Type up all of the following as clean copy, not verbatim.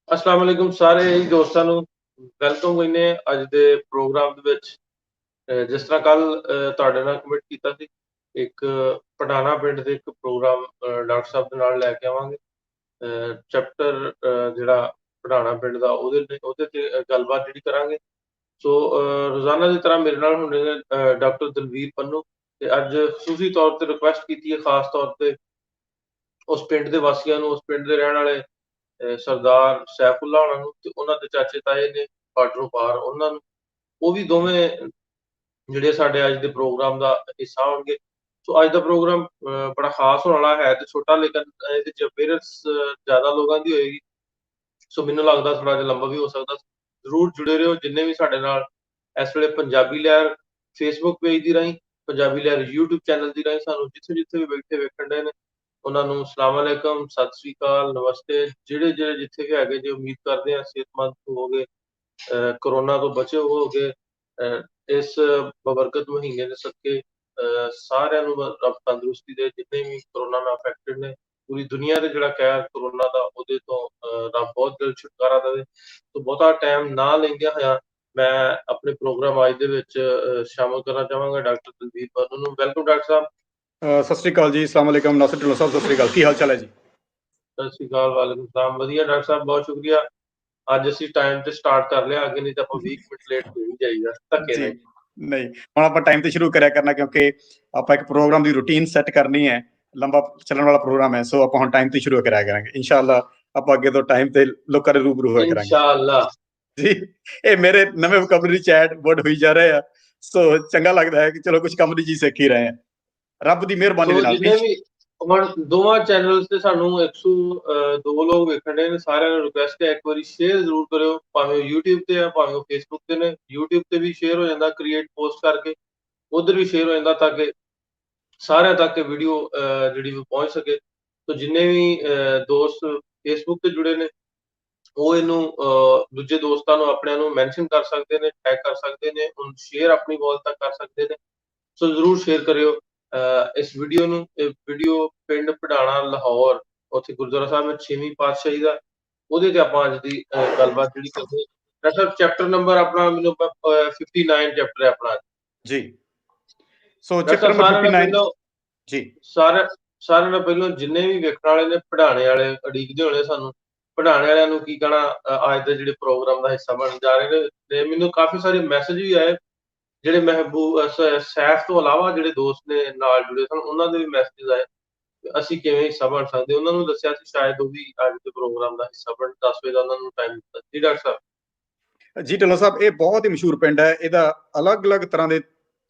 अस्सलाम वालेकुम सारे ही दोस्तां ਨੂੰ ਵੈਲਕਮ ਕਹਿੰਦੇ ਅੱਜ ਦੇ ਪ੍ਰੋਗਰਾਮ ਦੇ ਵਿੱਚ। ਜਿਸ ਤਰ੍ਹਾਂ ਕੱਲ ਤੁਹਾਡੇ ਨਾਲ ਕਮਿਟ ਕੀਤਾ ਸੀ ਇੱਕ ਪਟਾਣਾ ਪਿੰਡ ਦੇ ਇੱਕ ਪ੍ਰੋਗਰਾਮ ਡਾਕਟਰ ਸਾਹਿਬ ਦੇ ਨਾਲ ਲੈ ਕੇ ਆਵਾਂਗੇ। ਚੈਪਟਰ ਜਿਹੜਾ ਪਟਾਣਾ ਪਿੰਡ ਦਾ ਉਹਦੇ ਤੇ ਗੱਲਬਾਤ ਜਿਹੜੀ ਕਰਾਂਗੇ। ਸੋ ਰੋਜ਼ਾਨਾ ਦੀ ਤਰ੍ਹਾਂ ਮੇਰੇ ਨਾਲ ਹੁੰਦੇ ਨੇ ਡਾਕਟਰ ਦਲਵੀਰ ਪੰਨੂ ਤੇ ਅੱਜ ਖੁਸੂਸੀ ਤੌਰ ਤੇ ਰਿਕੁਐਸਟ ਕੀਤੀ ਹੈ ਖਾਸ ਤੌਰ ਤੇ ਉਸ ਪਿੰਡ ਦੇ ਵਾਸੀਆਂ ਨੂੰ, ਉਸ ਪਿੰਡ ਦੇ ਰਹਿਣ ਵਾਲੇ ਸਰਦਾਰ ਸੈਫੁੱਲਾ ਹੋਣਾ ਨੂੰ ਤੇ ਉਹਨਾਂ ਦੇ ਚਾਚੇ ਤਾਏ ਨੇ ਬਾਰਡਰੋਂ ਪਾਰ ਉਹਨਾਂ ਨੂੰ, ਉਹ ਵੀ ਦੋਵੇਂ ਜਿਹੜੇ ਸਾਡੇ ਅੱਜ ਦੇ ਪ੍ਰੋਗਰਾਮ ਦਾ ਹਿੱਸਾ ਹੋਣਗੇ। ਸੋ ਅੱਜ ਦਾ ਪ੍ਰੋਗਰਾਮ ਬੜਾ ਖਾਸ ਹੋਣ ਵਾਲਾ ਹੈ ਤੇ ਛੋਟਾ, ਲੇਕਿਨ ਇਹਦੇ ਚ ਅਪੀਅਰੈਂਸ ਜ਼ਿਆਦਾ ਲੋਕਾਂ ਦੀ ਹੋਏਗੀ। ਸੋ ਮੈਨੂੰ ਲੱਗਦਾ ਥੋੜਾ ਜਿਹਾ ਲੰਬਾ ਵੀ ਹੋ ਸਕਦਾ। ਜ਼ਰੂਰ ਜੁੜੇ ਰਹੋ ਜਿੰਨੇ ਵੀ ਸਾਡੇ ਨਾਲ ਇਸ ਵੇਲੇ ਪੰਜਾਬੀ ਲਹਿਰ ਫੇਸਬੁੱਕ ਪੇਜ ਦੀ ਰਾਹੀਂ, ਪੰਜਾਬੀ ਲਹਿਰ YouTube ਚੈਨਲ ਦੀ ਰਾਹੀਂ ਸਾਨੂੰ ਜਿੱਥੇ ਜਿੱਥੇ ਵੀ ਬੈਠੇ ਵੇਖਣ ਦੇ ਨੇ ਉਹਨਾਂ ਨੂੰ ਸਲਾਮ ਅਲੈਕਮ, ਸਤਿ ਸ੍ਰੀ ਅਕਾਲ, ਨਮਸਤੇ। ਜਿਹੜੇ ਜਿੱਥੇ ਵੀ ਹੈਗੇ ਜੇ ਉਮੀਦ ਕਰਦੇ ਹਾਂ ਸਿਹਤਮੰਦ ਹੋਵੋਗੇ, ਕੋਰੋਨਾ ਤੋਂ ਬਚੇ ਹੋਵੋਗੇ। ਇਸ ਬਬਰਕਤ ਮਹੀਨੇ ਦੇ ਸਦਕੇ ਸਾਰਿਆਂ ਨੂੰ ਰੱਬ ਤੰਦਰੁਸਤੀ ਦੇ, ਜਿੰਨੇ ਵੀ ਕੋਰੋਨਾ ਨਾਲ ਅਫੈਕਟਡ ਨੇ ਪੂਰੀ ਦੁਨੀਆ ਤੇ ਜਿਹੜਾ ਕਹਿਰ ਕੋਰੋਨਾ ਦਾ ਉਹਦੇ ਤੋਂ ਰੱਬ ਬਹੁਤ ਜਲਦ ਛੁਟਕਾਰਾ ਦੇਵੇ। ਸੋ ਬਹੁਤਾ ਟਾਈਮ ਨਾ ਲੈਂਦਿਆਂ ਹੋਇਆ ਮੈਂ ਆਪਣੇ ਪ੍ਰੋਗਰਾਮ ਅੱਜ ਦੇ ਵਿੱਚ ਸ਼ਾਮਲ ਕਰਨਾ ਚਾਹਾਂਗਾ ਡਾਕਟਰ ਦਲਵੀਰ ਪੰਨੂ ਨੂੰ। ਵੈਲਕਮ ਡਾਕਟਰ ਸਾਹਿਬ। ਸਤਿ ਸ੍ਰੀ ਅਕਾਲ ਜੀ, ਅਸਲਾਮ ਵਾਲੇਕਮ। ਨਾਸਿਰ ਢਿੱਲੋਂ ਸਾਹਿਬ ਸਤਿ ਸ੍ਰੀ ਅਕਾਲ, ਕੀ ਹਾਲ ਚਾਲ ਹੈ ਜੀ? ਸਤਿ ਸ਼੍ਰੀ ਅਕਾਲ, ਵਾਲੇਕੁਮ ਸਲਾਮ। ਵਧੀਆ ਡਾਕਟਰ ਸਾਹਿਬ, ਬਹੁਤ ਸ਼ੁਕਰੀਆ। ਅੱਜ ਅਸੀਂ ਟਾਈਮ ਤੇ ਸਟਾਰਟ ਕਰ ਲਿਆ, ਅੱਗੇ ਨਹੀਂ ਤਾਂ ਆਪਾਂ 20 ਮਿੰਟ ਲੇਟ ਹੋ ਹੀ ਜਾਈਦਾ ਧੱਕੇ ਨਾਲ। ਨਹੀਂ, ਹੁਣ ਆਪਾਂ ਟਾਈਮ ਤੇ ਸ਼ੁਰੂ ਕਰਿਆ ਕਰਨਾ ਕਿਉਂਕਿ ਆਪਾਂ ਇੱਕ ਪ੍ਰੋਗਰਾਮ ਦੀ ਰੂਟੀਨ ਸੈੱਟ ਕਰਨੀ ਹੈ, ਲੰਬਾ ਚੱਲਣ ਵਾਲਾ ਪ੍ਰੋਗਰਾਮ ਹੈ। ਸੋ ਆਪਾਂ ਹੁਣ ਟਾਈਮ ਤੇ ਸ਼ੁਰੂ ਕਰਿਆ ਕਰਾਂਗੇ ਇਨਸ਼ਾਅੱਲਾ। ਆਪਾਂ ਅੱਗੇ ਤੋਂ ਟਾਈਮ ਤੇ ਲੋਕਾਂ ਦੇ ਰੂਬਰੂ ਹੋਇਆ ਕਰਾਂਗੇ ਇਨਸ਼ਾਅੱਲਾ ਜੀ। ਇਹ ਮੇਰੇ ਨਵੇਂ ਵੋਕੈਬਲਰੀ ਚੈਟ ਵਰਡ ਹੋਈ ਜਾ ਰਹੇ ਆ, ਸੋ ਚੰਗਾ ਲੱਗਦਾ ਹੈ ਕਿ ਚਲੋ ਕੁਝ ਕੰਮ ਦੀ ਚੀਜ਼ ਸਿੱਖ ਹੀ ਰਹੇ ਆ ਰੱਬ ਦੀ ਮਿਹਰਬਾਨੀ ਦੇ ਨਾਲ। ਜਿੰਨੇ ਵੀ ਹੁਣ ਦੋਵਾਂ ਚੈਨਲਸ ਤੇ ਸਾਨੂੰ 102 ਲੋਕ ਵੇਖਣ ਦੇ ਨੇ, ਸਾਰਿਆਂ ਨੂੰ ਰਿਕੁਐਸਟ ਹੈ ਇੱਕ ਵਾਰੀ ਸ਼ੇਅਰ ਜ਼ਰੂਰ ਕਰਿਓ, ਭਾਵੇਂ YouTube ਤੇ ਆ ਭਾਵੇਂ Facebook ਤੇ ਨੇ। YouTube ਤੇ ਵੀ ਸ਼ੇਅਰ ਹੋ ਜਾਂਦਾ ਕ੍ਰੀਏਟ ਪੋਸਟ ਕਰਕੇ, ਉਧਰ ਵੀ ਸ਼ੇਅਰ ਹੋ ਜਾਂਦਾ ਤਾਂ ਕਿ ਸਾਰਿਆਂ ਤੱਕ ਵੀਡੀਓ ਜਿਹੜੀ ਵੀ ਪਹੁੰਚ ਸਕੇ। ਸੋ ਜਿੰਨੇ ਵੀ ਦੋਸਤ Facebook ਤੇ ਜੁੜੇ ਨੇ ਉਹ ਇਹਨੂੰ ਦੂਜੇ ਦੋਸਤਾਂ ਨੂੰ ਆਪਣਿਆਂ ਨੂੰ ਮੈਂਸ਼ਨ ਕਰ ਸਕਦੇ ਨੇ, ਟੈਗ ਕਰ ਸਕਦੇ ਨੇ, ਉਹਨੂੰ ਸ਼ੇਅਰ ਆਪਣੀ ਵਾਲ ਤੱਕ ਕਰ ਸਕਦੇ ਨੇ। ਸੋ ਜ਼ਰੂਰ ਸ਼ੇਅਰ ਕਰਿਓ ਇਸ ਵੀਡੀਓ ਨੂੰ। ਇਹ ਵੀਡੀਓ ਪਿੰਡ ਪੜਾਣਾ ਲਾਹੌਰ, ਉੱਥੇ ਗੁਰਦੁਆਰਾ ਸਾਹਿਬ ਵਿੱਚ 6ਵੀਂ ਪਾਤਸ਼ਾਹੀ ਦਾ, ਉਹਦੇ ਤੇ ਆਪਾਂ ਅੱਜ ਦੀ ਗੱਲਬਾਤ ਜਿਹੜੀ ਕਰਦੇ ਡਾਕਟਰ। ਚੈਪਟਰ ਨੰਬਰ ਆਪਣਾ ਮੈਨੂੰ 59 ਚੈਪਟਰ ਹੈ ਆਪਣਾ ਜੀ। ਸੋ ਚੈਪਟਰ ਨੰਬਰ 59 ਜੀ। ਸਾਰਿਆਂ ਨਾਲ ਪਹਿਲਾਂ ਜਿੰਨੇ ਵੀ ਵੇਖਣ ਵਾਲੇ ਨੇ, ਪੜਾਣੇ ਵਾਲੇ ਉਡੀਕਦੇ ਹੋਣੇ ਸਾਨੂੰ, ਪੜਾਣੇ ਵਾਲਿਆਂ ਨੂੰ ਕੀ ਕਹਿਣਾ ਅੱਜ ਦੇ ਜਿਹੜੇ ਪ੍ਰੋਗਰਾਮ ਦਾ ਹਿੱਸਾ ਬਣ ਜਾ ਰਹੇ ਨੇ। ਤੇ ਮੈਨੂੰ ਕਾਫੀ ਸਾਰੇ ਮੈਸੇਜ ਵੀ ਆਏ ਜਿਹੜੇ ਮਹਿਬੂਬ ਸੈਫ ਤੋਂ ਇਲਾਵਾ ਜਿਹੜੇ ਦੋਸਤ ਨੇ ਨਾਲ ਜੁੜੇ ਸਨ, ਉਹਨਾਂ ਦੇ ਵੀ ਮੈਸੇਜ ਆਏ ਅਸੀਂ ਕਿਵੇਂ ਹਿੱਸਾ ਬਣ ਸਕਦੇ। ਉਹਨਾਂ ਨੂੰ ਦੱਸਿਆ ਸੀ ਸ਼ਾਇਦ ਉਹ ਵੀ ਅੱਜ ਦੇ ਪ੍ਰੋਗਰਾਮ ਦਾ ਹਿੱਸਾ ਬਣ। 10 ਵਜੇ ਦਾ ਉਹਨਾਂ ਨੂੰ ਟਾਈਮ ਦਿੱਤਾ ਜੀ। ਡਾਕਟਰ ਸਾਹਿਬ ਜੀ ਢਿੱਲੋਂ ਸਾਹਿਬ, ਇਹ ਬਹੁਤ ਹੀ ਮਸ਼ਹੂਰ ਪਿੰਡ ਹੈ। ਇਹਦਾ ਅਲੱਗ-ਅਲੱਗ ਤਰ੍ਹਾਂ ਦੇ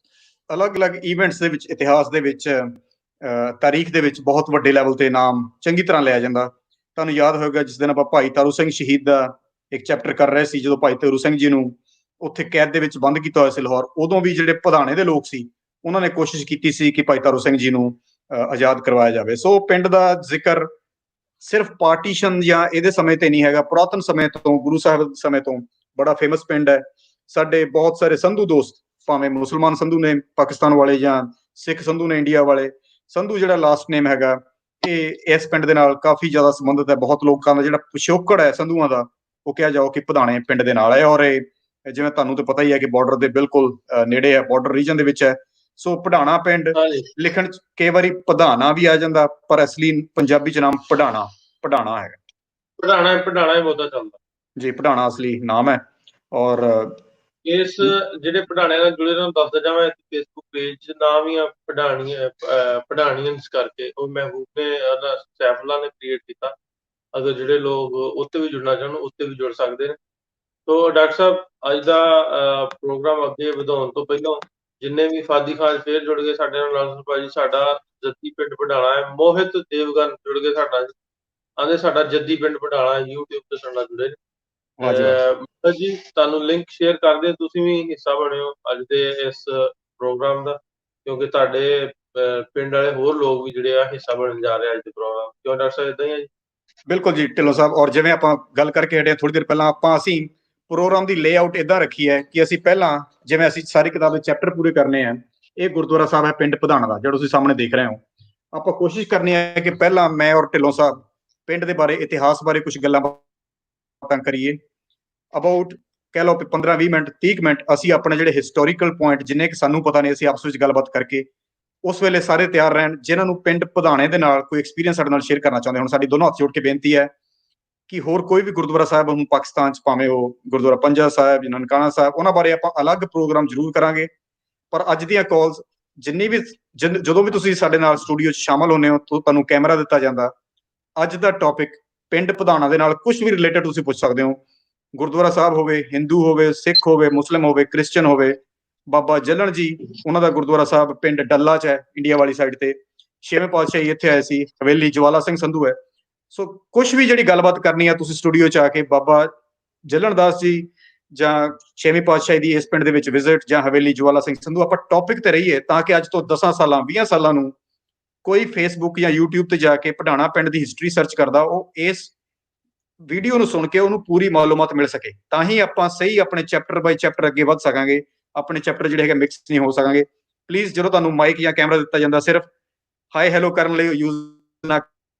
ਅਲੱਗ-ਅਲੱਗ ਇਵੈਂਟਸ ਦੇ ਵਿੱਚ, ਇਤਿਹਾਸ ਦੇ ਵਿੱਚ, ਤਾਰੀਖ ਦੇ ਵਿੱਚ ਬਹੁਤ ਵੱਡੇ ਲੈਵਲ ਤੇ ਨਾਮ ਚੰਗੀ ਤਰ੍ਹਾਂ ਲਿਆ ਜਾਂਦਾ। ਤੁਹਾਨੂੰ ਯਾਦ ਹੋਵੇਗਾ ਜਿਸ ਦਿਨ ਆਪਾਂ ਭਾਈ ਤਾਰੂ ਸਿੰਘ ਸ਼ਹੀਦ ਦਾ ਇੱਕ ਚੈਪਟਰ ਕਰ ਰਹੇ ਸੀ, ਜਦੋਂ ਭਾਈ ਤਾਰੂ ਸਿੰਘ ਜੀ ਨੂੰ ਉੱਥੇ ਕੈਦ ਦੇ ਵਿੱਚ ਬੰਦ ਕੀਤਾ ਹੋਇਆ ਸੀ ਲਾਹੌਰ, ਉਦੋਂ ਵੀ ਜਿਹੜੇ ਪਧਾਣੇ ਦੇ ਲੋਕ ਸੀ ਉਹਨਾਂ ਨੇ ਕੋਸ਼ਿਸ਼ ਕੀਤੀ ਸੀ ਕਿ ਭਾਈ ਤਾਰੂ ਸਿੰਘ ਜੀ ਨੂੰ ਆਜ਼ਾਦ ਕਰਵਾਇਆ ਜਾਵੇ। ਸੋ ਪਿੰਡ ਦਾ ਜ਼ਿਕਰ ਸਿਰਫ ਪਾਰਟੀਸ਼ਨ ਜਾਂ ਇਹਦੇ ਸਮੇਂ ਤੇ ਨਹੀਂ ਹੈਗਾ, ਪੁਰਾਤਨ ਸਮੇਂ ਤੋਂ, ਗੁਰੂ ਸਾਹਿਬ ਸਮੇਂ ਤੋਂ ਬੜਾ ਫੇਮਸ ਪਿੰਡ ਹੈ। ਸਾਡੇ ਬਹੁਤ ਸਾਰੇ ਸੰਧੂ ਦੋਸਤ, ਭਾਵੇਂ ਮੁਸਲਮਾਨ ਸੰਧੂ ਨੇ ਪਾਕਿਸਤਾਨ ਵਾਲੇ ਜਾਂ ਸਿੱਖ ਸੰਧੂ ਨੇ ਇੰਡੀਆ ਵਾਲੇ, ਸੰਧੂ ਜਿਹੜਾ ਲਾਸਟ ਨੇਮ ਹੈਗਾ ਇਹ ਇਸ ਪਿੰਡ ਦੇ ਨਾਲ ਕਾਫੀ ਜ਼ਿਆਦਾ ਸੰਬੰਧਿਤ ਹੈ। ਬਹੁਤ ਲੋਕਾਂ ਦਾ ਜਿਹੜਾ ਪਿਛੋਕੜ ਹੈ ਸੰਧੂਆਂ ਦਾ, ਉਹ ਕਿਹਾ ਜਾਓ ਕਿ ਪਧਾਣੇ ਪਿੰਡ ਦੇ ਨਾਲ ਹੈ। ਔਰ ਇਹ ਜਿਵੇਂ ਤੁਹਾਨੂੰ ਤਾਂ ਪਤਾ ਹੀ ਹੈ ਕਿ ਬਾਰਡਰ ਦੇ ਬਿਲਕੁਲ ਨੇੜੇ ਹੈ, ਬਾਰਡਰ ਰੀਜਨ ਦੇ ਵਿੱਚ ਹੈ। ਸੋ ਪੜਾਣਾ ਪਿੰਡ ਲਿਖਣ ਚ ਕਈ ਵਾਰੀ ਪਧਾਣਾ ਵੀ ਆ ਜਾਂਦਾ, ਪਰ ਅਸਲੀ ਪੰਜਾਬੀ ਚ ਨਾਮ ਪੜਾਣਾ ਹੈਗਾ। ਪੜਾਣਾ ਹੀ ਬਹੁਤਾ ਚੱਲਦਾ ਜੀ, ਪੜਾਣਾ ਅਸਲੀ ਨਾਮ ਹੈ। ਔਰ ਇਸ ਜਿਹੜੇ ਪੜਾਣਿਆਂ ਨਾਲ ਜੁੜੇ ਨੂੰ ਦੱਸਦਾ ਜਾਵਾਂ, ਫੇਸਬੁੱਕ ਪੇਜ ਨਾਮ ਹੀ ਆ ਪੜਾਣੀਅਨਸ ਕਰਕੇ, ਉਹ ਮਹਿਬੂਬ ਨੇ ਸੈਫੁੱਲਾ ਨੇ ਕ੍ਰੀਏਟ ਕੀਤਾ। ਅਗਰ ਜਿਹੜੇ ਲੋਕ ਉੱਤੇ ਵੀ ਜੁੜਨਾ ਚਾਹਣ ਉੱਤੇ ਵੀ ਜੁੜ ਸਕਦੇ ਨੇ। ਸੋ ਡਾਕਟਰ ਸਾਹਿਬ ਅੱਜ ਦਾ ਪ੍ਰੋਗਰਾਮ ਅੱਗੇ ਵਧਾਉਣ ਤੋਂ ਪਹਿਲਾਂ ਜਿੰਨੇ ਵੀ ਫਾਦੀ ਖਾਨ ਫੇਰ ਜੁੜ ਗਏ ਸਾਡੇ ਨਾਲ, ਲਾਲ ਭਾਜੀ ਸਾਡਾ ਜੱਦੀ ਪਿੰਡ ਪੜਾਣਾ ਹੈ, ਮੋਹਿਤ ਦੇਵਗਨ ਜੁੜ ਗਏ ਸਾਡਾ, ਆਂਦੇ ਸਾਡਾ ਜੱਦੀ ਪਿੰਡ ਪੜਾਣਾ YouTube ਤੇ ਸਾਡੇ ਨਾਲ ਜੁੜੇ ਨੇ। ਜੀ ਤੁਹਾਨੂੰ ਲਿੰਕ ਸ਼ੇਅਰ ਕਰਦੇ, ਤੁਸੀਂ ਵੀ ਹਿੱਸਾ ਬਣਿਓ ਅੱਜ ਦੇ ਇਸ ਪ੍ਰੋਗਰਾਮ ਦਾ, ਕਿਉਂਕਿ ਤੁਹਾਡੇ ਪਿੰਡ ਵਾਲੇ ਹੋਰ ਲੋਕ ਵੀ ਜਿਹੜੇ ਆ ਹਿੱਸਾ ਬਣਨ ਜਾ ਰਹੇ ਅੱਜ ਦੇ ਪ੍ਰੋਗਰਾਮ। ਕਿਉਂ ਡਾਕਟਰ ਸਾਹਿਬ ਇਦਾਂ ਹੀ ਹੈ ਜੀ? ਬਿਲਕੁਲ ਜੀ ਢਿੱਲੋਂ ਸਾਹਿਬ। ਔਰ ਜਿਵੇਂ ਆਪਾਂ ਗੱਲ ਕਰਕੇ ਹਟੇ ਥੋੜੀ ਦੇਰ ਪਹਿਲਾਂ, ਅਸੀਂ ਪ੍ਰੋਗਰਾਮ ਦੀ ਲੇਆਊਟ ਏਦਾਂ ਰੱਖੀ ਹੈ ਕਿ ਅਸੀਂ ਪਹਿਲਾਂ ਜਿਵੇਂ ਅਸੀਂ ਸਾਰੀ ਕਿਤਾਬ ਦੇ ਚੈਪਟਰ ਪੂਰੇ ਕਰਨੇ ਆ। ਇਹ ਗੁਰਦੁਆਰਾ ਸਾਹਿਬ ਹੈ ਪਿੰਡ ਪਧਾਣਾ ਦਾ, ਜਿਹੜਾ ਤੁਸੀਂ ਸਾਹਮਣੇ ਦੇਖ ਰਹੇ ਹੋ। ਆਪਾਂ ਕੋਸ਼ਿਸ਼ ਕਰਨੀ ਹੈ ਕਿ ਪਹਿਲਾਂ ਮੈਂ ਔਰ ਢਿੱਲੋਂ ਸਾਹਿਬ ਪਿੰਡ ਦੇ ਬਾਰੇ, ਇਤਿਹਾਸ ਬਾਰੇ ਕੁਝ ਗੱਲਾਂ ਬਾਤਾਂ ਕਰੀਏ ਅਬਾਊਟ ਕਹਿ ਲਓ 15-20 ਮਿੰਟ 30 ਮਿੰਟ ਅਸੀਂ ਆਪਣੇ ਜਿਹੜੇ ਹਿਸਟੋਰੀਕਲ ਪੁਆਇੰਟ ਜਿੰਨੇ ਕਿ ਸਾਨੂੰ ਪਤਾ ਨੇ ਅਸੀਂ ਆਪਸ ਵਿੱਚ ਗੱਲਬਾਤ ਕਰਕੇ ਉਸ ਵੇਲੇ ਸਾਰੇ ਤਿਆਰ ਰਹਿਣ ਜਿਨ੍ਹਾਂ ਨੂੰ ਪਿੰਡ ਪਧਾਣੇ ਦੇ ਨਾਲ ਕੋਈ ਐਕਸਪੀਰੀਅੰਸ ਸਾਡੇ ਨਾਲ ਸ਼ੇਅਰ ਕਰਨਾ ਚਾਹੁੰਦੇ ਹੁਣ ਸਾਡੀ ਦੋਨੋਂ ਹੱਥ ਜੋੜ ਕੇ ਬੇਨਤੀ ਹੈ ਕਿ ਹੋਰ ਕੋਈ ਵੀ ਗੁਰਦੁਆਰਾ ਸਾਹਿਬ ਹੁਣ ਪਾਕਿਸਤਾਨ ਚ ਭਾਵੇਂ ਉਹ ਗੁਰਦੁਆਰਾ ਪੰਜਾ ਸਾਹਿਬ ਜਾਂ ਨਨਕਾਣਾ ਸਾਹਿਬ ਉਹਨਾਂ ਬਾਰੇ ਆਪਾਂ ਅਲੱਗ ਪ੍ਰੋਗਰਾਮ ਜ਼ਰੂਰ ਕਰਾਂਗੇ ਪਰ ਅੱਜ ਦੀਆਂ ਕਾਲਸ ਜਿੰਨੀ ਵੀ ਜਦੋਂ ਵੀ ਤੁਸੀਂ ਸਾਡੇ ਨਾਲ ਸਟੂਡੀਓ 'ਚ ਸ਼ਾਮਲ ਹੁੰਦੇ ਹੋ ਤੁਹਾਨੂੰ ਕੈਮਰਾ ਦਿੱਤਾ ਜਾਂਦਾ ਅੱਜ ਦਾ ਟੌਪਿਕ ਪਿੰਡ ਪਧਾਣਾ ਦੇ ਨਾਲ ਕੁਝ ਵੀ ਰਿਲੇਟਡ ਤੁਸੀਂ ਪੁੱਛ ਸਕਦੇ ਹੋ ਗੁਰਦੁਆਰਾ ਸਾਹਿਬ ਹੋਵੇ ਹਿੰਦੂ ਹੋਵੇ ਸਿੱਖ ਹੋਵੇ ਮੁਸਲਿਮ ਹੋਵੇ ਕ੍ਰਿਸਚਨ ਹੋਵੇ ਬਾਬਾ ਜੱਲਣ ਜੀ ਉਹਨਾਂ ਦਾ ਗੁਰਦੁਆਰਾ ਸਾਹਿਬ ਪਿੰਡ ਡੱਲਾ 'ਚ ਹੈ ਇੰਡੀਆ ਵਾਲੀ ਸਾਈਡ ਤੇ 6ਵੇਂ ਪਾਤਸ਼ਾਹੀ ਇੱਥੇ ਆਏ ਸੀ ਹਵੇਲੀ ਜਵਾਲਾ ਸਿੰਘ ਸੰਧੂ ਹੈ ਸੋ ਕੁਝ ਵੀ ਜਿਹੜੀ ਗੱਲਬਾਤ ਕਰਨੀ ਆ ਤੁਸੀਂ ਸਟੂਡੀਓ 'ਚ ਆ ਕੇ ਬਾਬਾ ਜੱਲਣ ਦਾਸ ਜੀ ਜਾਂ 6ਵੀਂ ਪਾਤਸ਼ਾਹੀ ਦੀ ਇਸ ਪਿੰਡ ਦੇ ਵਿੱਚ ਵਿਜ਼ਿਟ ਜਾਂ ਹਵੇਲੀ ਜਵਾਲਾ ਸਿੰਘ ਸੰਧੂ ਆਪਾਂ ਟੌਪਿਕ ਤੇ ਰਹੀਏ ਤਾਂ ਕਿ ਅੱਜ ਤੋਂ 10 ਸਾਲਾਂ 20 ਸਾਲਾਂ ਨੂੰ ਕੋਈ ਫੇਸਬੁੱਕ ਜਾਂ ਯੂਟਿਊਬ ਤੇ ਜਾ ਕੇ ਪਧਾਣਾ ਪਿੰਡ ਦੀ ਹਿਸਟਰੀ ਸਰਚ ਕਰਦਾ ਉਹ ਇਸ ਵੀਡੀਓ ਨੂੰ ਸੁਣ ਕੇ ਉਹਨੂੰ ਪੂਰੀ ਮਾਲੂਮਾਤ ਮਿਲ ਸਕੇ ਤਾਂ ਹੀ ਆਪਾਂ ਸਹੀ ਆਪਣੇ ਚੈਪਟਰ ਬਾਈ ਚੈਪਟਰ ਅੱਗੇ ਵੱਧ ਸਕਾਂਗੇ ਆਪਣੇ ਚੈਪਟਰ ਜਿਹੜੇ ਹੈਗੇ ਮਿਕਸ ਨਹੀਂ ਹੋ ਸਕਾਂਗੇ ਪਲੀਜ਼ ਜਦੋਂ ਤੁਹਾਨੂੰ ਮਾਈਕ ਜਾਂ ਕੈਮਰਾ ਦਿੱਤਾ ਜਾਂਦਾ ਸਿਰਫ ਹਾਈ ਹੈਲੋ ਕਰਨ ਲਈ ਯੂਜ਼ ਨਾ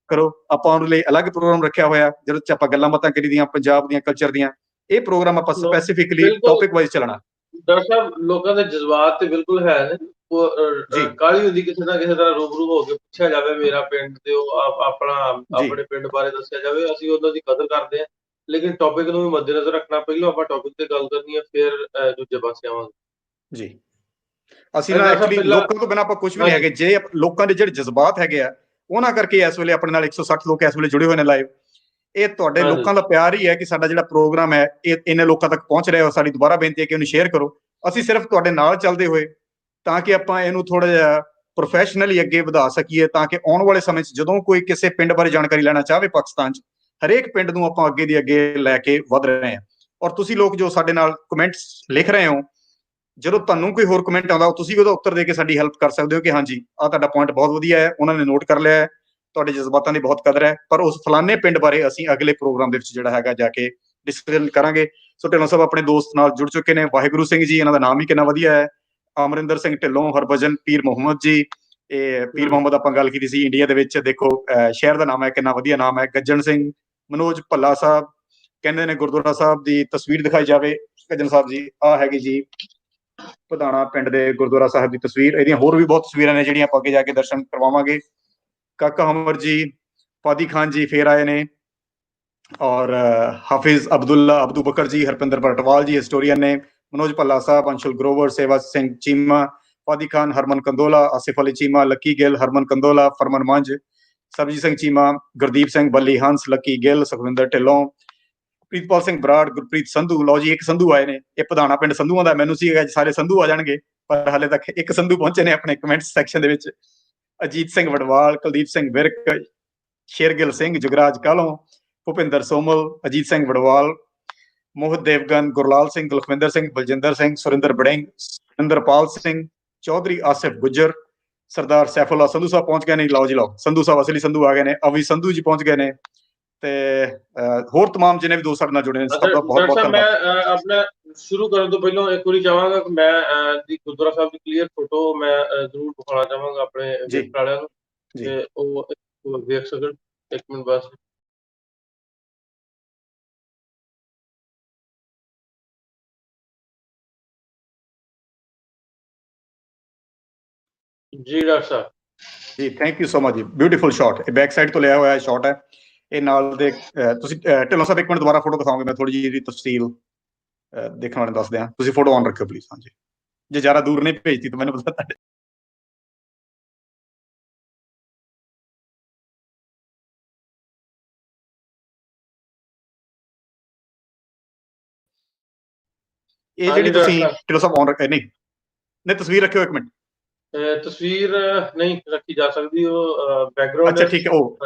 ਕਰੋ ਆਪਾਂ ਉਹਦੇ ਲਈ ਅਲੱਗ ਪ੍ਰੋਗਰਾਮ ਰੱਖਿਆ ਹੋਇਆ ਜਿਹਦੇ ਚ ਆਪਾਂ ਗੱਲਾਂ ਬਾਤਾਂ ਕਰੀਦੀਆਂ ਪੰਜਾਬ ਦੀਆਂ ਕਲਚਰ ਦੀਆਂ ਇਹ ਪ੍ਰੋਗਰਾਮ ਆਪਾਂ ਸਪੈਸੀਫਿਕਲੀ ਟੌਪਿਕ ਵਾਈਜ਼ ਚੱਲਣਾ ਡਾਕਟਰ ਸਾਹਿਬ ਲੋਕਾਂ ਦੇ ਜਜ਼ਬਾਤ ਤੇ ਬਿਲਕੁਲ ਹੈ ਨੇ ਕਾਹਲੀ ਹੁੰਦੀ ਕਿਸੇ ਨਾ ਕਿਸੇ ਤਰ੍ਹਾਂ ਰੂਬਰੂ ਹੋ ਕੇ ਪੁੱਛਿਆ ਜਾਵੇ ਮੇਰਾ ਪਿੰਡ ਤੇ ਉਹ ਆਪਣਾ ਆਪਣੇ ਪਿੰਡ ਬਾਰੇ ਦੱਸਿਆ ਜਾਵੇ ਅਸੀਂ ਉਹਨਾਂ ਦੀ ਕਦਰ ਕਰਦੇ ਹਾਂ ਲੇਕਿਨ ਟੌਪਿਕ ਨੂੰ ਵੀ ਮੱਦੇਨਜ਼ਰ ਰੱਖਣਾ ਪਹਿਲਾਂ ਆਪਾਂ ਟੌਪਿਕ ਤੇ ਗੱਲ ਕਰਨੀ ਹੈ ਫਿਰ ਦੂਜੇ ਪਾਸੇ ਆਵਾਂਗੇ ਜੀ ਅਸੀਂ ਨਾ ਐਕਚੁਅਲੀ ਲੋਕਾਂ ਤੋਂ ਬਿਨਾਂ ਆਪਾਂ ਕੁਝ ਵੀ ਨਹੀਂ ਹੈਗੇ ਜੇ ਲੋਕਾਂ ਦੇ ਜਿਹੜੇ ਜਜ਼ਬਾਤ ਹੈਗੇ ਆ ਉਹਨਾਂ ਕਰਕੇ ਇਸ ਵੇਲੇ ਆਪਣੇ ਨਾਲ 160 ਲੋਕ ਇਸ ਵੇਲੇ ਜੁੜੇ ਹੋਏ ਨੇ ਲਾਈਵ ਇਹ ਤੁਹਾਡੇ ਲੋਕਾਂ ਦਾ ਪਿਆਰ ਹੀ ਹੈ ਕਿ ਸਾਡਾ ਜਿਹੜਾ ਪ੍ਰੋਗਰਾਮ ਹੈ ਇਹ ਇੰਨੇ ਲੋਕਾਂ ਤੱਕ ਪਹੁੰਚ ਰਿਹਾ ਸਾਡੀ ਦੁਬਾਰਾ ਬੇਨਤੀ ਹੈ ਕਿ ਉਹਨੂੰ ਸ਼ੇਅਰ ਕਰੋ ਅਸੀਂ ਸਿਰਫ ਤੁਹਾਡੇ ਨਾਲ ਚੱਲਦੇ ਹੋਏ ਤਾਂ ਕਿ ਆਪਾਂ ਇਹਨੂੰ ਥੋੜਾ ਜਿਹਾ ਪ੍ਰੋਫੈਸ਼ਨਲੀ ਅੱਗੇ ਵਧਾ ਸਕੀਏ ਤਾਂ ਕਿ ਆਉਣ ਵਾਲੇ ਸਮੇਂ 'ਚ ਜਦੋਂ ਕੋਈ ਕਿਸੇ ਪਿੰਡ ਬਾਰੇ ਜਾਣਕਾਰੀ ਲੈਣਾ ਚਾਹਵੇ ਪਾਕਿਸਤਾਨ 'ਚ ਹਰੇਕ ਪਿੰਡ ਨੂੰ ਆਪਾਂ ਅੱਗੇ ਦੀ ਅੱਗੇ ਲੈ ਕੇ ਵਧ ਰਹੇ ਹਾਂ ਔਰ ਤੁਸੀਂ ਲੋਕ ਜੋ ਸਾਡੇ ਨਾਲ ਕਮੈਂਟਸ ਲਿਖ ਰਹੇ ਹੋ ਜਦੋਂ ਤੁਹਾਨੂੰ ਕੋਈ ਹੋਰ ਕਮੈਂਟ ਆਉਂਦਾ ਤੁਸੀਂ ਉਹਦਾ ਉੱਤਰ ਦੇ ਕੇ ਸਾਡੀ ਹੈਲਪ ਕਰ ਸਕਦੇ ਹੋ ਕਿ ਹਾਂਜੀ ਆਹ ਤੁਹਾਡਾ ਪੁਆਇੰਟ ਬਹੁਤ ਵਧੀਆ ਹੈ ਉਹਨਾਂ ਨੇ ਨੋਟ ਕਰ ਲਿਆ ਹੈ ਤੁਹਾਡੇ ਜਜ਼ਬਾਤਾਂ ਦੀ ਬਹੁਤ ਕਦਰ ਹੈ ਪਰ ਉਸ ਫਲਾਣੇ ਪਿੰਡ ਬਾਰੇ ਅਸੀਂ ਅਗਲੇ ਪ੍ਰੋਗਰਾਮ ਦੇ ਵਿੱਚ ਜਿਹੜਾ ਹੈਗਾ ਜਾ ਕੇ ਡਿਸਕਸ਼ਨ ਕਰਾਂਗੇ ਸੋ ਢਿੱਲੋਂ ਸਾਹਿਬ ਆਪਣੇ ਦੋਸਤ ਨਾਲ ਜੁੜ ਚੁੱਕੇ ਨੇ ਵਾਹਿਗੁਰੂ ਸਿੰਘ ਜੀ ਇਹਨਾਂ ਦਾ ਨਾਮ ਹੀ ਕਿੰਨਾ ਵਧੀਆ ਹੈ ਅਮਰਿੰਦਰ ਸਿੰਘ ਢਿੱਲੋਂ ਹਰਭਜਨ ਪੀਰ ਮੁਹੰਮਦ ਜੀ ਇਹ ਪੀਰ ਮੁਹੰਮਦ ਆਪਾਂ ਗੱਲ ਕੀਤੀ ਸੀ ਇੰਡੀਆ ਦੇ ਵਿੱਚ ਦੇਖੋ ਸ਼ਹਿਰ ਦਾ ਨਾਮ ਹੈ ਕਿੰਨਾ ਵਧੀਆ ਨਾਮ ਹੈ ਗੱਜਣ ਸਿੰਘ ਮਨੋਜ ਭੱਲਾ ਸਾਹਿਬ ਕਹਿੰਦੇ ਨੇ ਗੁਰਦੁਆਰਾ ਸਾਹਿਬ ਦੀ ਤਸਵੀਰ ਦਿਖਾਈ ਜਾਵੇ ਗੱਜਣ ਸਾਹਿਬ ਜੀ ਆਹ ਹੈਗੀ ਜੀ ਪਧਾਣਾ ਪਿੰਡ ਦੇ ਗੁਰਦੁਆਰਾ ਸਾਹਿਬ ਦੀ ਤਸਵੀਰ ਇਹਦੀਆਂ ਹੋਰ ਵੀ ਬਹੁਤ ਤਸਵੀਰਾਂ ਨੇ ਜਿਹੜੀਆਂ ਆਪਾਂ ਅੱਗੇ ਜਾ ਕੇ ਦਰਸ਼ਨ ਕਰਵਾਵਾਂਗੇ ਕਾਕਾ ਹਮਰ ਜੀ ਫਾਦੀ ਖਾਨ ਜੀ ਫੇਰ ਆਏ ਨੇ ਔਰ ਹਾਫਿਜ਼ ਅਬਦੁੱਲਾ ਅਬਦੂ ਬਕਰ ਜੀ ਹਰਪਿੰਦਰ ਬਰਟਵਾਲ ਜੀ ਹਿਸਟੋਰੀਅਨ ਨੇ ਮਨੋਜ ਭੱਲਾ ਸਾਹਿਬ ਅੰਸ਼ੁਲ ਗਰੋਵਰ ਸੇਵਾ ਸਿੰਘ ਚੀਮਾ ਫਾਦੀ ਖਾਨ ਹਰਮਨ ਕੰਦੋਲਾ ਆਸਿਫ ਅਲੀ ਚੀਮਾ ਲੱਕੀ ਗਿੱਲ ਹਰਮਨ ਕੰਦੋਲਾ ਫਰਮਨ ਮੰਝ ਸਰਬਜੀਤ ਸਿੰਘ ਚੀਮਾ ਗੁਰਦੀਪ ਸਿੰਘ ਬੱਲੀ ਹੰਸ ਲੱਕੀ ਗਿੱਲ ਸੁਖਵਿੰਦਰ ਢਿੱਲੋਂ ਪ੍ਰੀਤਪਾਲ ਸਿੰਘ ਬਰਾੜ ਗੁਰਪ੍ਰੀਤ ਸੰਧੂ ਲਓ ਜੀ ਇੱਕ ਸੰਧੂ ਆਏ ਨੇ ਇਹ ਪਧਾਣਾ ਪਿੰਡ ਸੰਧੂਆਂ ਦਾ ਮੈਨੂੰ ਸੀ ਸਾਰੇ ਸੰਧੂ ਆ ਜਾਣਗੇ ਪਰ ਹਾਲੇ ਤੱਕ ਇੱਕ ਸੰਧੂ ਪਹੁੰਚੇ ਨੇ ਆਪਣੇ ਕਮੈਂਟ ਸੈਕਸ਼ਨ ਦੇ ਵਿੱਚ ਅਜੀਤ ਸਿੰਘ ਵਡਵਾਲ ਕੁਲਦੀਪ ਸਿੰਘ ਵਿਰਕ ਸ਼ੇਰਗਿੱਲ ਸਿੰਘ ਜੁਗਰਾਜ ਕਾਲੋਂ ਭੁਪਿੰਦਰ ਸੋਮਲ ਅਜੀਤ ਸਿੰਘ ਵਡਵਾਲ ਮੋਹਿਤ ਦੇਵਗਨ ਗੁਰਲਾਲ ਸਿੰਘ ਲਖਵਿੰਦਰ ਸਿੰਘ ਬਲਜਿੰਦਰ ਸਿੰਘ ਸੁਰਿੰਦਰ ਬੜਿੰਗ ਸੁਰਿੰਦਰਪਾਲ ਸਿੰਘ ਚੌਧਰੀ ਆਸਿਫ ਗੁੱਜਰ ਸਰਦਾਰ ਸੈਫੁੱਲਾ ਸੰਧੂ ਸਾਹਿਬ ਪਹੁੰਚ ਗਏ ਨੇ ਲਓ ਜੀ ਲਓ ਸੰਧੂ ਸਾਹਿਬ ਅਸਲੀ ਸੰਧੂ ਆ ਗਏ ਨੇ ਅਵੀ ਸੰਧੂ ਜੀ ਪਹੁੰਚ ਗਏ ਨੇ ਤੇ ਹੋਰ तमाम ਜਿੰਨੇ ਵੀ ਦੋਸਤ ਸਾਡੇ ਨਾਲ ਜੁੜੇ ਨੇ ਸਭ ਦਾ ਬਹੁਤ ਬਹੁਤ ਧੰਨਵਾਦ ਮੈਂ ਆਪਣਾ ਸ਼ੁਰੂ ਕਰਨ ਤੋਂ ਪਹਿਲਾਂ ਇੱਕ ਵਾਰੀ ਚਾਹਾਂਗਾ ਕਿ ਮੈਂ ਦੀ ਗੁਰਦੁਆਰਾ ਸਾਹਿਬ ਦੀ ਕਲੀਅਰ ਫੋਟੋ ਮੈਂ ਜ਼ਰੂਰ ਦਿਖਾਉਣਾ ਚਾਹਾਂਗਾ ਆਪਣੇ ਵੇਖ ਵਾਲਿਆਂ ਨੂੰ ਤੇ ਉਹ ਵੇਖ ਸਕਣ ਇੱਕ ਮਿੰਟ ਬਸ ਜੀ doctor Sahib ji thank you so much ਜੀ ਬਿਊਟੀਫੁਲ ਸ਼ਾਟ ਇਹ ਬੈਕ ਸਾਈਡ ਤੋਂ ਲਿਆ ਹੋਇਆ ਸ਼ਾਟ ਹੈ ਇਹ ਨਾਲ ਦੇ ਤੁਸੀਂ ਢਿੱਲੋਂ ਸਾਹਿਬ ਇੱਕ ਮਿੰਟ ਦੁਬਾਰਾ ਫੋਟੋ ਦਿਖਾਓਗੇ ਮੈਂ ਥੋੜੀ ਜਿਹੀ ਇਹਦੀ ਤਫਸੀਲ ਦੇਖਣ ਵਾਲੇ ਦੱਸਦੇ ਹਾਂ ਤੁਸੀਂ ਫੋਟੋ ਆਨ ਰੱਖਿਓ ਪਲੀਜ਼ ਹਾਂਜੀ ਜੇ ਜ਼ਿਆਦਾ ਦੂਰ ਨਹੀਂ ਭੇਜਤੀ ਤਾਂ ਮੈਨੂੰ ਪਤਾ ਤੁਹਾਡੇ ਇਹ ਜਿਹੜੀ ਤੁਸੀਂ ਢਿੱਲੋਂ ਸਾਹਿਬ ਆਨ ਨਹੀਂ ਨਹੀਂ ਤਸਵੀਰ ਰੱਖਿਓ ਇੱਕ ਮਿੰਟ ਤਸਵੀਰ ਨਹੀਂ ਰੱਖੀ ਜਾ ਸਕਦੀ ਉਹ ਬੈਕਗ੍ਰਾਉਂਡ ਅੱਛਾ ਠੀਕ ਹੈ ਉਹ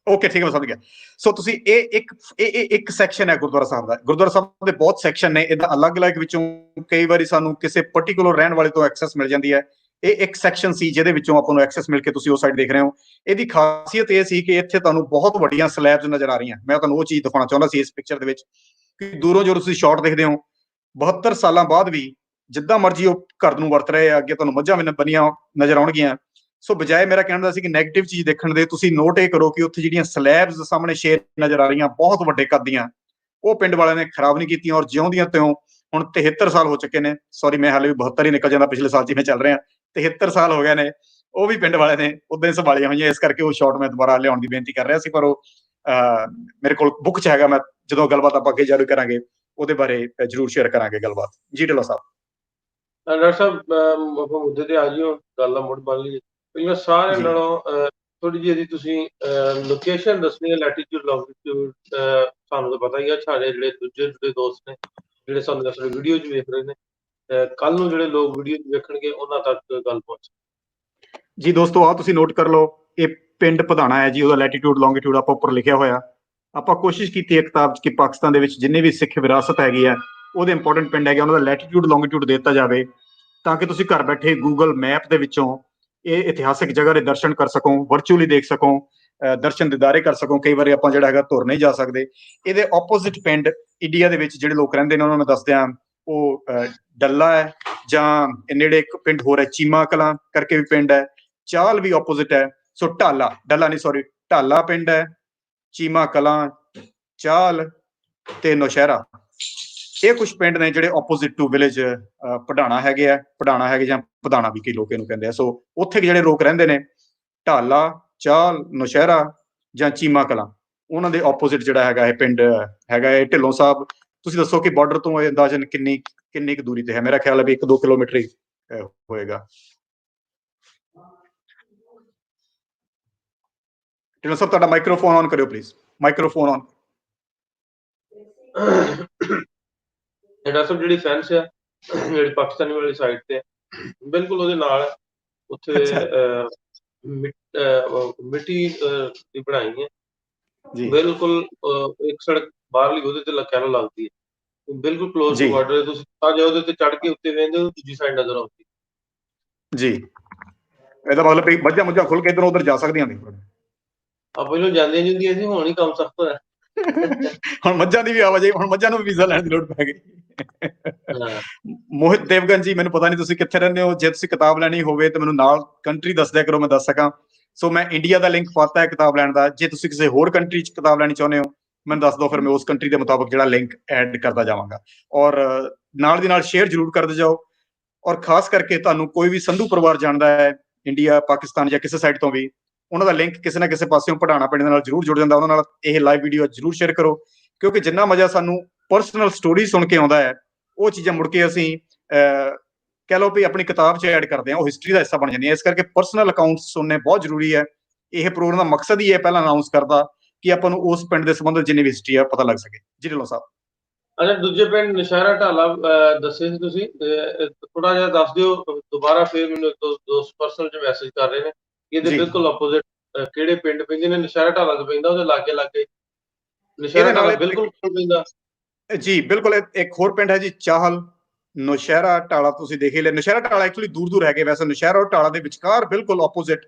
ਓਕੇ ਠੀਕ ਹੈ ਮੈਂ ਸਮਝ ਗਿਆ ਸੋ ਤੁਸੀਂ ਇਹ ਇੱਕ ਸੈਕਸ਼ਨ ਹੈ ਗੁਰਦੁਆਰਾ ਸਾਹਿਬ ਦੇ ਬਹੁਤ ਸੈਕਸ਼ਨ ਨੇ ਇਹਦਾ ਅਲੱਗ-ਅਲੱਗ ਵਿੱਚੋਂ ਕਈ ਵਾਰੀ ਸਾਨੂੰ ਕਿਸੇ ਪਾਰਟਿਕੂਲਰ ਰਹਿਣ ਵਾਲੇ ਤੋਂ ਐਕਸੈਸ ਮਿਲ ਜਾਂਦੀ ਹੈ ਇਹ ਇੱਕ ਸੈਕਸ਼ਨ ਸੀ ਜਿਹਦੇ ਵਿੱਚੋਂ ਆਪਾਂ ਨੂੰ ਐਕਸੈਸ ਮਿਲ ਕੇ ਤੁਸੀਂ ਉਹ ਸਾਈਡ ਦੇਖ ਰਹੇ ਹੋ ਇਹਦੀ ਖਾਸੀਅਤ ਇਹ ਸੀ ਕਿ ਇੱਥੇ ਤੁਹਾਨੂੰ ਬਹੁਤ ਵੱਡੀਆਂ ਸਲੈਬਸ ਨਜ਼ਰ ਆ ਰਹੀਆਂ ਮੈਂ ਤੁਹਾਨੂੰ ਉਹ ਚੀਜ਼ ਦਿਖਾਉਣਾ ਚਾਹੁੰਦਾ ਸੀ ਇਸ ਪਿਕਚਰ ਦੇ ਵਿੱਚ ਕਿ ਦੂਰੋਂ ਜਦੋਂ ਤੁਸੀਂ ਸ਼ਾਟ ਦੇਖਦੇ ਹੋ 72 ਸਾਲਾਂ ਬਾਅਦ ਵੀ ਜਿੱਦਾਂ ਮਰਜ਼ੀ ਉਹ ਘਰ ਨੂੰ ਵਰਤ ਰਹੇ ਆ ਅੱਗੇ ਤੁਹਾਨੂੰ ਮੱਝਾਂ ਬਣੀਆਂ ਨਜ਼ਰ ਆਉਣਗੀਆਂ ਸੋ ਬਜਾਏ ਮੇਰਾ ਕਹਿਣ ਦਾ ਸੀ ਕਿ ਨੈਗੇਟਿਵ ਚੀਜ਼ ਦੇਖਣ ਦੇ ਤੁਸੀਂ ਨੋਟ ਇਹ ਕਰੋ ਕਿ ਉੱਥੇ ਜਿਹੜੀਆਂ ਸਲੈਬਸ ਸਾਹਮਣੇ ਸ਼ੇਰ ਨਜ਼ਰ ਆ ਰਹੀਆਂ ਬਹੁਤ ਵੱਡੇ ਕੱਦ ਦੀਆਂ ਉਹ ਪਿੰਡ ਵਾਲਿਆਂ ਨੇ ਖਰਾਬ ਨਹੀਂ ਕੀਤੀਆਂ, ਔਰ ਜਿਉਂ ਦੀਆਂ ਤਿਉਂ ਹੁਣ 73 ਸਾਲ ਹੋ ਚੁੱਕੇ ਨੇ। ਸੌਰੀ, ਮੈਂ ਹਾਲੇ ਵੀ 72 ਹੀ ਨਿਕਲ ਜਾਂਦਾ, ਪਿਛਲੇ ਸਾਲ ਜਿਵੇਂ ਚੱਲ ਰਿਹਾ 73 ਸਾਲ ਹੋ ਗਏ ਨੇ। ਉਹ ਵੀ ਪਿੰਡ ਵਾਲਿਆਂ ਨੇ ਉਦਾਂ ਹੀ ਸੰਭਾਲੀਆਂ ਹੋਈਆਂ, ਇਸ ਕਰਕੇ ਉਹ ਸ਼ਾਟ ਮੈਂ ਦੁਬਾਰਾ ਲਿਆਉਣ ਦੀ ਬੇਨਤੀ ਕਰ ਰਿਹਾ ਸੀ। ਪਰ ਉਹ ਮੇਰੇ ਕੋਲ ਬੁੱਕ 'ਚ ਹੈਗਾ, ਮੈਂ ਜਦੋਂ ਗੱਲਬਾਤ ਆਪਾਂ ਅੱਗੇ ਜਾਰੀ ਕਰਾਂਗੇ ਉਹਦੇ ਬਾਰੇ ਜ਼ਰੂਰ ਸ਼ੇਅਰ ਕਰਾਂਗੇ ਗੱਲਬਾਤ। ਜੀ ਢਿੱਲੋਂ ਸਾਹਿਬ। ਡਾਕਟਰ ਸਾਹਿਬ ਆਪਾਂ ਮੁੱਦੇ ਤੇ ਆ ਜਿਓ, ਗੱਲ ਦਾ ਮੁੱਢ ਬਣ ਲਈ। ਪਹਿਲਾਂ ਸਾਰਿਆਂ ਜੀ ਨਾਲੋਂ ਥੋੜੀ ਜਿਹੀ ਤੁਸੀਂ ਲੋਕੇਸ਼ਨ ਦੱਸਣੀ ਹੈ, ਲੈਟੀਟਿਊਡ ਲੌਂਗੀਟਿਊਡ। ਸਾਨੂੰ ਤਾਂ ਪਤਾ ਹੀ ਆ, ਸਾਡੇ ਜਿਹੜੇ ਦੂਜੇ ਜਿਹੜੇ ਦੋਸਤ ਨੇ ਜਿਹੜੇ ਸਾਨੂੰ ਅਸਲ ਵੀਡੀਓ 'ਚ ਵੇਖ ਰਹੇ ਨੇ, ਕੱਲ ਨੂੰ ਜਿਹੜੇ ਲੋਕ ਵੀਡੀਓ 'ਚ ਵੇਖਣਗੇ ਉਹਨਾਂ ਤੱਕ ਗੱਲ ਪਹੁੰਚ। ਜੀ ਦੋਸਤੋ, ਆਹ ਤੁਸੀਂ ਨੋਟ ਕਰ ਲਓ, ਇਹ ਪਿੰਡ ਪਧਾਣਾ ਹੈ ਜੀ, ਉਹਦਾ ਲੈਟੀਟਿਊਡ ਲੌਂਗੀਟਿਊਡ ਆਪਾਂ ਉੱਪਰ ਲਿਖਿਆ ਹੋਇਆ। ਆਪਾਂ ਕੋਸ਼ਿਸ਼ ਕੀਤੀ ਹੈ ਕਿਤਾਬ 'ਚ ਕਿ ਪਾਕਿਸਤਾਨ ਦੇ ਵਿੱਚ ਜਿੰਨੇ ਵੀ ਸਿੱਖ ਵਿਰਾਸਤ ਹੈਗੀ ਆ, ਉਹਦੇ ਇੰਪੋਰਟੈਂਟ ਪਿੰਡ ਹੈਗੇ, ਉਹਨਾਂ ਦਾ ਲੈਟੀਟਿਊਡ ਲੌਂਗੀਟਿਊਡ ਦੇ ਦਿੱਤਾ ਜਾਵੇ, ਤਾਂ ਕਿ ਤੁਸੀਂ ਘਰ ਬੈਠੇ ਗੂਗਲ ਮੈਪ ਦੇ ਵਿੱਚੋਂ ਇਹ ਇਤਿਹਾਸਿਕ ਜਗ੍ਹਾ ਦੇ ਦਰਸ਼ਨ ਕਰ ਸਕੋ, ਵਰਚੁਅਲੀ ਦੇਖ ਸਕੋ, ਦਰਸ਼ਨ ਦਿਦਾਰੇ ਕਰ ਸਕੋ। ਕਈ ਵਾਰੀ ਆਪਾਂ ਜਿਹੜਾ ਹੈਗਾ ਤੁਰ ਨਹੀਂ ਜਾ ਸਕਦੇ। ਇਹਦੇ ਆਪੋਜ਼ਿਟ ਪਿੰਡ ਇੰਡੀਆ ਦੇ ਵਿੱਚ ਜਿਹੜੇ ਲੋਕ ਰਹਿੰਦੇ ਨੇ ਉਹਨਾਂ ਨੂੰ ਦੱਸਦੇ ਹਾਂ, ਉਹ ਡੱਲਾ ਹੈ, ਜਾਂ ਨੇੜੇ ਇੱਕ ਪਿੰਡ ਹੋਰ ਹੈ ਚੀਮਾ ਕਲਾਂ ਕਰਕੇ ਵੀ ਪਿੰਡ ਹੈ, ਚਾਲ ਵੀ ਆਪੋਜ਼ਿਟ ਹੈ। ਸੋ ਢਾਲਾ, ਡੱਲਾ ਨਹੀਂ ਸੌਰੀ, ਢਾਲਾ ਪਿੰਡ ਹੈ, ਚੀਮਾ ਕਲਾਂ, ਚਾਲ ਤੇ ਨੌਸ਼ਹਿਰਾ, ਇਹ ਕੁਝ ਪਿੰਡ ਨੇ ਜਿਹੜੇ ਆਪੋਜ਼ਿਟ ਟੂ ਵਿਲੇਜ ਪਧਾਣਾ ਹੈਗੇ ਆ, ਪਧਾਣਾ ਹੈਗੇ ਜਾਂ ਪਧਾਣਾ ਵੀ ਕਈ ਲੋਕ ਇਹਨੂੰ ਕਹਿੰਦੇ ਆ। ਸੋ ਉੱਥੇ ਜਿਹੜੇ ਲੋਕ ਰਹਿੰਦੇ ਨੇ ਢਾਲਾ, ਚਾਲ, ਨੌਸ਼ਹਿਰਾ ਜਾਂ ਚੀਮਾ ਕਲਾਂ, ਉਹਨਾਂ ਦੇ ਆਪੋਜ਼ਿਟ ਜਿਹੜਾ ਹੈਗਾ ਇਹ ਪਿੰਡ ਹੈਗਾ ਹੈ। ਢਿੱਲੋਂ ਸਾਹਿਬ, ਤੁਸੀਂ ਦੱਸੋ ਕਿ ਬਾਰਡਰ ਤੋਂ ਅੰਦਾਜ਼ਨ ਕਿੰਨੀ ਕੁ ਦੂਰੀ ਤੇ ਹੈ? ਮੇਰਾ ਖਿਆਲ ਹੈ ਵੀ 1-2 ਕਿਲੋਮੀਟਰ ਹੀ ਹੋਏਗਾ। ਢਿੱਲੋਂ ਸਾਹਿਬ, ਤੁਹਾਡਾ ਮਾਈਕ੍ਰੋਫੋਨ ਔਨ ਕਰਿਓ ਪਲੀਜ਼, ਮਾਈਕ੍ਰੋਫੋਨ ਔਨ। ਡਾਕਟਰ ਸਾਹਿਬ, ਜਿਹੜੀ ਫੈਂਸ ਆ ਜਿਹੜੀ ਪਾਕਿਸਤਾਨੀ ਵਾਲੀ ਸਾਈਡ ਤੇ ਬਿਲਕੁਲ ਉਹਦੇ ਨਾਲ ਉੱਥੇ ਮਿੱਟੀ ਦੀ ਬਣਾਈ ਹੈ ਜੀ ਬਿਲਕੁਲ। ਇੱਕ ਸੜਕ ਬਾਹਰਲੀ ਉਹਦੇ ਤੇ ਕਹਿ ਲਓ ਲੱਗਦੀ ਹੈ, ਬਿਲਕੁਲ ਕਲੋਜ਼ ਟੂ ਜੀ ਬਾਰਡਰ। ਤੁਸੀਂ ਆ ਜਾਓ ਉਹਦੇ ਤੇ ਚੜ ਕੇ ਉੱਤੇ ਵੇਖਦੇ ਹੋ, ਦੂਜੀ ਸਾਈਡ ਨਜ਼ਰ ਆਉਂਦੀ ਜੀ। ਇਹਦਾ ਮਤਲਬ ਵੀ ਮੱਝਾਂ ਖੁੱਲ ਕੇ ਇੱਧਰੋਂ ਉੱਧਰ ਜਾ ਸਕਦੀਆਂ ਨੇ। ਆ ਪਹਿਲਾਂ ਜਾਂਦੀਆਂ ਜਾਂਦੀਆਂ ਸੀ, ਹੁਣ ਹੀ ਕੰਮ ਸਖਤ ਹੋਇਆ। ਹੁਣ ਮੱਝਾਂ ਦੀ ਵੀ ਆਵਾਜਾਈ, ਹੁਣ ਮੱਝਾਂ ਨੂੰ ਵੀ ਵੀਜ਼ਾ ਲੈਣ ਦੀ ਲੋੜ ਪੈ ਗਈ। ਮੋਹਿਤ ਦੇਵਗਨ ਜੀ, ਮੈਨੂੰ ਪਤਾ ਨਹੀਂ ਤੁਸੀਂ ਕਿੱਥੇ ਰਹਿੰਦੇ ਹੋ, ਜੇ ਤੁਸੀਂ ਕਿਤਾਬ ਲੈਣੀ ਹੋਵੇ ਤਾਂ ਮੈਨੂੰ ਨਾਲ ਕੰਟਰੀ ਦੱਸ ਦਿਆ ਕਰੋ, ਮੈਂ ਦੱਸ ਸਕਾਂ। ਸੋ ਮੈਂ ਇੰਡੀਆ ਦਾ ਲਿੰਕ ਪਾਤਾ ਹੈ ਕਿਤਾਬ ਲੈਣ ਦਾ। ਜੇ ਤੁਸੀਂ ਕਿਸੇ ਹੋਰ ਕੰਟਰੀ 'ਚ ਕਿਤਾਬ ਲੈਣੀ ਚਾਹੁੰਦੇ ਹੋ ਮੈਨੂੰ ਦੱਸ ਦਿਓ, ਫਿਰ ਮੈਂ ਉਸ ਕੰਟਰੀ ਦੇ ਮੁਤਾਬਕ ਜਿਹੜਾ ਲਿੰਕ ਐਡ ਕਰਦਾ ਜਾਵਾਂਗਾ। ਔਰ ਨਾਲ ਦੀ ਨਾਲ ਸ਼ੇਅਰ ਜ਼ਰੂਰ ਕਰਦੇ ਜਾਓ। ਔਰ ਖਾਸ ਕਰਕੇ ਤੁਹਾਨੂੰ ਕੋਈ ਵੀ ਸੰਧੂ ਪਰਿਵਾਰ ਜਾਣਦਾ ਹੈ ਇੰਡੀਆ, ਪਾਕਿਸਤਾਨ ਜਾਂ ਕਿਸੇ ਸਾਈਡ ਤੋਂ ਵੀ, ਉਹਨਾਂ ਦਾ ਲਿੰਕ ਕਿਸੇ ਨਾ ਕਿਸੇ ਪਾਸਿਓਂ ਪਧਾਣਾ ਪਿੰਡ ਦੇ ਨਾਲ ਜ਼ਰੂਰ ਜੁੜ ਜਾਂਦਾ। ਉਹਨਾਂ ਨਾਲ ਇਹ ਲਾਈਵ ਵੀਡੀਓ ਜ਼ਰੂਰ ਸ਼ੇਅਰ ਕਰੋ, ਕਿਉਂਕਿ ਜਿੰਨਾ ਮਜ਼ਾ ਸਾਨੂੰ ਪਰਸਨਲ ਸਟੋਰੀ ਸੁਣ ਕੇ ਆਉਂਦਾ ਹੈ, ਉਹ ਚੀਜ਼ਾਂ ਮੁੜ ਕੇ ਅਸੀਂ ਕਹਿ ਲਓ ਵੀ ਆਪਣੀ ਕਿਤਾਬ 'ਚ ਐਡ ਕਰਦੇ ਹਾਂ, ਉਹ ਹਿਸਟਰੀ ਦਾ ਹਿੱਸਾ ਬਣ ਜਾਂਦੀਆਂ। ਇਸ ਕਰਕੇ ਪਰਸਨਲ ਅਕਾਊਂਟ ਸੁਣਨੇ ਬਹੁਤ ਜ਼ਰੂਰੀ ਹੈ। ਇਹ ਪ੍ਰੋਗਰਾਮ ਦਾ ਮਕਸਦ ਹੀ ਹੈ ਪਹਿਲਾਂ ਅਨਾਉਂਸ ਕਰਦਾ ਕਿ ਆਪਾਂ ਨੂੰ ਉਸ ਪਿੰਡ ਦੇ ਸੰਬੰਧ ਜਿੰਨੀ ਵੀ ਹਿਸਟਰੀ ਆ ਪਤਾ ਲੱਗ ਸਕੇ। ਜੀ ਢਿੱਲੋਂ ਸਾਹਿਬ। ਅੱਛਾ, ਦੂਜੇ ਪਿੰਡ ਨੌਸ਼ਹਿਰਾ ਢਾਲਾ ਦੱਸੇ ਸੀ ਤੁਸੀਂ, ਥੋੜਾ ਜਿਹਾ ਦੱਸ ਦਿਓ ਦੁਬਾਰਾ। ਫਿਰ ਮੈਨੂੰ ਦੋਸਤ ਪਰਸਨਲ 'ਚ ਮੈਸੇਜ ਕਰ ਰਹੇ ਨੇ, ਇਹਦੇ ਬਿਲਕੁਲ ਆਪੋਜ਼ਿਟ ਕਿਹੜੇ ਪਿੰਡ ਪੈਂਦੇ ਨੇ? ਨੌਸ਼ਹਿਰਾ ਢਾਲਾ ਤੋਂ ਪੈਂਦਾ, ਉਹਦੇ ਲਾਗੇ ਨੌਸ਼ਹਿਰਾ ਢਾਲਾ ਬਿਲਕੁਲ ਪੈਂਦਾ ਜੀ। ਬਿਲਕੁਲ ਇੱਕ ਹੋਰ ਪਿੰਡ ਹੈ ਜੀ ਚਾਹਲ, ਨੌਸ਼ਹਿਰਾ ਢਾਲਾ ਤੁਸੀਂ ਦੇਖ ਹੀ ਲਿਆ। ਨੌਸ਼ਹਿਰਾ ਢਾਲਾ ਐਕਚੁਅਲੀ ਦੂਰ ਹੈਗੇ, ਵੈਸੇ ਨੌਸ਼ਹਿਰਾ ਔਰ ਢਾਲਾ ਦੇ ਵਿਚਕਾਰ ਬਿਲਕੁਲ ਆਪੋਜ਼ਿਟ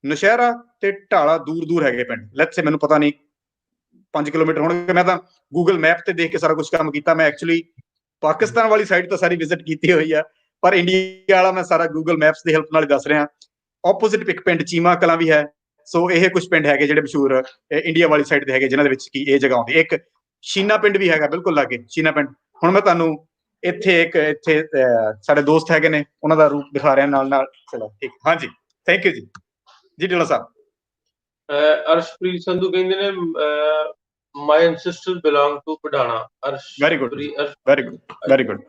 ਨੌਸ਼ਹਿਰਾ ਤੇ ਢਾਲਾ ਦੂਰ ਹੈਗੇ ਪਿੰਡ। ਲੈਟਸ ਸੇ ਮੈਨੂੰ ਪਤਾ ਨਹੀਂ 5 ਕਿਲੋਮੀਟਰ ਹੋਣਗੇ। ਮੈਂ ਤਾਂ ਗੂਗਲ ਮੈਪ ਤੇ ਦੇਖ ਕੇ ਸਾਰਾ ਕੁਝ ਕੰਮ ਕੀਤਾ। ਮੈਂ ਐਕਚੁਅਲੀ ਪਾਕਿਸਤਾਨ ਵਾਲੀ ਸਾਈਡ ਤਾਂ ਸਾਰੀ ਵਿਜ਼ਿਟ ਕੀਤੀ ਹੋਈ ਆ, ਪਰ ਇੰਡੀਆ ਵਾਲਾ ਮੈਂ ਸਾਰਾ ਗੂਗਲ ਮੈਪਸ ਦੀ ਹੈਲਪ ਨਾਲ ਦੱਸ ਰਿਹਾ। ਆਪੋਜ਼ਿਟ ਇੱਕ ਪਿੰਡ ਚੀਮਾ ਕਲਾਂ ਵੀ ਹੈ। ਸੋ ਇਹ ਕੁਝ ਪਿੰਡ ਹੈਗੇ ਜਿਹੜੇ ਮਸ਼ਹੂਰ ਇੰਡੀਆ ਵਾਲੀ ਸਾਈਡ ਤੇ ਹੈਗੇ, ਜਿਨ੍ਹਾਂ ਦੇ ਵਿੱਚ ਕੀ ਇਹ ਜਗ੍ਹਾ ਆਉਂਦੀ। ਇੱਕ ਸ਼ੀਨਾ ਪਿੰਡ ਵੀ ਹੈਗਾ ਬਿਲਕੁਲ ਲਾਗੇ, ਸ਼ੀਨਾ ਪਿੰਡ। ਹੁਣ ਮੈਂ ਤੁਹਾਨੂੰ ਇੱਥੇ ਸਾਡੇ ਦੋਸਤ ਹੈਗੇ ਨੇ, ਉਹਨਾਂ ਦਾ ਰੂਪ ਦਿਖਾ ਰਿਹਾ ਨਾਲ। ਚਲੋ ਠੀਕ, ਹਾਂਜੀ, ਥੈਂਕ ਯੂ ਜੀ। ਜੀ ਢਿੱਲੋਂ ਸਾਹਿਬ। ਅਰਸ਼ਪ੍ਰੀਤ ਸੰਧੂ ਕਹਿੰਦੇ ਨੇ my ancestor belong to Padhana. Very good, very good.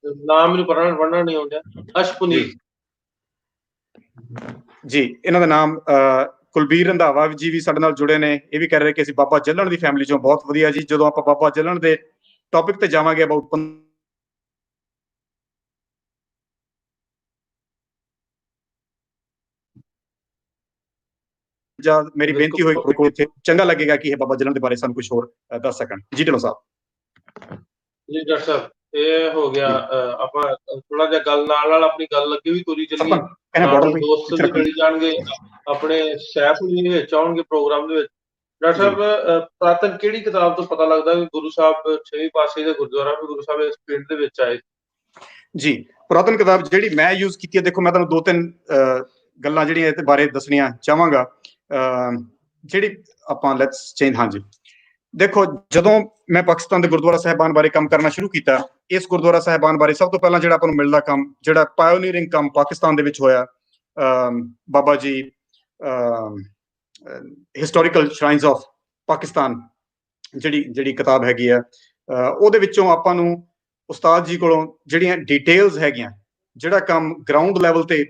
ਨਾਮ ਮੈਨੂੰ ਪੜ੍ਹਨਾ ਨਹੀਂ ਆਉਂਦਾ। ਅਸ਼ਪੁਨੀਤ ਜੀ, ਇਹਨਾਂ ਦਾ ਨਾਮ ਕੁਲਬੀਰ ਰੰਧਾਵਾ ਜੀ ਵੀ ਸਾਡੇ ਨਾਲ ਜੁੜੇ ਨੇ। ਇਹ ਵੀ ਕਹਿ ਰਹੇ ਕਿ ਅਸੀਂ ਬਾਬਾ ਜੱਲਣ ਦੀ ਫੈਮਿਲੀ ਚੋਂ। ਬਹੁਤ ਵਧੀਆ ਜੀ। ਜਦੋਂ ਆਪਾਂ ਬਾਬਾ ਜੱਲਣ ਦੇ ਟੌਪਿਕ ਤੇ ਜਾਵਾਂਗੇ ਅਬਾਊਟ ਜਾਂ ਮੇਰੀ ਬੇਨਤੀ ਹੋਈ ਕੋਈ ਇੱਥੇ ਚੰਗਾ ਲੱਗੇਗਾ ਕਿ ਇਹ ਬਾਬਾ ਜੱਲਣ ਦੇ ਬਾਰੇ ਸਾਨੂੰ ਕੁਝ ਹੋਰ ਦੱਸ ਸਕਣ। ਜੀ ਢਿੱਲੋਂ ਸਾਹਿਬ। ਜੀ ਡਾਕਟਰ ਸਾਹਿਬ, ਇਹ ਹੋ ਗਿਆ। ਆਪਾਂ ਥੋੜਾ ਜਿਹਾ ਗੱਲ ਨਾਲ ਆਪਣੀ ਗੱਲ ਅੱਗੇ ਵੀ ਤੋਰੀ ਚੱਲੀਏ, ਦੋਸਤ ਵੀ ਮਿਲ ਜਾਣਗੇ, ਆਪਣੇ ਸੈਫ ਵੀ ਵਿੱਚ ਆਉਣਗੇ ਪ੍ਰੋਗਰਾਮ ਦੇ ਵਿੱਚ। ਡਾਕਟਰ ਸਾਹਿਬ, ਪ੍ਰਾਤਨ ਕਿਹੜੀ ਕਿਤਾਬ ਤੋਂ ਪਤਾ ਲੱਗਦਾ ਕਿ ਗੁਰੂ ਸਾਹਿਬ 6ਵੇਂ ਪਾਤਸ਼ਾਹੀ ਦਾ ਗੁਰਦੁਆਰਾ ਵੀ ਗੁਰੂ ਸਾਹਿਬ ਇਸ ਪਿੰਡ ਦੇ ਵਿੱਚ ਆਏ? ਜੀ, ਪੁਰਾਤਨ ਕਿਤਾਬ ਜਿਹੜੀ ਮੈਂ ਯੂਜ਼ ਕੀਤੀ ਹੈ, ਦੇਖੋ ਮੈਂ ਤੁਹਾਨੂੰ 2-3 ਗੱਲਾਂ ਜਿਹੜੀਆਂ ਇਹਦੇ ਬਾਰੇ ਦੱਸਣੀਆਂ ਚਾਹਾਂਗਾ। ਜਿਹੜੀ ਆਪਾਂ ਲੈਟਸ ਚੇਂਜ, ਹਾਂਜੀ, ਦੇਖੋ, ਜਦੋਂ ਮੈਂ ਪਾਕਿਸਤਾਨ ਦੇ ਗੁਰਦੁਆਰਾ ਸਾਹਿਬਾਨ ਬਾਰੇ ਕੰਮ ਕਰਨਾ ਸ਼ੁਰੂ ਕੀਤਾ, ਇਸ ਗੁਰਦੁਆਰਾ ਸਾਹਿਬਾਨ ਬਾਰੇ ਸਭ ਤੋਂ ਪਹਿਲਾਂ ਜਿਹੜਾ ਆਪਾਂ ਨੂੰ ਮਿਲਦਾ ਕੰਮ, ਜਿਹੜਾ ਪਾਇਓਨੀਅਰਿੰਗ ਕੰਮ ਪਾਕਿਸਤਾਨ ਦੇ ਵਿੱਚ ਹੋਇਆ, ਬਾਬਾ ਜੀ ਹਿਸਟੋਰੀਕਲ ਸ਼ਰਾਈਨਸ ਆਫ ਪਾਕਿਸਤਾਨ ਜਿਹੜੀ ਕਿਤਾਬ ਹੈਗੀ ਆ, ਉਹਦੇ ਵਿੱਚੋਂ ਆਪਾਂ ਨੂੰ ਉਸਤਾਦ ਜੀ ਕੋਲੋਂ ਜਿਹੜੀਆਂ ਡਿਟੇਲਸ ਹੈਗੀਆਂ, ਜਿਹੜਾ ਕੰਮ ਗਰਾਊਂਡ ਲੈਵਲ ਤੇ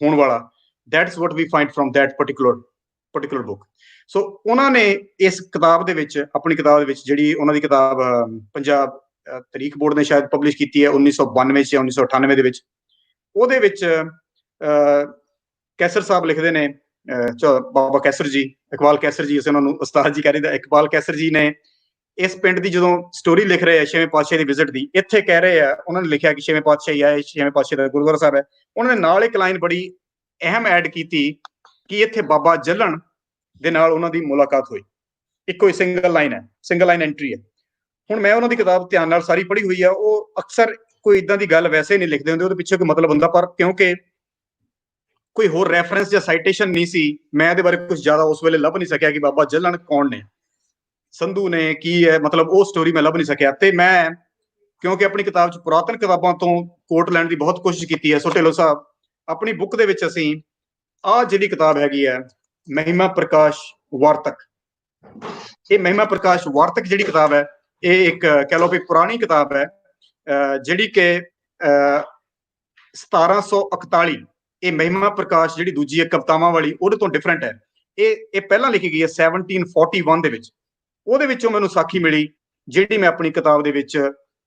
ਹੋਣ ਵਾਲਾ, that's what we find from that particular book. So ਉਹਨਾਂ ਨੇ ਇਸ ਕਿਤਾਬ ਦੇ ਵਿੱਚ, ਆਪਣੀ ਕਿਤਾਬ ਦੇ ਵਿੱਚ, ਜਿਹੜੀ ਉਹਨਾਂ ਦੀ ਕਿਤਾਬ ਪੰਜਾਬ ਤਰੀਖ ਬੋਰਡ ਨੇ ਸ਼ਾਇਦ ਪਬਲਿਸ਼ ਕੀਤੀ ਹੈ 1992 ਜਾਂ 1998 ਦੇ ਵਿੱਚ, ਉਹਦੇ ਵਿੱਚ ਕੈਸਰ ਸਾਹਿਬ ਲਿਖਦੇ ਨੇ, ਬਾਬਾ ਕੈਸਰ ਜੀ, ਇਕਬਾਲ ਕੈਸਰ ਜੀ, ਅਸੀਂ ਉਹਨਾਂ ਨੂੰ ਉਸਤਾਦ ਜੀ ਕਹਿ ਰਹੇ ਦਾ, ਇਕਬਾਲ ਕੈਸਰ ਜੀ ਨੇ ਇਸ ਪਿੰਡ ਦੀ ਜਦੋਂ ਸਟੋਰੀ ਲਿਖ ਰਹੇ ਆ ਛੇਵੇਂ ਪਾਤਸ਼ਾਹ ਦੀ ਵਿਜ਼ਿਟ ਦੀ, ਇੱਥੇ ਕਹਿ ਰਹੇ ਆ, ਉਹਨਾਂ ਨੇ ਲਿਖਿਆ ਕਿ ਛੇਵੇਂ ਪਾਤਸ਼ਾਹ ਹੀ ਆਏ, ਛੇਵੇਂ ਪਾਤਸ਼ਾਹ ਦਾ ਗੁਰਦੁਆਰਾ ਸਾਹਿਬ ਹੈ। ਉਹਨਾਂ ਨੇ ਨਾਲ ਇੱਕ ਲਾਈਨ ਬੜੀ ਅਹਿਮ ਐਡ ਕੀਤੀ ਕਿ ਇੱਥੇ ਬਾਬਾ ਜੱਲਣ ਦੇ ਨਾਲ ਉਹਨਾਂ ਦੀ ਮੁਲਾਕਾਤ ਹੋਈ। ਇੱਕੋ ਹੀ ਸਿੰਗਲ ਲਾਈਨ ਹੈ, ਸਿੰਗਲ ਲਾਈਨ ਐਂਟਰੀ ਹੈ। ਹੁਣ ਮੈਂ ਉਹਨਾਂ ਦੀ ਕਿਤਾਬ ਧਿਆਨ ਨਾਲ ਸਾਰੀ ਪੜ੍ਹੀ ਹੋਈ ਆ, ਉਹ ਅਕਸਰ ਕੋਈ ਇਦਾਂ ਦੀ ਗੱਲ ਵੈਸੇ ਨਹੀਂ ਲਿਖਦੇ ਹੁੰਦੇ, ਉਹਦੇ ਪਿੱਛੇ ਕੋਈ ਮਤਲਬ ਹੁੰਦਾ, ਪਰ ਕਿਉਂਕਿ ਕੋਈ ਹੋਰ ਰੈਫਰੈਂਸ ਜਾਂ ਸਾਈਟੇਸ਼ਨ ਨਹੀਂ ਸੀ, ਮੈਂ ਇਹਦੇ ਬਾਰੇ ਕੁਝ ਜ਼ਿਆਦਾ ਉਸ ਵੇਲੇ ਲੱਭ ਨਹੀਂ ਸਕਿਆ ਕਿ ਬਾਬਾ ਜੱਲਣ ਕੌਣ ਨੇ, ਸੰਧੂ ਨੇ, ਕੀ ਹੈ, ਮਤਲਬ ਉਹ ਸਟੋਰੀ ਮੈਂ ਲੱਭ ਨਹੀਂ ਸਕਿਆ। ਤੇ ਮੈਂ ਕਿਉਂਕਿ ਆਪਣੀ ਕਿਤਾਬ 'ਚ ਪੁਰਾਤਨ ਕਿਤਾਬਾਂ ਤੋਂ ਕੋਟ ਲੈਣ ਦੀ ਬਹੁਤ ਕੋਸ਼ਿਸ਼ ਕੀਤੀ ਹੈ। ਸੋ ਢਿੱਲੋਂ ਸਾਹਿਬ, ਆਪਣੀ ਬੁੱਕ ਦੇ ਵਿੱਚ ਅਸੀਂ ਆਹ ਜਿਹੜੀ ਕਿਤਾਬ ਹੈਗੀ ਹੈ, ਮਹਿਮਾ ਪ੍ਰਕਾਸ਼ ਵਾਰਤਕ, ਇਹ ਮਹਿਮਾ ਪ੍ਰਕਾਸ਼ ਵਾਰਤਕ ਜਿਹੜੀ ਕਿਤਾਬ ਹੈ, ਇਹ ਇੱਕ ਕਹਿ ਲਓ ਵੀ ਪੁਰਾਣੀ ਕਿਤਾਬ ਹੈ, ਜਿਹੜੀ ਕਿ 1741, ਇਹ ਮਹਿਮਾ ਪ੍ਰਕਾਸ਼ ਜਿਹੜੀ ਦੂਜੀ ਹੈ ਕਵਿਤਾਵਾਂ ਵਾਲੀ, ਉਹਦੇ ਤੋਂ ਡਿਫਰੈਂਟ ਹੈ। ਇਹ ਪਹਿਲਾਂ ਲਿਖੀ ਗਈ ਹੈ 1741 ਦੇ ਵਿੱਚ। ਉਹਦੇ ਵਿੱਚੋਂ ਮੈਨੂੰ ਸਾਖੀ ਮਿਲੀ, ਜਿਹੜੀ ਮੈਂ ਆਪਣੀ ਕਿਤਾਬ ਦੇ ਵਿੱਚ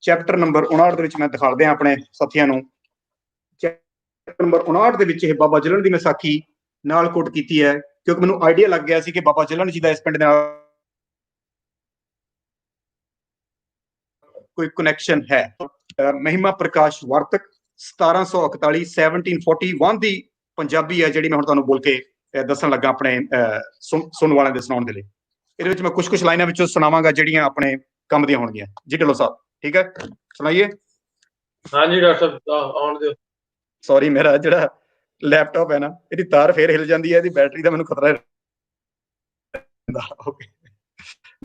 ਚੈਪਟਰ ਨੰਬਰ 59 ਦੇ ਵਿੱਚ ਮੈਂ ਦਿਖਾ ਦਿਆਂ ਆਪਣੇ ਸਾਥੀਆਂ ਨੂੰ। ਚੈਪਟਰ ਨੰਬਰ 59 ਦੇ ਵਿੱਚ ਇਹ ਬਾਬਾ ਜੱਲਣ ਦੀ ਮੈਂ ਸਾਖੀ ਨਾਲ ਕੋਟ ਕੀਤੀ ਹੈ, ਕਿਉਂਕਿ ਮੈਨੂੰ ਆਈਡੀਆ ਲੱਗ ਗਿਆ ਸੀ ਕਿ ਬਾਬਾ ਜੱਲਣ ਜੀ ਦਾ ਇਸ ਪਿੰਡ ਦੇ ਨਾਲ ਕੋਈ ਕਨੈਕਸ਼ਨ ਹੈ। ਮਹਿਮਾ ਪ੍ਰਕਾਸ਼ ਵਾਰਤਕ 1741 ਦੀ ਪੰਜਾਬੀ ਹੈ, ਜਿਹੜੀ ਮੈਂ ਹੁਣ ਤੁਹਾਨੂੰ ਬੋਲ ਕੇ ਦੱਸਣ ਲੱਗਾ ਆਪਣੇ ਸੁਣਨ ਵਾਲਿਆਂ ਦੇ ਸੁਣਾਉਣ ਦੇ ਲਈ। ਇਹਦੇ ਵਿੱਚ ਮੈਂ ਕੁਝ ਲਾਈਨਾਂ ਵਿੱਚੋਂ ਸੁਣਾਵਾਂਗਾ ਜਿਹੜੀਆਂ ਆਪਣੇ ਕੰਮ ਦੀਆਂ ਹੋਣਗੀਆਂ। ਜੀ ਢਿੱਲੋਂ ਸਾਹਿਬ, ਠੀਕ ਹੈ, ਸੁਣਾਈਏ? ਹਾਂਜੀ ਡਾਕਟਰ ਸਾਹਿਬ, ਆਉਣ ਦਿਓ। ਸੌਰੀ, ਮੇਰਾ ਜਿਹੜਾ ਲੈਪਟਾਪ ਹੈ ਨਾ, ਇਹਦੀ ਤਾਰ ਫੇਰ ਹਿਲ ਜਾਂਦੀ ਹੈ, ਇਹਦੀ ਬੈਟਰੀ ਦਾ ਮੈਨੂੰ ਖਤਰਾ ਰਹਿੰਦਾ। ਓਕੇ,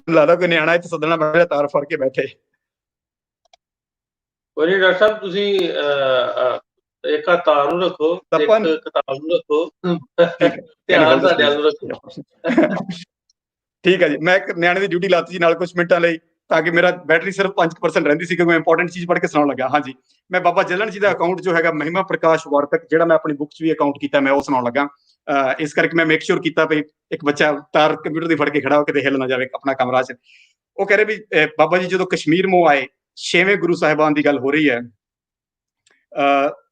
ਲੱਗਦਾ ਕੋਈ ਨਿਆਣਾ ਇੱਥੇ ਸੱਦਣਾ ਪੈਣਾ, ਤਾਰ ਫੜ ਕੇ ਬੈਠੇ। ਕੋਈ ਨਹੀਂ ਡਾਕਟਰ ਸਾਹਿਬ, ਤੁਸੀਂ ਇੱਕ ਤਾਰ ਨੂੰ ਰੱਖੋ, ਇੱਕ ਕਿਤਾਬ ਨੂੰ ਰੱਖੋ, ਧਿਆਨ ਤੁਹਾਡੇ ਵੱਲ ਰੱਖੋ। ਠੀਕ ਹੈ ਜੀ, ਮੈਂ ਇੱਕ ਨਿਆਣੇ ਦੀ ਡਿਊਟੀ ਲਾਤੀ ਜੀ ਨਾਲ ਕੁਝ ਮਿੰਟਾਂ ਲਈ, ਤਾਂ ਕਿ ਮੇਰਾ ਬੈਟਰੀ ਸਿਰਫ 5% ਰਹਿੰਦੀ ਸੀ, ਕਿਉਂਕਿ ਮੈਂ ਇੰਪੋਰਟੈਂਟ ਚੀਜ਼ ਪੜ੍ਹ ਕੇ ਸੁਣਾਉਣ ਲੱਗਾ। ਹਾਂਜੀ, ਮੈਂ ਬਾਬਾ ਜੱਲਣ ਜੀ ਦਾ ਅਕਾਊਂਟ ਜੋ ਹੈਗਾ ਮਹਿਮਾ ਪ੍ਰਕਾਸ਼ ਵਾਰਤਕ, ਜਿਹੜਾ ਮੈਂ ਆਪਣੀ ਬੁੱਕ 'ਚ ਵੀ ਅਕਾਊਂਟ ਕੀਤਾ, ਮੈਂ ਉਹ ਸੁਣਾਉਣ ਲੱਗਾ। ਇਸ ਕਰਕੇ ਮੈਂ ਮੇਕ ਸ਼ੋਰ ਕੀਤਾ ਵੀ ਇੱਕ ਬੱਚਾ ਤਾਰ ਕੰਪਿਊਟਰ ਦੀ ਫੜ ਕੇ ਖੜਾ ਹੋ, ਕਿਤੇ ਹਿੱਲ ਨਾ ਜਾਵੇ ਆਪਣਾ ਕਮਰਾ 'ਚ। ਉਹ ਕਹਿ ਰਹੇ ਵੀ ਬਾਬਾ ਜੀ ਜਦੋਂ ਕਸ਼ਮੀਰ ਮੋਂ ਆਏ, 6ਵੇਂ ਗੁਰੂ ਸਾਹਿਬਾਨ ਦੀ ਗੱਲ ਹੋ ਰਹੀ ਹੈ,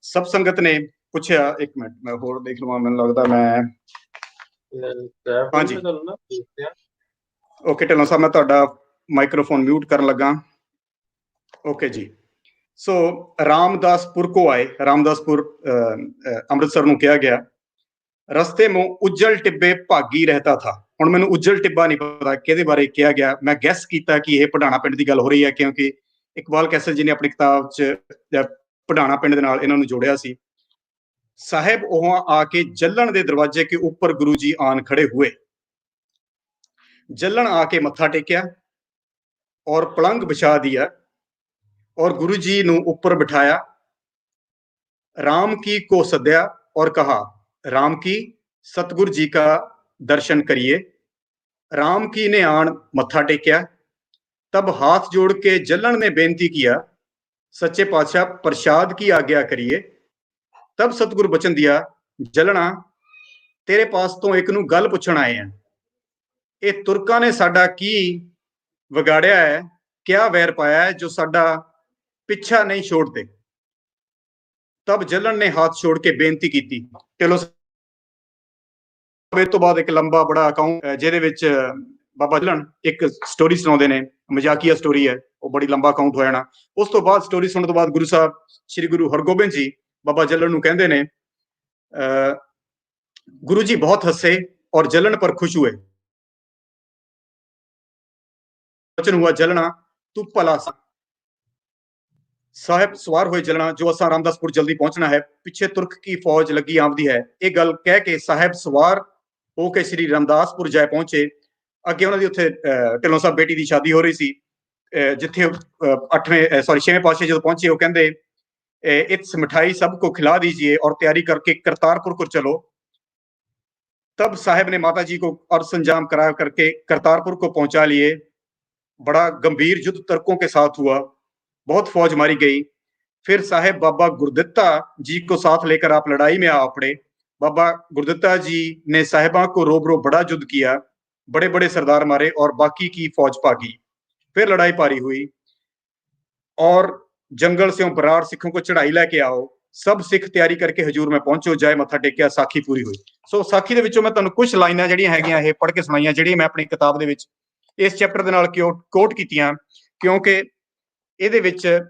ਸਭ ਸੰਗਤ ਨੇ ਪੁੱਛਿਆ, ਇੱਕ ਮਿੰਟ ਮੈਂ ਹੋਰ ਦੇਖ ਲਵਾਂ, ਮੈਨੂੰ ਲੱਗਦਾ ਮੈਂ, ਹਾਂਜੀ ਓਕੇ ਢਿੱਲੋਂ ਸਾਹਿਬ, ਮੈਂ ਤੁਹਾਡਾ ਮਾਈਕ੍ਰੋਫੋਨ ਮਿਊਟ ਕਰਨ ਲੱਗਾ। ਓਕੇ ਜੀ, ਸੋ ਰਾਮਦਾਸਪੁਰ ਕੋ ਆਏ, ਰਾਮਦਾਸਪੁਰ ਅੰਮ੍ਰਿਤਸਰ ਨੂੰ ਕਿਹਾ ਗਿਆ। ਰਸਤੇ ਮੋਂ ਉਜਲ ਟਿੱਬੇ ਭਾਗੀ ਰਹਿਤਾ ਥਾ। ਹੁਣ ਮੈਨੂੰ ਉਜਲ ਟਿੱਬਾ ਨਹੀਂ ਪਤਾ ਕਿਹਦੇ ਬਾਰੇ ਕਿਹਾ ਗਿਆ, ਮੈਂ ਗੈਸ ਕੀਤਾ ਕਿ ਇਹ ਪੜਾਣਾ ਪਿੰਡ ਦੀ ਗੱਲ ਹੋ ਰਹੀ ਹੈ, ਕਿਉਂਕਿ ਇਕਬਾਲ ਕੈਸਰ ਜੀ ਨੇ ਆਪਣੀ ਕਿਤਾਬ 'ਚ ਪੜਾਣਾ ਪਿੰਡ ਦੇ ਨਾਲ ਇਹਨਾਂ ਨੂੰ ਜੋੜਿਆ ਸੀ। ਸਾਹਿਬ ਉਹ ਆ ਕੇ ਜੱਲਣ ਦੇ ਦਰਵਾਜ਼ੇ ਕੇ ਉੱਪਰ ਗੁਰੂ ਜੀ ਆਨ ਖੜੇ हुए। जल्लन आके मत्था टेकिया और पलंग बिछा दिया और गुरु जी नू ऊपर बिठाया। राम की को सद्या और कहा, राम की सतगुरु जी का दर्शन करिए। राम की ने आन मत्था टेकिया। तब हाथ जोड़ के जल्लन ने बेनती किया, सच्चे पातशाह प्रसाद की आज्ञा करिए। तब सतगुरु बचन दिया, जलना तेरे पास तो एक नू गल पुछण आए हैं। ਇਹ ਤੁਰਕਾਂ ਨੇ ਸਾਡਾ ਕੀ ਵਿਗਾੜਿਆ ਹੈ, ਕਿਆ ਵੈਰ ਪਾਇਆ ਹੈ ਜੋ ਸਾਡਾ ਪਿੱਛਾ ਨਹੀਂ ਛੋੜਦੇ। ਤਬ ਜੱਲਣ ਨੇ ਹੱਥ ਛੋੜ ਕੇ ਬੇਨਤੀ ਕੀਤੀ। ਢਿੱਲੋਂ ਤੋਂ ਬਾਅਦ ਇੱਕ ਲੰਬਾ ਬੜਾ ਅਕਾਊਂਟ, ਜਿਹਦੇ ਵਿੱਚ ਬਾਬਾ ਜੱਲਣ ਇੱਕ ਸਟੋਰੀ ਸੁਣਾਉਂਦੇ ਨੇ, ਮਜ਼ਾਕੀਆ ਸਟੋਰੀ ਹੈ, ਉਹ ਬੜੀ ਲੰਬਾ ਅਕਾਊਂਟ ਹੋ ਜਾਣਾ। ਉਸ ਤੋਂ ਬਾਅਦ ਸਟੋਰੀ ਸੁਣਨ ਤੋਂ ਬਾਅਦ ਗੁਰੂ ਸਾਹਿਬ ਸ੍ਰੀ ਗੁਰੂ ਹਰਗੋਬਿੰਦ ਜੀ ਬਾਬਾ ਜੱਲਣ ਨੂੰ ਕਹਿੰਦੇ ਨੇ, ਗੁਰੂ ਜੀ ਬਹੁਤ ਹੱਸੇ ਔਰ ਜੱਲਣ ਪਰ ਖੁਸ਼ हुए। वचन हुआ, जलना तू भला साहिब सवार हुए जलना, जो असा रामदासपुर जल्दी पहुंचना है, पिछे तुर्क की फौज लगी आमदी है। ये गल कह के साहिब सवार होके श्री रामदासपुर जाए पहुंचे। ਅੱਗੇ ਉਹਨਾਂ ਦੀ ਉੱਥੇ ਢਿੱਲੋਂ ਸਾਹਿਬ ਬੇਟੀ ਦੀ ਸ਼ਾਦੀ ਹੋ ਰਹੀ ਸੀ, ਜਿੱਥੇ 6ਵੇਂ ਪਾਤਸ਼ਾਹ ਜਦੋਂ ਪਹੁੰचे ਉਹ ਕਹਿੰਦੇ इस मिठाई सबको खिला दीजिए और तैयारी करके करतारपुर को चलो। तब साहब ने माता जी को अर्थ संजाम करा करके करतारपुर को पहुंचा लिए। बड़ा गंभीर युद्ध तर्कों के साथ हुआ, बहुत फौज मारी गई। फिर साहेब बाबा गुरदित्ता जी को साथ लेकर आप लड़ाई में आ पड़े। बाबा गुरदित्ता जी ने साहिबा को रोबरो बड़ा युद्ध किया, बड़े बड़े सरदार मारे और बाकी की फौज भागी। फिर लड़ाई पारी हुई और जंगल से बराड़ सिखों को चढ़ाई लैके आओ, सब सिख तैयारी करके हजूर में पहुंचो, जाए मत्था टेकिया, साखी पूरी हुई। सो साखी ਦੇ ਵਿੱਚੋਂ ਮੈਂ ਤੁਹਾਨੂੰ ਕੁਝ ਲਾਈਨਾਂ ਜਿਹੜੀਆਂ ਹੈਗੀਆਂ ਇਹ ਪੜ੍ਹ ਕੇ ਸੁਣਾਈਆਂ, ਜਿਹੜੀਆਂ ਮੈਂ ਆਪਣੀ ਕਿਤਾਬ ਦੇ ਵਿੱਚ ਇਸ ਚੈਪਟਰ ਦੇ ਨਾਲ ਕੋਟ ਕੀਤੀਆਂ, ਕਿਉਂਕਿ ਇਹਦੇ ਵਿੱਚ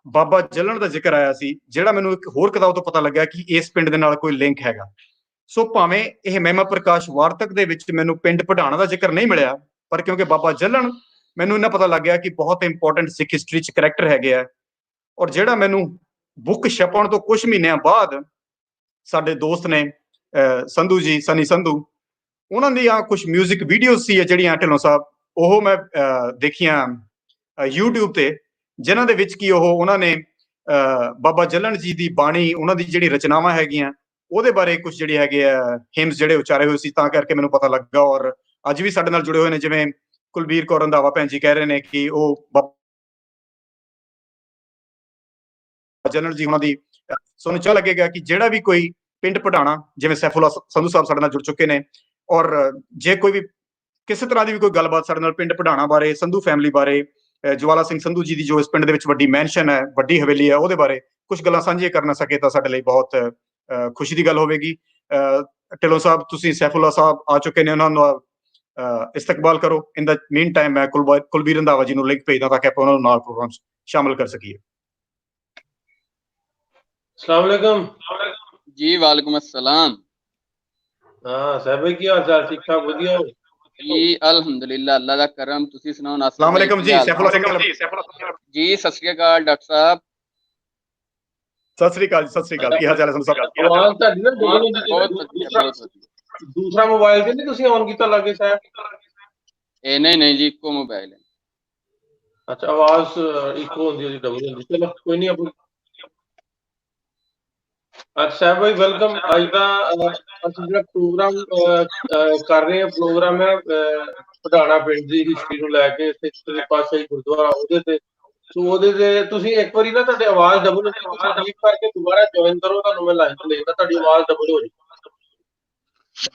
ਬਾਬਾ ਜੱਲਣ ਦਾ ਜ਼ਿਕਰ ਆਇਆ ਸੀ, ਜਿਹੜਾ ਮੈਨੂੰ ਇੱਕ ਹੋਰ ਕਿਤਾਬ ਤੋਂ ਪਤਾ ਲੱਗਿਆ ਕਿ ਇਸ ਪਿੰਡ ਦੇ ਨਾਲ ਕੋਈ ਲਿੰਕ ਹੈਗਾ। ਸੋ ਭਾਵੇਂ ਇਹ ਮਹਿਮਾ ਪ੍ਰਕਾਸ਼ ਵਾਰਤਕ ਦੇ ਵਿੱਚ ਮੈਨੂੰ ਪਿੰਡ ਪਢਾਣਾ ਦਾ ਜ਼ਿਕਰ ਨਹੀਂ ਮਿਲਿਆ, ਪਰ ਕਿਉਂਕਿ ਬਾਬਾ ਜੱਲਣ ਮੈਨੂੰ ਇਹਨਾਂ ਪਤਾ ਲੱਗ ਗਿਆ ਕਿ ਬਹੁਤ ਇੰਪੋਰਟੈਂਟ ਸਿੱਖ ਹਿਸਟਰੀ 'ਚ ਕਰੈਕਟਰ ਹੈਗੇ ਆ। ਔਰ ਜਿਹੜਾ ਮੈਨੂੰ ਬੁੱਕ ਛਪਣ ਤੋਂ ਕੁਝ ਮਹੀਨਿਆਂ ਬਾਅਦ ਸਾਡੇ ਦੋਸਤ ਨੇ ਸੰਧੂ ਜੀ, ਸਨੀ ਸੰਧੂ, ਉਹਨਾਂ ਦੀਆਂ ਕੁਝ ਮਿਊਜ਼ਿਕ ਵੀਡੀਓਜ਼ ਸੀ ਜਿਹੜੀਆਂ ਢਿੱਲੋਂ ਸਾਹਿਬ, ਉਹ ਮੈਂ ਦੇਖੀਆਂ YouTube ਤੇ, ਜਿਨ੍ਹਾਂ ਦੇ ਵਿੱਚ ਕੀ ਉਹਨਾਂ ਨੇ ਬਾਬਾ ਜੱਲਣ ਜੀ ਦੀ ਬਾਣੀ, ਉਹਨਾਂ ਦੀ ਜਿਹੜੀ ਰਚਨਾਵਾਂ ਹੈਗੀਆਂ ਉਹਦੇ ਬਾਰੇ ਕੁਝ ਜਿਹੜੇ ਹੈਗੇ ਆ ਹਿਮਸ ਜਿਹੜੇ ਉਚਾਰੇ ਹੋਏ ਸੀ, ਤਾਂ ਕਰਕੇ ਮੈਨੂੰ ਪਤਾ ਲੱਗਾ। ਔਰ ਅੱਜ ਵੀ ਸਾਡੇ ਨਾਲ ਜੁੜੇ ਹੋਏ ਨੇ, ਜਿਵੇਂ ਕੁਲਬੀਰ ਕੌਰ ਰੰਧਾਵਾ ਭੈਣ ਜੀ ਕਹਿ ਰਹੇ ਨੇ ਕਿ ਉਹ ਜਨਰਲ ਜੀ ਉਹਨਾਂ ਦੀ, ਸਾਨੂੰ ਅੱਛਾ ਲੱਗੇਗਾ ਕਿ ਜਿਹੜਾ ਵੀ ਕੋਈ ਪਿੰਡ ਪਢਾਣਾ, ਜਿਵੇਂ ਸੈਫੁੱਲਾ ਸੰਧੂ ਸਾਹਿਬ ਸਾਡੇ ਨਾਲ ਜੁੜ ਚੁੱਕੇ ਨੇ, ਔਰ ਜੇ ਕੋਈ ਵੀ ਕਿਸੇ ਤਰ੍ਹਾਂ ਦੀ ਵੀ ਕੋਈ ਗੱਲਬਾਤ ਸਾਡੇ ਨਾਲ ਪਿੰਡ ਪਢਾਣਾ ਬਾਰੇ, ਸੰਧੂ ਫੈਮਿਲੀ ਬਾਰੇ, ਜਵਾਲਾ ਸਿੰਘ ਸੰਧੂ ਜੀ ਦੀ ਜੋ ਇਸ ਪਿੰਡ ਦੇ ਵਿੱਚ ਵੱਡੀ ਮੈਨਸ਼ਨ ਹੈ, ਵੱਡੀ ਹਵੇਲੀ ਹੈ, ਉਹਦੇ ਬਾਰੇ ਕੁਝ ਗੱਲਾਂ ਸਾਂਝੀਆਂ ਕਰਨਾ ਸਕੇ ਤਾਂ ਸਾਡੇ ਲਈ ਬਹੁਤ ਖੁਸ਼ੀ ਦੀ ਗੱਲ ਹੋਵੇਗੀ। ਢਿੱਲੋਂ ਸਾਹਿਬ, ਤੁਸੀਂ ਸੈਫੁੱਲਾ ਸਾਹਿਬ ਆ ਚੁੱਕੇ ਨੇ, ਉਹਨਾਂ ਨੂੰ ਇਸਤਕਬਾਲ ਕਰੋ। ਇਨ ਦਾ ਮੀਨ ਟਾਈਮ ਮੈਂ ਕੁਲਬੀਰ ਰੰਧਾਵਾ ਜੀ ਨੂੰ ਲਿੰਕ ਭੇਜਦਾ ਤਾਂ ਕਿ ਆਪਾਂ ਉਹਨਾਂ ਨੂੰ ਨਾਲ ਪ੍ਰੋਗਰਾਮ ਸ਼ਾਮਿਲ ਕਰ ਸਕੀਏ। अस्सलाम जी, वालेकुम अस्सलाम। हाँ साहब, की हाल चाल? ठीक ठाक, वधिया हो जी, अल्हम्दुलिल्लाह, अल्लाह दा करम। तुसी सुनाओ नासिर अस्सलाम भाई, वालेकुम की जी, हाल? सैफुल्ला सिंह जी, सत श्री अकाल डॉक्टर साहब। सत श्री अकाल जी, सत श्री अकाल, की हाल चाल है संधू साहब? आवाज ਤੁਹਾਡੀ ਨਾ ਡਬਲ ਹੁੰਦੀ बहुत वधिया, बहुत वधिया। ਦੂਸਰਾ ਮੋਬਾਈਲ ਤੇ ਨਹੀਂ ਤੁਸੀਂ ਔਨ ਕੀਤਾ ਲਾਗੇ ਸਾਹਿਬ? ए नहीं नहीं जी, इको मोबाइल है। ਅੱਛਾ, ਆਵਾਜ਼ ਇਕੋ ਹੁੰਦੀ ਹੈ, ਡਬਲ ਹੁੰਦੀ। ਚਲੋ ਕੋਈ ਨਹੀਂ, ਆਪਾਂ अच्छा भाई वेलकम। आज का ਅਸੀਂ ਜਿਹੜਾ ਪ੍ਰੋਗਰਾਮ ਕਰ ਰਹੇ ਹਾਂ, ਪ੍ਰੋਗਰਾਮ ਹੈ ਪਢਾਣਾ ਪਿੰਡ ਦੀ ਹਿਸਟਰੀ ਨੂੰ ਲੈ ਕੇ, ਸਿੱਖ ਪਾਤਸ਼ਾਹੀ ਗੁਰਦੁਆਰਾ ਉਹਦੇ ਤੇ। ਸੋ ਉਹਦੇ ਤੇ ਤੁਸੀਂ ਇੱਕ ਵਾਰੀ ਨਾ, ਤੁਹਾਡੀ ਆਵਾਜ਼ ਡਬਲ ਹੁੰਦੀ, ਤੁਸੀਂ ਡੀਪ ਕਰਕੇ ਦੁਬਾਰਾ ਜੁਆਇਨ ਕਰੋ, ਤੁਹਾਨੂੰ ਮੈਂ ਲਾਈਨ ਤੇ ਲੈਂਦਾ, ਤੁਹਾਡੀ ਆਵਾਜ਼ ਡਬਲ ਹੋ ਜਾਏ।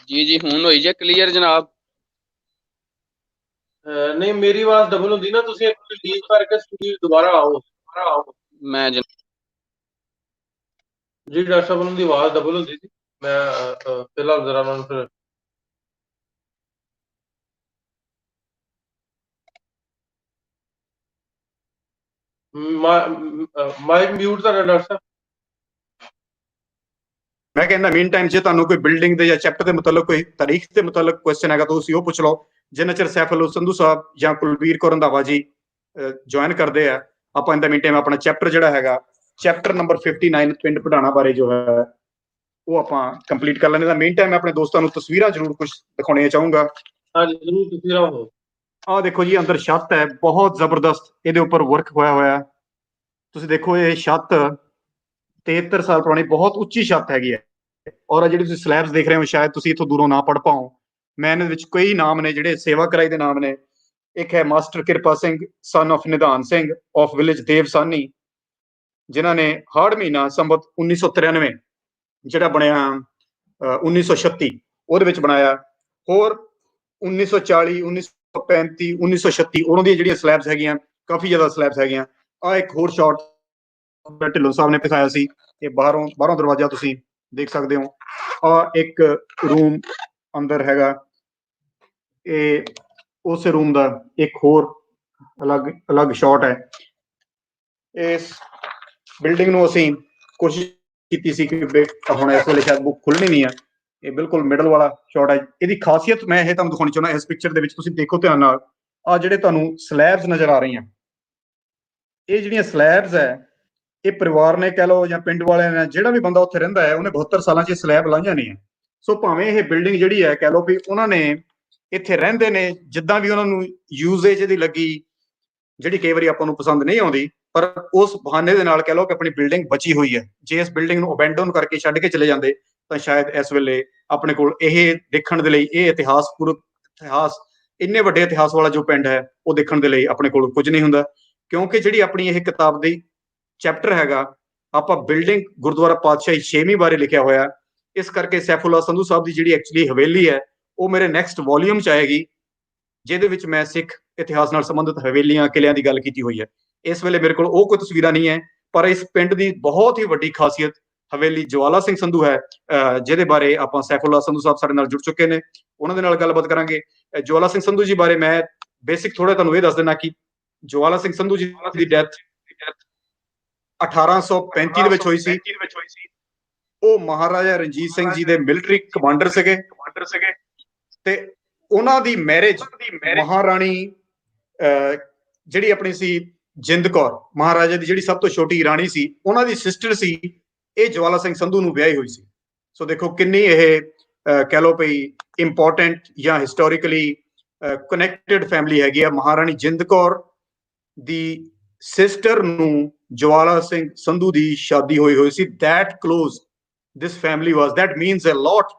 जी जी, हुन होई जे क्लियर जनाब? ਨਹੀਂ, ਮੇਰੀ ਆਵਾਜ਼ ਡਬਲ ਹੁੰਦੀ ਨਾ, ਤੁਸੀਂ ਇੱਕ ਵਾਰੀ ਡੀਪ ਕਰਕੇ ਸਟੂਡੀਓ ਦੁਬਾਰਾ ਆਓ। मैं ਜੀ ਡਾਕਟਰ ਸਾਹਿਬ, ਉਹਨਾਂ ਦੀ ਆਵਾਜ਼ ਡਬਲ ਹੁੰਦੀ ਸੀ। ਮੈਂ ਫਿਲਹਾਲ ਜ਼ਰਾ ਉਹਨਾਂ ਨੂੰ ਫਿਰ ਮਾਈਕ ਮਿਊਟ ਤੁਹਾਡਾ ਡਾਕਟਰ ਸਾਹਿਬ। ਮੈਂ ਕਹਿੰਦਾ ਮੀਨ ਟਾਈਮ ਜੇ ਤੁਹਾਨੂੰ ਕੋਈ ਬਿਲਡਿੰਗ ਦੇ ਜਾਂ ਚੈਪਟਰ ਦੇ ਮੁਤਲਕ, ਕੋਈ ਤਾਰੀਖ ਦੇ ਮੁਤਲਕ ਕੁਐਸਚਨ ਹੈਗਾ ਤਾਂ ਤੁਸੀਂ ਉਹ ਪੁੱਛ ਲਓ। ਜਿੰਨਾ ਚਿਰ ਸੈਫੁੱਲਾ ਸੰਧੂ ਸਾਹਿਬ ਜਾਂ ਕੁਲਬੀਰ ਕੌਰ ਰੰਧਾਵਾ ਜੀ ਜੁਆਇਨ ਕਰਦੇ ਆ, ਆਪਾਂ ਇਨ ਦਾ ਮੀਨ ਟਾਈਮ ਆਪਣਾ ਚੈਪਟਰ ਜਿਹੜਾ ਹੈਗਾ, ਚੈਪਟਰ ਨੰਬਰ 59 ਪਿੰਡ ਪਢਾਣਾ ਬਾਰੇ ਜੋ ਹੈ ਉਹ ਆਪਾਂ ਕੰਪਲੀਟ ਕਰ ਲੈਂਦੇ। ਮੀਨ ਟਾਈਮ ਮੈਂ ਆਪਣੇ ਦੋਸਤਾਂ ਨੂੰ ਤਸਵੀਰਾਂ ਜ਼ਰੂਰ ਕੁਝ ਦਿਖਾਉਣੀਆਂ ਚਾਹੂੰਗਾ। ਹਾਂਜੀ ਜ਼ਰੂਰ, ਤਸਵੀਰਾਂ ਹੋ। ਆਹ ਦੇਖੋ ਜੀ, ਅੰਦਰ ਛੱਤ ਹੈ, ਬਹੁਤ ਜ਼ਬਰਦਸਤ ਇਹਦੇ ਉੱਪਰ ਵਰਕ ਹੋਇਆ ਹੋਇਆ। ਤੁਸੀਂ ਦੇਖੋ, ਇਹ ਛੱਤ 73 ਸਾਲ ਪੁਰਾਣੀ ਬਹੁਤ ਉੱਚੀ ਛੱਤ ਹੈਗੀ ਹੈ। ਔਰ ਜਿਹੜੀ ਤੁਸੀਂ ਸਲੈਬਸ ਦੇਖ ਰਹੇ ਹੋ, ਸ਼ਾਇਦ ਤੁਸੀਂ ਇੱਥੋਂ ਦੂਰੋਂ ਨਾ ਪੜ੍ਹ ਪਾਓ। ਮੈਂ ਇਹਨਾਂ ਦੇ ਵਿੱਚ ਕਈ ਨਾਮ ਨੇ ਜਿਹੜੇ ਸੇਵਾ ਕਰਾਈ ਦੇ ਨਾਮ ਨੇ। ਇੱਕ ਹੈ ਮਾਸਟਰ ਕਿਰਪਾ Singh, son of Nidhan Singh of village ਦੇਵਸਾਨੀ, ਜਿਨ੍ਹਾਂ ਨੇ ਹਾੜ ਮਹੀਨਾ ਸੰਵਤ 1993 ਜਿਹੜਾ ਬਣਿਆ 1936 ਉਹਦੇ ਵਿੱਚ ਬਣਾਇਆ। ਹੋਰ 1940, 1935, 1936 ਉਹਨਾਂ ਦੀਆਂ ਜਿਹੜੀਆਂ ਸਲੈਬਸ ਹੈਗੀਆਂ, ਕਾਫੀ ਜ਼ਿਆਦਾ ਸਲੈਬਸ ਹੈਗੀਆਂ। ਆਹ ਇੱਕ ਹੋਰ ਸ਼ਾਟ ਢਿੱਲੋਂ ਸਾਹਿਬ ਨੇ ਦਿਖਾਇਆ ਸੀ, ਇਹ ਬਾਹਰੋਂ ਦਰਵਾਜ਼ਾ ਤੁਸੀਂ ਦੇਖ ਸਕਦੇ ਹੋ। ਆਹ ਇੱਕ ਰੂਮ ਅੰਦਰ ਹੈਗਾ, ਇਹ ਉਸ ਰੂਮ ਦਾ ਇੱਕ ਹੋਰ ਅਲੱਗ ਸ਼ਾਟ ਹੈ। ਇਸ ਬਿਲਡਿੰਗ ਨੂੰ ਅਸੀਂ ਕੋਸ਼ਿਸ਼ ਕੀਤੀ ਸੀ ਕਿ ਹੁਣ ਇਸ ਵੇਲੇ ਸ਼ਾਇਦ ਬੁੱਕ ਖੁੱਲਣੀ ਨਹੀਂ ਆ, ਇਹ ਬਿਲਕੁਲ ਮਿਡਲ ਵਾਲਾ ਸ਼ਾਟ ਹੈ। ਇਹਦੀ ਖਾਸੀਅਤ ਮੈਂ ਇਹ ਤੁਹਾਨੂੰ ਦਿਖਾਉਣੀ ਚਾਹੁੰਦਾ। ਇਸ ਪਿਕਚਰ ਦੇ ਵਿੱਚ ਤੁਸੀਂ ਦੇਖੋ ਧਿਆਨ ਨਾਲ, ਆਹ ਜਿਹੜੇ ਤੁਹਾਨੂੰ ਸਲੈਬਸ ਨਜ਼ਰ ਆ ਰਹੀਆਂ, ਇਹ ਜਿਹੜੀਆਂ ਸਲੈਬਸ ਹੈ, ਇਹ ਪਰਿਵਾਰ ਨੇ ਕਹਿ ਲਓ ਜਾਂ ਪਿੰਡ ਵਾਲਿਆਂ ਨੇ, ਜਿਹੜਾ ਵੀ ਬੰਦਾ ਉੱਥੇ ਰਹਿੰਦਾ ਹੈ, ਉਹਨੇ 72 ਸਾਲਾਂ 'ਚ ਸਲੈਬ ਲਾਈਆਂ ਨਹੀਂ ਹੈ। ਸੋ ਭਾਵੇਂ ਇਹ ਬਿਲਡਿੰਗ ਜਿਹੜੀ ਹੈ ਕਹਿ ਲਓ ਵੀ ਉਹਨਾਂ ਨੇ ਇੱਥੇ ਰਹਿੰਦੇ ਨੇ, ਜਿੱਦਾਂ ਵੀ ਉਹਨਾਂ ਨੂੰ ਯੂਜ਼ੇਜ ਦੀ ਲੱਗੀ, ਜਿਹੜੀ ਕਈ ਵਾਰੀ ਆਪਾਂ ਨੂੰ ਪਸੰਦ ਨਹੀਂ ਆਉਂਦੀ, ਪਰ ਉਸ ਬਹਾਨੇ ਦੇ ਨਾਲ ਕਹਿ ਲਓ ਕਿ ਆਪਣੀ ਬਿਲਡਿੰਗ ਬਚੀ ਹੋਈ ਹੈ। ਜੇ ਇਸ ਬਿਲਡਿੰਗ ਨੂੰ ਅਬੈਂਡਨ ਕਰਕੇ ਛੱਡ ਕੇ ਚਲੇ ਜਾਂਦੇ ਤਾਂ ਸ਼ਾਇਦ ਇਸ ਵੇਲੇ ਆਪਣੇ ਕੋਲ ਇਹ ਦੇਖਣ ਦੇ ਲਈ, ਇਹ ਇਤਿਹਾਸ, ਇੰਨੇ ਵੱਡੇ ਇਤਿਹਾਸ ਵਾਲਾ ਜੋ ਪਿੰਡ ਹੈ, ਉਹ ਦੇਖਣ ਦੇ ਲਈ ਆਪਣੇ ਕੋਲ ਕੁਝ ਨਹੀਂ ਹੁੰਦਾ। ਕਿਉਂਕਿ ਜਿਹੜੀ ਆਪਣੀ ਇਹ ਕਿਤਾਬ ਦੀ ਚੈਪਟਰ ਹੈਗਾ, ਆਪਾਂ ਬਿਲਡਿੰਗ ਗੁਰਦੁਆਰਾ ਪਾਤਸ਼ਾਹੀ 6ਵੀਂ ਬਾਰੇ ਲਿਖਿਆ ਹੋਇਆ। ਇਸ ਕਰਕੇ ਸੈਫੁੱਲਾ ਸੰਧੂ ਸਾਹਿਬ ਦੀ ਜਿਹੜੀ ਐਕਚੁਅਲੀ ਹਵੇਲੀ ਹੈ, ਉਹ ਮੇਰੇ ਨੈਕਸਟ ਵੋਲੀਅਮ 'ਚ ਆਏਗੀ, ਜਿਹਦੇ ਵਿੱਚ ਮੈਂ ਸਿੱਖ ਇਤਿਹਾਸ ਨਾਲ ਸੰਬੰਧਿਤ ਹਵੇਲੀਆਂ, ਕਿਲਿਆਂ ਦੀ ਗੱਲ ਕੀਤੀ ਹੋਈ ਹੈ। ਇਸ ਵੇਲੇ ਮੇਰੇ ਕੋਲ ਉਹ ਕੋਈ ਤਸਵੀਰਾਂ ਨਹੀਂ ਹੈ, ਪਰ ਇਸ ਪਿੰਡ ਦੀ ਬਹੁਤ ਹੀ ਵੱਡੀ ਖਾਸੀਅਤ ਹਵੇਲੀ ਜਵਾਲਾ ਸਿੰਘ ਸੰਧੂ ਹੈ, ਜਿਹਦੇ ਬਾਰੇ ਆਪਾਂ ਸੈਫੁੱਲਾ ਸੰਧੂ ਸਾਹਿਬ ਸਾਡੇ ਨਾਲ ਜੁੜ ਚੁੱਕੇ ਨੇ, ਉਹਨਾਂ ਦੇ ਨਾਲ ਗੱਲਬਾਤ ਕਰਾਂਗੇ। ਜਵਾਲਾ ਸਿੰਘ ਸੰਧੂ ਜੀ ਬਾਰੇ ਮੈਂ ਬੇਸਿਕ ਥੋੜਾ ਤੁਹਾਨੂੰ ਇਹ ਦੱਸ ਦੇਣਾ ਕਿ ਜਵਾਲਾ ਸਿੰਘ ਸੰਧੂ ਜੀ ਦੀ ਡੈਥ 1835 ਦੇ ਵਿੱਚ ਹੋਈ ਸੀ। ਉਹ ਮਹਾਰਾਜਾ ਰਣਜੀਤ ਸਿੰਘ ਜੀ ਦੇ ਮਿਲਟਰੀ ਕਮਾਂਡਰ ਸੀਗੇ ਤੇ ਉਹਨਾਂ ਦੀ ਮੈਰਿਜ ਮਹਾਰਾਣੀ ਜਿਹੜੀ ਆਪਣੀ ਸੀ ਜਿੰਦ ਕੌਰ, ਮਹਾਰਾਜਾ ਦੀ ਜਿਹੜੀ ਸਭ ਤੋਂ ਛੋਟੀ ਰਾਣੀ ਸੀ, ਉਹਨਾਂ ਦੀ ਸਿਸਟਰ ਸੀ ਇਹ ਜਵਾਲਾ ਸਿੰਘ ਸੰਧੂ ਨੂੰ ਵਿਆਹੀ ਹੋਈ ਸੀ। ਸੋ ਦੇਖੋ ਕਿੰਨੀ ਇਹ ਕਹਿ ਲਓ ਭਈ ਇੰਪੋਰਟੈਂਟ ਜਾਂ ਹਿਸਟੋਰੀਕਲੀ ਕਨੈਕਟਡ ਫੈਮਿਲੀ ਹੈਗੀ ਆ। ਮਹਾਰਾਣੀ ਜਿੰਦ ਕੌਰ ਦੀ ਸਿਸਟਰ ਨੂੰ ਜਵਾਲਾ ਸਿੰਘ ਸੰਧੂ ਦੀ ਸ਼ਾਦੀ ਹੋਈ ਸੀ। that close this family was, that means a lot।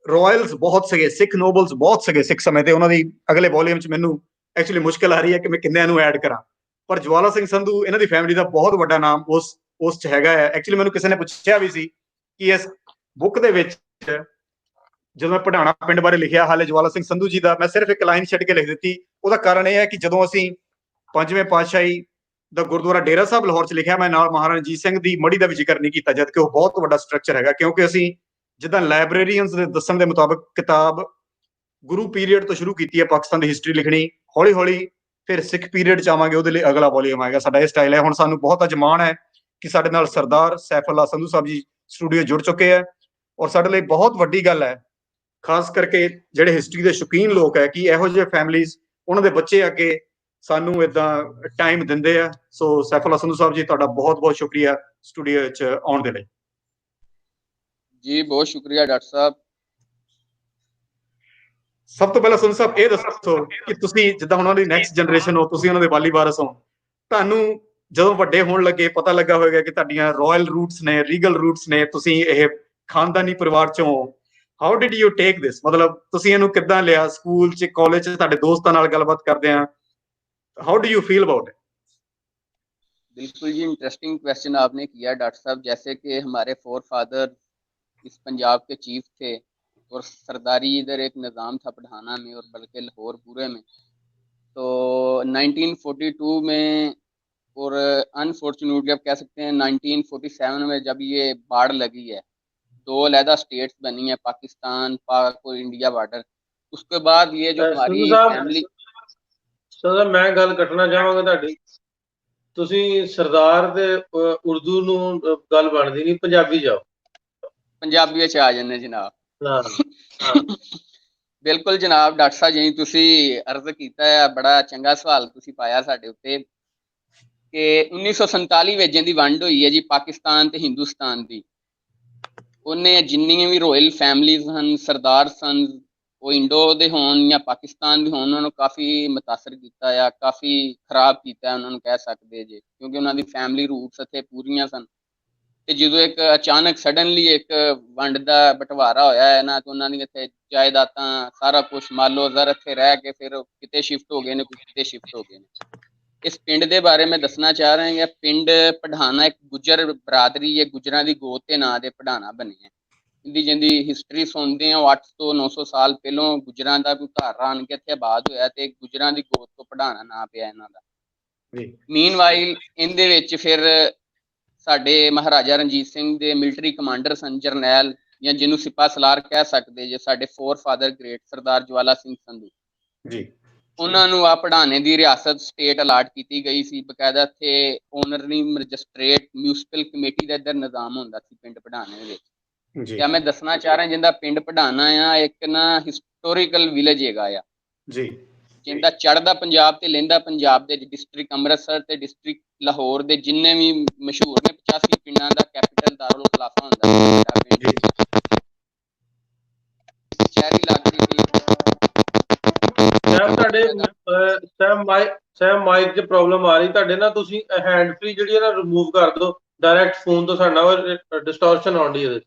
Royals ਬਹੁਤ ਸੀਗੇ, ਸਿੱਖ ਨੋਬਲਸ ਬਹੁਤ ਸੀਗੇ ਸਿੱਖ ਸਮੇਂ ਤੇ। ਉਹਨਾਂ ਦੀ ਅਗਲੇ ਵੋਲੀਅਮ 'ਚ ਮੈਨੂੰ ਐਕਚੁਅਲੀ ਮੁਸ਼ਕਿਲ ਆ ਰਹੀ ਹੈ ਕਿ ਮੈਂ ਕਿੰਨਿਆਂ ਨੂੰ ਐਡ ਕਰਾਂ, ਪਰ ਜਵਾਲਾ ਸਿੰਘ ਸੰਧੂ ਇਹਨਾਂ ਦੀ ਫੈਮਿਲੀ ਦਾ ਬਹੁਤ ਵੱਡਾ ਨਾਮ ਉਸ 'ਚ ਹੈਗਾ ਹੈ। ਐਕਚੁਅਲੀ ਮੈਨੂੰ ਕਿਸੇ ਨੇ ਪੁੱਛਿਆ ਵੀ ਸੀ ਕਿ ਇਸ ਬੁੱਕ ਦੇ ਵਿੱਚ ਜਦੋਂ ਮੈਂ ਪੜਾਣਾ ਪਿੰਡ ਬਾਰੇ ਲਿਖਿਆ, ਹਾਲੇ ਜਵਾਲਾ ਸਿੰਘ ਸੰਧੂ ਜੀ ਦਾ ਮੈਂ ਸਿਰਫ ਇੱਕ ਲਾਈਨ ਛੱਡ ਕੇ ਲਿਖ ਦਿੱਤੀ। ਉਹਦਾ ਕਾਰਨ ਇਹ ਹੈ ਕਿ ਜਦੋਂ ਅਸੀਂ ਪੰਜਵੇਂ ਪਾਤਸ਼ਾਹੀ ਦਾ ਗੁਰਦੁਆਰਾ ਡੇਰਾ ਸਾਹਿਬ ਲਾਹੌਰ 'ਚ ਲਿਖਿਆ, ਮੈਂ ਨਾਲ ਮਹਾਰਾਜਾ ਰਣਜੀਤ ਸਿੰਘ ਦੀ ਮੜੀ ਦਾ ਵੀ ਜ਼ਿਕਰ ਨਹੀਂ ਕੀਤਾ, ਜਦ ਕਿ ਉਹ ਬਹੁਤ ਵੱਡਾ ਸਟਰਕਚਰ ਹੈਗਾ। ਕਿਉਂਕਿ ਅਸੀਂ ਜਿੱਦਾਂ ਲਾਇਬ੍ਰੇਰੀਅਨਸ ਦੇ ਦੱਸਣ ਦੇ ਮੁਤਾਬਕ ਕਿਤਾਬ ਗੁਰੂ ਪੀਰੀਅਡ ਤੋਂ ਸ਼ੁਰੂ ਕੀਤੀ ਹੈ ਪਾਕਿਸਤਾਨ ਦੀ ਹਿਸਟਰੀ ਲਿਖਣੀ, ਹੌਲੀ ਹੌਲੀ ਫਿਰ ਸਿੱਖ ਪੀਰੀਅਡ 'ਚ ਆਵਾਂਗੇ, ਉਹਦੇ ਲਈ ਅਗਲਾ ਵੋਲੀਅਮ ਆਏਗਾ। ਸਾਡਾ ਇਹ ਸਟਾਈਲ ਹੈ। ਹੁਣ ਸਾਨੂੰ ਬਹੁਤ ਅੱਜ ਮਾਣ ਹੈ ਕਿ ਸਾਡੇ ਨਾਲ ਸਰਦਾਰ ਸੈਫੁੱਲਾ ਸੰਧੂ ਸਾਹਿਬ ਜੀ ਸਟੂਡੀਓ ਜੁੜ ਚੁੱਕੇ ਹੈ, ਔਰ ਸਾਡੇ ਲਈ ਬਹੁਤ ਵੱਡੀ ਗੱਲ ਹੈ, ਖਾਸ ਕਰਕੇ ਜਿਹੜੇ ਹਿਸਟਰੀ ਦੇ ਸ਼ੌਕੀਨ ਲੋਕ ਹੈ, ਕਿ ਇਹੋ ਜਿਹੇ ਫੈਮਿਲੀਜ਼, ਉਹਨਾਂ ਦੇ ਬੱਚੇ ਅੱਗੇ ਸਾਨੂੰ ਏਦਾਂ ਟਾਈਮ ਦਿੰਦੇ ਆ। ਸੋ ਸੈਫੁੱਲਾ ਸੰਧੂ ਸਾਹਿਬ ਜੀ, ਤੁਹਾਡਾ ਬਹੁਤ ਬਹੁਤ ਸ਼ੁਕਰੀਆ ਸਟੂਡੀਓ 'ਚ ਆਉਣ ਦੇ ਲਈ। ਜੀ ਬਹੁਤ ਸ਼ੁਕਰੀਆ ਡਾਕਟਰ ਸਾਹਿਬ। ਸਭ ਤੋਂ ਪਹਿਲਾਂ ਸੰਧੂ ਸਾਹਿਬ ਇਹ ਦੱਸੋ ਕਿ ਤੁਸੀਂ ਜਿੱਦਾਂ ਉਹਨਾਂ ਦੀ ਨੈਕਸਟ ਜਨਰੇਸ਼ਨ ਹੋ, ਤੁਸੀਂ ਉਹਨਾਂ ਦੇ ਵਾਲੀ ਵਾਰਸ ਹੋ, ਤੁਹਾਨੂੰ ਜਦੋਂ ਵੱਡੇ ਹੋਣ ਲੱਗੇ ਪਤਾ ਲੱਗਾ ਹੋਵੇਗਾ ਕਿ ਤੁਹਾਡੀਆਂ ਰਾਇਲ ਰੂਟਸ ਨੇ, ਰੀਗਲ ਰੂਟਸ ਨੇ, ਤੁਸੀਂ ਇਹ ਖਾਨਦਾਨੀ ਪਰਿਵਾਰ ਚੋਂ ਹੋ। ਹਾਊ ਡਿਡ ਯੂ ਟੇਕ ਦਿਸ? ਮਤਲਬ ਤੁਸੀਂ ਇਹਨੂੰ ਕਿੱਦਾਂ ਲਿਆ? ਸਕੂਲ 'ਚ, ਕਾਲਜ 'ਚ ਤੁਹਾਡੇ ਦੋਸਤਾਂ ਨਾਲ ਗੱਲਬਾਤ ਕਰਦੇ ਆ, how do you feel about it? बिल्कुल जी, इंटरेस्टिंग क्वेश्चन आपने किया डॉक्टर साहब। जैसे कि हमारे फोर फादर इस पंजाब के चीफ थे और सरदारी इधर एक निज़ाम था पठाना में और बल्कि लाहौर पूरे में। तो 1942 में और अनफॉर्चुनेटली आप कह सकते हैं 1947 में जब ये बाढ़ लगी है, दो अलहदा स्टेट्स बनी है, पाकिस्तान, पाक और इंडिया बॉर्डर। उसके बाद ये जो हमारी फैमिली। ਸਰ ਮੈਂ ਗੱਲ ਕੱਟਣਾ ਚਾਹਾਂਗਾ ਤੁਹਾਡੀ। ਤੁਸੀਂ ਸਰਦਾਰ ਤੇ ਉਰਦੂ ਨੂੰ ਗੱਲ ਬਣਦੀ ਨਹੀਂ, ਪੰਜਾਬੀ ਜਾਓ। ਪੰਜਾਬੀ ਵਿੱਚ ਆ ਜਾਂਦੇ ਜਨਾਬ। ਬਿਲਕੁਲ ਜਨਾਬ, ਡਾਕਟਰ ਸਾਹਿਬ ਜੀ ਤੁਸੀਂ ਅਰਜ਼ ਕੀਤਾ ਹੈ, ਬੜਾ ਚੰਗਾ ਸਵਾਲ ਤੁਸੀਂ ਪਾਇਆ ਸਾਡੇ ਉੱਤੇ ਕਿ 1947 ਵਿੱਚ ਜਿਹਦੀ ਵੰਡ ਹੋਈ ਹੈ ਜੀ ਪਾਕਿਸਤਾਨ ਤੇ ਹਿੰਦੁਸਤਾਨ ਦੀ, ਉਹਨੇ ਜਿੰਨੀਆਂ ਵੀ ਰੋਇਲ ਫੈਮਲੀਜ਼ ਹਨ, ਸਰਦਾਰ ਸਨ, ਉਹ ਇੰਡੋ ਦੇ ਹੋਣ ਜਾਂ ਪਾਕਿਸਤਾਨ ਦੇ ਹੋਣ, ਉਹਨਾਂ ਨੂੰ ਕਾਫੀ ਮੁਤਾਸਰ ਕੀਤਾ ਆ, ਕਾਫੀ ਖਰਾਬ ਕੀਤਾ ਉਹਨਾਂ ਨੂੰ ਕਹਿ ਸਕਦੇ ਜੇ, ਕਿਉਂਕਿ ਉਹਨਾਂ ਦੀ ਫੈਮਿਲੀ ਰੂਟਸ ਇੱਥੇ ਪੂਰੀਆਂ ਸਨ। ਤੇ ਜਦੋਂ ਇੱਕ ਅਚਾਨਕ ਸਡਨਲੀ ਇੱਕ ਵੰਡ ਦਾ ਬਟਵਾਰਾ ਹੋਇਆ ਹੈ ਨਾ, ਤੇ ਉਹਨਾਂ ਦੀ ਇੱਥੇ ਜਾਇਦਾਦਾਂ ਸਾਰਾ ਕੁਛ ਮਾਲੋ ਜ਼ਰ ਇੱਥੇ ਰਹਿ ਕੇ ਫਿਰ ਕਿਤੇ ਸ਼ਿਫਟ ਹੋ ਗਏ ਨੇ, ਕੁਝ ਕਿਤੇ ਸ਼ਿਫਟ ਹੋ ਗਏ ਨੇ। ਇਸ ਪਿੰਡ ਦੇ ਬਾਰੇ ਮੈਂ ਦੱਸਣਾ ਚਾਹ ਰਿਹਾ ਹਾਂ। ਪਿੰਡ ਪਠਾਣਾ ਇੱਕ ਗੁੱਜਰ ਬਰਾਦਰੀ ਹੈ, ਗੁੱਜਰਾਂ ਦੀ ਗੋਤ ਦੇ ਨਾਂ ਦੇ ਪਠਾਣਾ ਬਣਿਆ। ਇਹਦੀ ਜਿੰਦੀ ਹਿਸਟਰੀ ਸੁਣਦੇ ਹਾਂ, 800 ਤੋਂ 900 ਸਾਲ ਪਹਿਲੋਂ ਗੁੱਜਰਾਂ ਦਾ ਕੋਈ ਘਰ ਆਣ ਕੇ ਇੱਥੇ ਆਬਾਦ ਹੋਇਆ ਤੇ ਗੁੱਜਰਾਂ ਦੀ ਗੋਤ ਤੋਂ ਪਠਾਣਾ ਨਾਂ ਪਿਆ ਇਹਨਾਂ ਦਾ। ਮੀਨਵਾਈਲ ਇਹਦੇ ਵਿੱਚ ਫਿਰ ਸਾਡੇ ਮਹਾਰਾਜਾ ਰਣਜੀਤ ਸਿੰਘ ਦੇ ਮਿਲਟਰੀ ਕਮਾਂਡਰ ਸਨ, ਜਰਨੈਲ ਜਾਂ ਜਿਹਨੂੰ ਸਿਪਾਹ ਸਲਾਰ ਕਹਿ ਸਕਦੇ ਜੇ, ਸਾਡੇ ਫੋਰ ਫਾਦਰ ਗ੍ਰੇਟ ਸਰਦਾਰ ਜਵਾਲਾ ਸਿੰਘ ਸੰਧੂ ਜੀ। ਉਹਨਾਂ ਨੂੰ ਆ ਪੜਾਣੇ ਦੀ ਰਿਆਸਤ ਸਟੇਟ ਅਲਾਟ ਕੀਤੀ ਗਈ ਸੀ। ਬਕਾਇਦਾ ਇੱਥੇ ਓਨਰਰੀ ਮੈਜਿਸਟ੍ਰੇਟ ਮਿਊਨਿਸਪਲ ਕਮੇਟੀ ਦਾ ਇੱਧਰ ਨਿਜ਼ਾਮ ਹੁੰਦਾ ਸੀ ਪਿੰਡ ਪੜਾਣੇ ਵਿੱਚ। ਜਾਂ ਮੈਂ ਦੱਸਣਾ ਚਾਹ ਰਿਹਾ ਜਿੰਦਾ ਪਿੰਡ ਪੜਾਣਾ ਆ, ਇੱਕ ਨਾ ਹਿਸਟੋਰੀਕਲ ਵਿਲੇਜ ਹੈਗਾ ਆ ਜੀ, ਜਿੰਦਾ ਚੜ੍ਹਦਾ ਪੰਜਾਬ ਤੇ ਲਹਿੰਦਾ ਪੰਜਾਬ ਦੇ ਡਿਸਟ੍ਰਿਕਟ ਅੰਮ੍ਰਿਤਸਰ ਤੇ ਡਿਸਟ੍ਰਿਕਟ ਲਾਹੌਰ ਦੇ ਜਿੰਨੇ ਵੀ ਮਸ਼ਹੂਰ ਨੇ 85 ਪਿੰਡਾਂ ਦਾ ਕੈਪੀਟਲ ਦਾਰੁਲ ਖਲਾਫਾ ਹੁੰਦਾ। ਸ਼ਹਿਰੀ ਇਲਾਕੇ ਦੀ ਸੈਮ ਮਾਈਕ 'ਚ ਪ੍ਰੋਬਲਮ ਆ ਰਹੀ ਤੁਹਾਡੇ ਨਾਲ, ਤੁਸੀਂ ਹੈਂਡ ਫ੍ਰੀ ਜਿਹੜੀ ਹੈ ਨਾ ਰਿਮੂਵ ਕਰ ਦਿਓ ਡਾਇਰੈਕਟ ਫੋਨ ਤੋਂ, ਸਾਡਾ ਡਿਸਟੋਰਸ਼ਨ ਆਉਂਦੀ ਇਹਦੇ 'ਚ।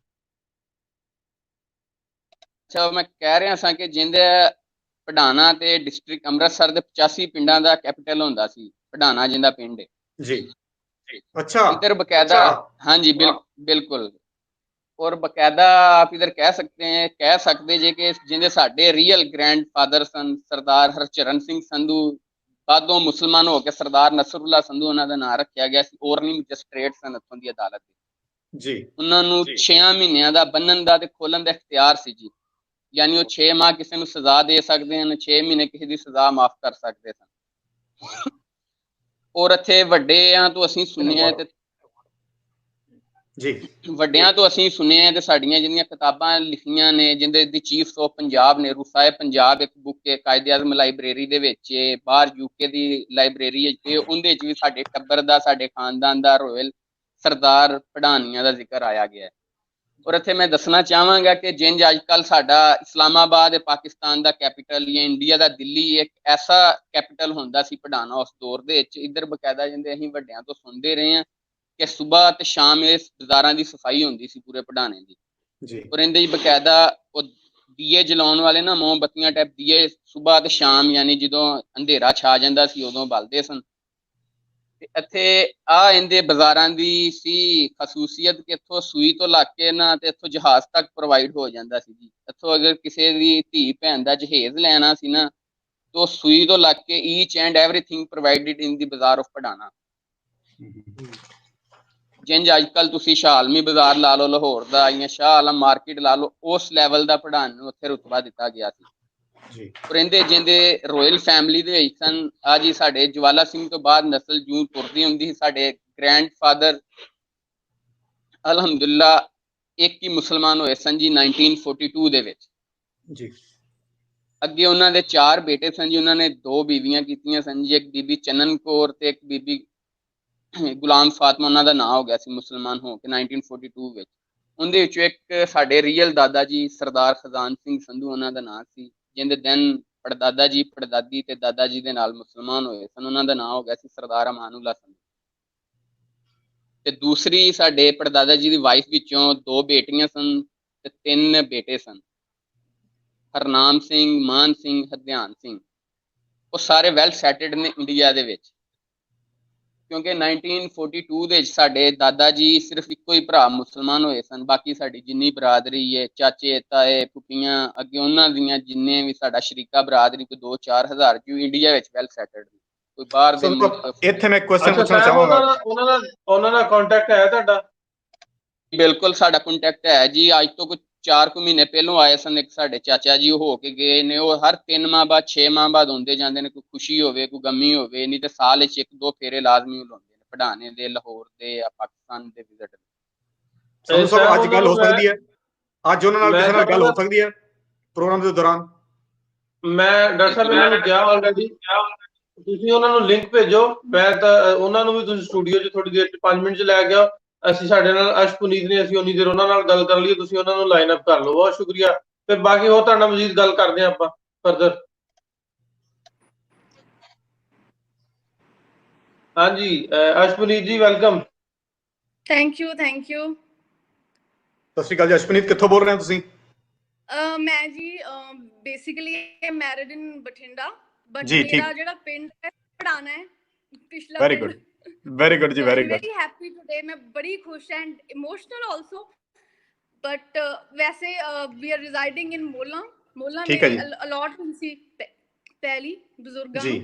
ਅੱਛਾ, ਮੈਂ ਕਹਿ ਰਿਹਾ ਸਾਂ ਕਿ ਜਿੰਦੇ ਪੜਾਣਾ ਤੇ ਡਿਸਟ੍ਰਿਕਟ ਅੰਮ੍ਰਿਤਸਰ ਦੇ 85 ਪਿੰਡਾਂ ਦਾ ਕੈਪੀਟਲ ਹੁੰਦਾ ਸੀ, ਪੜਾਣਾ ਜਿੰਦਾ ਪਿੰਡ ਹੈ ਜੀ। अच्छा इधर बकायदा। हाँ जी, बिल्कुल। और बकायदा आप इधर कह सकते जे कि जिंदे साडे रियल ग्रैंड फादर सन सरदार हरचरण सिंह संधू, बादों मुसलमान हो के सरदार नसरुल्ला संधू उन्हां दा नाम रखा गया सी। ओरली मजिस्ट्रेट सन उत्थों दी अदालत जी। उन्हां नूं 6 महीनों दा बन्नण दा ते खोलण दा इख्तियार सी जी। यानी वो 6 माह किसी नूं सजा दे सकते हैं, 6 महीने किसी दी सजा माफ कर सकते सन। और ਇੱਥੇ ਵੱਡਿਆਂ ਤੋਂ ਅਸੀਂ ਸੁਣਿਆ ਤੇ ਜੀ ਵੱਡਿਆਂ ਤੋਂ ਅਸੀਂ ਸੁਣਿਆ ਤੇ ਸਾਡੀਆਂ ਜਿਹੜੀਆਂ ਕਿਤਾਬਾਂ ਲਿਖੀਆਂ ਨੇ, ਜਿੰਦੇ ਦੀ ਚੀਫ ਆਫ ਪੰਜਾਬ ਨਹਿਰੂ ਸਾਹਿਬ ਪੰਜਾਬ, ਇੱਕ ਬੁੱਕ ਹੈ ਕਾਇਦੇ ਆਜ਼ਮ ਲਾਇਬ੍ਰੇਰੀ ਦੇ ਵਿੱਚ, ਬਾਹਰ ਯੂਕੇ ਦੀ ਲਾਇਬ੍ਰੇਰੀ ਹੈ, ਉਹਦੇ ਚ ਵੀ ਸਾਡੇ ਟੱਬਰ ਦਾ, ਸਾਡੇ ਖਾਨਦਾਨ ਦਾ, ਰੋਇਲ ਸਰਦਾਰ ਪੜਾਨੀਆਂ ਦਾ ਜ਼ਿਕਰ ਆਇਆ ਗਿਆ ਹੈ। ਔਰ ਇੱਥੇ ਮੈਂ ਦੱਸਣਾ ਚਾਹਾਂਗਾ ਕਿ ਜਿੰਜ ਅੱਜ ਕੱਲ੍ਹ ਸਾਡਾ ਇਸਲਾਮਾਬਾਦ ਪਾਕਿਸਤਾਨ ਦਾ ਕੈਪੀਟਲ ਜਾਂ ਇੰਡੀਆ ਦਾ ਦਿੱਲੀ ਇੱਕ ਐਸਾ ਕੈਪੀਟਲ ਹੁੰਦਾ ਸੀ ਪੜਾਣਾ ਉਸ ਦੌਰ ਦੇ ਵਿੱਚ। ਇੱਧਰ ਬਕਾਇਦਾ ਜਿੰਦੇ ਅਸੀਂ ਵੱਡਿਆਂ ਤੋਂ ਸੁਣਦੇ ਰਹੇ ਹਾਂ ਕਿ ਸੁਬਾਹ ਤੇ ਸ਼ਾਮ ਇਸ ਬਾਜ਼ਾਰਾਂ ਦੀ ਸਫਾਈ ਹੁੰਦੀ ਸੀ ਪੂਰੇ ਪੜਾਣੇ ਦੀ ਜੀ। ਔਰ ਇਹਦੇ ਚ ਬਕਾਇਦਾ ਉਹ ਦੀਏ ਜਲਾਉਣ ਵਾਲੇ ਨਾ, ਮੋਮਬੱਤੀਆਂ ਟਾਈਪ ਦੀਏ ਸੁਬਾਹ ਤੇ ਸ਼ਾਮ, ਯਾਨੀ ਜਦੋਂ ਅੰਧੇਰਾ ਛਾ ਜਾਂਦਾ ਸੀ ਉਦੋਂ ਬਲਦੇ ਸਨ। ਤੇ ਇੱਥੇ ਇਹਦੇ ਬਾਜ਼ਾਰਾਂ ਦੀ ਸੀ ਖਸੂਸੀਅਤ ਕਿ ਇੱਥੋਂ ਸੂਈ ਤੋਂ ਲੱਗ ਕੇ ਨਾ ਤੇ ਇੱਥੋਂ ਜਹਾਜ਼ ਤੱਕ ਪ੍ਰੋਵਾਈਡ ਹੋ ਜਾਂਦਾ ਸੀ ਜੀ। ਇੱਥੋਂ ਅਗਰ ਕਿਸੇ ਦੀ ਧੀ ਭੈਣ ਦਾ ਜਹੇਜ਼ ਲੈਣਾ ਸੀ ਨਾ, तो सुई तो लग के each and everything provided in the bazaar of पढ़ाना। जिंज अजकल तुसी शालमी बाजार ला लो लाहौर दा, या शाह आलम मार्केट ला लो, उस लैवल दा पढ़ाने नूं उत्थे रुतबा दिता गया सी। और इहदे जिंदे रॉयल फैमिली दे विच सन, आ जी साडे ज्वाला सिंह तो बाद नस्ल जूं तुरदी हुंदी सी। साडे ग्रैंडफादर अलहमदुल्ला एक ही मुसलमान होए सन जी 1942 दे विच जी। ਅੱਗੇ ਉਹਨਾਂ ਦੇ 4 ਬੇਟੇ ਸਨ ਜੀ, ਉਹਨਾਂ ਨੇ 2 ਬੀਵੀਆਂ ਕੀਤੀਆਂ ਸਨ ਜੀ, ਇੱਕ ਬੀਬੀ ਚੰਨਨ ਕੌਰ ਤੇ ਇੱਕ ਬੀਬੀ ਗੁਲਾਮ ਫਾਤਮਾ, ਉਹਨਾਂ ਦਾ ਨਾਂ ਹੋ ਗਿਆ ਸੀ ਮੁਸਲਮਾਨ ਹੋ ਕੇ 1942 ਵਿੱਚ। ਉਹਦੇ ਵਿੱਚੋਂ ਇੱਕ ਸਾਡੇ ਰੀਅਲ ਦਾਦਾ ਜੀ ਸਰਦਾਰ ਖਜ਼ਾਨ ਸਿੰਘ ਸੰਧੂ ਉਹਨਾਂ ਦਾ ਨਾਂ ਸੀ, ਜਿਹਦੇ ਦਿਨ ਪੜਦਾਦਾ ਜੀ, ਪੜਦਾਦੀ ਤੇ ਦਾਦਾ ਜੀ ਦੇ ਨਾਲ ਮੁਸਲਮਾਨ ਹੋਏ ਸਨ, ਉਹਨਾਂ ਦਾ ਨਾਂ ਹੋ ਗਿਆ ਸੀ ਸਰਦਾਰ ਅਮਾਨੁੱਲਾ ਸੰਧੂ। ਤੇ ਦੂਸਰੀ ਸਾਡੇ ਪੜਦਾਦਾ ਜੀ ਦੀ ਵਾਈਫ ਵਿੱਚੋਂ 2 ਬੇਟੀਆਂ ਸਨ ਤੇ 3 ਬੇਟੇ ਸਨ, ਹਰਨਾਮ ਸਿੰਘ, ਮਾਨ ਸਿੰਘ, ਹਰਧਿਆਨ ਸਿੰਘ। ਉਹ ਸਾਰੇ ਵੈਲ ਸੈਟਲਡ ਨੇ ਇੰਡੀਆ ਦੇ ਵਿੱਚ, ਕਿਉਂਕਿ 1942 ਦੇ ਵਿੱਚ ਸਾਡੇ ਦਾਦਾ ਜੀ ਸਿਰਫ ਇੱਕੋ ਹੀ ਭਰਾ ਮੁਸਲਮਾਨ ਹੋਏ ਸਨ। ਬਾਕੀ ਸਾਡੀ ਜਿੰਨੀ ਬਰਾਦਰੀ ਹੈ, ਚਾਚੇ ਤਾਏ ਫੁੱਫੀਆਂ, ਅੱਗੇ ਉਹਨਾਂ ਦੀਆਂ ਜਿੰਨੇ ਵੀ ਸਾਡਾ ਸ਼ਰੀਕਾ ਬਰਾਦਰੀ, ਕੋਈ 2-4 ਹਜ਼ਾਰ ਜੋ ਇੰਡੀਆ ਵਿੱਚ ਵੈਲ ਸੈਟਲਡ, ਕੋਈ ਬਾਹਰ ਦੇ ਮੁਲਕ। ਇੱਥੇ ਮੈਂ ਕੁਐਸਚਨ ਪੁੱਛਣਾ ਚਾਹਾਂਗਾ, ਉਹਨਾਂ ਦਾ ਕੰਟੈਕਟ ਹੈ ਤੁਹਾਡਾ? ਬਿਲਕੁਲ ਸਾਡਾ ਕੰਟੈਕਟ ਹੈ ਜੀ। ਅੱਜ ਤੋਂ ਕੁਝ 4 ਮਹੀਨੇ ਪਹਿਲੋਂ ਆਏ ਸਨ ਇੱਕ ਸਾਡੇ ਚਾਚਾ ਜੀ, ਉਹ ਹੋ ਕੇ ਗਏ ਨੇ। ਉਹ ਹਰ 3 ਮਾਹ ਬਾਅਦ 6 ਮਾਹ ਬਾਅਦ ਹੁੰਦੇ ਜਾਂਦੇ ਨੇ, ਕੋਈ ਖੁਸ਼ੀ ਹੋਵੇ ਕੋਈ ਗਮੀ ਹੋਵੇ, ਨਹੀਂ ਤੇ ਸਾਲ ਵਿੱਚ 1-2 ਫੇਰੇ ਲਾਜ਼ਮੀ ਲਾਉਂਦੇ ਨੇ ਪੜਾਣੇ ਦੇ, ਲਾਹੌਰ ਦੇ ਜਾਂ ਪਾਕਿਸਤਾਨ ਦੇ ਵਿਜ਼ਿਟ। ਸੰਧੂ ਸਾਹਿਬ ਅੱਜ ਗੱਲ ਹੋ ਸਕਦੀ ਹੈ, ਅੱਜ ਉਹਨਾਂ ਨਾਲ ਕਿਸੇ ਨਾਲ ਗੱਲ ਹੋ ਸਕਦੀ ਹੈ ਪ੍ਰੋਗਰਾਮ ਦੇ ਦੌਰਾਨ? ਮੈਂ ਡਾਕਟਰ ਸਾਹਿਬ ਇਹਨਾਂ ਨੂੰ ਕਿਹਾ ਆਲਰੇਡੀ, ਤੁਸੀਂ ਉਹਨਾਂ ਨੂੰ ਲਿੰਕ ਭੇਜੋ। ਮੈਂ ਤਾਂ ਉਹਨਾਂ ਨੂੰ ਵੀ ਤੁਸੀਂ ਸਟੂਡੀਓ 'ਚ ਥੋੜੀ ਦੇਰ 'ਚ 5 ਮਿੰਟ 'ਚ ਲੈ ਗਿਆ। ਅਸੀਂ ਸਾਡੇ ਨਾਲ ਅਸ਼ਪੁਨੀਤ ਨੇ, ਅਸੀਂ ਉਨੀ ਦੇਰ ਉਹਨਾਂ ਨਾਲ ਗੱਲ ਕਰ ਲਈਏ, ਤੁਸੀਂ ਉਹਨਾਂ ਨੂੰ ਲਾਈਨ ਅਪ ਕਰ ਲਓ। ਬਹੁਤ ਸ਼ੁਕਰੀਆ। ਫਿਰ ਬਾਕੀ ਹੋਰ ਤੁਹਾਡੇ ਨਾਲ ਮਜ਼ੀਦ ਗੱਲ ਕਰਦੇ ਹਾਂ ਆਪਾਂ ਫਰਦਰ। ਹਾਂਜੀ ਅਸ਼ਪੁਨੀਤ ਜੀ, welcome. Thank you, thank you. ਸਤਿ ਸ਼੍ਰੀ ਅਕਾਲ ਜੀ। ਅਸ਼ਪੁਨੀਤ ਕਿੱਥੋਂ ਬੋਲ ਰਹੇ ਹੋ ਤੁਸੀਂ? ਮੈਂ ਜੀ basically married in Bathinda, but ਮੇਰਾ ਜਿਹੜਾ ਪਿੰਡ ਹੈ ਪੜਾਣਾ ਹੈ, ਪਿਛਲਾ। ਵੈਰੀ ਗੁੱਡ, ਵੈਰੀ ਗੁੱਡ ਜੀ, very good. Very happy today, ਮੈਂ ਬੜੀ ਖੁਸ਼ ਐਂਡ ਇਮੋਸ਼ਨਲ ਆਲਸੋ। ਬਟ ਵੈਸੇ ਵੀ ਆਰ ਰਿਜ਼ਾਈਡਿੰਗ ਇਨ ਮੋਲਾ ਨੇ ਅਲਾਟ ਹੋਈ ਸੀ ਪਹਿਲੀ ਬਜ਼ੁਰਗਾਂ ਨੂੰ।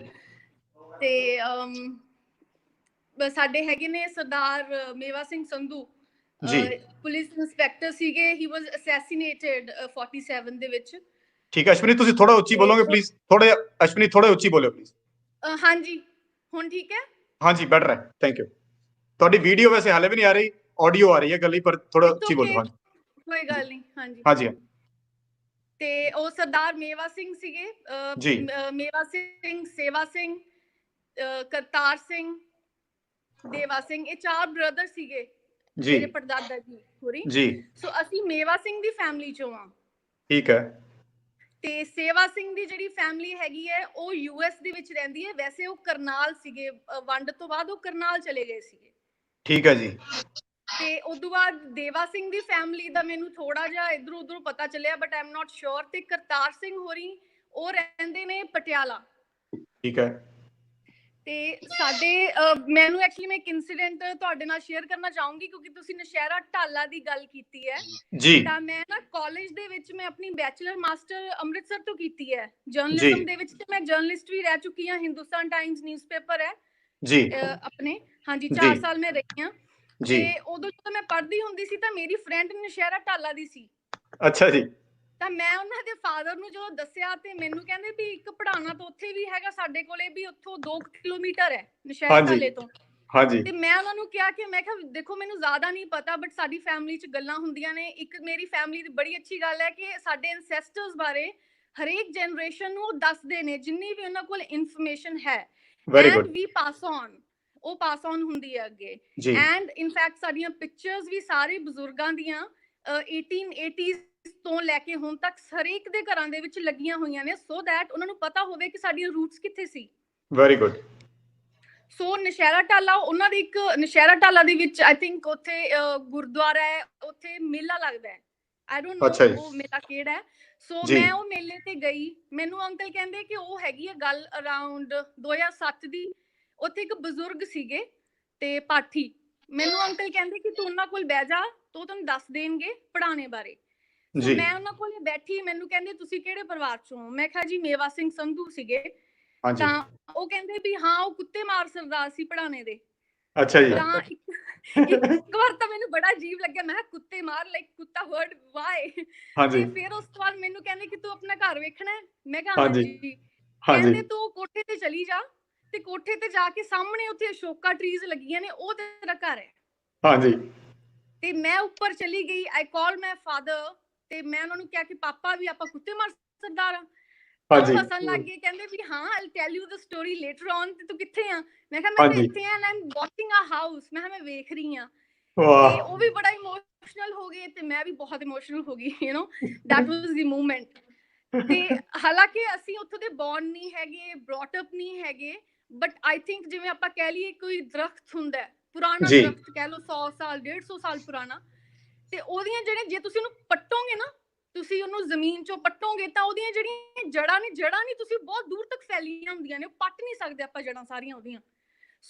ਤੇ ਸਾਡੇ ਹੈਗੇ ਨੇ ਸਰਦਾਰ ਮੇਵਾ ਸਿੰਘ ਸੰਧੂ, ਪੁਲਿਸ ਇੰਸਪੈਕਟਰ ਸੀਗੇ। ਹੀ ਵਾਸ ਅਸੈਸੀਨੇਟਡ 47 ਦੇ ਵਿੱਚ। ਠੀਕ ਹੈ ਅਸ਼ਪਨੀਤ, ਤੁਸੀਂ ਥੋੜਾ ਉੱਚੀ ਬੋਲੋਗੇ ਪਲੀਜ਼? ਥੋੜਾ ਅਸ਼ਪਨੀਤ ਥੋੜਾ ਉੱਚੀ ਬੋਲਿਓ ਪਲੀਜ਼। ਹਾਂਜੀ, ਹੁਣ ਠੀਕ ਹੈ? ਹਾਂਜੀ ਬੈਟਰ ਹੈ, ਥੈਂਕ ਯੂ। ਤੁਹਾਡੀ ਵੀਡੀਓ ਵੈਸੇ ਹਾਲੇ ਵੀ ਨਹੀਂ ਆ ਰਹੀ, ਆਡੀਓ ਆ ਰਹੀ ਹੈ ਗੱਲੀ, ਪਰ ਥੋੜਾ ਉੱਚੀ ਬੋਲੋ। ਕੋਈ ਗੱਲ ਨਹੀਂ। ਹਾਂਜੀ ਹਾਂਜੀ। ਤੇ ਉਹ ਸਰਦਾਰ ਮੇਵਾ ਸਿੰਘ ਸੀਗੇ, ਮੇਵਾ ਸਿੰਘ, ਸੇਵਾ ਸਿੰਘ, ਕਰਤਾਰ ਸਿੰਘ, ਦੇਵਾ ਸਿੰਘ, ਇਹ 4 ਬ੍ਰਦਰ ਸੀਗੇ ਮੇਰੇ ਪੜਦਾਦਾ ਜੀ ਹੋਰੀ ਜੀ। ਸੋ ਅਸੀਂ ਮੇਵਾ ਸਿੰਘ ਦੀ ਫੈਮਿਲੀ ਚੋਂ ਆ। ਠੀਕ ਹੈ। ਤੇ ਸੇਵਾ ਸਿੰਘ ਦੀ ਜਿਹੜੀ ਫੈਮਿਲੀ ਹੈਗੀ ਹੈ ਉਹ ਯੂਐਸ ਦੇ ਵਿੱਚ ਰਹਿੰਦੀ ਹੈ। ਵੈਸੇ ਉਹ ਕਰਨਾਲ ਸੀਗੇ, ਵੰਡ ਤੋਂ ਬਾਅਦ ਉਹ ਕਰਨਾਲ ਚਲੇ ਗਏ ਸੀਗੇ। ਠੀਕ ਹੈ ਜੀ। ਤੇ ਉਦੋਂ ਬਾਅਦ ਦੇਵਾ ਸਿੰਘ ਦੀ ਫੈਮਿਲੀ ਦਾ ਮੈਨੂੰ ਥੋੜਾ ਜਿਹਾ ਇਧਰੋਂ ਉਧਰੋਂ ਪਤਾ ਚੱਲਿਆ, ਬਟ ਆਈ ਐਮ ਨਾਟ ਸ਼ੋਰ। ਤੇ ਕਰਤਾਰ ਸਿੰਘ ਹੋਰੀ ਉਹ ਰਹਿੰਦੇ ਨੇ ਪਟਿਆਲਾ। ਠੀਕ ਹੈ। ਤੇ ਸਾਡੇ ਮੈਨੂੰ ਐਕਚੁਅਲੀ ਮੈਂ ਇੱਕ ਇਨਸੀਡੈਂਟ ਤੁਹਾਡੇ ਨਾਲ ਸ਼ੇਅਰ ਕਰਨਾ ਚਾਹੂੰਗੀ, ਕਿਉਂਕਿ ਤੁਸੀਂ ਨੌਸ਼ਹਿਰਾ ਢਾਲਾ ਦੀ ਗੱਲ ਕੀਤੀ ਹੈ ਜੀ। ਤਾਂ ਮੈਂ ਨਾ ਕਾਲਜ ਦੇ ਵਿੱਚ ਮੈਂ ਆਪਣੀ ਬੈਚਲਰ ਮਾਸਟਰ ਅੰਮ੍ਰਿਤਸਰ ਤੋਂ ਕੀਤੀ ਹੈ ਜਰਨਲਿਜ਼ਮ ਦੇ ਵਿੱਚ। ਤੇ ਮੈਂ ਜਰਨਲਿਸਟ ਵੀ ਰਹਿ ਚੁੱਕੀ ਹਾਂ, ਹਿੰਦੁਸਤਾਨ ਟਾਈਮਜ਼ ਨਿਊਜ਼ਪੇਪਰ ਹੈ ਜੀ ਆਪਣੇ, ਹਾਂਜੀ 4 ਸਾਲ ਮੈਂ ਰਹੀ ਹਾਂ। ਜੀ। ਤੇ ਉਦੋਂ ਜਦੋਂ ਮੈਂ ਪੜ੍ਹਦੀ ਹੁੰਦੀ ਸੀ ਤਾਂ ਮੇਰੀ ਫਰੈਂਡ ਨੌਸ਼ਹਿਰਾ ਢਾਲਾ ਦੀ ਸੀ। ਅੱਛਾ ਜੀ। ਤਾਂ ਮੈਂ ਉਹਨਾਂ ਦੇ ਫਾਦਰ ਨੂੰ ਜਦੋਂ ਦੱਸਿਆ ਤੇ ਮੈਨੂੰ ਕਹਿੰਦੇ ਵੀ ਇੱਕ ਪੜਾਣਾ ਤਾਂ ਉੱਥੇ ਵੀ ਹੈਗਾ ਸਾਡੇ ਕੋਲੇ, ਵੀ ਉੱਥੋਂ 2 ਕਿਲੋਮੀਟਰ ਹੈ ਨੌਸ਼ਹਿਰਾ ਢਾਲੇ ਤੋਂ। ਹਾਂਜੀ। ਤੇ ਮੈਂ ਉਹਨਾਂ ਨੂੰ ਕਿਹਾ ਕਿ ਮੈਂ ਕਿਹਾ ਦੇਖੋ ਮੈਨੂੰ ਜ਼ਿਆਦਾ ਨਹੀਂ ਪਤਾ, ਬਟ ਸਾਡੀ ਫੈਮਿਲੀ 'ਚ ਗੱਲਾਂ ਹੁੰਦੀਆਂ ਨੇ। ਇੱਕ ਮੇਰੀ ਫੈਮਿਲੀ ਦੀ ਬੜੀ ਅੱਛੀ ਗੱਲ ਹੈ ਕਿ ਸਾਡੇ ਐਂਸੈਸਟਰਸ ਬਾਰੇ ਹਰੇਕ ਜਨਰੇਸ਼ਨ ਨੂੰ ਦੱਸਦੇ ਨੇ, ਜਿੰਨੀ ਵੀ ਉਹਨਾਂ ਕੋਲ ਇਨਫੋਰਮੇਸ਼ਨ ਹੈ। ਐਂਡ ਵੀ ਪਾਸ ਔਨ, ਉਹ ਪਾਸ ਔਨ ਹੁੰਦੀ ਹੈ ਅੱਗੇ। ਐਂਡ ਇਨਫੈਕਟ ਸਾਡੀਆਂ ਪਿਕਚਰਸ ਵੀ ਸਾਰੇ ਬਜ਼ੁਰਗਾਂ ਦੀਆਂ 1880s ਤੋਂ ਲੈ ਕੇ ਹੁਣ ਤੱਕ ਹਰੇਕ ਦੇ ਘਰਾਂ ਦੇ ਵਿੱਚ ਲੱਗੀਆਂ ਹੋਈਆਂ ਨੇ, ਸੋ ਦੈਟ ਉਹਨਾਂ ਨੂੰ ਪਤਾ ਹੋਵੇ ਕਿ ਸਾਡੀਆਂ ਰੂਟਸ ਕਿੱਥੇ ਸੀ। Very good. So Naushahra Dhala ਉਹਨਾਂ ਦੀ ਇੱਕ, ਨੌਸ਼ਹਿਰਾ ਢਾਲਾ ਦੇ ਵਿੱਚ ਆਈ ਥਿੰਕ ਉੱਥੇ ਗੁਰਦੁਆਰਾ ਹੈ, ਉੱਥੇ ਮੇਲਾ ਲੱਗਦਾ ਹੈ। ਆਈ ਡੋਨਟ ਨੋ ਉਹ ਮੇਲਾ ਕਿਹੜਾ ਹੈ। ਸੋ ਮੈਂ ਉਹ ਮੇਲੇ ਤੇ ਗਈ। ਮੈਨੂੰ ਅੰਕਲ ਕਹਿੰਦੇ ਕਿ ਉਹ ਹੈਗੀ ਹੈ ਗੱਲ ਅਰਾਊਂਡ 2007 ਦੀ। ਉੱਥੇ ਇੱਕ ਬਜ਼ੁਰਗ ਸੀਗੇ ਤੇ ਪਾਠੀ। ਮੈਨੂੰ ਅੰਕਲ ਕਹਿੰਦੇ ਕਿ ਤੂੰ ਉਹਨਾਂ ਕੋਲ ਬਹਿ ਜਾ, ਤੋ ਤੁਹਾਨੂੰ ਦੱਸ ਦੇਣਗੇ ਪੜਾਣੇ ਬਾਰੇ। ਸੋ ਮੈਂ ਉਹਨਾਂ ਕੋਲ ਬੈਠੀ। ਮੈਨੂੰ ਕਹਿੰਦੇ ਤੁਸੀਂ ਕਿਹੜੇ ਪਰਿਵਾਰ ਚੋਂ ਹੋ? ਮੈਂ ਕਿਹਾ ਜੀ ਮੇਵਾ ਸਿੰਘ ਸੰਧੂ ਸੀਗੇ। ਤਾਂ ਉਹ ਕਹਿੰਦੇ ਵੀ ਹਾਂ ਉਹ ਕੁੱਤੇ ਮਾਰ ਸਰਦਾਰ ਸੀ ਪੜਾਣੇ ਦੇ। ਅੱਛਾ ਜੀ। ਤਾਂ ਇੱਕ ਵਾਰ ਤਾਂ ਮੈਨੂੰ ਬੜਾ ਅਜੀਬ ਲੱਗਿਆ, ਮੈਂ ਕਿਹਾ ਕੁੱਤੇ ਮਾਰ, ਲਾਈਕ ਕੁੱਤਾ ਵਰਡ ਵਾਈ। ਤੇ ਫਿਰ ਉਸ ਤੋਂ ਬਾਅਦ ਮੈਨੂੰ ਕਹਿੰਦੇ ਕਿ ਤੂੰ ਆਪਣਾ ਘਰ ਵੇਖਣਾ। ਮੈਂ ਕਿਹਾ ਹਾਂਜੀ। ਕਹਿੰਦੇ ਤੂੰ ਕੋਠੇ ਤੇ ਚਲੀ ਜਾ, ਤੇ ਕੋਠੇ ਤੇ ਜਾ ਕੇ ਸਾਹਮਣੇ ਉੱਥੇ ਅਸ਼ੋਕਾ ਟਰੀਜ਼ ਲੱਗੀਆਂ ਨੇ, ਉਹ ਤੇਰਾ ਘਰ ਹੈ। ਹਾਂਜੀ। ਤੇ ਮੈਂ ਉੱਪਰ ਚਲੀ ਗਈ। ਆਈ ਕਾਲ ਮਾਈ ਫਾਦਰ ਤੇ ਮੈਂ ਉਹਨਾਂ ਨੂੰ ਕਿਹਾ ਕਿ ਪਾਪਾ ਵੀ ਆਪਾਂ ਕੁੱਤੇ ਮਾਰ ਸਰਦਾਰ ਆ। ਉਹ ਹੱਸਣ ਲੱਗ ਗਏ, ਕਹਿੰਦੇ ਵੀ ਹਾਂ I tell you the story later on. ਤੇ ਤੂੰ ਕਿੱਥੇ ਆ? ਮੈਂ ਕਿਹਾ ਮੈਂ ਤਾਂ ਇੱਥੇ ਆ, and I am watching a house. ਮੈਂ ਕਿਹਾ ਮੈਂ ਵੇਖ ਰਹੀ ਆ। ਤੇ ਉਹ ਵੀ ਬੜਾ ਇਮੋਸ਼ਨਲ ਹੋ ਗਏ ਤੇ ਮੈਂ ਵੀ ਬਹੁਤ ਇਮੋਸ਼ਨਲ ਹੋ ਗਈ, you know that was the movement. ਤੇ ਹਾਲਾਂਕਿ ਅਸੀਂ ਉੱਥੋਂ ਦੇ ਬੌਰਨ ਨਹੀਂ ਹੈਗੇ, ਬ੍ਰੌਟ ਅਪ ਨਹੀਂ ਹੈਗੇ, ਬਟ ਆਈ ਥਿੰਕ ਜਿਵੇਂ ਆਪਾਂ ਕਹਿ ਲਈਏ ਕੋਈ ਦਰਖਤ ਹੁੰਦਾ ਹੈ, ਪੁਰਾਣਾ ਦਰਖਤ ਕਹਿ ਲਓ 100 ਸਾਲ 150 ਸਾਲ ਪੁਰਾਣਾ, ਤੇ ਉਹਦੀਆਂ ਜਿਹੜੇ, ਜੇ ਤੁਸੀਂ ਉਹਨੂੰ ਪੱਟੋਗੇ ਨਾ, ਤੁਸੀਂ ਉਹਨੂੰ ਜ਼ਮੀਨ ਚੋਂ ਪੱਟੋਗੇ ਤਾਂ ਉਹਦੀਆਂ ਜਿਹੜੀਆਂ ਜੜ੍ਹਾਂ ਨਹੀਂ ਤੁਸੀਂ ਬਹੁਤ ਦੂਰ ਤੱਕ ਫੈਲੀਆਂ ਹੁੰਦੀਆਂ ਨੇ, ਉਹ ਪੱਟ ਨਹੀਂ ਸਕਦੇ ਆਪਾਂ ਜੜ੍ਹਾਂ ਸਾਰੀਆਂ ਉਹਦੀਆਂ।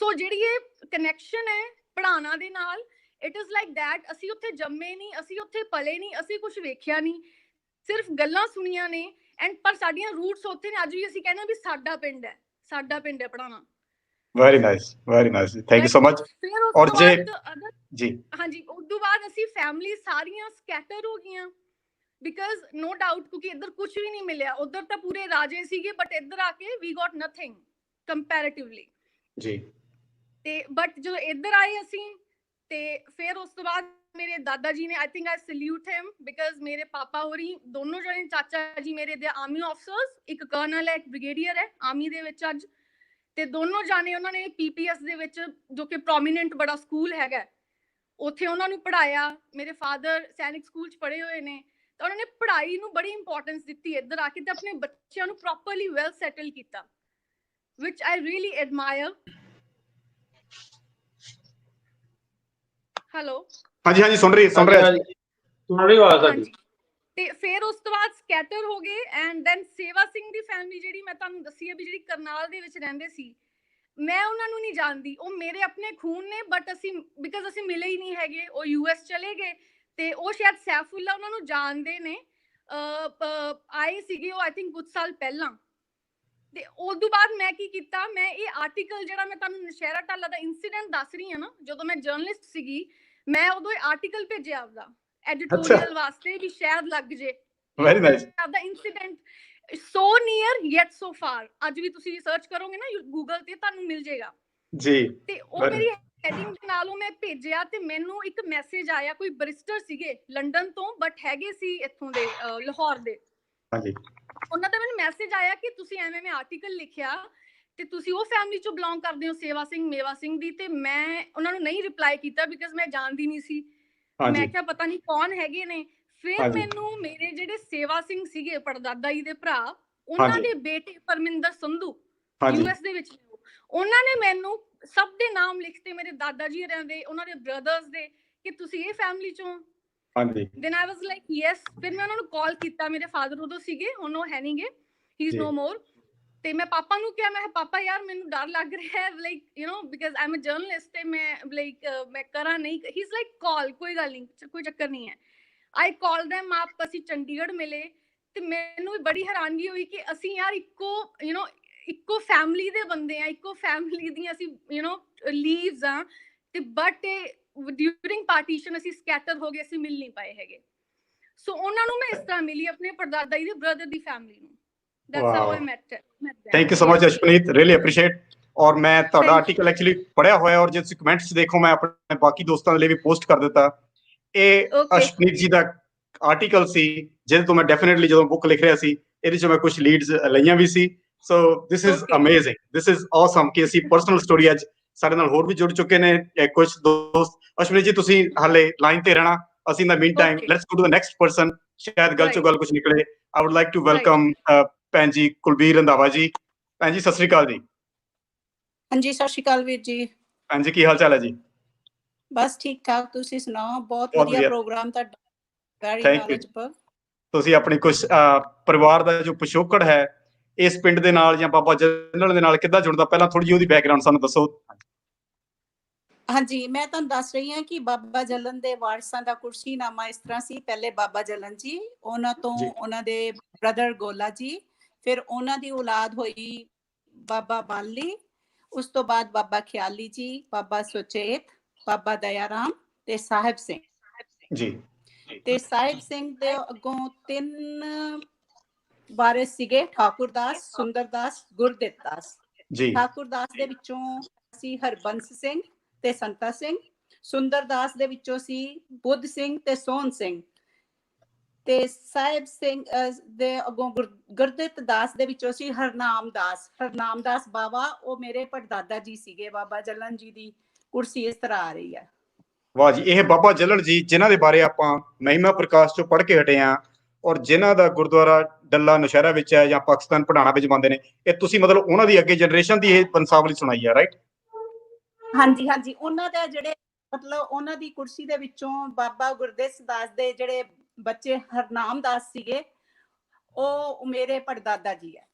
ਸੋ ਜਿਹੜੀ ਇਹ ਕਨੈਕਸ਼ਨ ਹੈ ਪੜਾਣਾ ਦੇ ਨਾਲ, ਇਟ ਇਜ਼ ਲਾਈਕ ਦੈਟ। ਅਸੀਂ ਉੱਥੇ ਜੰਮੇ ਨਹੀਂ, ਅਸੀਂ ਉੱਥੇ ਪਲੇ ਨਹੀਂ, ਅਸੀਂ ਕੁਝ ਵੇਖਿਆ ਨਹੀਂ, ਸਿਰਫ ਗੱਲਾਂ ਸੁਣੀਆਂ ਨੇ। ਐਂਡ ਪਰ ਸਾਡੀਆਂ ਰੂਟਸ ਉੱਥੇ ਨੇ। ਅੱਜ ਵੀ ਅਸੀਂ ਕਹਿੰਦੇ ਵੀ ਸਾਡਾ ਪਿੰਡ ਹੈ, ਸਾਡਾ ਪਿੰਡ ਹੈ Padhana. Very nice, very nice, thank you so much. ਔਰ ਜੀ ਹਾਂਜੀ, ਉਸ ਤੋਂ ਬਾਅਦ ਅਸੀਂ ਫੈਮਿਲੀ ਸਾਰੀਆਂ ਸਕੈਟਰ ਹੋ ਗਈਆਂ, ਬਿਕਾਜ਼ ਨੋ ਡਾਊਟ, ਕਿਉਂਕਿ ਇੱਧਰ ਕੁਝ ਵੀ ਨਹੀਂ ਮਿਲਿਆ। ਉੱਧਰ ਤਾਂ ਪੂਰੇ ਰਾਜੇ ਸੀਗੇ, ਬਟ ਇੱਧਰ ਆ ਕੇ ਵੀ ਗੋਟ ਨਥਿੰਗ ਕੰਪੈਰੀਟਿਵਲੀ ਜੀ। ਤੇ ਬਟ ਜਦੋਂ ਇੱਧਰ ਆਏ ਅਸੀਂ, ਤੇ ਫਿਰ ਉਸ ਤੋਂ ਬਾਅਦ ਮੇਰੇ ਦਾਦਾ ਜੀ ਨੇ, ਆਈ think I salute him, because ਮੇਰੇ ਪਾਪਾ ਹੋਰੀ ਦੋਨੋਂ ਜਣੇ, ਚਾਚਾ ਜੀ ਮੇਰੇ ਦੇ ਆਰਮੀ ਆਫਸਰਸ, ਇੱਕ ਕਰਨਲ ਹੈ, ਇੱਕ ਬ੍ਰਿਗੇਡੀਅਰ ਹੈ ਆਰਮੀ ਦੇ ਵਿੱਚ ਅੱਜ, ਤੇ ਦੋਨੋਂ ਜਾਣੇ ਉਹਨਾਂ ਨੇ ਪੀਪੀਐਸ ਦੇ ਵਿੱਚ, ਜੋ ਕਿ ਪ੍ਰੋਮੀਨੈਂਟ ਬੜਾ ਸਕੂਲ ਹੈਗਾ, ਉੱਥੇ ਉਹਨਾਂ ਨੂੰ ਪੜਾਇਆ। ਮੇਰੇ ਫਾਦਰ ਸੈਨਿਕ ਸਕੂਲ 'ਚ ਪੜ੍ਹੇ ਹੋਏ ਨੇ, ਤਾਂ ਉਹਨਾਂ ਨੇ ਪੜ੍ਹਾਈ ਨੂੰ ਬੜੀ ਇੰਪੋਰਟੈਂਸ ਦਿੱਤੀ ਇੱਧਰ ਆ ਕੇ, ਤੇ ਆਪਣੇ ਬੱਚਿਆਂ ਨੂੰ ਪ੍ਰੋਪਰਲੀ ਵੈਲ ਸੈਟਲ ਕੀਤਾ, which I really admire. Hello, ਹਾਂਜੀ ਹਾਂਜੀ, ਸੁਣ ਰਹੀ ਆਵਾਜ਼ ਤੁਹਾਡੀ। ਤੇ ਫਿਰ ਉਸ ਤੋਂ ਬਾਅਦ ਸਕੈਟਰ ਹੋ ਗਏ। ਐਂਡ ਦੈਨ ਸੇਵਾ ਸਿੰਘ ਦੀ ਫੈਮਿਲੀ, ਜਿਹੜੀ ਮੈਂ ਤੁਹਾਨੂੰ ਦੱਸੀ ਹੈ ਵੀ ਜਿਹੜੀ ਕਰਨਾਲ ਦੇ ਵਿੱਚ ਰਹਿੰਦੇ ਸੀ, ਮੈਂ ਉਹਨਾਂ ਨੂੰ ਨਹੀਂ ਜਾਣਦੀ, ਉਹ ਮੇਰੇ ਆਪਣੇ ਖੂਨ ਨੇ, ਬਟ ਅਸੀਂ ਬਿਕਾਜ਼ ਅਸੀਂ ਮਿਲੇ ਹੀ ਨਹੀਂ ਹੈਗੇ। ਉਹ ਯੂਐਸ ਚਲੇ ਗਏ, ਤੇ ਉਹ ਸ਼ਾਇਦ ਸੈਫੁੱਲਾ ਉਹਨਾਂ ਨੂੰ ਜਾਣਦੇ ਨੇ, ਆਏ ਸੀਗੇ ਉਹ ਆਈ ਥਿੰਕ ਕੁਝ ਸਾਲ ਪਹਿਲਾਂ। ਤੇ ਉਸ ਤੋਂ ਬਾਅਦ ਮੈਂ ਕੀ ਕੀਤਾ, ਮੈਂ ਇਹ ਆਰਟੀਕਲ ਜਿਹੜਾ ਮੈਂ ਤੁਹਾਨੂੰ ਨੌਸ਼ਹਿਰਾ ਢਾਲਾ ਦਾ ਇਨਸੀਡੈਂਟ ਦੱਸ ਰਹੀ ਹਾਂ ਨਾ, ਜਦੋਂ ਮੈਂ ਜਰਨਲਿਸਟ ਸੀਗੀ, ਮੈਂ ਉਦੋਂ ਇਹ ਆਰਟੀਕਲ ਭੇਜਿਆ ਆਪਦਾ ਐਡੀਟੋਰੀਅਲ ਵਾਸਤੇ, ਵੀ ਸ਼ਾਇਦ ਲੱਗ ਜੇ। Very nice. ਆਪਦਾ incident so near yet so far, ਅੱਜ ਵੀ ਤੁਸੀਂ ਸਰਚ ਕਰੋਗੇ ਨਾ ਗੂਗਲ ਤੇ, ਤੁਹਾਨੂੰ ਮਿਲ ਜਾਏਗਾ ਜੀ। ਤੇ ਉਹ ਮੇਰੀ ਹੈਡਿੰਗ ਦੇ ਨਾਲ ਉਹ ਮੈਂ ਭੇਜਿਆ, ਤੇ ਮੈਨੂੰ ਇੱਕ ਮੈਸੇਜ ਆਇਆ, ਕੋਈ ਬਰਿਸਟਰ ਸੀਗੇ ਲੰਡਨ ਤੋਂ, ਬਟ ਹੈਗੇ ਸੀ ਇੱਥੋਂ ਦੇ, ਲਾਹੌਰ ਦੇ। ਹਾਂਜੀ। ਉਹਨਾਂ ਦਾ ਮੈਨੂੰ ਮੈਸੇਜ ਆਇਆ ਕਿ ਤੁਸੀਂ ਐਵੇਂ ਆਰਟੀਕਲ ਲਿਖਿਆ, ਤੇ ਤੁਸੀਂ ਉਹ ਫੈਮਿਲੀ ਚੋਂ ਬਿਲੋਂਗ ਕਰਦੇ ਹੋ, ਸੇਵਾ ਸਿੰਘ ਮੇਵਾ ਸਿੰਘ ਦੀ। ਤੇ ਮੈਂ ਉਹਨਾਂ ਨੂੰ ਨਹੀਂ ਰਿਪਲਾਈ ਕੀਤਾ, ਬਿਕਾਜ਼ ਮੈਂ ਜਾਣਦੀ ਨਹੀਂ ਸੀ। ਮੈਂ ਕਿਹਾ ਪਤਾ ਨਹੀਂ ਕੌਣ ਹੈਗੇ ਨੇ। ਫਿਰ ਹਾਂਜੀ। ਮੈਨੂੰ ਮੇਰੇ ਜਿਹੜੇ ਸੇਵਾ ਸਿੰਘ ਸੀਗੇ ਪੜਦਾਦਾ ਜੀ ਦੇ ਭਰਾ, ਉਹਨਾਂ ਹਾਂਜੀ। ਦੇ ਬੇਟੇ ਪਰਮਿੰਦਰ ਸੰਧੂ ਹਾਂਜੀ। ਯੂਐਸ ਦੇ ਵਿੱਚ ਨੇ, ਉਹਨਾਂ ਨੇ ਮੈਨੂੰ ਸਭ ਦੇ ਨਾਮ ਲਿਖਤੇ, ਮੇਰੇ ਦਾਦਾ ਜੀ ਹੋਰਾਂ ਦੇ, ਉਹਨਾਂ ਦੇ ਬ੍ਰਦਰਸ ਦੇ, ਕਿ ਤੁਸੀਂ ਇਹ ਫੈਮਿਲੀ ਚੋਂ। ਹਾਂਜੀ। then I was like yes। ਫਿਰ ਮੈਂ ਉਹਨਾਂ ਨੂੰ ਕਾਲ ਕੀਤਾ, ਮੇਰੇ ਫਾਦਰ ਉਦੋਂ ਸੀਗੇ, ਹੁਣ ਉਹ ਹੈ ਨਹੀਂਗੇ, ਹੀ ਇਜ਼ ਜੀ। ਨੋ ਮੋਰ। ਤੇ ਮੈਂ ਪਾਪਾ ਨੂੰ ਕਿਹਾ, ਮੈਂ ਕਿਹਾ ਪਾਪਾ ਯਾਰ ਮੈਨੂੰ ਡਰ ਲੱਗ ਰਿਹਾ ਹੈ, like you know because I am a journalist, ਤੇ ਮੈਂ ਲਾਈਕ ਮੈਂ ਕਰਾਂ ਨਹੀਂ। ਹੀ ਇਜ਼ ਲਾਈਕ ਕਾਲ, ਕੋਈ ਗੱਲ ਨਹੀਂ, ਕੋਈ ਚੱਕਰ ਨਹੀਂ ਹੈ। ਆਈ ਕਾਲ them ਆਪ, ਅਸੀਂ ਚੰਡੀਗੜ੍ਹ ਮਿਲੇ, ਤੇ ਮੈਨੂੰ ਵੀ ਬੜੀ ਹੈਰਾਨਗੀ ਹੋਈ ਕਿ ਅਸੀਂ ਯਾਰ ਇੱਕੋ ਯੂ نو ਇੱਕੋ ਫੈਮਿਲੀ ਦੇ ਬੰਦੇ ਆ, ਇੱਕੋ ਫੈਮਿਲੀ ਦੀਆਂ ਅਸੀਂ ਯੂ نو ਲੀਵਸ ਆ, ਤੇ ਬਟ ਡਿਊਰਿੰਗ ਪਾਰਟੀਸ਼ਨ ਅਸੀਂ ਸਕੈਟਰ ਹੋ ਗਏ, ਅਸੀਂ ਮਿਲ ਨਹੀਂ ਪਾਏ ਹੈਗੇ। ਸੋ ਉਹਨਾਂ ਨੂੰ ਮੈਂ ਇਸ ਤਰ੍ਹਾਂ ਮਿਲੀ, ਆਪਣੇ ਪੜਦਾਦਾ ਜੀ ਦੇ ਬ੍ਰਦਰ ਦੀ ਫੈਮਿਲੀ ਨੂੰ। That's how I met them। Thank you so much Ashpneet, really appreciate. ਔਰ ਮੈਂ ਤੁਹਾਡਾ ਆਰਟੀਕਲ ਐਕਚੁਅਲੀ ਪੜਿਆ ਹੋਇਆ, ਔਰ ਜੇ ਤੁਸੀਂ ਕਮੈਂਟਸ ਦੇਖੋ, ਮੈਂ ਆਪਣੇ ਬਾਕੀ ਦੋਸਤਾਂ ਦੇ ਲਈ ਵੀ ਪੋਸਟ ਕਰ ਦਿੱਤਾ। ਇਹ ਅਸ਼ਪਨੀਤ ਜੀ ਦਾ ਆਰਟੀਕਲ ਸੀ, ਜਿਹਦੇ ਤੋਂ ਮੈਂ ਡੈਫੀਨਿਟਲੀ ਜਦੋਂ ਬੁੱਕ ਲਿਖ ਰਿਹਾ ਸੀ, ਇਹਦੇ ਚੋਂ ਮੈਂ ਕੁਝ ਲੀਡਸ ਲਈਆਂ ਵੀ ਸੀ। So this is amazing, this is awesome ਕਿ ਅਸੀਂ ਪਰਸਨਲ ਸਟੋਰੀ, ਅੱਜ ਸਾਡੇ ਨਾਲ ਹੋਰ ਵੀ ਜੁੜ ਚੁੱਕੇ ਨੇ ਕੁਝ ਦੋਸਤ। ਅਸ਼ਪਨੀਤ ਜੀ ਤੁਸੀਂ ਹਾਲੇ ਲਾਈਨ ਤੇ ਰਹਿਣਾ, ਅਸੀਂ in the mean time let's go to the next person, ਸ਼ਾਇਦ ਗੱਲ ਚੋਂ ਗੱਲ ਕੁਝ ਨਿਕਲੇ। I would like to welcome ਭੈਣ ਜੀ ਕੁਲਬੀਰ ਰੰਧਾਵਾ ਜੀ। ਭੈਣ ਜੀ ਸਤਿ ਸ੍ਰੀ ਅਕਾਲ ਜੀ। ਹਾਂਜੀ ਸਤਿ ਸ਼੍ਰੀ ਅਕਾਲ ਵੀਰ ਜੀ। ਭੈਣ ਜੀ ਕੀ ਹਾਲ ਚਾਲ ਹੈ ਜੀ? ਬਸ ਠੀਕ ਠਾਕ, ਤੁਸੀਂ ਸੁਣਾਓ? ਬਹੁਤ ਵਧੀਆ ਪ੍ਰੋਗਰਾਮ ਤੁਹਾਡਾ, ਵੈਰੀ ਨੌਲੇਜਬਲ। ਤੁਸੀਂ ਆਪਣੀ ਕੁਝ ਪਰਿਵਾਰ ਦਾ ਜੋ ਪਿਛੋਕੜ ਹੈ ਇਸ ਪਿੰਡ ਦੇ ਨਾਲ ਜਾਂ ਬਾਬਾ ਜੱਲਣ ਦੇ ਨਾਲ ਕਿੱਦਾਂ ਜੁੜਦਾ, ਪਹਿਲਾਂ ਥੋੜੀ ਜਿਹੀ ਉਹਦੀ ਬੈਕਗ੍ਰਾਉਂਡ ਸਾਨੂੰ ਦੱਸੋ। ਹਾਂਜੀ, ਮੈਂ ਤੁਹਾਨੂੰ ਦੱਸ ਰਹੀ ਹਾਂ ਕਿ ਬਾਬਾ ਜੱਲਣ ਦੇ ਵਾਰਸਾਂ ਦਾ ਕੁਰਸੀਨਾਮਾ ਇਸ ਤਰ੍ਹਾਂ ਸੀ। ਪਹਿਲੇ ਬਾਬਾ ਜੱਲਣ ਜੀ, ਉਹਨਾਂ ਤੋਂ ਉਹਨਾਂ ਦੇ ਬ੍ਰਦਰ ਗੋਲਾ ਜੀ, ਫਿਰ ਉਹਨਾਂ ਦੀ ਔਲਾਦ ਹੋਈ ਬਾਬਾ ਬਾਲੀ, ਉਸ ਤੋਂ ਬਾਅਦ ਬਾਬਾ ਖਿਆਲੀ ਜੀ, ਬਾਬਾ ਸੁਚੇਤ, ਬਾਬਾ ਦਇਆ ਰਾਮ ਤੇ ਸਾਹਿਬ ਸਿੰਘ ਜੀ। ਤੇ ਸਾਹਿਬ ਸਿੰਘ ਦੇ ਅੱਗੋਂ 3 ਵਾਰਿਸ ਸੀਗੇ, ਠਾਕੁਰਦਾਸ, ਸੁੰਦਰਦਾਸ, ਗੁਰਦਿੱਤ ਦਾਸ। ਠਾਕੁਰਦਾਸ ਦੇ ਵਿੱਚੋਂ ਸੀ ਹਰਬੰਸ ਸਿੰਘ ਤੇ ਸੰਤਾ ਸਿੰਘ, ਸੁੰਦਰਦਾਸ ਦੇ ਵਿੱਚੋਂ ਸੀ ਬੁੱਧ ਸਿੰਘ ਤੇ ਸੋਹਣ ਸਿੰਘ, ਤੇ ਸਾਹਿਬ ਸਿੰਘ ਦੇ ਅੱਗੋਂ ਗੁਰਦਿੱਤ ਦਾਸ ਦੇ ਵਿੱਚੋਂ ਸੀ ਹਰਨਾਮ ਦਾਸ। ਹਰਨਾਮ ਦਾਸ ਬਾਬਾ, ਉਹ ਮੇਰੇ ਪੜਦਾਦਾ ਜੀ ਸੀਗੇ। ਬਾਬਾ ਜੱਲਣ ਜੀ ਦੀ ਕੁਰਸੀ ਇਸ ਤਰ੍ਹਾਂ ਆ ਰਹੀ ਹੈ। ਵਾਹ ਜੀ, ਇਹ ਬਾਬਾ ਜੱਲਣ ਜੀ ਜਿਨ੍ਹਾਂ ਦੇ ਬਾਰੇ ਆਪਾਂ ਮਹਿਮਾ ਪ੍ਰਕਾਸ਼ ਚੋਂ ਪੜ੍ਹ ਕੇ ਹਟੇ ਆ, ਔਰ ਜਿਨ੍ਹਾਂ ਦਾ ਗੁਰਦੁਆਰਾ ਡੱਲਾ ਨੌਸ਼ਹਿਰਾ ਵਿੱਚ ਹੈ ਜਾਂ ਪਾਕਿਸਤਾਨ ਪੜਾਣਾ ਵਿੱਚ ਬੰਦੇ ਨੇ, ਇਹ ਤੁਸੀਂ ਮਤਲਬ ਉਹਨਾਂ ਦੀ ਅੱਗੇ ਜਨਰੇਸ਼ਨ ਦੀ ਇਹ ਬੰਸਾਵਲੀ ਸੁਣਾਈ ਹੈ, ਰਾਈਟ? ਹਾਂਜੀ ਹਾਂਜੀ, ਉਹਨਾਂ ਦਾ ਜਿਹੜੇ ਮਤਲਬ ਉਹਨਾਂ ਦੀ ਕੁਰਸੀ ਦੇ ਵਿੱਚੋਂ ਬਾਬਾ ਗੁਰਦਿੱਤ ਦਾਸ ਦੇ ਜਿਹੜੇ ਬੱਚੇ ਹਰਨਾਮ ਦਾਸ ਸੀਗੇ, ਉਹ ਮੇਰੇ ਪੜਦਾਦਾ ਜੀ ਹੈ।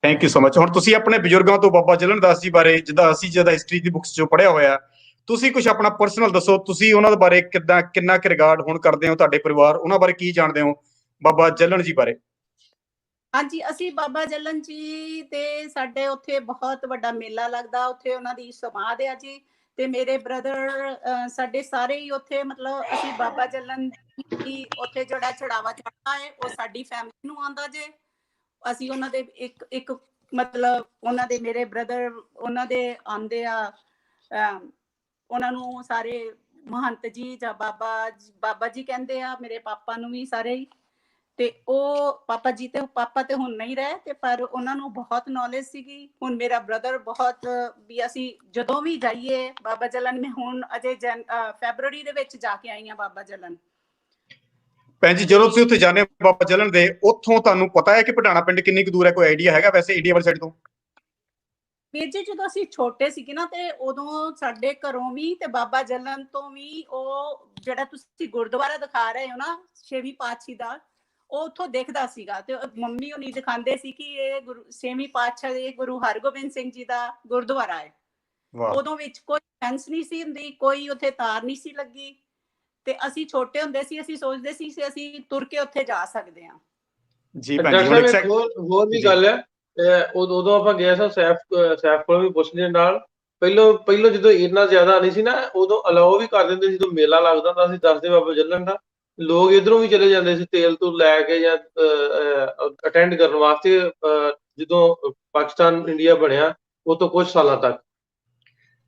Thank you so much. ਹੁਣ ਤੁਸੀਂ ਆਪਣੇ ਬਜ਼ੁਰਗਾਂ ਤੋਂ ਬਾਬਾ ਜੱਲਣ ਦਾਸ ਜੀ ਬਾਰੇ, ਜਿੱਦਾਂ ਅਸੀਂ ਜਿਆਦਾ ਹਿਸਟਰੀ ਦੀ ਬੁੱਕਸ ਚੋਂ ਪੜ੍ਹਿਆ ਹੋਇਆ, ਤੁਸੀਂ ਕੁਝ ਆਪਣਾ ਪਰਸਨਲ ਦੱਸੋ। ਤੁਸੀਂ ਉਹਨਾਂ ਦੇ ਬਾਰੇ ਕਿੱਦਾਂ, ਕਿੰਨਾ ਕੁ ਰਿਗਾਰਡ ਹੁਣ ਕਰਦੇ ਹੋ, ਤੁਹਾਡੇ ਪਰਿਵਾਰ ਉਹਨਾਂ ਬਾਰੇ ਕੀ ਜਾਣਦੇ ਹੋ, ਬਾਬਾ ਜੱਲਣ ਜੀ ਬਾਰੇ? ਹਾਂਜੀ, ਅਸੀਂ ਬਾਬਾ ਜੱਲਣ ਜੀ ਤੇ ਸਾਡੇ ਉੱਥੇ ਬਹੁਤ ਵੱਡਾ ਮੇਲਾ ਲੱਗਦਾ, ਉੱਥੇ ਉਹਨਾਂ ਦੀ ਸਮਾਧ ਆ ਜੀ। ਤੇ ਮੇਰੇ ਬ੍ਰਦਰ ਸਾਡੇ ਸਾਰੇ ਹੀ ਉੱਥੇ, ਮਤਲਬ ਅਸੀਂ ਬਾਬਾ ਜੱਲਣ ਦੀ ਉੱਥੇ ਜਿਹੜਾ ਚੜਾਵਾ ਚੜ੍ਹਦਾ ਹੈ ਉਹ ਸਾਡੀ ਫੈਮਿਲੀ ਨੂੰ ਆਉਂਦਾ ਜੇ। ਅਸੀਂ ਉਹਨਾਂ ਦੇ ਇੱਕ ਮਤਲਬ ਉਹਨਾਂ ਦੇ ਮੇਰੇ ਬ੍ਰਦਰ ਉਹਨਾਂ ਦੇ ਆਉਂਦੇ ਆ, ਉਹਨਾਂ ਨੂੰ ਸਾਰੇ ਮਹੰਤ ਜੀ ਜਾਂ ਬਾਬਾ ਜੀ ਕਹਿੰਦੇ ਆ, ਮੇਰੇ ਪਾਪਾ ਨੂੰ ਵੀ ਸਾਰੇ ਹੀ। ਤੇ ਉਹ ਪਾਪਾ ਜੀ ਤੇ ਪਾਪਾ ਤੇ ਹੁਣ ਨਹੀਂ ਰਹੇ, ਤੇ ਪਰ ਉਹਨਾਂ ਨੂੰ ਬਹੁਤ ਨੌਲੇਜ ਸੀਗੀ। ਹੁਣ ਮੇਰਾ ਬ੍ਰਦਰ ਬਹੁਤ ਵੀ, ਅਸੀਂ ਜਦੋਂ ਵੀ ਜਾਈਏ ਬਾਬਾ ਜੱਲਣ, ਮੈਂ ਹੁਣ ਅਜੇ ਫੈਬਰਵਰੀ ਦੇ ਵਿੱਚ ਜਾ ਕੇ ਆਈ ਹਾਂ ਬਾਬਾ ਜੱਲਣ। ਭੈਣ ਜੀ ਜਦੋਂ ਤੁਸੀਂ ਉੱਥੇ ਜਾਂਦੇ ਹੋ ਬਾਬਾ ਜੱਲਣ ਦੇ, ਉੱਥੋਂ ਤੁਹਾਨੂੰ ਪਤਾ ਹੈ ਕਿ ਪਟਾਣਾ ਪਿੰਡ ਕਿੰਨੀ ਕੁ ਦੂਰ ਹੈ? ਕੋਈ ਆਈਡੀਆ ਹੈਗਾ ਵੈਸੇ ਇੰਡੀਆ ਵਾਲੀ ਸਾਈਡ ਤੋਂ? ਵੀਰ ਜੀ ਜਦੋਂ ਅਸੀਂ ਛੋਟੇ ਸੀਗੇ ਨਾ, ਤੇ ਉਦੋਂ ਸਾਡੇ ਘਰੋਂ ਵੀ ਤੇ ਬਾਬਾ ਜੱਲਣ ਤੋਂ ਵੀ ਉਹ ਜਿਹੜਾ ਤੁਸੀਂ ਗੁਰਦੁਆਰਾ ਦਿਖਾ ਰਹੇ ਹੋ ਨਾ 6ਵੀਂ ਪਾਤਸ਼ਾਹੀ ਦਾ, ਉਹ ਉੱਥੋਂ ਦਿਖਦਾ ਸੀਗਾ। ਤੇ ਮੰਮੀ ਹੁਣੀ ਦਿਖਾਉਂਦੇ ਸੀ ਕਿ ਇਹ 6ਵੀਂ ਪਾਤਸ਼ਾਹ ਦੇ ਗੁਰੂ ਹਰਗੋਬਿੰਦ ਸਿੰਘ ਜੀ ਦਾ ਗੁਰਦੁਆਰਾ ਹੈ। ਉਦੋਂ ਵਿੱਚ ਕੋਈ ਫੈਂਸ ਨਹੀਂ ਸੀ ਹੁੰਦੀ, ਕੋਈ ਉੱਥੇ ਤਾਰ ਨਹੀਂ ਸੀ ਲੱਗੀ, ਤੇ ਅਸੀਂ ਛੋਟੇ ਹੁੰਦੇ ਸੀ, ਅਸੀਂ ਸੋਚਦੇ ਸੀ ਕਿ ਅਸੀਂ ਤੁਰ ਕੇ ਉੱਥੇ ਜਾ ਸਕਦੇ ਹਾਂ। ਜੀ ਭੈਣ ਜੀ, ਹੋਰ ਵੀ ਗੱਲ ਹੈ, ਉਦੋਂ ਆਪਾਂ ਗਏ ਸਾਂ ਸੈਫ ਕੋਲ ਵੀ ਪੁੱਛਦੇ ਨਾਲ। ਪਹਿਲੋਂ ਜਦੋਂ ਇੰਨਾ ਜ਼ਿਆਦਾ ਨਹੀਂ ਸੀ ਨਾ, ਉਦੋਂ ਅਲਾਓ ਵੀ ਕਰ ਦਿੰਦੇ ਸੀ। ਜਦੋਂ ਮੇਲਾ ਲੱਗਦਾ ਹੁੰਦਾ ਸੀ, ਦੱਸਦੇ ਬਾਬਾ ਜੱਲਣ ਦਾ, ਲੋਕ ਇਧਰੋਂ ਵੀ ਚਲੇ ਜਾਂਦੇ ਸੀ ਤੇਲ ਤੋਂ ਲੈ ਕੇ ਜਾਂ ਅਟੈਂਡ ਕਰਨ ਵਾਸਤੇ, ਜਦੋਂ ਪਾਕਿਸਤਾਨ ਇੰਡੀਆ ਬਣਿਆ ਉਹ ਤੋਂ ਕੁਝ ਸਾਲਾਂ ਤੱਕ।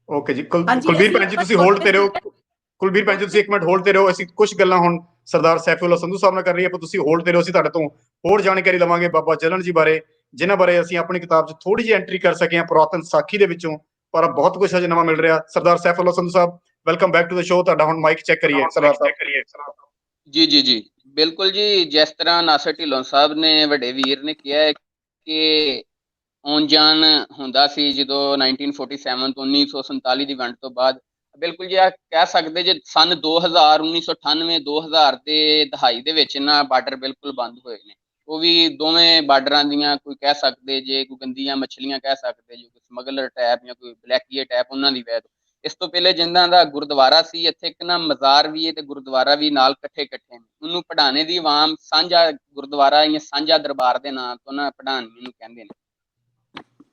ਓਕੇ ਜੀ, ਕੁਲਬੀਰ ਭੈਣ ਜੀ ਤੁਸੀਂ ਹੋਲਡ ਤੇ ਰਹੋ। ਕੁਲਬੀਰ ਭੈਣ ਜੀ ਤੁਸੀਂ ਇੱਕ ਮਿੰਟ ਹੋਲਡ ਤੇ ਰਹੋ। ਅਸੀਂ ਕੁਝ ਗੱਲਾਂ ਹੁਣ ਸਰਦਾਰ ਸੈਫੁੱਲਾ ਸੰਧੂ ਸਾਹਿਬ ਨਾਲ ਕਰ ਰਹੀ ਆਪਾਂ, ਤੁਸੀਂ ਹੋਲਡ ਤੇ ਰਹੋ। ਅਸੀਂ ਤੁਹਾਡੇ ਤੋਂ ਹੋਰ ਜਾਣਕਾਰੀ ਲਵਾਂਗੇ ਬਾਬਾ ਜੱਲਣ ਜੀ ਬਾਰੇ, ਜਿਨ੍ਹਾਂ ਬਾਰੇ ਅਸੀਂ ਆਪਣੀ ਕਿਤਾਬ 'ਚ ਥੋੜੀ ਜਿਹੀ ਐਂਟਰੀ ਕਰ ਸਕੇ ਹਾਂ ਪੁਰਾਤਨ ਸਾਖੀ ਦੇ ਵਿੱਚੋਂ, ਪਰ ਬਹੁਤ ਕੁਝ ਅਜੇ ਨਵਾਂ ਮਿਲ ਰਿਹਾ। Sardar Saifullah Sandhu Sahib, welcome back to the show. ਤੁਹਾਡਾ ਹੁਣ ਮਾਈਕ ਚੈੱਕ ਕਰੀਏ ਸਰਦਾਰ ਸਾਹਿਬ। ਜੀ ਜੀ ਜੀ, ਬਿਲਕੁਲ ਜੀ, ਜਿਸ ਤਰ੍ਹਾਂ ਨਾਸਰ ਢਿੱਲੋਂ ਸਾਹਿਬ ਨੇ, ਵੱਡੇ ਵੀਰ ਨੇ ਕਿਹਾ ਹੈ ਕਿ ਆਉਣ ਜਾਣ ਹੁੰਦਾ ਸੀ ਜਦੋਂ 1947 ਤੋਂ 1947 ਦੀ ਵੰਡ ਤੋਂ ਬਾਅਦ। ਬਿਲਕੁਲ ਜੀ, ਆ ਕਹਿ ਸਕਦੇ ਜੇ ਸਨ 2000 1998 2000 ਦੇ ਦਹਾਈ ਦੇ ਵਿੱਚ ਇਹਨਾਂ ਬਾਰਡਰ ਬਿਲਕੁਲ ਬੰਦ ਹੋਏ ਨੇ। ਉਹ ਵੀ ਦੋਵੇਂ ਬਾਰਡਰਾਂ ਦੀਆਂ ਕੋਈ ਕਹਿ ਸਕਦੇ ਜੇ ਕੋਈ ਗੰਦੀਆਂ ਮੱਛਲੀਆਂ ਕਹਿ ਸਕਦੇ ਜੇ, ਕੋਈ ਸਮਗਲਰ ਟੈਪ ਜਾਂ ਕੋਈ ਬਲੈਕੀਏ ਟੈਪ ਉਹਨਾਂ ਦੀ ਵੈਦ। ਇਸ ਤੋਂ ਪਹਿਲੇ ਜਿਨ੍ਹਾਂ ਦਾ ਗੁਰਦੁਆਰਾ ਸੀ, ਇੱਥੇ ਇੱਕ ਨਾ ਮਜ਼ਾਰ ਵੀ ਹੈ ਤੇ ਗੁਰਦੁਆਰਾ ਵੀ ਨਾਲ ਇਕੱਠੇ ਨੇ। ਉਹਨੂੰ ਪੜਾਣੇ ਦੀ ਆਵਾਮ ਸਾਂਝਾ ਗੁਰਦੁਆਰਾ ਜਾਂ ਸਾਂਝਾ ਦਰਬਾਰ ਦੇ ਨਾਂ ਤੋਂ ਨਾ ਪੜਾਣੀ ਨੂੰ ਕਹਿੰਦੇ ਨੇ।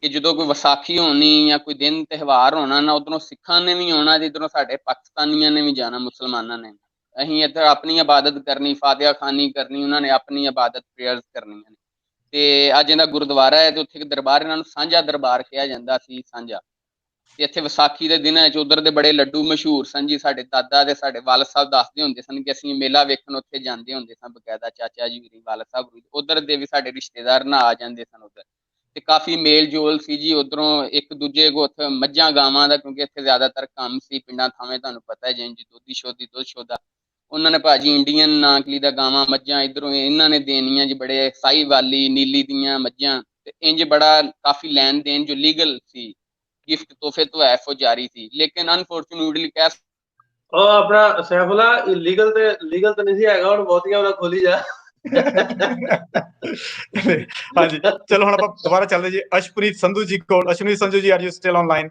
ਕਿ ਜਦੋਂ ਕੋਈ ਵਿਸਾਖੀ ਹੋਣੀ ਜਾਂ ਕੋਈ ਦਿਨ ਤਿਉਹਾਰ ਹੋਣਾ ਨਾ, ਉਧਰੋਂ ਸਿੱਖਾਂ ਨੇ ਵੀ ਆਉਣਾ ਤੇ ਇੱਧਰੋਂ ਸਾਡੇ ਪਾਕਿਸਤਾਨੀਆਂ ਨੇ ਵੀ ਜਾਣਾ, ਮੁਸਲਮਾਨਾਂ ਨੇ। ਅਸੀਂ ਇੱਧਰ ਆਪਣੀ ਇਬਾਦਤ ਕਰਨੀ, ਫਾਤਿਹਾ ਖਾਨੀ ਕਰਨੀ, ਉਹਨਾਂ ਨੇ ਆਪਣੀ ਇਬਾਦਤ ਪ੍ਰੇਅਰਸ ਕਰਨੀਆਂ ਨੇ। ਤੇ ਅੱਜ ਇਹਦਾ ਗੁਰਦੁਆਰਾ ਹੈ ਤੇ ਉੱਥੇ ਇੱਕ ਦਰਬਾਰ, ਇਹਨਾਂ ਨੂੰ ਸਾਂਝਾ ਦਰਬਾਰ ਕਿਹਾ ਜਾਂਦਾ ਸੀ, ਸਾਂਝਾ। ਤੇ ਇੱਥੇ ਵਿਸਾਖੀ ਦੇ ਦਿਨਾਂ 'ਚ ਉਧਰ ਦੇ ਬੜੇ ਲੱਡੂ ਮਸ਼ਹੂਰ ਸਨ ਜੀ। ਸਾਡੇ ਦਾਦਾ ਤੇ ਸਾਡੇ ਵਾਲਦ ਸਾਹਿਬ ਦੱਸਦੇ ਹੁੰਦੇ ਸਨ ਕਿ ਅਸੀਂ ਮੇਲਾ ਵੇਖਣ ਉੱਥੇ ਜਾਂਦੇ ਹੁੰਦੇ ਸਾਂ, ਬਕਾਇਦਾ ਚਾਚਾ ਜੀ ਵੀ, ਵਾਲਦ ਸਾਹਿਬ ਉਧਰ ਦੇ ਵੀ ਸਾਡੇ ਰਿਸ਼ਤੇਦਾਰ ਨਾ ਆ ਜਾਂਦੇ ਸਨ ਉਧਰ। ਤੇ ਕਾਫੀ ਮੇਲ ਜੋਲ ਸੀ ਜੀ ਉਧਰੋਂ ਇੱਕ ਦੂਜੇ ਕੋ। ਉੱਥੇ ਮੱਝਾਂ ਗਾਵਾਂ ਦਾ, ਕਿਉਂਕਿ ਇੱਥੇ ਜ਼ਿਆਦਾਤਰ ਕੰਮ ਸੀ ਪਿੰਡਾਂ ਥਾਵੇਂ, ਤੁਹਾਨੂੰ ਪਤਾ ਹੈ ਜੀ, ਦੁੱਧੀ ਸ਼ੋਧੀ ਦੁੱਧ ਸ਼ੋਧਾ। ਉਹਨਾਂ ਨੇ ਭਾਜੀ ਇੰਡੀਅਨ ਨਾਕਲੀ ਦਾ ਗਾਵਾਂ ਮੱਝਾਂ ਇਧਰੋਂ ਇਹਨਾਂ ਨੇ ਦੇਣੀਆਂ ਜੀ, ਬੜੇ ਸਾਹੀਵਾਲੀ ਨੀਲੀ ਦੀਆਂ ਮੱਝਾਂ। ਤੇ ਇੰਜ ਬੜਾ ਕਾਫੀ ਲੈਣ ਦੇਣ ਜੋ ਲੀਗਲ ਸੀ, ਗਿਫਟ ਤੋਹਫੇ ਤੋਂ ਐਫੋ ਜਾਰੀ ਸੀ। ਲੇਕਿਨ ਅਨਫੋਰਚੂਨੇਟਲੀ ਕਹਿ ਉਹ ਆਪਣਾ ਸੈਫੁਲਾ ਲੀਗਲ ਤੇ ਨਹੀਂ ਸੀ ਹੈਗਾ, ਹੁਣ ਬਹੁਤੀਆਂ ਉਹਨਾਂ ਖੋਲੀ ਜਾ। ਹਾਂਜੀ, ਚਲੋ ਹੁਣ ਆਪਾਂ ਦੁਬਾਰਾ ਚੱਲਦੇ ਜੀ ਅਸ਼ਪ੍ਰੀਤ ਸੰਧੂ ਜੀ ਕੋਲ। Ashpreet Sandhu ji, are you still online?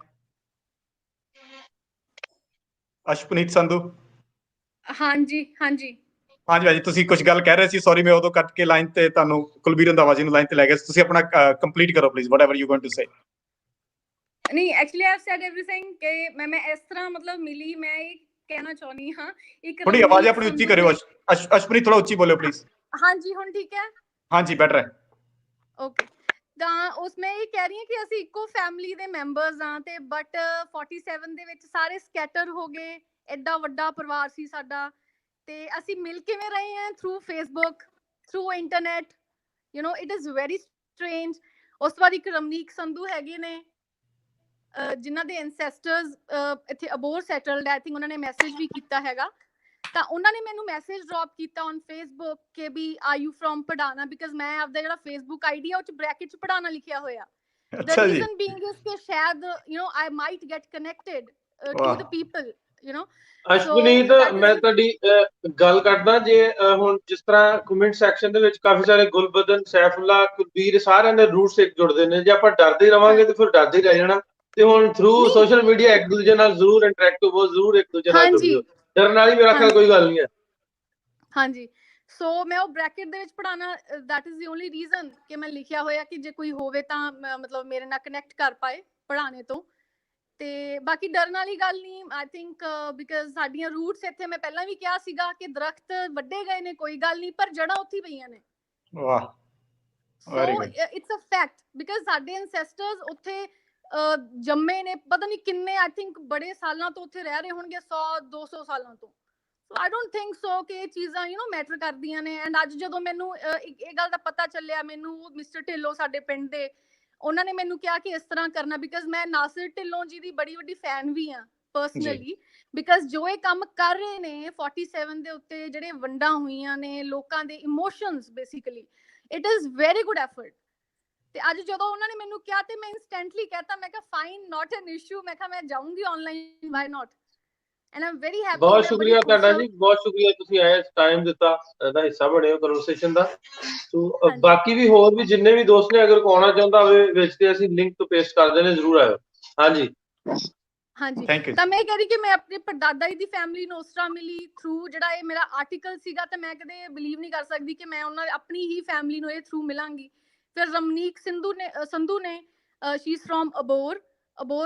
Ashpreet Sandhu, ਹਾਂਜੀ ਹਾਂਜੀ ਹਾਂਜੀ ਭਾਜੀ, ਤੁਸੀਂ ਕੁਝ ਗੱਲ ਕਹਿ ਰਹੇ ਸੀ। ਸੌਰੀ, ਮੈਂ ਉਦੋਂ ਕੱਟ ਕੇ ਲਾਈਨ ਤੇ ਤੁਹਾਨੂੰ ਕੁਲਬੀਰ ਰੰਧਾਵਾ ਜੀ ਨੂੰ ਲਾਈਨ ਤੇ ਲੈ ਗਿਆ। ਤੁਸੀਂ ਆਪਣਾ ਕੰਪਲੀਟ ਕਰੋ please, whatever you going to say. ਨਹੀਂ, actually I have said everything ਕਿ ਮੈਂ ਇਸ ਤਰ੍ਹਾਂ ਮਤਲਬ ਮਿਲੀ, ਮੈਂ ਇਹ ਕਹਿਣਾ ਚਾਹੁੰਦੀ ਹਾਂ। ਇੱਕ ਥੋੜੀ ਆਵਾਜ਼ ਆਪਣੀ ਉੱਚੀ ਕਰਿਓ ਅਸ਼ਪ੍ਰੀਤ, ਥੋੜਾ ਉੱਚੀ ਬੋਲਿਓ ਪਲੀਜ਼। ਹਾਂਜੀ, ਹੁਣ ਠੀਕ ਹੈ? ਹਾਂਜੀ, ਬੈਟਰ ਹੈ। ਓਕੇ, ਤਾਂ ਉਸ ਮੈਂ ਇਹ ਕਹਿ ਰਹੀ ਹਾਂ ਕਿ ਅਸੀਂ ਇੱਕੋ ਫੈਮਿਲੀ ਦੇ ਮੈਂਬਰਸ ਹਾਂ ਤੇ ਬਟ 47 ਦੇ ਵਿੱਚ ਸਾਰੇ ਸਕੈਟਰ ਹੋ ਗਏ। ਐਡਾ ਵੱਡਾ ਪਰਿਵਾਰ ਸੀ ਸਾਡਾ, ਤੇ ਅਸੀਂ ਮਿਲ ਕਿਵੇਂ ਰਹੇ ਹਾਂ? Through Facebook, through internet, you know, it is very strange. ਉਸ ਤੋਂ ਬਾਅਦ ਇੱਕ ਰਮਨੀਕ ਸੰਧੂ ਹੈਗੇ ਨੇ, ਜਿਨ੍ਹਾਂ ਦੇ ਐਂਸੈਸਟਰਸ ਇੱਥੇ ਅਬੋਰ ਸੈਟਲਡ ਹੈ। ਆਈ ਥਿੰਕ ਉਹਨਾਂ ਨੇ ਮੈਸੇਜ ਵੀ ਕੀਤਾ ਹੈਗਾ। ਤਾਂ ਉਹਨਾਂ ਨੇ ਮੈਨੂੰ ਮੈਸੇਜ ਡ੍ਰੌਪ ਕੀਤਾ ਔਨ ਫੇਸਬੁੱਕ ਕਿ ਵੀ are you from Padhana, because ਮੈਂ ਆਪਦਾ ਜਿਹੜਾ ਫੇਸਬੁੱਕ ਆਈਡੀ ਆ ਉਹ 'ਚ ਬ੍ਰੈਕਟ 'ਚ ਪੜਾਨਾ ਲਿਖਿਆ ਹੋਇਆ। ਦ ਰੀਜ਼ਨ ਬੀਇੰਗ ਇਸ ਕਿ ਸ਼ਾਇਦ you know I might get connected to the people, you know. Ashpneet, ਮੈਂ ਤੁਹਾਡੀ ਗੱਲ ਕਰਦਾ ਜੇ ਹੁਣ ਜਿਸ ਤਰ੍ਹਾਂ ਕਮੈਂਟ ਸੈਕਸ਼ਨ ਦੇ ਵਿੱਚ ਕਾਫੀ ਸਾਰੇ ਗੁਲਬਦਨ, ਸੈਫੁੱਲਾ, ਕੁਲਬੀਰ, ਸਾਰਿਆਂ ਦੇ ਰੂਟਸ ਇੱਕ ਜੁੜਦੇ ਨੇ। ਜੇ ਆਪਾਂ ਡਰਦੇ ਰਵਾਂਗੇ ਤੇ ਫਿਰ ਡਰਦੇ ਰਹਿ ਜਾਣਾ। ਤੇ ਹੁਣ ਥਰੂ ਸੋਸ਼ਲ ਮੀਡੀਆ ਇੱਕ ਦੂਜੇ ਨਾਲ ਜ਼ਰੂਰ ਇੰਟਰੈਕਟ ਹੋਵੋ, ਜ਼ਰੂਰ ਇੱਕ ਦੂਜੇ ਨਾਲ ਜੁੜਿਓ। ਡਰਨ ਵਾਲੀ ਮੇਰਾ ਖਿਆਲ ਕੋਈ ਗੱਲ ਨਹੀਂ ਹੈ। ਹਾਂਜੀ, ਸੋ ਮੈਂ ਉਹ ਬ੍ਰੈਕਟ ਦੇ ਵਿੱਚ Padhana, that is the only reason ਕਿ ਮੈਂ ਲਿਖਿਆ ਹੋਇਆ ਕਿ ਜੇ ਕੋਈ ਹੋਵੇ ਤਾਂ ਮਤਲਬ ਮੇਰੇ ਨਾਲ ਕਨੈਕਟ ਕਰ ਪਾਏ ਪੜਾਣੇ ਤੋਂ। ਤੇ ਬਾਕੀ ਡਰਨ ਵਾਲੀ ਗੱਲ ਨਹੀਂ, ਆਈ ਥਿੰਕ ਬਿਕਾਜ਼ ਸਾਡੀਆਂ ਰੂਟਸ ਇੱਥੇ, ਮੈਂ ਪਹਿਲਾਂ ਵੀ ਕਿਹਾ ਸੀਗਾ ਕਿ ਦਰਖਤ ਵੱਡੇ ਗਏ ਨੇ ਕੋਈ ਗੱਲ ਨਹੀਂ, ਪਰ ਜੜ੍ਹਾਂ ਉੱਥੇ ਪਈਆਂ ਨੇ। ਵਾਹ, so it's a fact, because ਸਾਡੇ ਐਂਸੈਸਟਰਸ ਉੱਥੇ ਜੰਮੇ ਨੇ, ਪਤਾ ਨਹੀਂ ਕਿੰਨੇ, ਆਈ ਥਿੰਕ ਬੜੇ ਸਾਲਾਂ ਤੋਂ ਉੱਥੇ ਰਹਿ ਰਹੇ ਹੋਣਗੇ, 100-200 ਸਾਲਾਂ ਤੋਂ। ਸੋ ਆਈ ਡੋਂਟ ਥਿੰਕ ਸੋ ਕਿ ਇਹ ਚੀਜ਼ਾਂ ਯੂ ਨੋ ਮੈਟਰ ਕਰਦੀਆਂ ਨੇ। ਐਂਡ ਅੱਜ ਜਦੋਂ ਮੈਨੂੰ ਇਹ ਗੱਲ ਦਾ ਪਤਾ ਚੱਲਿਆ, ਮੈਨੂੰ ਮਿਸਟਰ ਢਿੱਲੋਂ ਸਾਡੇ ਪਿੰਡ ਦੇ, ਉਹਨਾਂ ਨੇ ਮੈਨੂੰ ਕਿਹਾ ਕਿ ਇਸ ਤਰ੍ਹਾਂ ਕਰਨਾ, ਬਿਕਾਜ਼ ਮੈਂ ਨਾਸਿਰ ਢਿੱਲੋਂ ਜੀ ਦੀ ਬੜੀ ਵੱਡੀ ਫੈਨ ਵੀ ਹਾਂ ਪਰਸਨਲੀ, ਬਿਕਾਜ਼ ਜੋ ਇਹ ਕੰਮ ਕਰ ਰਹੇ ਨੇ 47 ਦੇ ਉੱਤੇ, ਜਿਹੜੇ ਵੰਡਾਂ ਹੋਈਆਂ ਨੇ ਲੋਕਾਂ ਦੇ emotions, basically it is very good effort. ਤੇ ਅੱਜ ਜਦੋਂ ਉਹਨਾਂ ਨੇ ਮੈਨੂੰ ਕਿਹਾ ਤੇ ਮੈਂ ਇੰਸਟੈਂਟਲੀ ਕਹਿਤਾ, ਮੈਂ ਕਿਹਾ ਫਾਈਨ, ਨਾਟ ਐਨ ਇਸ਼ੂ, ਮੈਂ ਕਿਹਾ ਮੈਂ ਜਾਊਂਗੀ online, why not. And I am very happy. ਬਹੁਤ ਸ਼ੁਕਰੀਆ ਤੁਹਾਡਾ ਜੀ, ਬਹੁਤ ਸ਼ੁਕਰੀਆ, ਤੁਸੀਂ ਆਏ, ਟਾਈਮ ਦਿੱਤਾ, ਇਹਦਾ ਹਿੱਸਾ ਬਣੇ ਹੋ ਕਨਵਰਸੇਸ਼ਨ ਦਾ। ਸੋ ਬਾਕੀ ਵੀ ਹੋਰ ਵੀ ਜਿੰਨੇ ਵੀ ਦੋਸਤ ਨੇ, ਅਗਰ ਆਉਣਾ ਚਾਹੁੰਦਾ ਹੋਵੇ ਵਿੱਚ ਤੇ ਅਸੀਂ ਲਿੰਕ ਤੋਂ ਪੇਸਟ ਕਰ ਦੇਣੇ, ਜ਼ਰੂਰ ਆਇਓ। ਹਾਂਜੀ ਹਾਂਜੀ, ਤਾਂ ਮੈਂ ਕਹਿ ਰਹੀ ਕਿ ਮੈਂ ਆਪਣੇ ਪੜਦਾਦਾ ਜੀ ਦੀ ਫੈਮਿਲੀ ਨੂੰ ਉਸ ਤਰ੍ਹਾਂ ਮਿਲੀ ਥਰੂ ਜਿਹੜਾ ਇਹ ਮੇਰਾ ਆਰਟੀਕਲ ਸੀਗਾ, ਤੇ ਮੈਂ ਕਦੇ ਬਿਲੀਵ ਨਹੀਂ ਕਰ ਸਕਦੀ ਕਿ ਮੈਂ ਉਹਨਾਂ ਆਪਣੀ ਹੀ ਫੈਮਿਲੀ ਨੂੰ ਇਹ ਥਰੂ ਮਿਲਾਂਗੀ। ਫਿਰ ਰਮਨੀਕ ਸੰਧੂ ਨੇ ਸ਼ੀ ਇਜ਼ ਫਰੋਮ ਅਬੋਰ,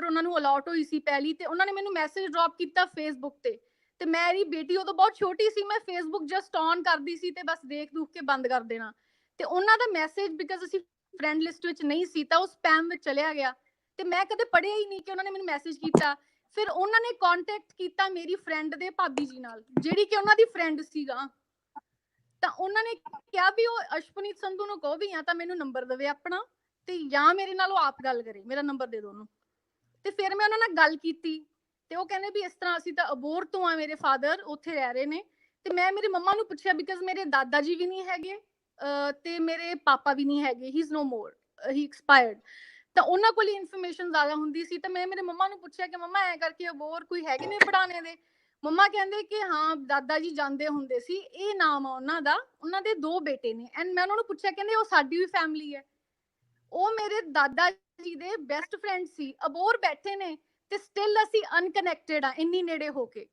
ਉਹਨਾਂ ਨੂੰ ਅਲਾਟ ਹੋਈ ਸੀ ਪਹਿਲੀ, ਤੇ ਉਹਨਾਂ ਨੇ ਮੈਨੂੰ ਮੈਸੇਜ ਡ੍ਰੌਪ ਕੀਤਾ ਫੇਸਬੁੱਕ ਤੇ ਮੇਰੀ ਬੇਟੀ ਉਦੋਂ ਬਹੁਤ ਛੋਟੀ ਸੀ, ਮੈਂ ਫੇਸਬੁੱਕ ਜਸਟ ਔਨ ਕਰਦੀ ਸੀ ਤੇ ਬਸ ਦੇਖ ਦੂਖ ਕੇ ਬੰਦ ਕਰ ਦੇਣਾ। ਤੇ ਉਹਨਾਂ ਦਾ ਮੈਸੇਜ, ਬਿਕਾਜ਼ ਅਸੀਂ ਫਰੈਂਡ ਲਿਸਟ ਵਿੱਚ ਨਹੀਂ ਸੀ, ਤਾਂ ਉਹ ਸਪੈਮ ਵਿੱਚ ਚਲਿਆ ਗਿਆ ਤੇ ਮੈਂ ਕਦੇ ਪੜ੍ਹਿਆ ਹੀ ਨਹੀਂ ਕਿ ਉਹਨਾਂ ਨੇ ਮੈਨੂੰ ਮੈਸੇਜ ਕੀਤਾ। ਫਿਰ ਉਹਨਾਂ ਨੇ ਕੰਟੈਕਟ ਕੀਤਾ ਮੇਰੀ ਫਰੈਂਡ ਦੇ ਭਾਬੀ ਜੀ ਨਾਲ, ਜਿਹੜੀ ਕਿ ਉਹਨਾਂ ਦੀ ਫਰੈਂਡ ਸੀਗਾ। ਤਾਂ ਉਹਨਾਂ ਨੇ ਕਿਹਾ ਵੀ ਉਹ ਅਸ਼ਪਨੀਤ ਸੰਧੂ ਨੂੰ ਕਹੋ ਵੀ ਜਾਂ ਤਾਂ ਮੈਨੂੰ ਨੰਬਰ ਦੇਵੇ ਆਪਣਾ, ਤੇ ਜਾਂ ਮੇਰੇ ਨਾਲ ਉਹ ਆਪ ਗੱਲ ਕਰੇ, ਮੇਰਾ ਨੰਬਰ ਦੇ ਦਿਓ ਉਹਨੂੰ। ਤੇ ਫਿਰ ਮੈਂ ਉਹਨਾਂ ਨਾਲ ਗੱਲ ਕੀਤੀ ਤੇ ਉਹ ਕਹਿੰਦੇ ਵੀ ਇਸ ਤਰ੍ਹਾਂ ਅਸੀਂ ਤਾਂ ਅਬੋਰ ਤੋਂ ਆ, ਮੇਰੇ ਫਾਦਰ ਉੱਥੇ ਰਹਿ ਰਹੇ ਨੇ ਤੇ ਮੈਂ ਮੇਰੇ ਮੰਮਾ ਨੂੰ ਪੁੱਛਿਆ ਬਿਕਾਜ਼ ਮੇਰੇ ਦਾਦਾ ਜੀ ਵੀ ਨਹੀਂ ਹੈਗੇ ਤੇ ਮੇਰੇ ਪਾਪਾ ਵੀ ਨਹੀਂ ਹੈਗੇ, ਹੀ is no more, he expired. ਤਾਂ ਉਹਨਾਂ ਕੋਲ ਇਨਫੋਰਮੇਸ਼ਨ ਜ਼ਿਆਦਾ ਹੁੰਦੀ ਸੀ। ਤਾਂ ਮੈਂ ਮੇਰੇ ਮੰਮਾ ਨੂੰ ਪੁੱਛਿਆ ਕਿ ਮੰਮਾ ਐ ਕਰਕੇ ਹੋਰ ਕੋਈ ਹੈਗੇ ਨੇ ਪੜਾਣੇ ਦੇ? ਮੰਮਾ ਕਹਿੰਦੇ ਕਿ ਹਾਂ ਦਾਦਾ ਜੀ ਜਾਂਦੇ ਹੁੰਦੇ ਸੀ, ਇਹ ਨਾਮ ਆ ਉਹਨਾਂ ਦਾ, ਉਹਨਾਂ ਦੇ 2 ਬੇਟੇ ਨੇ। ਐਂਡ ਮੈਂ ਉਹਨਾਂ ਨੂੰ ਪੁੱਛਿਆ, ਕਹਿੰਦੇ ਉਹ ਸਾਡੀ ਵੀ ਫੈਮਿਲੀ ਹੈ। ਉਹ ਮੇਰੇ ਦਾਦਾ ਜੀ ਦੇ ਬੈਸਟ ਫਰੈਂਡ ਸੀ, ਅਬੋਰ ਬੈਠੇ ਨੇ ਤੇ ਸਟਿਲ ਅਸੀਂ ਅਨਕਨੈਕਟਡ ਆ ਇੰਨੀ ਨੇੜੇ ਹੋ ਕੇ।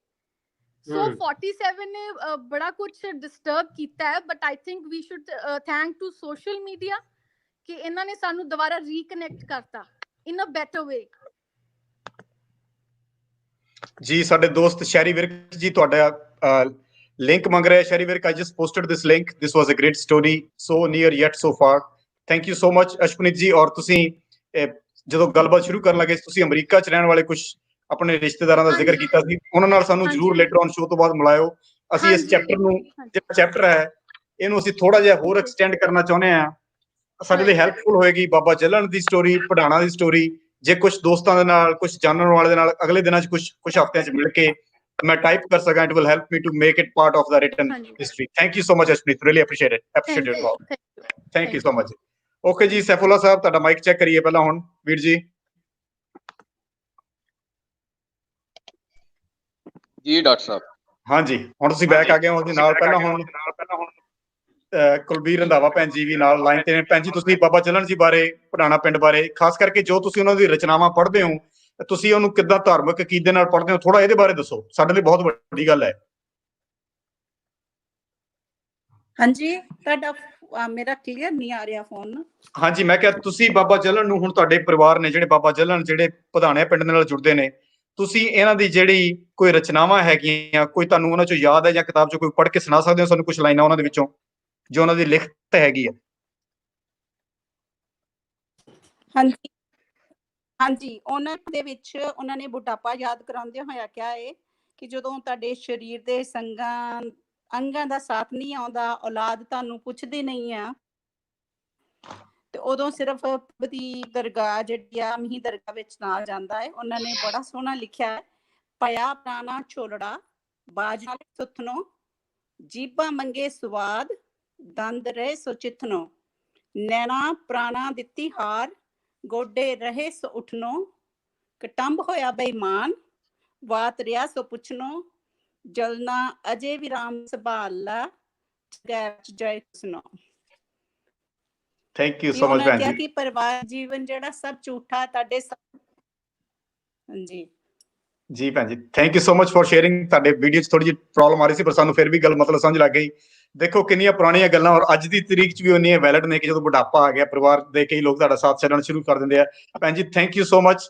ਸੋ 47 ਨੇ ਬੜਾ ਕੁਝ ਡਿਸਟਰਬ ਕੀਤਾ ਹੈ, but I think we should thank to social media ਕਿ ਇਹਨਾਂ ਨੇ ਸਾਨੂੰ ਦੁਬਾਰਾ ਰੀਕਨੈਕਟ ਕਰਤਾ ਇਨ ਅ ਬੈਟਰ ਵੇ। ਜੀ ਸਾਡੇ ਦੋਸਤ ਸ਼ੈਰੀ ਵਿਰਕ ਜੀ ਤੁਹਾਡਾ ਲਿੰਕ ਮੰਗ ਰਿਹਾ। Sharry Virk, I just posted this link. This was a great story, so near yet so far. Thank you so much ਅਸ਼ਪਨੀਤ ਜੀ। ਔਰ ਤੁਸੀਂ ਜਦੋਂ ਗੱਲਬਾਤ ਸ਼ੁਰੂ ਕਰਨ ਲੱਗੇ ਤੁਸੀਂ ਅਮਰੀਕਾ 'ਚ ਰਹਿਣ ਵਾਲੇ ਕੁਝ ਆਪਣੇ ਰਿਸ਼ਤੇਦਾਰਾਂ ਦਾ ਜ਼ਿਕਰ ਕੀਤਾ ਸੀ, ਉਹਨਾਂ ਨਾਲ ਸਾਨੂੰ ਜ਼ਰੂਰ ਲੇਟਰ ਔਨ ਸ਼ੋਅ ਤੋਂ ਬਾਅਦ ਮਿਲਾਇਓ। ਅਸੀਂ ਇਸ ਚੈਪਟਰ ਨੂੰ, ਜਿਹੜਾ ਚੈਪਟਰ ਹੈ ਇਹਨੂੰ ਅਸੀਂ ਥੋੜਾ ਜਿਹਾ ਹੋਰ ਐਕਸਟੈਂਡ ਕਰਨਾ ਚਾਹੁੰਦੇ ਹਾਂ। ਸਾਡੇ ਲਈ ਹੈਲਪਫੁਲ ਹੋਏਗੀ ਬਾਬਾ ਜੱਲਣ ਦੀ ਸਟੋਰੀ, ਪੜਾਣਾ ਦੀ ਸਟੋਰੀ। ਜੇ ਕੁਝ ਦੋਸਤਾਂ ਦੇ ਨਾਲ, ਕੁਝ ਜਾਣਨ ਵਾਲੇ ਦੇ ਨਾਲ ਅਗਲੇ ਦਿਨਾਂ 'ਚ ਕੁਝ ਹਫ਼ਤਿਆਂ 'ਚ ਮਿਲ ਕੇ ਮੈਂ ਟਾਈਪ ਕਰ ਸਕਾਂ, it will help me to make it part of the written history. Thank you so much Ashpneet, really appreciate your call. Thank you so much. Okay ਜੀ, ਸੈਫੁੱਲਾ ਸਾਹਿਬ ਤੁਹਾਡਾ ਮਾਈਕ ਚੈੱਕ ਕਰੀਏ ਪਹਿਲਾਂ ਹੁਣ ਵੀਰ ਜੀ। ਜੀ ਡਾਕਟਰ ਸਾਹਿਬ। ਹਾਂਜੀ, ਹੁਣ ਤੁਸੀਂ ਬੈਕ ਆ ਗਏ ਹੋ ਉਹਦੇ ਨਾਲ। ਪਹਿਲਾਂ ਹੁਣ ਕੁਲਬੀਰ ਰੰਧਾਵਾ ਭੈਣ ਜੀ ਵੀ ਨਾਲ ਲਾਈਨ ਤੇ ਨੇ। ਭੈਣ ਜੀ, ਤੁਸੀਂ ਬਾਬਾ ਜੱਲਣ ਜੀ ਬਾਰੇ, ਪੜਾਣਾ ਪਿੰਡ ਬਾਰੇ, ਖਾਸ ਕਰਕੇ ਜੋ ਤੁਸੀਂ ਉਹਨਾਂ ਦੀ ਰਚਨਾਵਾਂ ਪੜ੍ਹਦੇ ਹੋ, ਤੁਸੀਂ ਉਹਨੂੰ ਕਿੱਦਾਂ ਧਾਰਮਿਕ ਅਕੀਦੇ ਨਾਲ ਪੜ੍ਹਦੇ ਹੋ, ਥੋੜਾ ਇਹਦੇ ਬਾਰੇ ਦੱਸੋ। ਸਾਡੇ ਲਈ ਬਹੁਤ ਵੱਡੀ ਗੱਲ ਹੈ। ਹਾਂਜੀ, ਤੁਹਾਡਾ ਮੇਰਾ ਕਲੀਅਰ ਨਹੀਂ ਆ ਰਿਹਾ ਫੋਨ। ਹਾਂਜੀ, ਮੈਂ ਕਿਹਾ ਤੁਸੀਂ ਬਾਬਾ ਜੱਲਣ ਨੂੰ, ਹੁਣ ਤੁਹਾਡੇ ਪਰਿਵਾਰ ਨੇ ਜਿਹੜੇ ਬਾਬਾ ਜੱਲਣ ਜਿਹੜੇ ਪਧਾਣਿਆ ਪਿੰਡ ਦੇ ਨਾਲ ਜੁੜਦੇ ਨੇ, ਤੁਸੀਂ ਇਹਨਾਂ ਦੀ ਜਿਹੜੀ ਕੋਈ ਰਚਨਾਵਾਂ ਹੈਗੀਆਂ, ਕੋਈ ਤੁਹਾਨੂੰ ਉਹਨਾਂ ਚੋਂ ਯਾਦ ਹੈ ਜਾਂ ਕਿਤਾਬ ਚੋਂ ਕੋਈ ਪੜ੍ਹ ਕੇ ਸੁਣਾ ਸਕਦੇ ਹੋ ਸਾਨੂੰ ਕੁਝ ਲਾਈਨਾਂ ਉਹਨਾਂ ਦੇ ਵਿੱਚੋਂ ਜੋ ਉਹਨਾਂ ਦੀ ਲਿਖਤ ਹੈਗੀ ਹੈ? ਹਾਂਜੀ ਹਾਂਜੀ, ਉਹਨਾਂ ਦੇ ਵਿੱਚ ਉਹਨਾਂ ਨੇ ਬੁਢਾਪਾ ਯਾਦ ਕਰਾਉਂਦੇ ਹੋਇਆ ਕਿਹਾ ਹੈ ਕਿ ਜਦੋਂ ਤੁਹਾਡੇ ਸਰੀਰ ਦੇ ਅੰਗਾਂ ਦਾ ਸਾਥ ਨਹੀਂ ਆਉਂਦਾ, ਔਲਾਦ ਤੁਹਾਨੂੰ ਪੁੱਛਦੀ ਨਹੀਂ ਆ, ਤੇ ਉਦੋਂ ਸਿਰਫ ਦੀ ਦਰਗਾਹ ਜਿਹੜੀ ਆ ਮੀਂਹ ਦਰਗਾਹ ਵਿੱਚ ਨਾਲ ਜਾਂਦਾ ਹੈ। ਉਹਨਾਂ ਨੇ ਬੜਾ ਸੋਹਣਾ ਲਿਖਿਆ ਹੈ, ਪਿਆ ਪ੍ਰਾਣਾ ਝੋਲੜਾ, ਬਾਜ ਸੁਥਨੋ, ਜੀਭਾਂ ਮੰਗੇ ਸਵਾਦ, ਦੰਦ ਰਹੇ ਸੋ ਚਿਥਨੋ, ਨੈਣਾ ਪ੍ਰਾਣਾ ਦਿੱਤੀ ਹਾਰ, ਗੋਡੇ ਰਹੇ ਸੋ ਉਠਨੋ, ਕਟੰਬ ਹੋਇਆ ਬੇਈਮਾਨ, ਵਾਤ ਰਿਹਾ ਸੋ ਪੁੱਛਨੋ, ਜਲਨਾ ਅਜੇ ਵੀ ਰਾਮ ਸੰਭਾਲਾ, ਜੈ ਸੁਨੋ। ਥੈਂਕ ਯੂ ਸੋ ਮਚ ਭੈਣ ਜੀ। ਕਿ ਪਰਿਵਾਰ ਜੀਵਨ ਜਿਹੜਾ ਸਭ ਝੂਠਾ ਤੁਹਾਡੇ। ਹਾਂਜੀ ਜੀ ਭੈਣ ਜੀ, thank you so much for sharing. ਤੁਹਾਡੇ ਵੀਡੀਓ 'ਚ ਥੋੜੀ ਜਿਹੀ ਪ੍ਰੋਬਲਮ ਆ ਰਹੀ ਸੀ, ਪਰ ਸਾਨੂੰ ਫਿਰ ਵੀ ਗੱਲ ਮਤਲਬ ਸਮਝ ਲੱਗ ਗਈ। ਦੇਖੋ ਕਿੰਨੀਆਂ ਪੁਰਾਣੀਆਂ ਗੱਲਾਂ ਔਰ ਅੱਜ ਦੀ ਤਰੀਕ 'ਚ ਵੀ ਉਨੀਆਂ ਵੈਲਿਡ ਨੇ ਕਿ ਜਦੋਂ ਬੁਢਾਪਾ ਆ ਗਿਆ, ਪਰਿਵਾਰ ਦੇ ਕਈ ਲੋਕ ਤੁਹਾਡਾ ਸਾਥ ਛੱਡਣਾ ਸ਼ੁਰੂ ਕਰ ਦਿੰਦੇ ਆ। ਭੈਣ ਜੀ, thank you so much,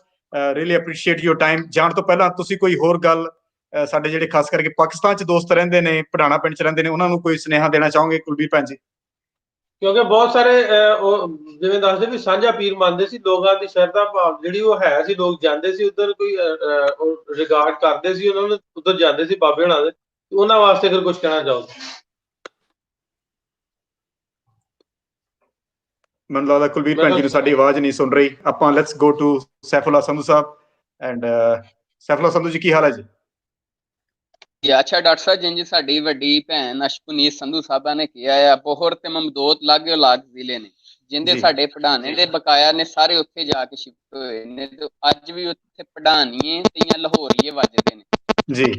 really appreciate your time. ਜਾਣ ਤੋਂ ਪਹਿਲਾਂ ਤੁਸੀਂ ਕੋਈ ਹੋਰ ਗੱਲ ਸਾਡੇ ਜਿਹੜੇ ਖਾਸ ਕਰਕੇ ਪਾਕਿਸਤਾਨ 'ਚ ਦੋਸਤ ਰਹਿੰਦੇ ਨੇ, ਪੜਾਣਾ ਪਿੰਡ 'ਚ ਰਹਿੰਦੇ ਨੇ, ਉਹਨਾਂ ਨੂੰ ਕੋਈ ਸੁਨੇਹਾ ਦੇਣਾ ਚਾਹੋਗੇ ਕੁਲਬੀਰ ਭੈਣ ਜੀ? ਕਿਉਂਕਿ ਬਹੁਤ ਸਾਰੇ ਉਹ ਜਿਵੇਂ ਦੱਸਦੇ ਵੀ ਸਾਂਝਾ ਪੀਰ ਮੰਨਦੇ ਸੀ, ਲੋਕਾਂ ਦੀ ਸ਼ਰਧਾ ਭਾਵ ਜਿਹੜੀ ਉਹ ਹੈ ਸੀ, ਲੋਕ ਜਾਂਦੇ ਸੀ ਉੱਧਰ, ਕੋਈ ਰਿਗਾਰਡ ਕਰਦੇ ਸੀ ਉਹਨਾਂ ਨੂੰ, ਉੱਧਰ ਜਾਂਦੇ ਸੀ ਬਾਬੇ ਹੋਣਾ ਦੇ। ਉਹਨਾਂ ਵਾਸਤੇ ਅਗਰ ਕੁਝ ਕਹਿਣਾ ਚਾਹੋ। ਮੈਨੂੰ ਲੱਗਦਾ ਕੁਲਬੀਰ ਭੈਣ ਜੀ ਨੂੰ ਸਾਡੀ ਆਵਾਜ਼ ਨਹੀਂ ਸੁਣ ਰਹੀ। ਆਪਾਂ let's go to Sayfullo Sandhu Sahib. And Sayfullo Sandhu ji, ਕੀ ਹਾਲ ਹੈ ਜੀ? ਅੱਛਾ ਡਾਕਟਰ ਸਾਹਿਬ, ਜਿੰਜ ਸਾਡੀ ਵੱਡੀ ਭੈਣ ਅਸ਼ਪਨੀਤ ਸੰਧੂ ਸਾਹਿਬਾ ਨੇ ਕਿਹਾ ਆ, ਬੋਹਰ ਤੇ ਮਮਦੋਤ ਲਾਗੇ ਔਲਾਦ ਜ਼ਿਲ੍ਹੇ ਨੇ, ਜਿੰਦੇ ਸਾਡੇ ਪੜਾਣੇ ਦੇ ਬਕਾਇਆ ਨੇ ਸਾਰੇ ਉੱਥੇ ਜਾ ਕੇ ਸ਼ਿਫਟ ਹੋਏ ਨੇ, ਤੇ ਅੱਜ ਵੀ ਉੱਥੇ ਪੜਾਣੀਏ ਤੇ ਜਾਂ ਲਾਹੌਰੀਏ ਵੱਜਦੇ ਨੇ ਜੀ।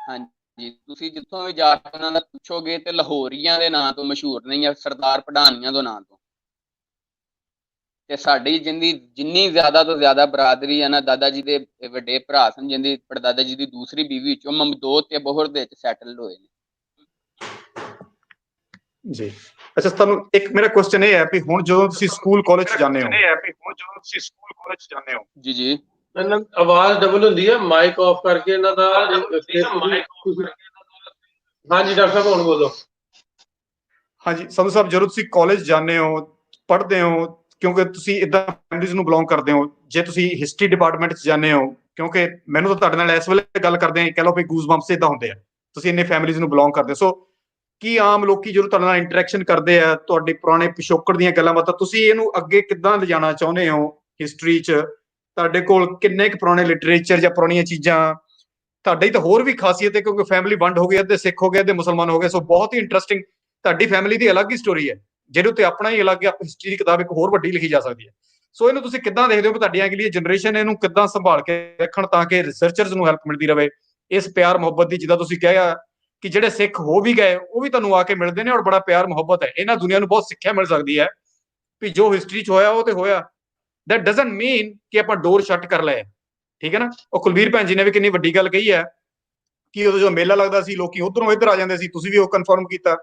ਹਾਂਜੀ, ਤੁਸੀਂ ਜਿੱਥੋਂ ਵੀ ਜਾ ਕੇ ਉਹਨਾਂ ਦਾ ਪੁੱਛੋਗੇ ਤੇ ਲਾਹੌਰੀਆਂ ਦੇ ਨਾਂ ਤੋਂ ਮਸ਼ਹੂਰ ਨਹੀਂ ਆ, ਸਰਦਾਰ ਪੜਾਣੀਆਂ ਦੇ ਨਾਂ ਤੋਂ। ਤੇ ਸਾਡੀ ਜਿੰਨੀ ਜ਼ਿਆਦਾ ਤੋਂ ਜ਼ਿਆਦਾ ਬਰਾਦਰੀ ਆ ਨਾ, ਦਾਦਾ ਜੀ ਦੇ ਵੱਡੇ ਭਰਾ ਸਨ, ਜਿੰਦੀ ਪੜਦਾਦਾ ਜੀ ਦੀ ਦੂਸਰੀ ਬੀਵੀ ਚੋਂ ਮਮਦੋਤ ਤੇ ਬੋਹਰ ਦੇ ਵਿੱਚ ਸੈਟਲਡ ਹੋਏ ਨੇ ਜੀ। ਅੱਛਾ, ਤੁਹਾਨੂੰ ਇੱਕ ਮੇਰਾ ਕੁਐਸਚਨ ਇਹ ਹੈ ਵੀ ਹੁਣ ਜਦੋਂ ਤੁਸੀਂ ਸਕੂਲ ਕਾਲਜ 'ਚ ਜਾਂਦੇ ਹੋ, ਜੀ ਜੀ, ਆਵਾਜ਼ ਡਬਲ ਹੁੰਦੀ ਹੈ, ਮਾਈਕ ਆਫ ਕਰਕੇ ਇਹਨਾਂ ਦਾ। ਹਾਂਜੀ ਡਾਕਟਰ ਸਾਹਿਬ, ਹੁਣ ਬੋਲੋ। ਹਾਂਜੀ ਸੰਧੂ ਸਾਹਿਬ, ਜਦੋਂ ਤੁਸੀਂ ਕਾਲਜ ਜਾਂਦੇ ਹੋ, ਪੜ੍ਹਦੇ ਹੋ, ਕਿਉਂਕਿ ਤੁਸੀਂ ਇਦਾਂ ਫੈਮਿਲੀਜ਼ ਨੂੰ ਬਿਲੋਂਗ ਕਰਦੇ ਹੋ, ਜੇ ਤੁਸੀਂ ਹਿਸਟਰੀ ਡਿਪਾਰਟਮੈਂਟ 'ਚ ਜਾਂਦੇ ਹੋ, ਕਿਉਂਕਿ ਮੈਨੂੰ ਤਾਂ ਤੁਹਾਡੇ ਨਾਲ ਇਸ ਵੇਲੇ ਗੱਲ ਕਰਦੇ ਕਹਿ ਲਓ ਵੀ ਗੂਜ਼ ਬੰਪਸ ਇਦਾਂ ਹੁੰਦੇ ਆ, ਤੁਸੀਂ ਇੰਨੇ ਫੈਮਿਲੀਜ਼ ਨੂੰ ਬਿਲੋਂਗ ਕਰਦੇ ਹੋ। ਸੋ ਕੀ ਆਮ ਲੋਕੀ ਜਦੋਂ ਤੁਹਾਡੇ ਨਾਲ ਇੰਟਰੈਕਸ਼ਨ ਕਰਦੇ ਆ, ਤੁਹਾਡੇ ਪੁਰਾਣੇ ਪਿਛੋਕੜ ਦੀਆਂ ਗੱਲਾਂ ਬਾਤਾਂ, ਤੁਸੀਂ ਇਹਨੂੰ ਅੱਗੇ ਕਿੱਦਾਂ ਲਿਜਾਣਾ ਚਾਹੁੰਦੇ ਹੋ ਹਿਸਟਰੀ 'ਚ? ਤੁਹਾਡੇ ਕੋਲ ਕਿੰਨੇ ਕੁ ਪੁਰਾਣੇ ਲਿਟਰੇਚਰ ਜਾਂ ਪੁਰਾਣੀਆਂ ਚੀਜ਼ਾਂ ਤੁਹਾਡੀ ਤਾਂ ਹੋਰ ਵੀ ਖਾਸੀਅਤ ਹੈ ਕਿਉਂਕਿ ਫੈਮਿਲੀ ਵੰਡ ਹੋ ਗਈ, ਅੱਧੇ ਸਿੱਖ ਹੋ ਗਏ, ਅੱਧੇ ਮੁਸਲਮਾਨ ਹੋ ਗਏ। ਸੋ ਬਹੁਤ ਹੀ ਇੰਟਰਸਟਿੰਗ ਤੁਹਾਡੀ ਫੈਮਿਲੀ ਦੀ ਅਲੱਗ ਹੀ ਸਟੋਰੀ ਹੈ, ਜਿਹਦੇ ਉੱਤੇ ਆਪਣਾ ਹੀ ਅਲੱਗ ਹਿਸਟਰੀ ਦੀ ਕਿਤਾਬ ਇੱਕ ਹੋਰ ਵੱਡੀ ਲਿਖੀ ਜਾ ਸਕਦੀ ਹੈ। ਸੋ ਇਹਨੂੰ ਤੁਸੀਂ ਕਿੱਦਾਂ ਦੇਖਦੇ ਹੋ ਕਿ ਤੁਹਾਡੀ ਅਗਲੀ ਜਨਰੇਸ਼ਨ ਇਹਨੂੰ ਕਿੱਦਾਂ ਸੰਭਾਲ ਕੇ ਰੱਖਣ ਤਾਂ ਕਿ ਰਿਸਰਚਰਸ ਨੂੰ ਹੈਲਪ ਮਿਲਦੀ ਰਹੇ ਇਸ ਪਿਆਰ ਮੁਹੱਬਤ ਦੀ, ਜਿੱਦਾਂ ਤੁਸੀਂ ਕਿਹਾ ਕਿ ਜਿਹੜੇ ਸਿੱਖ ਹੋ ਵੀ ਗਏ ਉਹ ਵੀ ਤੁਹਾਨੂੰ ਆ ਕੇ ਮਿਲਦੇ ਨੇ ਔਰ ਬੜਾ ਪਿਆਰ ਮੁਹੱਬਤ ਹੈ। ਇਹਨਾਂ ਦੁਨੀਆ ਨੂੰ ਬਹੁਤ ਸਿੱਖਿਆ ਮਿਲ ਸਕਦੀ ਹੈ ਵੀ ਜੋ ਹਿਸਟਰੀ 'ਚ ਹੋਇਆ ਉਹ ਤੇ ਹੋਇਆ। ਦੈਟ ਡਜ਼ਨਟ ਮੀਨ ਕਿ ਆਪਾਂ ਡੋਰ ਸ਼ਟ ਕਰ ਲਏ, ਠੀਕ ਹੈ ਨਾ। ਉਹ ਕੁਲਬੀਰ ਭੈਣ ਜੀ ਨੇ ਵੀ ਕਿੰਨੀ ਵੱਡੀ ਗੱਲ ਕਹੀ ਹੈ ਕਿ ਉਦੋਂ ਜੋ ਮੇਲਾ ਲੱਗਦਾ ਸੀ ਲੋਕੀ ਉਧਰੋਂ ਇੱਧਰ ਆ ਜਾਂਦੇ ਸੀ, ਤੁਸੀਂ ਵੀ ਉਹ ਕਨਫਰਮ ਕੀਤਾ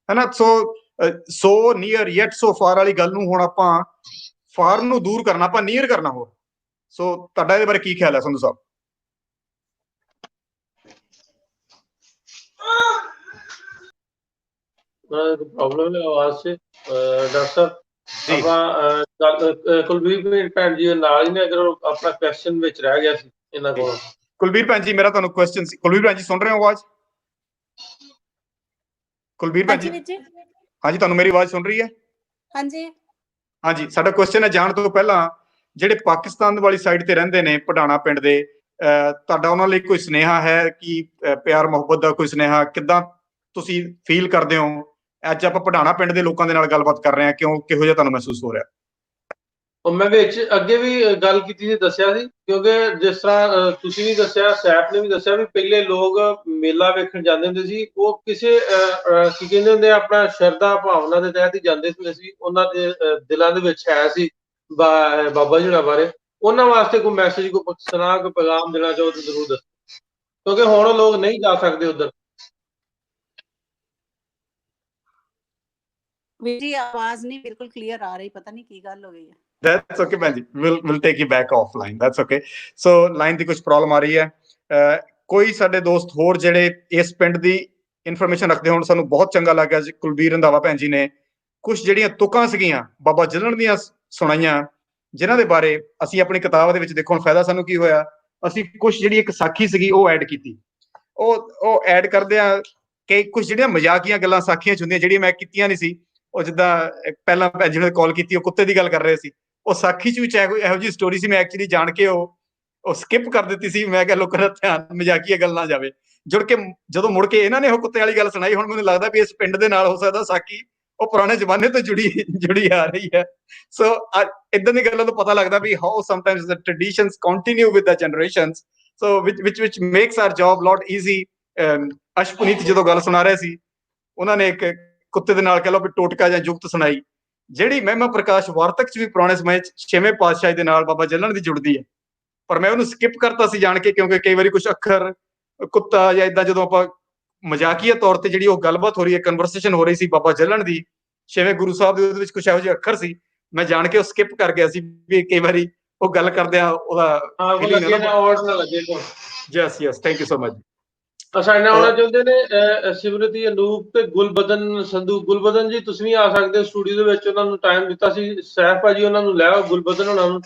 ਹੈ ਨਾ। ਸੋ ਨੀਅਰ ਯੈਟ ਸੋ ਫਾਰ ਵਾਲੀ ਗੱਲ ਨੂੰ ਹੁਣ ਆਪਾਂ ਫਾਰ ਨੂੰ ਦੂਰ ਕਰਨਾ, ਆਪਾਂ ਨੀਅਰ ਕਰਨਾ ਹੋਰ। ਸੋ ਤੁਹਾਡਾ ਇਹਦੇ ਬਾਰੇ ਕੀ ਖਿਆਲ ਹੈ ਸੰਧੂ ਸਾਹਿਬ? प्रॉब्लम है आवाज से डॉक्टर साहब ਆਪਾਂ ਕੁਲਬੀਰ ਭੈਣ ਜੀ ਨਾਲ ਹੀ ਨੇ, ਅਗਰ ਆਪਣਾ ਕੁਐਸਚਨ ਵਿੱਚ ਰਹਿ ਗਿਆ ਸੀ ਇਹਨਾਂ ਕੋਲ। ਕੁਲਬੀਰ ਭੈਣ ਜੀ ਮੇਰਾ ਤੁਹਾਨੂੰ ਕੁਐਸਚਨ ਸੀ। ਕੁਲਬੀਰ ਭੈਣ ਜੀ ਸੁਣ ਰਹੇ ਹੋ ਆਵਾਜ਼? ਕੁਲਬੀਰ ਭੈਣ ਜੀ ਹਾਂਜੀ, ਤੁਹਾਨੂੰ ਮੇਰੀ ਆਵਾਜ਼ ਸੁਣ ਰਹੀ ਹੈ? ਹਾਂਜੀ ਹਾਂਜੀ, ਸਾਡਾ ਕੁਐਸਚਨ ਹੈ ਜਾਣ ਤੋਂ ਪਹਿਲਾਂ ਜਿਹੜੇ ਪਾਕਿਸਤਾਨ ਵਾਲੀ ਸਾਈਡ ਤੇ ਰਹਿੰਦੇ ਨੇ ਪਟਾਣਾ ਪਿੰਡ ਦੇ, ਤੁਹਾਡਾ ਉਹਨਾਂ ਲਈ ਕੋਈ ਸੁਨੇਹਾ ਹੈ ਕਿ ਪਿਆਰ ਮੁਹੱਬਤ ਦਾ ਕੋਈ ਸੁਨੇਹਾ ਕਿੱਦਾਂ ਤੁਸੀਂ ਫੀਲ ਕਰਦੇ ਹੋ? ਅੱਜ ਆਪਾਂ ਪਟਾਣਾ ਪਿੰਡ ਦੇ ਲੋਕਾਂ ਦੇ ਨਾਲ ਗੱਲਬਾਤ ਕਰ ਰਹੇ ਹਾਂ, ਕਿਉਂ ਕਿਹੋ ਜਿਹਾ ਤੁਹਾਨੂੰ ਮਹਿਸੂਸ ਹੋ ਰਿਹਾ? ਮੈਂ ਵਿੱਚ ਅੱਗੇ ਵੀ ਗੱਲ ਕੀਤੀ ਸੀ, ਦੱਸਿਆ ਸੀ, ਕਿਉਂਕਿ ਜਿਸ ਤਰ੍ਹਾਂ ਤੁਸੀਂ ਵੀ ਦੱਸਿਆ, ਸੈਫ ਨੇ ਵੀ ਦੱਸਿਆ ਵੀ ਪਹਿਲੇ ਲੋਕ ਮੇਲਾ ਵੇਖਣ ਜਾਂਦੇ ਹੁੰਦੇ ਸੀ, ਉਹ ਕਿਸੇ ਕੀ ਕਹਿੰਦੇ ਹੁੰਦੇ ਆਪਣਾ ਸ਼ਰਧਾ ਭਾਵਨਾ ਦੇ ਤਹਿਤ ਹੀ ਜਾਂਦੇ ਹੁੰਦੇ ਸੀ। ਉਹਨਾਂ ਦੇ ਦਿਲਾਂ ਦੇ ਵਿੱਚ ਹੈ ਸੀ ਬਾਬਾ ਜੀ ਹੋਣਾ ਬਾਰੇ। ਉਹਨਾਂ ਵਾਸਤੇ ਕੋਈ ਮੈਸੇਜ, ਕੋਈ ਸੁਣਾ, ਕੋਈ ਪੈਗਾਮ ਦੇਣਾ ਚਾਹੋ ਤਾਂ ਜ਼ਰੂਰ ਦੱਸੋ, ਕਿਉਂਕਿ ਹੁਣ ਲੋਕ ਨਹੀਂ ਜਾ ਸਕਦੇ ਉੱਧਰ। ਵੀਰ ਜੀ ਆਵਾਜ਼ ਨਹੀਂ ਬਿਲਕੁਲ ਕਲੀਅਰ ਆ ਰਹੀ, ਪਤਾ ਨਹੀਂ ਕੀ ਗੱਲ ਹੋ ਗਈ ਹੈ। That's okay ਭੈਣ ਜੀ, we'll take you back offline, that's okay। So line ਦੀ ਕੁਝ ਪ੍ਰੋਬਲਮ ਆ ਰਹੀ ਹੈ। ਕੋਈ ਸਾਡੇ ਦੋਸਤ ਹੋਰ ਜਿਹੜੇ ਇਸ ਪਿੰਡ ਦੀ ਇਨਫੋਰਮੇਸ਼ਨ ਰੱਖਦੇ ਹੋਣ, ਸਾਨੂੰ ਬਹੁਤ ਚੰਗਾ ਲੱਗਿਆ ਜੀ ਕੁਲਬੀਰ ਰੰਧਾਵਾ ਭੈਣ ਜੀ ਨੇ ਕੁਝ ਜਿਹੜੀਆਂ ਤੁਕਾਂ ਸੀਗੀਆਂ ਬਾਬਾ ਜੱਲਣ ਦੀਆਂ ਸੁਣਾਈਆਂ, ਜਿਨ੍ਹਾਂ ਦੇ ਬਾਰੇ ਅਸੀਂ ਆਪਣੀ ਕਿਤਾਬ ਦੇ ਵਿੱਚ ਦੇਖੋ ਹੁਣ ਫਾਇਦਾ ਸਾਨੂੰ ਕੀ ਹੋਇਆ, ਅਸੀਂ ਕੁਝ ਜਿਹੜੀ ਇੱਕ ਸਾਖੀ ਸੀਗੀ ਉਹ ਐਡ ਕੀਤੀ। ਉਹ ਐਡ ਕਰਦੇ ਆ ਕਿ ਕੁਝ ਜਿਹੜੀਆਂ ਮਜ਼ਾਕੀਆਂ ਗੱਲਾਂ ਸਾਖੀਆਂ 'ਚ ਹੁੰਦੀਆਂ ਜਿਹੜੀਆਂ ਮੈਂ ਕੀਤੀਆਂ ਨਹੀਂ ਸੀ। ਉਹ ਜਿੱਦਾਂ ਪਹਿਲਾਂ ਭੈਣ ਜੀ ਨੇ ਕਾਲ ਕੀਤੀ, ਉਹ ਕੁੱਤੇ ਦੀ ਗੱਲ ਕਰ ਰਹੇ ਸੀ, ਉਹ ਸਾਖੀ 'ਚ ਵੀ ਇਹੋ ਜਿਹੀ ਸਟੋਰੀ ਸੀ, ਮੈਂ ਐਕਚੁਅਲੀ ਜਾਣ ਕੇ ਉਹ ਸਕਿਪ ਕਰ ਦਿੱਤੀ ਸੀ। ਮੈਂ ਕਿਹਾ ਲੋਕਾਂ ਦਾ ਧਿਆਨ ਮਜ਼ਾਕੀਆ ਗੱਲ ਨਾ ਜਾਵੇ। ਜੁੜ ਕੇ ਜਦੋਂ ਮੁੜ ਕੇ ਇਹਨਾਂ ਨੇ ਉਹ ਕੁੱਤੇ ਵਾਲੀ ਗੱਲ ਸੁਣਾਈ, ਹੁਣ ਮੈਨੂੰ ਲੱਗਦਾ ਵੀ ਇਸ ਪਿੰਡ ਦੇ ਨਾਲ ਹੋ ਸਕਦਾ ਸਾਖੀ ਉਹ ਪੁਰਾਣੇ ਜ਼ਮਾਨੇ ਤੋਂ ਜੁੜੀ ਆ ਰਹੀ ਹੈ। ਸੋ ਇਦਾਂ ਦੀ ਗੱਲਾਂ ਤੋਂ ਪਤਾ ਲੱਗਦਾ ਵੀ how sometimes the traditions continue with the generations, so which makes our job lot easy. Ashpuneet ਜਦੋਂ ਗੱਲ ਸੁਣਾ ਰਹੇ ਸੀ, ਉਹਨਾਂ ਨੇ ਇੱਕ ਕੁੱਤੇ ਦੇ ਨਾਲ ਕਹਿ ਲਓ ਵੀ ਟੋਟਕਾ ਜਾਂ ਜੁਗਤ ਸੁਣਾਈ, ਜਿਹੜੀ ਮਹਿਮਾ ਪ੍ਰਕਾਸ਼ ਵਾਰਤਕ 'ਚ ਵੀ ਪੁਰਾਣੇ ਸਮੇਂ 'ਚ 6ਵੇਂ ਪਾਤਸ਼ਾਹ ਦੇ ਨਾਲ ਬਾਬਾ ਜੱਲਣ ਦੀ ਜੁੜਦੀ ਹੈ, ਪਰ ਮੈਂ ਉਹਨੂੰ ਸਕਿਪ ਕਰਤਾ ਸੀ ਜਾਣ ਕੇ, ਕਿਉਂਕਿ ਕਈ ਵਾਰੀ ਕੁਝ ਅੱਖਰ ਕੁੱਤਾ ਜਾਂ ਇਦਾਂ ਜਦੋਂ ਆਪਾਂ ਮਜ਼ਾਕੀਆ ਤੌਰ ਤੇ ਜਿਹੜੀ ਉਹ ਗੱਲਬਾਤ ਹੋ ਰਹੀ ਹੈ, ਕਨਵਰਸੇਸ਼ਨ ਹੋ ਰਹੀ ਸੀ ਬਾਬਾ ਜੱਲਣ ਦੀ 6ਵੇਂ ਗੁਰੂ ਸਾਹਿਬ ਦੇ, ਉਹਦੇ ਵਿੱਚ ਕੁਝ ਇਹੋ ਜਿਹੇ ਅੱਖਰ ਸੀ, ਮੈਂ ਜਾਣ ਕੇ ਉਹ ਸਕਿਪ ਕਰ ਗਿਆ ਸੀ ਵੀ ਕਈ ਵਾਰੀ ਉਹ ਗੱਲ ਕਰਦੇ ਆ ਉਹਦਾ yes thank you so much. ਸਾਡੇ ਨਾਲ ਆਉਣਾ ਚਾਹੁੰਦੇ ਨੇ ਸਿਮਰਤੀ, ਅਨੂਪ ਤੇ ਗੁਲਬਦਨ ਸੰਧੂ। ਗੁਲਬਦਨ ਜੀ ਤੁਸੀਂ ਵੀ ਆ ਸਕਦੇ ਹੋ ਸਟੂਡੀਓ ਦੇ ਵਿੱਚ, ਉਹਨਾਂ ਨੂੰ ਟਾਈਮ ਦਿੱਤਾ ਸੀ ਸੈਫ ਭਾਜੀ, ਉਹਨਾਂ ਨੂੰ ਲੈ ਆਓ। ਗੁਲਬਦਨ ਉਹਨਾਂ ਨੂੰ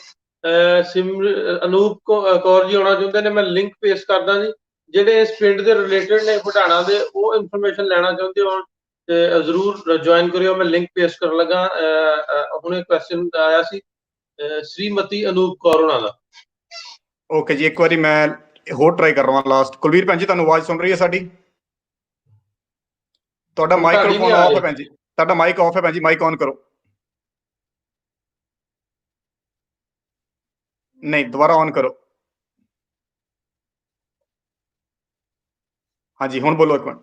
ਅਨੂਪ ਕੌਰ ਜੀ ਆਉਣਾ ਚਾਹੁੰਦੇ ਨੇ, ਮੈਂ ਲਿੰਕ ਪੇਸ਼ ਕਰਦਾ ਜੀ। ਜਿਹੜੇ ਇਸ ਪਿੰਡ ਦੇ ਰਿਲੇਟਡ ਨੇ ਪਟਾਣਾ ਦੇ, ਉਹ ਇਨਫੋਰਮੇਸ਼ਨ ਲੈਣਾ ਚਾਹੁੰਦੇ ਹੋ ਤੇ ਜ਼ਰੂਰ ਜੁਆਇਨ ਕਰਿਓ। ਮੈਂ ਲਿੰਕ ਪੇਸ਼ ਕਰਨ ਲੱਗਾ। ਹੁਣੇ ਕੁਐਸਚਨ ਆਇਆ ਸੀ ਸ਼੍ਰੀਮਤੀ ਅਨੂਪ ਕੌਰ ਉਹਨਾਂ ਦਾ। ਓਕੇ ਜੀ, ਇੱਕ ਵਾਰੀ ਮੈਂ ਹੋਰ ਟਰਾਈ ਕਰ ਰਹਾ ਲਾਸਟ। ਕੁਲਵੀਰ ਭੈਣ ਜੀ ਤੁਹਾਨੂੰ ਆਵਾਜ਼ ਸੁਣ ਰਹੀ ਹੈ ਸਾਡੀ? ਤੁਹਾਡਾ ਮਾਈਕ੍ਰੋਫੋਨ ਆਫ ਹੈ ਭੈਣ ਜੀ, ਤੁਹਾਡਾ ਮਾਈਕ ਆਫ ਹੈ ਭੈਣ ਜੀ, ਮਾਈਕ ਔਨ ਕਰੋ। ਨਹੀਂ, ਦੁਬਾਰਾ ਔਨ ਕਰੋ। ਹਾਂਜੀ ਹੁਣ ਬੋਲੋ ਇੱਕ ਮਿੰਟ।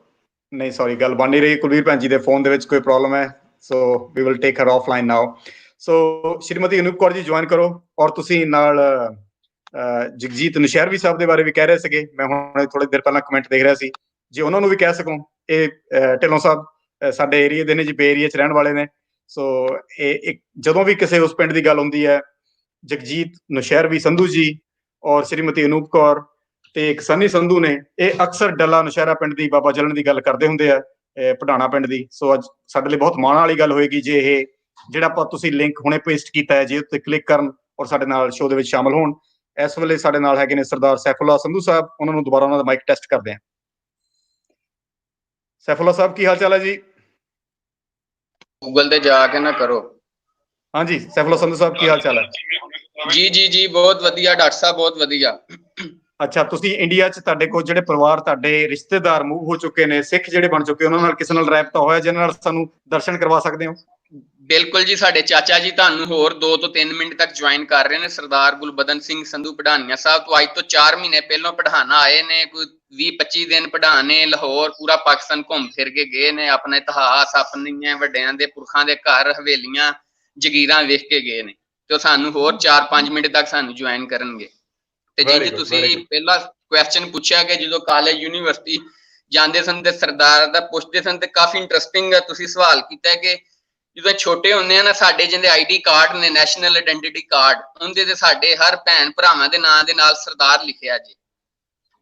ਨਹੀਂ ਸੌਰੀ, ਗੱਲ ਬਣ ਨਹੀਂ ਰਹੀ। ਕੁਲਵੀਰ ਭੈਣ ਜੀ ਦੇ ਫੋਨ ਦੇ ਵਿੱਚ ਕੋਈ ਪ੍ਰੋਬਲਮ ਹੈ, so we will take her offline now. So Shrimati Anup Kaur ji join ਕਰੋ। ਔਰ ਤੁਸੀਂ ਨਾਲ ਜਗਜੀਤ ਨਸ਼ਹਿਰਵੀ ਸਾਹਿਬ ਦੇ ਬਾਰੇ ਵੀ ਕਹਿ ਰਹੇ ਸੀਗੇ, ਮੈਂ ਹੁਣ ਥੋੜੀ ਦੇਰ ਪਹਿਲਾਂ ਕਮੈਂਟ ਦੇਖ ਰਿਹਾ ਸੀ, ਜੇ ਉਹਨਾਂ ਨੂੰ ਵੀ ਕਹਿ ਸਕੋ। ਇਹ ਢਿੱਲੋਂ ਸਾਹਿਬ ਸਾਡੇ ਏਰੀਏ ਦੇ ਨੇ ਜੀ, ਬੇ ਏਰੀਏ 'ਚ ਰਹਿਣ ਵਾਲੇ ਨੇ। ਸੋ ਇਹ ਜਦੋਂ ਵੀ ਕਿਸੇ ਉਸ ਪਿੰਡ ਦੀ ਗੱਲ ਹੁੰਦੀ ਹੈ, ਜਗਜੀਤ ਨਸ਼ਹਿਰਵੀ ਸੰਧੂ ਜੀ ਔਰ ਸ਼੍ਰੀਮਤੀ ਅਨੂਪ ਕੌਰ ਤੇ ਇੱਕ ਸਨੀ ਸੰਧੂ ਨੇ, ਇਹ ਅਕਸਰ ਡੱਲਾ ਨਸ਼ਹਿਰਾ ਪਿੰਡ ਦੀ ਬਾਬਾ ਜੱਲਣ ਦੀ ਗੱਲ ਕਰਦੇ ਹੁੰਦੇ ਆ, ਪਟਾਣਾ ਪਿੰਡ ਦੀ। ਸੋ ਅੱਜ ਸਾਡੇ ਲਈ ਬਹੁਤ ਮਾਣ ਵਾਲੀ ਗੱਲ ਹੋਏਗੀ ਜੇ ਇਹ ਜਿਹੜਾ ਆਪਾਂ ਤੁਸੀਂ ਲਿੰਕ ਹੁਣੇ ਪੇਸਟ ਕੀਤਾ ਹੈ, ਜੇ ਉੱਤੇ ਕਲਿੱਕ ਕਰਨ ਔਰ ਸਾਡੇ ਨਾਲ ਸ਼ੋਅ ਦੇ ਵਿੱਚ ਸ਼ਾਮਲ ਹੋਣ। ਇਸ ਵੇਲੇ ਸਾਡੇ ਨਾਲ ਹੈਗੇ ਨੇ ਸਰਦਾਰ ਸੈਫੁੱਲਾ ਸੰਧੂ ਸਾਹਿਬ, ਉਹਨਾਂ ਨੂੰ ਦੁਬਾਰਾ ਉਹਨਾਂ ਦਾ ਮਾਈਕ ਟੈਸਟ ਕਰਦੇ ਹਾਂ। ਸੈਫੁੱਲਾ ਸਾਹਿਬ ਕੀ ਹਾਲ ਚਾਲ ਹੈ ਜੀ? ਗੂਗਲ ਤੇ ਜਾ ਕੇ ਨਾ ਕਰੋ। ਹਾਂਜੀ ਸੈਫੁੱਲਾ ਸੰਧੂ ਸਾਹਿਬ ਕੀ ਹਾਲ ਚਾਲ ਹੈ? ਜੀ ਬਹੁਤ ਵਧੀਆ ਡਾਕਟਰ ਸਾਹਿਬ, ਬਹੁਤ ਵਧੀਆ। ਅੱਛਾ, ਤੁਸੀਂ ਇੰਡੀਆ 'ਚ ਤੁਹਾਡੇ ਕੋਲ ਜਿਹੜੇ ਪਰਿਵਾਰ, ਤੁਹਾਡੇ ਰਿਸ਼ਤੇਦਾਰ ਮੂਵ ਹੋ ਚੁੱਕੇ ਨੇ, ਸਿੱਖ ਜਿਹੜੇ ਬਣ ਚੁੱਕੇ, ਉਹਨਾਂ ਨਾਲ ਕਿਸੇ ਨਾਲ ਰਾਬਤਾ ਹੋਇਆ ਜਿਹਨਾਂ ਨਾਲ ਸਾਨੂੰ ਦਰਸ਼ਨ ਕਰਵਾ ਸਕਦੇ ਹੋ? ਬਿਲਕੁਲ ਜੀ, ਸਾਡੇ ਚਾਚਾ ਜੀ ਤੁਹਾਨੂੰ ਹੋਰ 2 ਤੋਂ 3 ਮਿੰਟ ਤੱਕ ਜੁਆਇਨ ਕਰ ਰਹੇ ਨੇ। ਸਰਦਾਰ ਗੁਲਬਦਨ ਸਿੰਘ ਸੰਧੂ ਪੜਾਨੀਆ ਸਾਹਿਬ ਤੋਂ ਅੱਜ ਤੋਂ 4 ਮਹੀਨੇ ਪਹਿਲਾਂ ਪੜਾਣਾ ਆਏ ਨੇ, ਕੋਈ 20-25 ਦਿਨ ਪੜਾਣੇ ਲਾਹੌਰ ਪੂਰਾ ਪਾਕਿਸਤਾਨ ਘੁੰਮ ਫਿਰ ਕੇ ਗਏ ਨੇ, ਆਪਣਾ ਇਤਿਹਾਸ, ਆਪਣੀਆਂ ਵੱਡਿਆਂ ਦੇ ਪੁਰਖਾਂ ਦੇ ਘਰ, ਹਵੇਲੀਆਂ, ਜਗੀਰਾਂ ਵੇਖ ਕੇ ਗਏ ਨੇ, ਤੇ ਸਾਨੂੰ ਹੋਰ 4-5 ਮਿੰਟ ਤੱਕ ਸਾਨੂੰ ਜੁਆਇਨ ਕਰਨਗੇ। ਤੇ ਜੀ ਤੁਸੀਂ ਪਹਿਲਾ ਕੁਐਸਚਨ ਪੁੱਛਿਆ ਕਿ ਜਦੋਂ ਕਾਲਜ ਯੂਨੀਵਰਸਿਟੀ ਜਾਂਦੇ ਸਨ ਤੇ ਸਰਦਾਰ ਦਾ ਪੁੱਛਦੇ ਸਨ, ਤੇ ਕਾਫੀ ਇੰਟਰਸਟਿੰਗ ਤੁਸੀਂ ਸਵਾਲ ਕੀਤਾ ਕਿ ਜਦੋਂ ਛੋਟੇ ਹੁੰਦੇ ਆ ਨਾ, ਸਾਡੇ ਜਿਹਦੇ ਆਈਡੀ ਕਾਰਡ ਨੇ, ਨੈਸ਼ਨਲ ਆਇਡੈਂਟੀਟੀ ਕਾਰਡ, ਉਹਦੇ ਤੇ ਸਾਡੇ ਹਰ ਭੈਣ ਭਰਾਵਾਂ ਦੇ ਨਾਂ ਦੇ ਨਾਲ ਸਰਦਾਰ ਲਿਖਿਆ ਜੀ।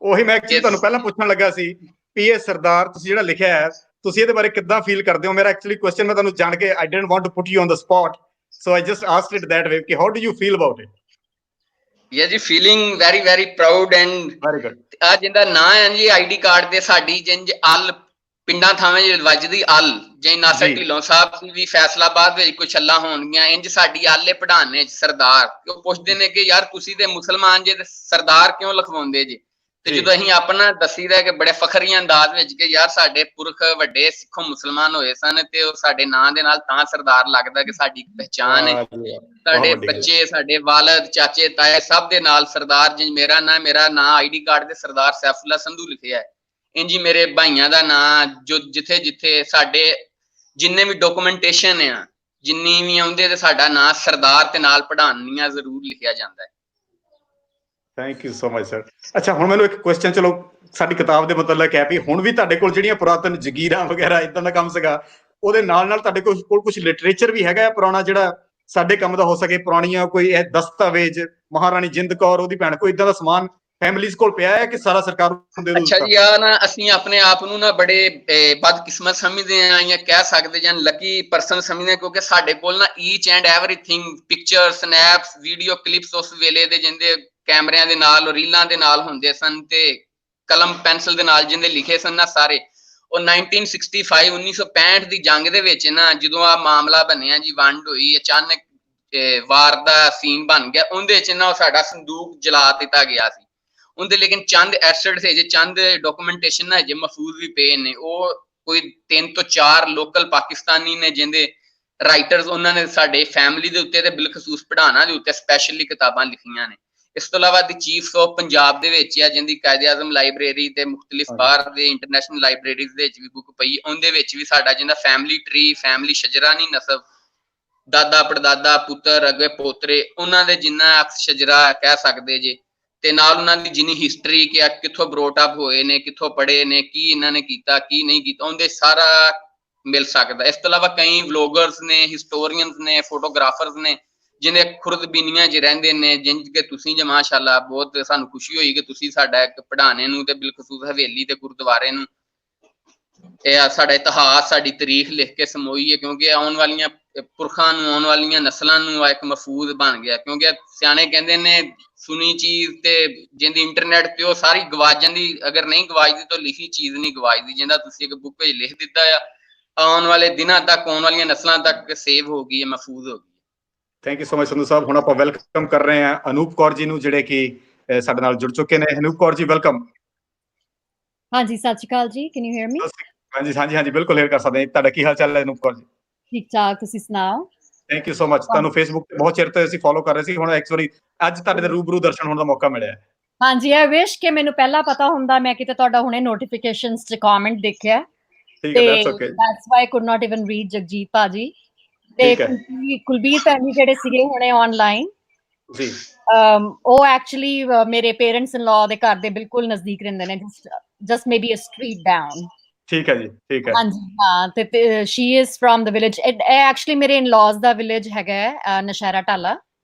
ਉਹੀ ਮੈਂ ਐਕਚੁਅਲੀ ਤੁਹਾਨੂੰ ਪਹਿਲਾਂ ਪੁੱਛਣ ਲੱਗਾ ਸੀ, ਪੀਏ ਸਰਦਾਰ ਤੁਸੀਂ ਜਿਹੜਾ ਲਿਖਿਆ ਹੈ, ਤੁਸੀਂ ਇਹਦੇ ਬਾਰੇ ਕਿੱਦਾਂ ਫੀਲ ਕਰਦੇ ਹੋ? ਮੇਰਾ ਐਕਚੁਅਲੀ ਕੁਐਸਚਨ, ਮੈਂ ਤੁਹਾਨੂੰ ਜਾਣ ਕੇ, I didn't want to put you on the spot, so I just asked it that way ਕਿ how do you feel about it? Yeah ਜੀ, feeling very very proud and very good. ਆ ਜਿਹਦਾ ਨਾਂ ਹੈ ਜੀ ਆਈਡੀ ਕਾਰਡ ਤੇ, ਸਾਡੀ ਜਿੰਜ ਅਲ ਪਿੰਡਾਂ ਥਾਵੇਂ ਵੱਜਦੀ ਅਲ, ਜੇ ਨਾਸਰ ਢਿੱਲੋਂ ਸਾਹਿਬ ਵੀ ਫੈਸਲਾਬਾਦ ਵਿੱਚ ਕੁਝ ਛੱਲਾਂ ਹੋਣਗੀਆਂ, ਇੰਜ ਸਾਡੀ ਆਲੇ ਪੜਾਣੇ ਸਰਦਾਰ। ਉਹ ਪੁੱਛਦੇ ਨੇ ਕਿ ਯਾਰ ਤੁਸੀਂ ਤੇ ਮੁਸਲਮਾਨ ਜੇ, ਸਰਦਾਰ ਕਿਉਂ ਲਿਖਵਾਉਂਦੇ ਜੇ? ਤੇ ਜਦੋਂ ਅਸੀਂ ਆਪਣਾ ਦੱਸੀਦਾ ਕਿ ਬੜੇ ਫਖਰੀ ਅੰਦਾਜ਼ ਵਿੱਚ ਕਿ ਯਾਰ ਸਾਡੇ ਪੁਰਖ ਵੱਡੇ ਸਿੱਖੋਂ ਮੁਸਲਮਾਨ ਹੋਏ ਸਨ, ਤੇ ਉਹ ਸਾਡੇ ਨਾਂ ਦੇ ਨਾਲ ਤਾਂ ਸਰਦਾਰ ਲੱਗਦਾ ਕਿ ਸਾਡੀ ਪਹਿਚਾਨ ਹੈ। ਸਾਡੇ ਬੱਚੇ, ਸਾਡੇ ਵਾਲਦ, ਚਾਚੇ, ਤਾਏ ਸਭ ਦੇ ਨਾਲ ਸਰਦਾਰ, ਜਿ ਮੇਰਾ ਨਾਂ ਆਈਡੀ ਕਾਰਡ ਤੇ ਸਰਦਾਰ ਸੈਫੁੱਲਾ ਸੰਧੂ ਲਿਖਿਆ ਹੈ, ਇੰਜੀ ਮੇਰੇ ਭਾਈਆਂ ਦਾ ਨਾਂ, ਜੋ ਜਿੱਥੇ ਜਿੱਥੇ ਸਾਡੇ ਜਿੰਨੇ ਵੀ ਡਾਕੂਮੈਂਟੇਸ਼ਨ ਆ, ਜਿੰਨੀ ਵੀ ਆਉਂਦੇ, ਤੇ ਸਾਡਾ ਨਾਂ ਸਰਦਾਰ ਤੇ ਨਾਲ ਪੜਾਨੀਆਂ ਜ਼ਰੂਰ ਲਿਖਿਆ ਜਾਂਦਾ ਹੈ। Thank you so much sir. ਅੱਛਾ, ਹੁਣ ਮੈਨੂੰ ਇੱਕ ਕੁਐਸਚਨ, ਚਲੋ ਸਾਡੀ ਕਿਤਾਬ ਦੇ ਮਤਲਬ ਹੈ ਵੀ ਹੁਣ ਵੀ ਤੁਹਾਡੇ ਕੋਲ ਜਿਹੜੀਆਂ ਪੁਰਾਤਨ ਜਗੀਰਾਂ ਵਗੈਰਾ ਇਦਾਂ ਦਾ ਕੰਮ ਸੀਗਾ, ਉਹਦੇ ਨਾਲ ਨਾਲ ਤੁਹਾਡੇ ਕੋਲ ਕੁਝ ਲਿਟਰੇਚਰ ਵੀ ਹੈਗਾ ਪੁਰਾਣਾ ਜਿਹੜਾ ਸਾਡੇ ਕੰਮ ਦਾ ਹੋ ਸਕੇ? ਪੁਰਾਣੀਆਂ ਕੋਈ ਇਹ ਦਸਤਾਵੇਜ਼, ਮਹਾਰਾਣੀ ਜਿੰਦ ਕੌਰ, ਉਹਦੀ ਭੈਣ, ਕੋਈ ਇਦਾਂ ਦਾ ਸਮਾਨ ਫੈਮਿਲੀਜ਼ ਕੋਲ ਪਿਆ ਹੈ ਕਿ ਸਾਰਾ ਸਰਕਾਰ ਨੂੰ ਦੇ ਦੂ? ਅੱਛਾ ਜੀ, ਆ ਨਾ ਅਸੀਂ ਆਪਣੇ ਆਪ ਨੂੰ ਨਾ ਬੜੇ ਬਦਕਿਸਮਤ ਸਮਝਦੇ ਆ, ਜਾਂ ਕਹਿ ਸਕਦੇ ਜਾਂ ਲੱਕੀ ਪਰਸਨ ਸਮਝਦੇ, ਕਿਉਂਕਿ ਸਾਡੇ ਕੋਲ ਨਾ each and everything, picture, snaps, video clips ਉਸ ਵੇਲੇ ਦੇ ਜਿੰਦੇ ਕੈਮਰਿਆਂ ਦੇ ਨਾਲ, ਰੀਲਾਂ ਦੇ ਨਾਲ ਹੁੰਦੇ ਸਨ, ਤੇ ਕਲਮ ਪੈਨਸਲ ਦੇ ਨਾਲ ਜਿੰਦੇ ਲਿਖੇ ਸਨ ਨਾ ਸਾਰੇ। ਉਹ 1965 1965 ਦੀ ਜੰਗ ਦੇ ਵਿੱਚ ਨਾ, ਜਦੋਂ ਆ ਮਾਮਲਾ ਬਣਿਆ ਜੀ, ਵੰਡ ਹੋਈ, ਅਚਾਨਕ ਵਾਰ ਦਾ ਸੀਨ ਬਣ ਗਿਆ, ਉਹਦੇ ਚ ਨਾ ਸਾਡਾ ਸੰਦੂਕ ਜਲਾ ਦਿੱਤਾ ਗਿਆ ਸੀ। ਉਹਦੇ ਲੇਕਿਨ ਚੰਦ ਐਸਟਸ ਹੈ ਜੇ, ਚੰਦ ਡਾਕੂਮੈਂਟੇਸ਼ਨ ਨਾ ਜੇ ਮਹਿਫੂਜ਼ ਵੀ ਪਏ ਨੇ। ਉਹ ਕੋਈ 3 ਤੋਂ 4 ਲੋਕਲ ਪਾਕਿਸਤਾਨੀ ਨੇ ਜਿੰਦੇ ਰਾਈਟਰਸ, ਉਹਨਾਂ ਨੇ ਸਾਡੇ ਫੈਮਿਲੀ ਦੇ ਉੱਤੇ ਤੇ ਬਿਲਖਸੂਸ ਪੜਾਣਾ ਦੇ ਉੱਤੇ ਸਪੈਸ਼ਲੀ ਕਿਤਾਬਾਂ ਲਿਖੀਆਂ ਨੇ। ਇਸ ਤੋਂ ਇਲਾਵਾ ਦੀ ਚੀਫ ਆਫ ਪੰਜਾਬ ਦੇ ਵਿੱਚ ਆ, ਜਿੰਦੀ ਕਾਇਦੇ ਆਜ਼ਮ ਲਾਇਬ੍ਰੇਰੀ ਤੇ ਮੁਖਤਲਿਫ ਬਾਹਰ ਦੇ ਇੰਟਰਨੈਸ਼ਨਲ ਲਾਇਬ੍ਰੇਰੀਜ਼ ਦੇ ਵਿੱਚ ਵੀ ਬੁੱਕ ਪਈ, ਉਹਦੇ ਵਿੱਚ ਵੀ ਸਾਡਾ ਜਿੰਦਾ ਫੈਮਿਲੀ ਟਰੀ, ਫੈਮਿਲੀ ਸ਼ਜਰਾ ਨਹੀਂ, ਨਸਬ, ਦਾਦਾ ਪੜਦਾਦਾ ਪੁੱਤਰ ਅੱਗੇ ਪੋਤਰੇ, ਉਹਨਾਂ ਦੇ ਜਿੰਨਾ ਸ਼ਜਰਾ ਕਹਿ ਸਕਦੇ ਜੇ, ਤੇ ਨਾਲ ਉਹਨਾਂ ਦੀ ਜਿੰਨੀ ਹਿਸਟਰੀ, ਕਿ ਕਿੱਥੋਂ ਬਰੋਟ ਅਪ ਹੋਏ ਨੇ, ਕਿੱਥੋਂ ਪੜ੍ਹੇ ਨੇ, ਕੀ ਇਹਨਾਂ ਨੇ ਕੀਤਾ, ਕੀ ਨਹੀਂ ਕੀਤਾ, ਉਹਦੇ ਸਾਰਾ ਮਿਲ ਸਕਦਾ। ਇਸ ਤੋਂ ਇਲਾਵਾ ਕਈ ਵਲੋਗਰਸ ਨੇ, ਹਿਸਟੋਰੀਅਨਸ ਨੇ, ਫੋਟੋਗ੍ਰਾਫਰਸ ਨੇ, ਜਿਹਨੇ ਖੁਰਦਬੀਨੀਆਂ 'ਚ ਰਹਿੰਦੇ ਨੇ, ਜਿੰਜ ਕਿ ਤੁਸੀਂ ਜੇ ਮਾਸ਼ਾਅੱਲਾ, ਬਹੁਤ ਸਾਨੂੰ ਖੁਸ਼ੀ ਹੋਈ ਕਿ ਤੁਸੀਂ ਸਾਡਾ ਇੱਕ ਪੜਾਣੇ ਨੂੰ ਤੇ ਬਿਲਖਸੂਸ ਹਵੇਲੀ ਤੇ ਗੁਰਦੁਆਰੇ ਨੂੰ, ਇਹ ਸਾਡਾ ਇਤਿਹਾਸ, ਸਾਡੀ ਤਾਰੀਖ ਲਿਖ ਕੇ ਸਮੋਈ ਹੈ, ਕਿਉਂਕਿ ਆਉਣ ਵਾਲੀਆਂ ਪੁਰਖਾਂ ਨੂੰ, ਆਉਣ ਵਾਲੀਆਂ ਨਸਲਾਂ ਨੂੰ ਇੱਕ ਮਹਿਫੂਜ਼ ਬਣ ਗਿਆ। ਕਿਉਂਕਿ ਸਿਆਣੇ ਕਹਿੰਦੇ ਨੇ ਸੁਣੀ ਚੀਜ਼ ਤੇ ਜਿੰਦੀ ਇੰਟਰਨੈਟ ਤੇ ਉਹ ਸਾਰੀ ਗਵਾਚ ਜਾਂਦੀ, ਅਗਰ ਨਹੀਂ ਗਵਾਚਦੀ ਤਾਂ ਲਿਖੀ ਚੀਜ਼ ਨਹੀਂ ਗਵਾਚਦੀ। ਜਿੰਦਾ ਤੁਸੀਂ ਇੱਕ ਬੁੱਕ ਵਿੱਚ ਲਿਖ ਦਿੱਤਾ ਆ, ਆਉਣ ਵਾਲੇ ਦਿਨਾਂ ਤੱਕ, ਆਉਣ ਵਾਲੀਆਂ ਨਸਲਾਂ ਤੱਕ ਸੇਵ ਹੋ ਗਈ ਹੈ, ਮਹਿਫੂਜ਼ ਹੋ ਗਈ। Thank you so much Sandhu ਸਾਹਿਬ। ਹੁਣ ਆਪਾਂ ਵੈਲਕਮ ਕਰ ਰਹੇ ਹਾਂ ਅਨੂਪ ਕੌਰ ਜੀ ਨੂੰ, ਜਿਹੜੇ ਕਿ ਸਾਡੇ ਨਾਲ ਜੁੜ ਚੁੱਕੇ ਨੇ। ਅਨੂਪ ਕੌਰ ਜੀ, ਵੈਲਕਮ। ਹਾਂਜੀ, ਸਤਿ ਸ਼੍ਰੀ ਅਕਾਲ ਜੀ। ਕੈਨ ਯੂ ਹੀਅਰ ਮੀ? ਹਾਂਜੀ, ਬਿਲਕੁਲ ਹੀਅਰ ਕਰ ਸਕਦੇ ਹਾਂ। ਤੁਹਾਡਾ ਕੀ ਹਾਲ ਚਾਲ ਹੈ ਅਨੂਪ ਕੌਰ ਜੀ? ਠੀਕ ਠਾਕ, ਤੁਸੀਂ ਸੁਣਾਓ? Thank you so much. ਤੁਹਾਨੂੰ ਫੇਸਬੁੱਕ ਤੇ ਬਹੁਤ ਚਿਰ ਤੋਂ ਅਸੀਂ ਫੋਲੋ ਕਰ ਰਹੇ ਸੀ, ਹੁਣ ਇੱਕ ਵਾਰੀ ਅੱਜ ਤੁਹਾਡੇ ਦੇ ਰੂਬਰੂ ਦਰਸ਼ਨ ਹੋਣ ਦਾ ਮੌਕਾ ਮਿਲਿਆ। ਹਾਂਜੀ, ਆਈ ਵਿਸ਼ ਕਿ ਮੈਨੂੰ ਪਹਿਲਾਂ ਪਤਾ ਹੁੰਦਾ, ਮੈਂ ਕਿਤੇ ਤੁਹਾਡਾ ਹੁਣੇ ਨੋਟੀਫਿਕੇਸ਼ਨਸ 'ਚ ਕਮੈਂਟ ਦੇਖਿਆ, ਠੀਕ ਹੈ, that's okay. That's why could not even read Jagjit ਭਾਜੀ ਤੇ ਕੁਲਬੀਰ ਭੈਣੀ ਜਿਹੜੇ ਸੀਗੇ ਹੁਣੇ ਆਨਲਾਈਨ ਜੀ। ਉਹ ਐਕਚੁਅਲੀ ਮੇਰੇ ਪੇਰੈਂਟਸ ਇਨ ਲਾ ਦੇ ਘਰ ਦੇ ਬਿਲਕੁਲ ਨਜ਼ਦੀਕ ਰਹਿੰਦੇ ਨੇ, ਜਸਟ ਮੇਬੀ ਅ ਸਟਰੀਟ ਡਾਊਨ। ਠੀਕ ਹੈ ਜੀ, ਠੀਕ ਹੈ। ਹਾਂਜੀ, ਹਾਂ, ਤੇ she is from the village. Actually ਮੇਰੇ ਇਨ-ਲਾਜ਼ ਦਾ ਵਿਲੇਜ ਹੈਗਾ ਨਸ਼ਹਿਰਾ ਢਾਲਾ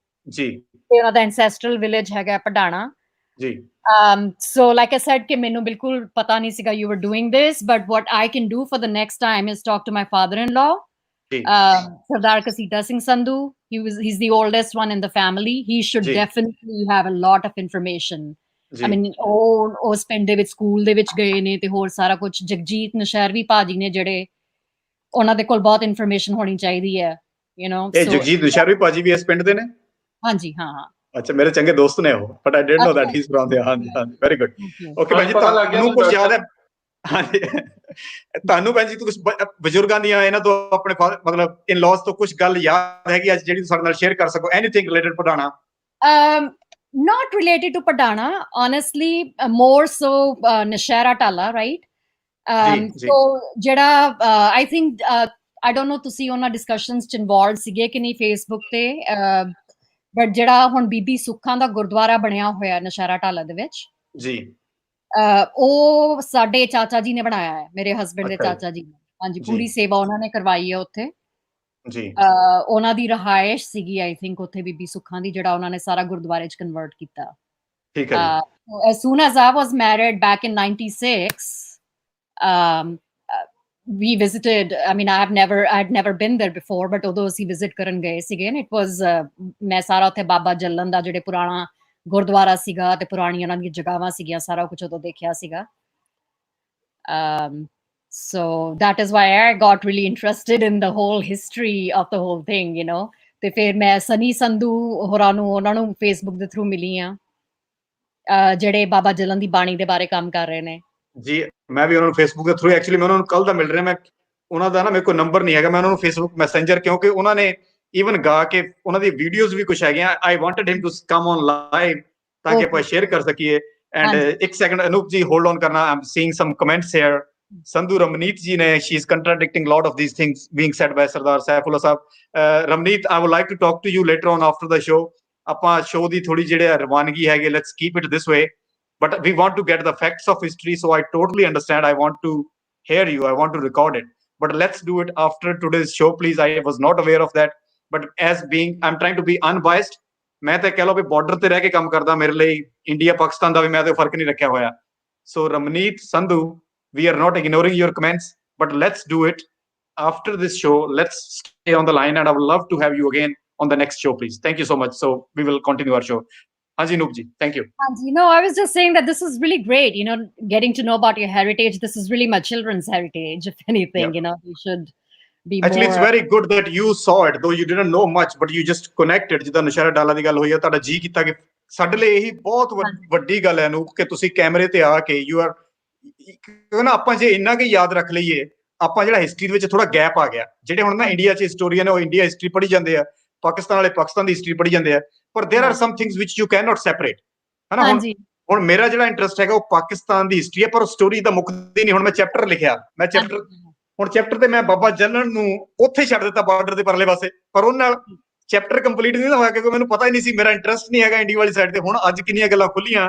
ਜੀ, ਤੇ ਉਹਨਾਂ ਦਾ ਐਂਸੈਸਟਰਲ ਵਿਲੇਜ ਹੈਗਾ ਪਟਾਣਾ ਜੀ। So like I said ਕਿ ਮੈਨੂੰ ਬਿਲਕੁਲ ਪਤਾ ਨਹੀਂ ਸੀਗਾ you were doing this, but what I can do for the next time is talk to my father-in-law, Sardar Kasita Singh Sandhu. He's the oldest one in the family. He should definitely have a lot of information. I mean, ਉਸ ਪਿੰਡ ਦੇ ਵਿੱਚ school ਦੇ ਵਿੱਚ ਗਏ ਨੇ ਤੇ ਹੋਰ ਸਾਰਾ ਕੁਝ। ਜਗਜੀਤ ਨਸ਼ਹਿਰਵੀ ਭਾਜੀ ਨੇ ਜਿਹੜੇ, ਉਹਨਾਂ ਦੇ ਕੋਲ ਬਹੁਤ ਇਨਫੋਰਮੇਸ਼ਨ ਹੋਣੀ ਚਾਹੀਦੀ ਹੈ, you know। ਇਹ ਜਗਜੀਤ ਨਸ਼ਹਿਰਵੀ ਭਾਜੀ ਵੀ ਇਸ ਪਿੰਡ ਦੇ ਨੇ? ਹਾਂਜੀ, ਹਾਂ। ਅੱਛਾ ਮੇਰੇ ਚੰਗੇ ਦੋਸਤ ਨੇ ਉਹ, but I didn't know that he is from there. ਹਾਂਜੀ ਹਾਂਜੀ, ਵੈਰੀ ਗੁੱਡ। ਓਕੇ ਭੈਣ ਜੀ, ਤੁਹਾਨੂੰ ਕੁਝ ਯਾਦ ਹੈ? ਹਾਂਜੀ, ਤੁਹਾਨੂੰ ਭੈਣ ਜੀ ਕੁਝ ਬਜ਼ੁਰਗਾਂ ਦੀਆਂ ਇਹਨਾਂ ਤੋਂ ਆਪਣੇ ਮਤਲਬ ਇਨ ਲॉज ਤੋਂ ਕੁਝ ਗੱਲ ਯਾਦ ਹੈਗੀ ਅੱਜ ਜਿਹੜੀ ਸਾਡੇ ਨਾਲ ਸ਼ੇਅਰ ਕਰ ਸਕੋ? Anything related Padhana? Not related to Padana, honestly, more so Nashera Tala, right? So jada I think I don't know ਤੁਸੀਂ ਉਹਨਾਂ ਡਿਸਕਸ਼ਨਸ ਚ ਇਨਵੋਲਵਡ ਸੀਗੇ ਕਿ ਨਹੀਂ ਫੇਸਬੁੱਕ ਤੇ, ਬਟ ਜਿਹੜਾ ਹੁਣ ਬੀਬੀ ਸੁੱਖਾਂ ਦਾ ਗੁਰਦੁਆਰਾ ਬਣਿਆ ਹੋਇਆ ਨਸ਼ਹਿਰਾ ਢਾਲਾ ਦੇ ਵਿੱਚ ਜੀ, ਉਹ ਸਾਡੇ ਚਾਚਾ ਜੀ ਨੇ ਬਣਾਇਆ ਹੈ, ਮੇਰੇ ਹਸਬੈਂਡ ਦੇ ਚਾਚਾ ਜੀ ਨੇ। ਹਾਂਜੀ, ਪੂਰੀ ਸੇਵਾ ਉਹਨਾਂ ਨੇ ਕਰਵਾਈ ਹੈ ਉੱਥੇ ਜੀ। ਉਹਨਾਂ ਦੀ ਰਹਾਇਸ਼ ਸੀਗੀ ਆਈ ਥਿੰਕ ਉੱਥੇ ਬੀਬੀ ਸੁੱਖਾਂ ਦੀ, ਜਿਹੜਾ ਉਹਨਾਂ ਨੇ ਸਾਰਾ ਗੁਰਦੁਆਰੇ ਚ ਕਨਵਰਟ ਕੀਤਾ। ਠੀਕ ਹੈ ਜੀ। As soon as I was married back in 96, we visited. I mean, I had never been there before, but although ਅਸੀਂ visit ਕਰਨ ਗਏ ਸੀਗੇ, it was ਮੈਂ ਸਾਰਾ ਉੱਥੇ ਬਾਬਾ ਜੱਲਨ ਦਾ ਜਿਹੜੇ ਪੁਰਾਣਾ ਗੁਰਦੁਆਰਾ ਸੀਗਾ ਤੇ ਪੁਰਾਣੀਆਂ ਉਹਨਾਂ ਦੀਆਂ ਜਗ੍ਹਾਵਾਂ ਸੀਗੀਆਂ, ਸਾਰਾ ਕੁਝ ਉਦੋਂ ਦੇਖਿਆ ਸੀਗਾ। So that is why I got really interested in the whole history of the whole thing, you know। ਤੇ ਫਿਰ ਮੈਂ ਸਨੀ ਸੰਧੂ ਹੋਰਾਂ ਨੂੰ, ਉਹਨਾਂ ਨੂੰ ਫੇਸਬੁੱਕ ਦੇ ਥਰੂ ਮਿਲੀ ਆ, ਜਿਹੜੇ ਬਾਬਾ ਜੱਲਨ ਦੀ ਬਾਣੀ ਦੇ ਬਾਰੇ ਕੰਮ ਕਰ ਰਹੇ ਨੇ ਜੀ। ਮੈਂ ਵੀ ਉਹਨਾਂ ਨੂੰ ਫੇਸਬੁੱਕ ਦੇ ਥਰੂ, ਐਕਚੁਅਲੀ ਮੈਂ ਉਹਨਾਂ ਨੂੰ ਕੱਲ ਦਾ ਮਿਲ ਰਿਹਾ, ਮੈਂ ਉਹਨਾਂ ਦਾ ਨਾ ਮੇਰੇ ਕੋਲ ਨੰਬਰ ਨਹੀਂ ਹੈਗਾ, ਮੈਂ ਉਹਨਾਂ ਨੂੰ ਫੇਸਬੁੱਕ ਮੈਸੇਂਜਰ, ਕਿਉਂਕਿ ਉਹਨਾਂ ਨੇ ਈਵਨ ਗਾ ਕੇ ਉਹਨਾਂ ਦੀ ਵੀਡੀਓਜ਼ ਵੀ ਕੁਝ ਹੈਗੀਆਂ। I wanted him to come on live ਤਾਂ ਕਿ ਆਪਾਂ ਸ਼ੇਅਰ ਕਰ ਸਕੀਏ। ਐਂਡ ਇੱਕ ਸੈਕਿੰਡ ਅਨੂਪ ਜੀ ਹੋਲਡ ਔਨ ਕਰਨਾ, I am seeing some comments here. Sandhu Ramneet ji ਨੇ, she is contradicting lot of these things being said by Sardar Saifullah Sahib. Ramneet, I would like to talk to you later on after the show. ਆਪਾਂ show ਦੀ ਥੋੜੀ ਜਿਹੜੇ ਰਵਾਨਗੀ ਹੈਗੇ, let's keep it this way, but we want to get the facts of history, so I totally understand. I want to hear you, I want to record it, but let's do it after today's show, please. I was not aware of that, but as being, I'm trying to be unbiased, ਮੈਂ ਤਾਂ ਕਹਿ ਲਓ ਵੀ border ਤੇ ਰਹਿ ਕੇ ਕੰਮ ਕਰਦਾ, ਮੇਰੇ ਲਈ ਇੰਡੀਆ ਪਾਕਿਸਤਾਨ ਦਾ ਵੀ ਮੈਂ ਤੇ ਫਰਕ ਨਹੀਂ ਰੱਖਿਆ ਹੋਇਆ। So Ramneet, Sandhu, we are not ignoring your comments, but let's do it after this show. Let's stay on the line, and I would love to have you again on the next show, please. Thank you so much. So we will continue our show. Hanji Noop ji, thank you. Hanji, no, I was just saying that this is really great, you know, getting to know about your heritage. This is really my children's heritage, if anything. You know, you should be actually more... it's very good that you saw it, though you didn't know much, but you just connected। ਜਿੱਦਾਂ ਨਸ਼ਹਿਰਾ ਡਾਲਾ ਦੀ ਗੱਲ ਹੋਈ ਆ, ਤੁਹਾਡਾ ਜੀ ਕੀਤਾ ਕਿ ਸਾਡੇ ਲਈ ਇਹੀ ਬਹੁਤ ਵੱਡੀ ਗੱਲ ਹੈ ਅਨੂਪ, ਕਿ ਤੁਸੀਂ ਕੈਮਰੇ ਤੇ ਆ ਕੇ ਯੂ ਆਰ, ਨਾ ਆਪਾਂ ਜੇ ਇੰਨਾ ਕਿ ਯਾਦ ਰੱਖ ਲਈਏ, ਆਪਾਂ ਜਿਹੜਾ ਹਿਸਟਰੀ ਦੇ ਵਿੱਚ ਥੋੜਾ ਗੈਪ ਆ ਗਿਆ। ਜਿਹੜੇ ਹੁਣ ਨਾ ਇੰਡੀਆ 'ਚ ਹਿਸਟੋਰੀਅਨ ਨੇ, ਉਹ ਇੰਡੀਆ ਹਿਸਟਰੀ ਪੜ੍ਹੀ ਜਾਂਦੇ ਆ, ਪਾਕਿਸਤਾਨ ਵਾਲੇ ਪਾਕਿਸਤਾਨ ਦੀ ਹਿਸਟਰੀ ਪੜ੍ਹੀ ਜਾਂਦੇ ਆ, ਪਰ there are some things which you can not separate, है ना। ਹੁਣ ਮੇਰਾ ਜਿਹੜਾ ਇੰਟਰਸਟ ਹੈਗਾ ਉਹ ਪਾਕਿਸਤਾਨ ਦੀ ਹਿਸਟਰੀ ਹੈ, ਪਰ ਉਹ ਸਟੋਰੀ ਤਾਂ ਮੁੱਕਦੀ ਨਹੀਂ। ਹੁਣ ਮੈਂ ਚੈਪਟਰ ਲਿਖਿਆ, ਮੈਂ ਚੈਪਟਰ, ਹੁਣ ਚੈਪਟਰ ਤੇ ਮੈਂ ਬਾਬਾ ਜੱਲਨ ਨੂੰ ਉੱਥੇ ਛੱਡ ਦਿੱਤਾ ਬਾਰਡਰ ਦੇ ਪਰਲੇ ਪਾਸੇ, ਪਰ ਉਹ ਨਾਲ ਚੈਪਟਰ ਕੰਪਲੀਟ ਨਹੀਂ ਹੋਇਆ ਕਿਉਂਕਿ ਮੈਨੂੰ ਪਤਾ ਹੀ ਨਹੀਂ ਸੀ, ਮੇਰਾ ਇੰਟਰਸਟ ਨਹੀਂ ਹੈਗਾ ਇੰਡੀਆ ਵਾਲੀ ਸਾਈਡ ਤੇ। ਹੁਣ ਅੱਜ ਕਿੰਨੀਆਂ ਗੱਲਾਂ ਖੁੱਲੀਆਂ,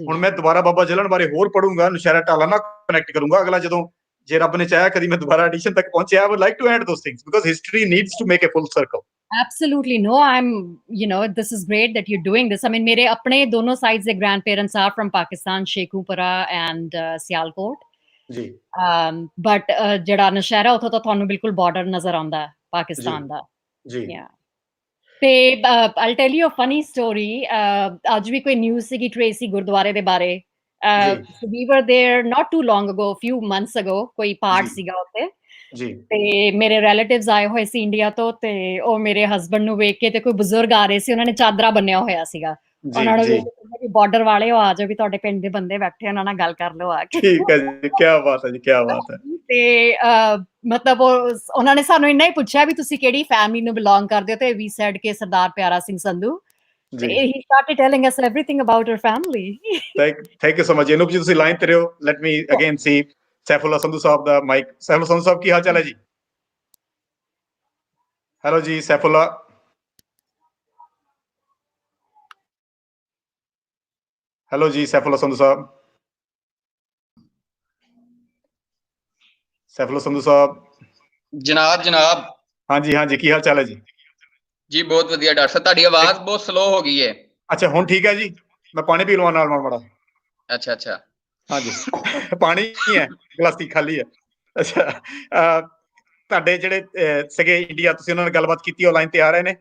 ਹੁਣ ਮੈਂ ਦੁਬਾਰਾ ਬਾਬਾ ਜੱਲਨ ਬਾਰੇ ਹੋਰ ਪੜੂੰਗਾ, ਨਸ਼ਹਿਰਾ ਢਾਲਾ ਨਾਲ ਕਨੈਕਟ ਕਰੂੰਗਾ ਅਗਲਾ, ਜਦੋਂ ਜੇ ਰੱਬ ਨੇ ਚਾਹਿਆ ਕਦੀ ਮੈਂ ਦੁਬਾਰਾ ਐਡੀਸ਼ਨ ਤੱਕ ਪਹੁੰਚਿਆ। I would like to add those things because history needs to make a full circle. Absolutely. No, you know, this is great that you're doing this. I mean, mere apne dono sides the grandparents are from Pakistan, Sheikhupura and Sialkot. Ji. But jada nashara utho to thanu bilkul border nazar aunda hai Pakistan da. Ji. Yeah. ਤੇ I'll tell you a funny story. ਅੱਜ ਵੀ ਕੋਈ news ਸੀਗੀ Tracy ਗੁਰਦੁਆਰੇ ਦੇ ਬਾਰੇ। So we were there not too long ago, a few months ago, ਕੋਈ ਪਾਠ ਸੀਗਾ ਉੱਥੇ ਜੀ, ਤੇ ਮੇਰੇ ਰਿਲੇਟਿਵਸ ਆਏ ਹੋਏ ਸੀ ਇੰਡੀਆ ਤੋਂ, ਤੇ ਉਹ ਮੇਰੇ ਹਸਬੰਡ ਨੂੰ ਵੇਖ ਕੇ, ਤੇ ਕੋਈ ਬਜ਼ੁਰਗ ਆ ਰਹੇ ਸੀ, ਉਹਨਾਂ ਨੇ ਚਾਦਰਾ ਬੰਨਿਆ ਹੋਇਆ ਸੀਗਾ, ਉਹਨਾਂ ਨੂੰ ਬਾਰਡਰ ਵਾਲੇ ਉਹ ਆ ਜਾਓ ਵੀ ਤੁਹਾਡੇ ਪਿੰਡ ਦੇ ਬੰਦੇ ਬੈਠੇ, ਉਹਨਾਂ ਨਾਲ ਗੱਲ ਕਰ ਲਓ ਆ ਕੇ। ਠੀਕ ਹੈ ਜੀ, ਕੀ ਬਾਤ ਹੈ ਜੀ, ਕੀ ਬਾਤ ਹੈ। ਤੇ ਮਤਲਬ ਉਹਨਾਂ ਨੇ ਸਾਨੂੰ ਇੰਨਾ ਹੀ ਪੁੱਛਿਆ ਵੀ ਤੁਸੀਂ ਕਿਹੜੀ ਫੈਮਿਲੀ ਨੂੰ ਬਿਲੋਂਗ ਕਰਦੇ ਹੋ, ਤੇ ਵੀ ਸੈਡ ਕੇ Sardar Piara Singh Sandhu. He started telling us everything about her family. Thank you so much. Anup ji, ਤੁਸੀਂ ਲਾਈਨ ਤੇ ਰਹੋ। Let me again see Saifullah Sandhu Sahib ਦਾ ਮਾਈਕ। ਸੈਫੁੱਲਾ ਸੰਧੂ ਸਾਹਿਬ, ਕੀ ਹਾਲ ਚਾਲ ਹੈ ਜੀ? ਹੈਲੋ ਜੀ ਸੈਫੁੱਲਾ। ਹੈਲੋ ਜੀ ਸੈਫੁੱਲਾ ਸੰਧੂ ਸਾਹਿਬ। ਸੈਫੁੱਲਾ ਸੰਧੂ ਸਾਹਿਬ। ਜਨਾਬ ਹਾਂਜੀ ਹਾਂਜੀ, ਕੀ ਹਾਲ ਚਾਲ ਹੈ ਜੀ? ਜੀ ਬਹੁਤ ਵਧੀਆ ਡਾਕਟਰ ਸਾਹਿਬ, ਤੁਹਾਡੀ ਆਵਾਜ਼ ਬਹੁਤ ਸਲੋ ਹੋ ਗਈ ਹੈ। ਅੱਛਾ, ਹੁਣ ਠੀਕ ਹੈ ਜੀ? ਮੈਂ ਪਾਣੀ ਪੀ ਲਵਾਂ ਨਾਲ ਮਾੜਾ। ਅੱਛਾ ਹਾਂਜੀ, ਪਾਣੀ ਹੀ ਹੈ, ਗਲਾਸੀ ਖਾਲੀ ਹੈ। ਅੱਛਾ, ਤੁਹਾਡੇ ਜਿਹੜੇ ਸੀਗੇ ਇੰਡੀਆ, ਤੁਸੀਂ ਉਹਨਾਂ ਨਾਲ ਗੱਲਬਾਤ ਕੀਤੀ, ਉਹ ਲਾਈਨ ਤੇ ਆ ਰਹੇ ਨੇ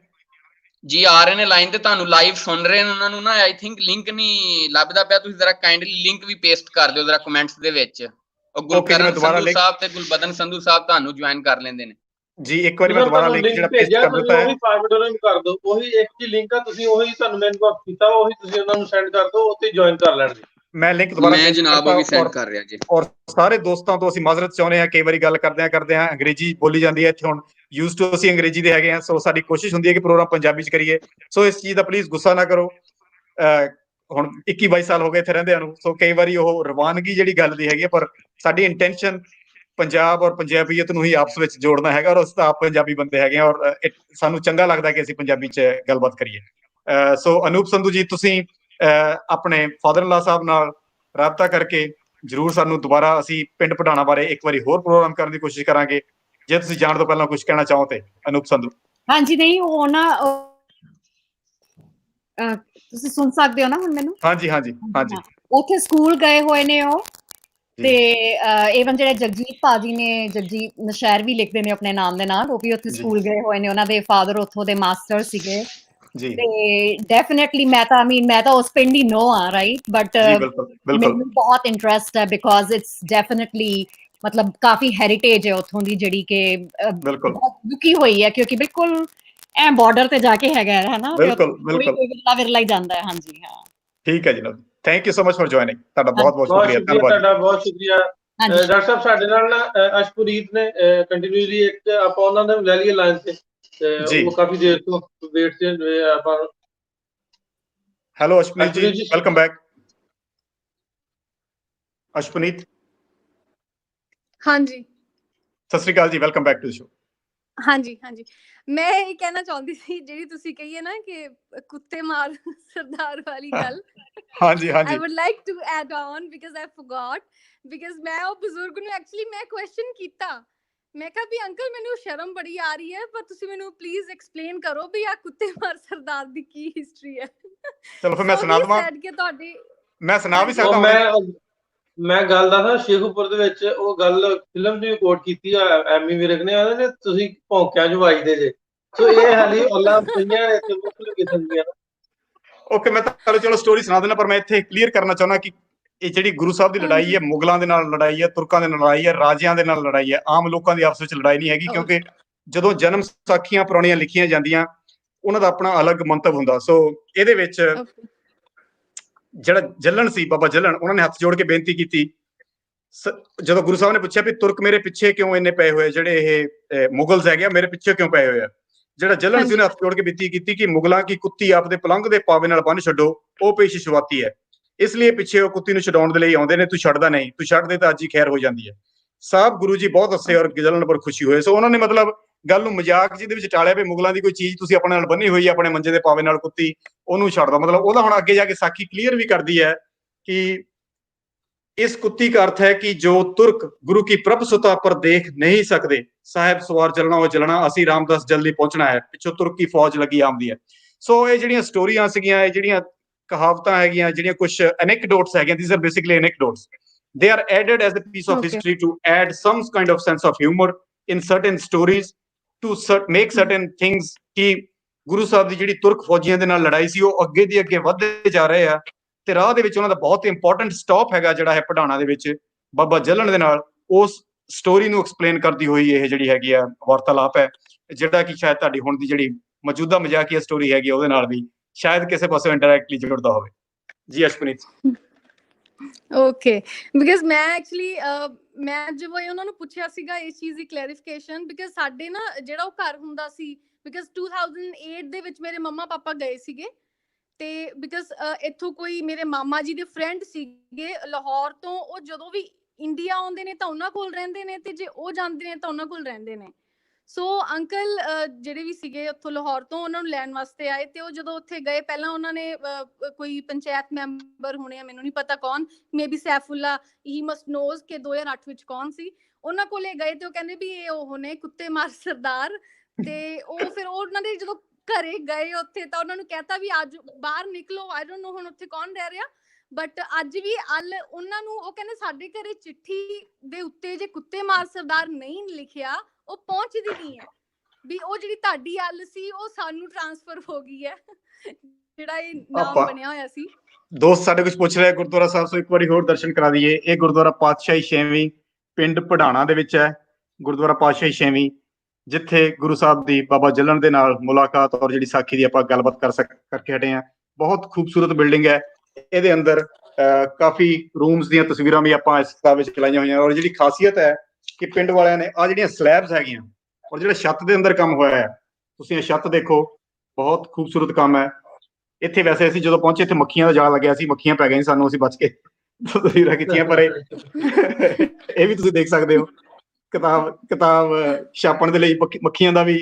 ਜੀ? ਆ ਰਹੇ ਨੇ ਲਾਈਨ ਤੇ, ਤੁਹਾਨੂੰ ਲਾਈਵ ਸੁਣ ਰਹੇ ਨੇ। ਉਹਨਾਂ ਨੂੰ ਨਾ ਆਈ ਥਿੰਕ ਲਿੰਕ ਨਹੀਂ ਲੱਭਦਾ ਪਿਆ, ਤੁਸੀਂ ਜ਼ਰਾ ਕਾਈਂਡਲੀ ਲਿੰਕ ਵੀ ਪੇਸਟ ਕਰ ਦਿਓ ਜ਼ਰਾ ਕਮੈਂਟਸ ਦੇ ਵਿੱਚ। ਉਹ ਗੁਰਕਰਨ ਸੰਧੂ ਸਾਹਿਬ ਤੇ ਗੁਲਬਦਨ ਸੰਧੂ ਸਾਹਿਬ ਤੁਹਾਨੂੰ ਜੁਆਇਨ ਕਰ ਲੈਂਦੇ ਨੇ ਜੀ ਇੱਕ ਵਾਰੀ ਮੈਂ ਦੁਬਾਰਾ ਲਿੰਕ ਜਿਹੜਾ ਪੇਸਟ ਭੇਜਿਆ, ਕਰ ਤੁਸੀਂ ਦਿੱਤਾ ਉਹ ਹੈ। ਵੀ ਫਾਰਵਰਡ ਉਹਨਾਂ ਨੂੰ ਕਰ ਦਿਓ। ਉਹੀ ਇੱਕ ਜੀ ਲਿੰਕ ਆ, ਤੁਸੀਂ ਉਹੀ ਤੁਹਾਨੂੰ ਮੈਂ ਇਨਬੌਕਸ ਕੀਤਾ, ਉਹੀ ਤੁਸੀਂ ਉਹਨਾਂ ਨੂੰ ਸੈਂਡ ਕਰ ਦਿਓ, ਉੱਥੇ ਜੁਆਇਨ ਕਰ ਲੈਣਗੇ। ਮੈਂ ਲਿੰਕ ਦੁਬਾਰਾ ਮੈਂ ਪੇਸਟ ਜਨਾਬ ਕਰਤਾ ਉਹ ਵੀ ਸੈਂਡ ਔਰ ਕਰ ਰਿਹਾ ਜੀ। ਔਰ ਸਾਰੇ ਦੋਸਤਾਂ ਤੋਂ ਅਸੀਂ ਮਾਜ਼ਰਤ ਚਾਹੁੰਦੇ ਹਾਂ, ਕਈ ਵਾਰੀ ਗੱਲ ਕਰਦੇ ਆ ਅੰਗਰੇਜ਼ੀ ਬੋਲੀ ਜਾਂਦੀ ਹੈ ਇੱਥੇ, ਹੁਣ ਯੂਜ਼ ਟੂ ਅਸੀਂ ਅੰਗਰੇਜ਼ੀ ਦੇ ਹੈਗੇ ਆ, ਸੋ ਸਾਡੀ ਕੋਸ਼ਿਸ਼ ਹੁੰਦੀ ਹੈ ਕਿ ਪ੍ਰੋਗਰਾਮ ਪੰਜਾਬੀ ਚ ਕਰੀਏ, ਸੋ ਇਸ ਚੀਜ਼ ਦਾ ਪਲੀਜ਼ ਗੁੱਸਾ ਨਾ ਕਰੋ। ਹੁਣ 21-22 ਸਾਲ ਹੋ ਗਏ ਇੱਥੇ ਰਹਿੰਦਿਆਂ ਨੂੰ, ਸੋ ਕਈ ਵਾਰੀ ਉਹ ਰਵਾਨਗੀ ਜਿਹੜੀ ਗੱਲ ਦੀ ਹੈਗੀ ਹੈ, ਪਰ ਸਾਡੀ ਇੰਟੈਂਸ਼ਨ ਪੰਜਾਬ ਔਰ ਪੰਜਾਬੀਅਤ ਨੂੰ ਹੀ ਆਪਸ ਵਿੱਚ ਜੋੜਨਾ ਹੈਗਾ, ਔਰ ਅਸੀਂ ਤਾਂ ਆਪ ਪੰਜਾਬੀ ਬੰਦੇ ਹੈਗੇ ਆ, ਔਰ ਸਾਨੂੰ ਚੰਗਾ ਲੱਗਦਾ ਕਿ ਅਸੀਂ ਪੰਜਾਬੀ ਚ ਗੱਲਬਾਤ ਕਰੀਏ। ਸੋ ਅਨੂਪ ਸੰਧੂ ਜੀ, ਤੁਸੀਂ ਆਪਣੇ ਫਾਦਰ ਇਨ ਲਾ ਸਾਹਿਬ ਨਾਲ ਰਾਬਤਾ ਕਰਕੇ ਜਰੂਰ ਸਾਨੂੰ ਦੁਬਾਰਾ, ਅਸੀਂ ਪਿੰਡ ਪਟਾਣਾ ਬਾਰੇ ਇੱਕ ਵਾਰੀ ਹੋਰ ਪ੍ਰੋਗਰਾਮ ਕਰਨ ਦੀ ਕੋਸ਼ਿਸ਼ ਕਰਾਂਗੇ। ਜੇ ਤੁਸੀਂ ਜਾਣ ਤੋਂ ਪਹਿਲਾਂ ਕੁਝ ਕਹਿਣਾ ਚਾਹੋ ਤੇ ਅਨੂਪ ਸੰਧੂ। ਹਾਂਜੀ, ਨਹੀਂ ਉਹ ਨਾ ਤੁਸੀਂ ਸੁਣ ਸਕਦੇ ਹੋ ਨਾ ਹੁਣ ਮੈਨੂੰ? ਹਾਂਜੀ ਹਾਂਜੀ ਹਾਂਜੀ। ਉੱਥੇ ਸਕੂਲ ਗਏ ਹੋਏ ਨੇ ਉਹ, ਤੇ ਈਵਨ ਜਿਹੜੇ ਜਗਜੀਤ ਭਾਜੀ ਨੇ, ਜਗਜੀਤ ਨਸ਼ਹਿਰ ਵੀ ਲਿਖਦੇ ਨੇ ਆਪਣੇ ਨਾਮ ਦੇ ਨਾਲ, ਉਹ ਵੀ ਉੱਥੇ ਸਕੂਲ ਗਏ ਹੋਏ ਨੇ, ਉਹਨਾਂ ਦੇ ਫਾਦਰ ਉੱਥੋਂ ਦੇ ਮਾਸਟਰ ਸੀਗੇ ਜੀ। ਤੇ ਡੈਫੀਨੇਟਲੀ ਮੈਂ ਤਾਂ ਉਸ ਪਿੰਡ ਹੀ ਨੋ ਆ, ਰਾਈਟ, ਬਟ ਮੈਨੂੰ ਬਹੁਤ ਇੰਟਰਸਟ ਹੈ ਬਿਕੋਜ਼ ਇਟਸ ਡੈਫੀਨੇਟਲੀ ਮਤਲਬ ਕਾਫੀ ਹੈਰੀਟੇਜ ਹੈ ਉੱਥੋਂ ਦੀ, ਜਿਹੜੀ ਕਿ ਬਹੁਤ ਲੁਕੀ ਹੋਈ ਹੈ, ਕਿਉਂਕਿ ਬਿਲਕੁਲ ਐ ਬਾਰਡਰ ਤੇ ਜਾ ਕੇ ਹੈਗਾ ਹੈ ਨਾ, ਬਿਲਕੁਲ ਵਿਰਲਾ ਹੀ ਜਾਂਦਾ ਹੈ। ਹਾਂਜੀ ਹਾਂ, ਠੀਕ ਹੈ ਜਨਾਬ, thank you so much for joining, ਤੁਹਾਡਾ ਬਹੁਤ ਬਹੁਤ ਸ਼ੁਕਰੀਆ, ਤੁਹਾਡਾ ਬਹੁਤ ਸ਼ੁਕਰੀਆ। ਡਾਕਟਰ ਸਾਹਿਬ ਸਾਡੇ ਨਾਲ ਨਾ ਅਸ਼ਪ੍ਰੀਤ ਨੇ ਕੰਟੀਨਿਊਸਲੀ ਇੱਕ ਆਪਾਂ ਉਹਨਾਂ ਨੇ ਲੈ ਲਈ ਲਾਈਨ ਤੇ, ਉਹ ਕਾਫੀ ਦੇਰ ਤੋਂ ਵੇਟ ਤੇ ਆਪਾਂ। ਹੈਲੋ ਅਸ਼ਪ੍ਰੀਤ ਜੀ, ਵੈਲਕਮ ਬੈਕ। ਅਸ਼ਪ੍ਰੀਤ, ਹਾਂਜੀ ਸਤਿ ਸ਼੍ਰੀ ਅਕਾਲ ਜੀ, ਵੈਲਕਮ ਬੈਕ ਟੂ ਸ਼ੋ। ਹਾਂਜੀ ਹਾਂਜੀ, ਮੈਂ ਇਹ ਕਹਿਣਾ ਚਾਹੁੰਦੀ ਸੀ, ਜਿਹੜੀ ਤੁਸੀਂ ਕਹੀਏ ਨਾ ਕਿ ਕੁੱਤੇ ਮਾਰ ਸਰਦਾਰ ਵਾਲੀ ਗੱਲ, ਹਾਂਜੀ ਹਾਂਜੀ, I would like to add on because I forgot, because ਮੈਂ ਉਹ ਬਜ਼ੁਰਗ ਨੂੰ ਐਕਚੁਅਲੀ ਮੈਂ ਕੁਐਸਚਨ ਕੀਤਾ, ਮੈਂ ਕਿਹਾ ਵੀ ਅੰਕਲ ਮੈਨੂੰ ਸ਼ਰਮ ਬੜੀ ਆ ਰਹੀ ਹੈ, ਪਰ ਤੁਸੀਂ ਮੈਨੂੰ ਪਲੀਜ਼ ਐਕਸਪਲੇਨ ਕਰੋ ਵੀ ਆ ਕੁੱਤੇ ਮਾਰ ਸਰਦਾਰ ਦੀ ਕੀ ਹਿਸਟਰੀ ਹੈ। ਚਲੋ ਫਿਰ ਮੈਂ ਸੁਣਾ ਦਵਾਂ, ਮੈਂ ਸੁਣਾ ਵੀ ਸਕਦਾ ਹਾਂ। ਮੈਂ ਗੱਲ ਦੱਸਦਾ, ਸ਼ੇਖੂਪੁਰ ਦੇ ਵਿੱਚ ਉਹ ਗੱਲ ਫਿਲਮ ਦੀ ਕੋਟ ਕੀਤੀ ਆ ਐਮੀ ਵਿਰਕ ਨੇ, ਉਹਨੇ ਤੁਸੀਂ ਭੌਂਕਿਆਂ ਚ ਵੱਜਦੇ ਜੇ, ਸੋ ਇਹ ਹਾਲੀ ਅੱਲਾ ਪਈਆਂ ਨੇ ਤੇ ਮੁੱਖ ਕਿਸਮ ਦੀਆਂ। ਓਕੇ, ਮੈਂ ਤੁਹਾਨੂੰ ਚਲੋ ਸਟੋਰੀ ਸੁਣਾ ਦੇਣਾ, ਪਰ ਮੈਂ ਇੱਥੇ ਕਲੀਅਰ ਕਰਨਾ ਚਾਹੁੰਦਾ ਕਿ ਇਹ ਜਿਹੜੀ ਗੁਰੂ ਸਾਹਿਬ ਦੀ ਲੜਾਈ ਹੈ, ਮੁਗਲਾਂ ਦੇ ਨਾਲ ਲੜਾਈ ਹੈ, ਤੁਰਕਾਂ ਦੇ ਨਾਲ ਲੜਾਈ ਹੈ, ਰਾਜਿਆਂ ਦੇ ਨਾਲ ਲੜਾਈ ਹੈ, ਆਮ ਲੋਕਾਂ ਦੀ ਆਪਸ ਵਿੱਚ ਲੜਾਈ ਨਹੀਂ ਹੈਗੀ, ਕਿਉਂਕਿ ਜਦੋਂ ਜਨਮ ਸਾਖੀਆਂ ਪੁਰਾਣੀਆਂ ਲਿਖੀਆਂ ਜਾਂਦੀਆਂ, ਉਹਨਾਂ ਦਾ ਆਪਣਾ ਅਲੱਗ ਮੰਤਵ ਹੁੰਦਾ। ਸੋ ਇਹਦੇ ਵਿੱਚ ਜਿਹੜਾ ਜੱਲਣ ਸੀ, ਬਾਬਾ ਜੱਲਣ, ਉਹਨਾਂ ਨੇ ਹੱਥ ਜੋੜ ਕੇ ਬੇਨਤੀ ਕੀਤੀ, ਜਦੋਂ ਗੁਰੂ ਸਾਹਿਬ ਨੇ ਪੁੱਛਿਆ ਵੀ ਤੁਰਕ ਮੇਰੇ ਪਿੱਛੇ ਕਿਉਂ ਇੰਨੇ ਪਏ ਹੋਏ, ਜਿਹੜੇ ਇਹ ਮੁਗਲਸ ਹੈਗੇ ਆ ਮੇਰੇ ਪਿੱਛੇ ਕਿਉਂ ਪਏ ਹੋਏ ਆ, ਜਿਹੜਾ ਜੱਲਣ ਸੀ ਉਹਨੇ ਹੱਥ ਜੋੜ ਕੇ ਬੇਨਤੀ ਕੀਤੀ ਕਿ ਮੁਗਲਾਂ ਕੀ ਕੁੱਤੀ ਆਪਦੇ ਪਲੰਘ ਦੇ ਪਾਵੇ ਨਾਲ ਬੰਨ ਛੱਡੋ, ਉਹ ਪਈ ਸ਼ਿਸ਼ਵਾਤੀ ਹੈ, ਇਸ ਲਈ ਪਿੱਛੇ ਉਹ ਕੁੱਤੀ ਨੂੰ ਛਡਾਉਣ ਦੇ ਲਈ ਆਉਂਦੇ ਨੇ, ਤੂੰ ਛੱਡਦਾ ਨਹੀਂ, ਤੂੰ ਛੱਡ ਦੇ ਤਾਂ ਅੱਜ ਹੀ ਖੈਰ ਹੋ ਜਾਂਦੀ ਹੈ। ਸਾਹਿਬ ਗੁਰੂ ਜੀ ਬਹੁਤ ਹੱਸੇ ਔਰ ਜੱਲਣ ਪਰ ਖੁਸ਼ੀ ਹੋਏ। ਸੋ ਉਹਨਾਂ ਨੇ ਮਤਲਬ ਗੱਲ ਨੂੰ ਮਜ਼ਾਕ ਜਿਹਦੇ ਵਿੱਚ ਟਾਲਿਆ ਵੀ ਮੁਗਲਾਂ ਦੀ ਕੋਈ ਚੀਜ਼ ਤੁਸੀਂ ਆਪਣੇ ਨਾਲ ਬੰਨੀ ਹੋਈ ਹੈ, ਆਪਣੇ ਮੰਜੇ ਦੇ ਪਾਵੇ ਨਾਲ ਕੁੱਤੀ, ਉਹਨੂੰ ਛੱਡਦਾ, ਮਤਲਬ ਉਹਦਾ ਹੁਣ ਅੱਗੇ ਜਾ ਕੇ ਸਾਖੀ ਕਲੀਅਰ ਵੀ ਕਰਦੀ ਹੈ ਕਿ इस कुत्ती का अर्थ है कि जो तुर्क गुरु की प्रभ सुता पर देख नहीं सकते, साहेब सवार चलना वो चलना, असी रामदास जल्दी पहुंचना है, पिछों तुर्क की फौज लगी आमदी है। सो ये ਜਿਹੜੀਆਂ ਸਟੋਰੀਆਂ ਸੀਗੀਆਂ, ਇਹ ਜਿਹੜੀਆਂ ਕਹਾਵਤਾਂ ਹੈਗੀਆਂ, ਜਿਹੜੀਆਂ ਕੁਝ ਐਨੈਕਡੋਟਸ ਹੈਗੀਆਂ, these are basically anecdotes, they are added as a piece of history to add some kind of sense of humor in certain stories, to make certain things ਕਿ ਗੁਰੂ ਸਾਹਿਬ ਦੀ ਜਿਹੜੀ ਤੁਰਕ ਫੌਜੀਆਂ ਦੇ ਨਾਲ ਲੜਾਈ ਸੀ, ਉਹ ਅੱਗੇ ਦੀ ਅੱਗੇ ਵੱਧਦੇ ਜਾ ਰਹੇ ਆ, ਤੇ ਰਾਹ ਦੇ ਵਿੱਚ ਉਹਨਾਂ ਦਾ ਬਹੁਤ ਇੰਪੋਰਟੈਂਟ ਸਟਾਪ ਹੈਗਾ ਜਿਹੜਾ ਹੈ ਪਟਾਣਾ ਦੇ ਵਿੱਚ ਬਾਬਾ ਜੱਲਣ ਦੇ ਨਾਲ, ਉਸ ਸਟੋਰੀ ਨੂੰ ਐਕਸਪਲੇਨ ਕਰਦੀ ਹੋਈ ਇਹ ਜਿਹੜੀ ਹੈਗੀ ਆ ਵਾਰਤਾਲਾਪ ਹੈ, ਜਿਹੜਾ ਕਿ ਸ਼ਾਇਦ ਤੁਹਾਡੀ ਹੁਣ ਦੀ ਜਿਹੜੀ ਮੌਜੂਦਾ ਮਜ਼ਾਕੀਆ ਸਟੋਰੀ ਹੈਗੀ ਉਹਦੇ ਨਾਲ ਵੀ ਸ਼ਾਇਦ ਕਿਸੇ ਪਾਸੇ ਇੰਡਾਇਰੈਕਟਲੀ ਜੁੜਦਾ ਹੋਵੇ। ਜੀ ਅਸ਼ਪਨੀਤ। ਓਕੇ, ਬਿਕਾਜ਼ ਮੈਂ ਐਕਚੁਅਲੀ ਮੈਂ ਜਦੋਂ ਉਹਨਾਂ ਨੂੰ ਪੁੱਛਿਆ ਸੀਗਾ ਇਸ ਚੀਜ਼ ਦੀ ਕਲੈਰੀਫਿਕੇਸ਼ਨ, ਬਿਕਾਜ਼ ਸਾਡੇ ਨਾ ਜਿਹੜਾ ਉਹ ਘਰ ਹੁੰਦਾ ਸੀ, ਬਿਕਾਜ਼ 2008 ਦੇ ਵਿੱਚ ਮੇਰੇ ਮੰਮਾ ਪਾਪਾ ਗਏ ਸੀਗੇ, ਤੇ ਬਿਕਾਜ਼ ਇੱਥੋਂ ਕੋਈ ਮੇਰੇ ਮਾਮਾ ਜੀ ਦੇ ਫਰੈਂਡ ਸੀਗੇ ਲਾਹੌਰ ਤੋਂ, ਉਹ ਜਦੋਂ ਵੀ ਇੰਡੀਆ ਆਉਂਦੇ ਨੇ ਤਾਂ ਉਹਨਾਂ ਕੋਲ ਰਹਿੰਦੇ ਨੇ, ਤੇ ਜੇ ਉਹ ਜਾਂਦੇ ਨੇ ਤਾਂ ਉਹਨਾਂ ਕੋਲ ਰਹਿੰਦੇ ਨੇ। ਸੋ ਅੰਕਲ ਜਿਹੜੇ ਵੀ ਸੀਗੇ ਉੱਥੋਂ ਲਾਹੌਰ ਤੋਂ, ਉਹਨਾਂ ਨੂੰ ਲੈਣ ਵਾਸਤੇ ਆਏ, ਤੇ ਉਹ ਜਦੋਂ ਉੱਥੇ ਗਏ, ਪਹਿਲਾਂ ਉਹਨਾਂ ਨੇ ਕੋਈ ਪੰਚਾਇਤ ਮੈਂਬਰ ਹੋਣੇ ਆ, ਮੈਨੂੰ ਨਹੀਂ ਪਤਾ ਕੌਣ, maybe Saifullah, he must knows ਕਿ 2008 ਵਿੱਚ ਕੌਣ ਸੀ, ਉਹਨਾਂ ਕੋਲੇ ਗਏ ਤੇ ਉਹ ਕਹਿੰਦੇ ਵੀ ਇਹ ਉਹ ਨੇ ਕੁੱਤੇ ਮਾਰ ਸਰਦਾਰ, ਤੇ ਉਹ ਫਿਰ ਉਹਨਾਂ ਦੇ ਜਦੋਂ ਘਰੇ ਗਏ ਉੱਥੇ ਤਾਂ ਉਹਨਾਂ ਨੂੰ ਕਹਿਤਾ ਵੀ ਅੱਜ ਬਾਹਰ ਨਿਕਲੋ, ਆਈ ਡੋਨਟ ਨੋ ਹੁਣ ਉੱਥੇ ਕੌਣ ਰਹਿ ਰਿਹਾ, ਬਟ ਅੱਜ ਵੀ ਉਹਨਾਂ ਨੂੰ ਉਹ ਕਹਿੰਦੇ ਸਾਡੇ ਘਰੇ ਚਿੱਠੀ ਦੇ ਉੱਤੇ ਜੇ ਕੁੱਤੇ ਮਾਰ ਸਰਦਾਰ ਨਹੀਂ ਲਿਖਿਆ, ਉਹ ਪਹੁੰਚਦੀ ਨਹੀਂ ਹੈ, ਵੀ ਉਹ ਜਿਹੜੀ ਤੁਹਾਡੀ ਅੱਲ ਸੀ ਉਹ ਸਾਨੂੰ ਟ੍ਰਾਂਸਫਰ ਹੋ ਗਈ ਹੈ, ਜਿਹੜਾ ਇਹ ਨਾਮ ਬਣਿਆ ਹੋਇਆ ਸੀ। ਦੋਸਤ ਸਾਡੇ ਕੁਝ ਪੁੱਛ ਰਿਹਾ ਗੁਰਦੁਆਰਾ ਸਾਹਿਬ ਤੋਂ, ਇੱਕ ਵਾਰੀ ਹੋਰ ਦਰਸ਼ਨ ਕਰਾ ਦਈਏ। ਇਹ ਗੁਰਦੁਆਰਾ ਪਾਤਸ਼ਾਹੀ 6ਵੀਂ ਪਿੰਡ ਪੜਾਣਾ ਦੇ ਵਿੱਚ ਹੈ, ਗੁਰਦੁਆਰਾ ਪਾਤਸ਼ਾਹੀ 6ਵੀਂ, ਜਿੱਥੇ ਗੁਰੂ ਸਾਹਿਬ ਦੀ ਬਾਬਾ ਜੱਲਣ ਦੇ ਨਾਲ ਮੁਲਾਕਾਤ ਔਰ ਜਿਹੜੀ ਸਾਖੀ ਦੀ ਆਪਾਂ ਗੱਲਬਾਤ ਕਰਕੇ ਹਟੇ ਹਾਂ। ਬਹੁਤ ਖੂਬਸੂਰਤ ਬਿਲਡਿੰਗ ਹੈ। ਇਹਦੇ ਅੰਦਰ ਕਾਫੀ ਰੂਮਸ ਦੀਆਂ ਤਸਵੀਰਾਂ ਵੀ ਆਪਾਂ ਇਸ ਕਿਤਾਬ ਵਿੱਚ ਚਲਾਈਆਂ ਹੋਈਆਂ। ਔਰ ਜਿਹੜੀ ਖਾਸੀਅਤ ਹੈ ਕਿ ਪਿੰਡ ਵਾਲਿਆਂ ਨੇ ਆਹ ਜਿਹੜੀਆਂ ਸਲੈਬਸ ਹੈਗੀਆਂ ਔਰ ਜਿਹੜਾ ਛੱਤ ਦੇ ਅੰਦਰ ਕੰਮ ਹੋਇਆ ਹੈ, ਤੁਸੀਂ ਇਹ ਛੱਤ ਦੇਖੋ, ਬਹੁਤ ਖੂਬਸੂਰਤ ਕੰਮ ਹੈ। ਇੱਥੇ ਵੈਸੇ ਅਸੀਂ ਜਦੋਂ ਪਹੁੰਚੇ ਇੱਥੇ ਮੱਖੀਆਂ ਦਾ ਜਾਲ ਲੱਗਿਆ ਸੀ, ਮੱਖੀਆਂ ਪੈ ਗਈਆਂ ਸਾਨੂੰ, ਅਸੀਂ ਬਚ ਕੇ ਤਸਵੀਰਾਂ ਖਿੱਚੀਆਂ। ਪਰ ਇਹ ਵੀ ਤੁਸੀਂ ਦੇਖ ਸਕਦੇ ਹੋ, ਕਿਤਾਬ ਛਾਪਣ ਦੇ ਲਈ ਮੱਖੀਆਂ ਦਾ ਵੀ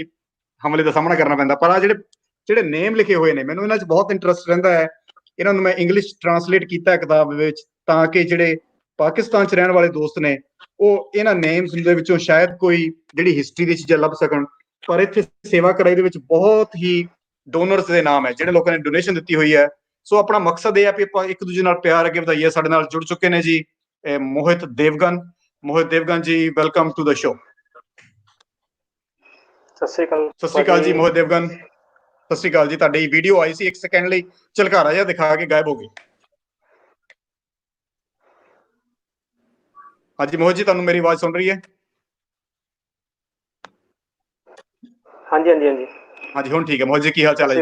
ਹਮਲੇ ਦਾ ਸਾਹਮਣਾ ਕਰਨਾ ਪੈਂਦਾ। ਪਰ ਆ ਜਿਹੜੇ ਨੇਮ ਲਿਖੇ ਹੋਏ ਨੇ, ਮੈਨੂੰ ਇਹਨਾਂ 'ਚ ਬਹੁਤ ਇੰਟਰਸਟ ਰਹਿੰਦਾ ਹੈ। ਇਹਨਾਂ ਨੂੰ ਮੈਂ ਇੰਗਲਿਸ਼ ਟਰਾਂਸਲੇਟ ਕੀਤਾ ਕਿਤਾਬ ਵਿੱਚ, ਤਾਂ ਕਿ ਜਿਹੜੇ ਪਾਕਿਸਤਾਨ 'ਚ ਰਹਿਣ ਵਾਲੇ ਦੋਸਤ ਨੇ ਉਹ ਇਹਨਾਂ ਨੇਮਸ ਦੇ ਵਿੱਚੋਂ ਸ਼ਾਇਦ ਕੋਈ ਜਿਹੜੀ ਹਿਸਟਰੀ ਦੀ ਚੀਜ਼ਾਂ ਲੱਭ ਸਕਣ। ਪਰ ਇੱਥੇ ਸੇਵਾ ਕਰਾਈ ਦੇ ਵਿੱਚ ਬਹੁਤ ਹੀ ਡੋਨਰਸ ਦੇ ਨਾਮ ਹੈ, ਜਿਹੜੇ ਲੋਕਾਂ ਨੇ ਡੋਨੇਸ਼ਨ ਦਿੱਤੀ ਹੋਈ ਹੈ। ਸੋ ਆਪਣਾ ਮਕਸਦ ਇਹ ਹੈ ਕਿ ਆਪਾਂ ਇੱਕ ਦੂਜੇ ਨਾਲ ਪਿਆਰ ਅੱਗੇ ਵਧਾਈਏ। ਸਾਡੇ ਨਾਲ ਜੁੜ ਚੁੱਕੇ ਨੇ ਜੀ ਮੋਹਿਤ ਦੇਵਗਨ ਜੀ, ਵੈਲਕਮ ਟੂ ਦਾ ਸ਼ੋ। ਸਤਿ ਸ਼੍ਰੀ ਅਕਾਲ ਜੀ ਮੋਹਿਤ ਦੇਵਗਨ, ਸਤਿ ਸ਼੍ਰੀ ਅਕਾਲ ਜੀ। ਤੁਹਾਡੀ ਵੀਡੀਓ ਆਈ ਸੀ, 1 ਸੈਕਿੰਡ ਲਈ ਝਲਕਾਰਾ ਜਿਹਾ ਦਿਖਾ ਕੇ ਗਾਇਬ ਹੋ ਗਈ। ਹਾਂਜੀ ਮੋਹਿਤ ਜੀ, ਤੁਹਾਨੂੰ ਮੇਰੀ ਆਵਾਜ਼ ਸੁਣ ਰਹੀ ਹੈ? ਹਾਂਜੀ ਹੁਣ ਠੀਕ ਹੈ। ਮੋਹਿਤ ਜੀ ਕੀ ਹਾਲ ਚਾਲ ਹੈ ਜੀ?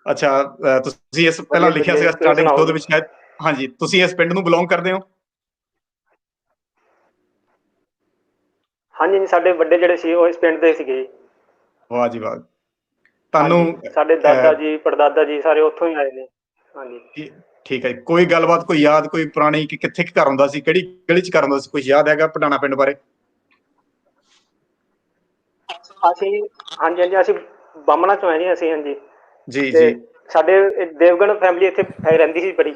ਅੱਛਾ, ਤੁਸੀਂ ਇਸ ਪਹਿਲਾਂ ਲਿਖਿਆ ਸੀਗਾ ਸਟਾਰਟਿੰਗ ਸ਼ੋ ਦੇ ਵਿੱਚ ਸ਼ਾਇਦ, ਹਾਂਜੀ, ਤੁਸੀਂ ਇਸ ਪਿੰਡ ਨੂੰ ਬਿਲੋਂਗ ਕਰਦੇ ਹੋ? ਹਾਂਜੀ, ਸਾਡੇ ਵੱਡੇ ਜਿਹੜੇ ਸੀ ਉਹ ਇਸ ਪਿੰਡ ਦੇ ਸੀਗੇ। ਵਾਹ ਜੀ ਵਾਹ। ਤੁਹਾਨੂੰ ਸਾਡੇ ਦਾਦਾ ਜੀ ਪੜਦਾਦਾ ਜੀ ਸਾਰੇ ਉੱਥੋਂ ਹੀ ਆਏ ਨੇ। ਹਾਂਜੀ ਠੀਕ ਹੈ। ਕੋਈ ਗੱਲਬਾਤ, ਕੋਈ ਯਾਦ, ਕੋਈ ਪੁਰਾਣੀ, ਕਿ ਕਿੱਥੇ ਘਰ ਹੁੰਦਾ ਸੀ, ਕਿਹੜੀ ਗਲੀ 'ਚ ਘਰ ਹੁੰਦਾ ਸੀ, ਕੁਝ ਯਾਦ ਹੈਗਾ ਪਟਾਣਾ ਪਿੰਡ ਬਾਰੇ? ਅਸੀਂ ਬਾਹਮਣਾ ਚੋਂ ਆਏ ਜੀ ਅਸੀਂ। ਹਾਂਜੀ ਜੀ। ਸਾਡੇ ਦੇਵਗਨ ਫੈਮਿਲੀ ਇੱਥੇ ਰਹਿੰਦੀ ਸੀ ਬੜੀ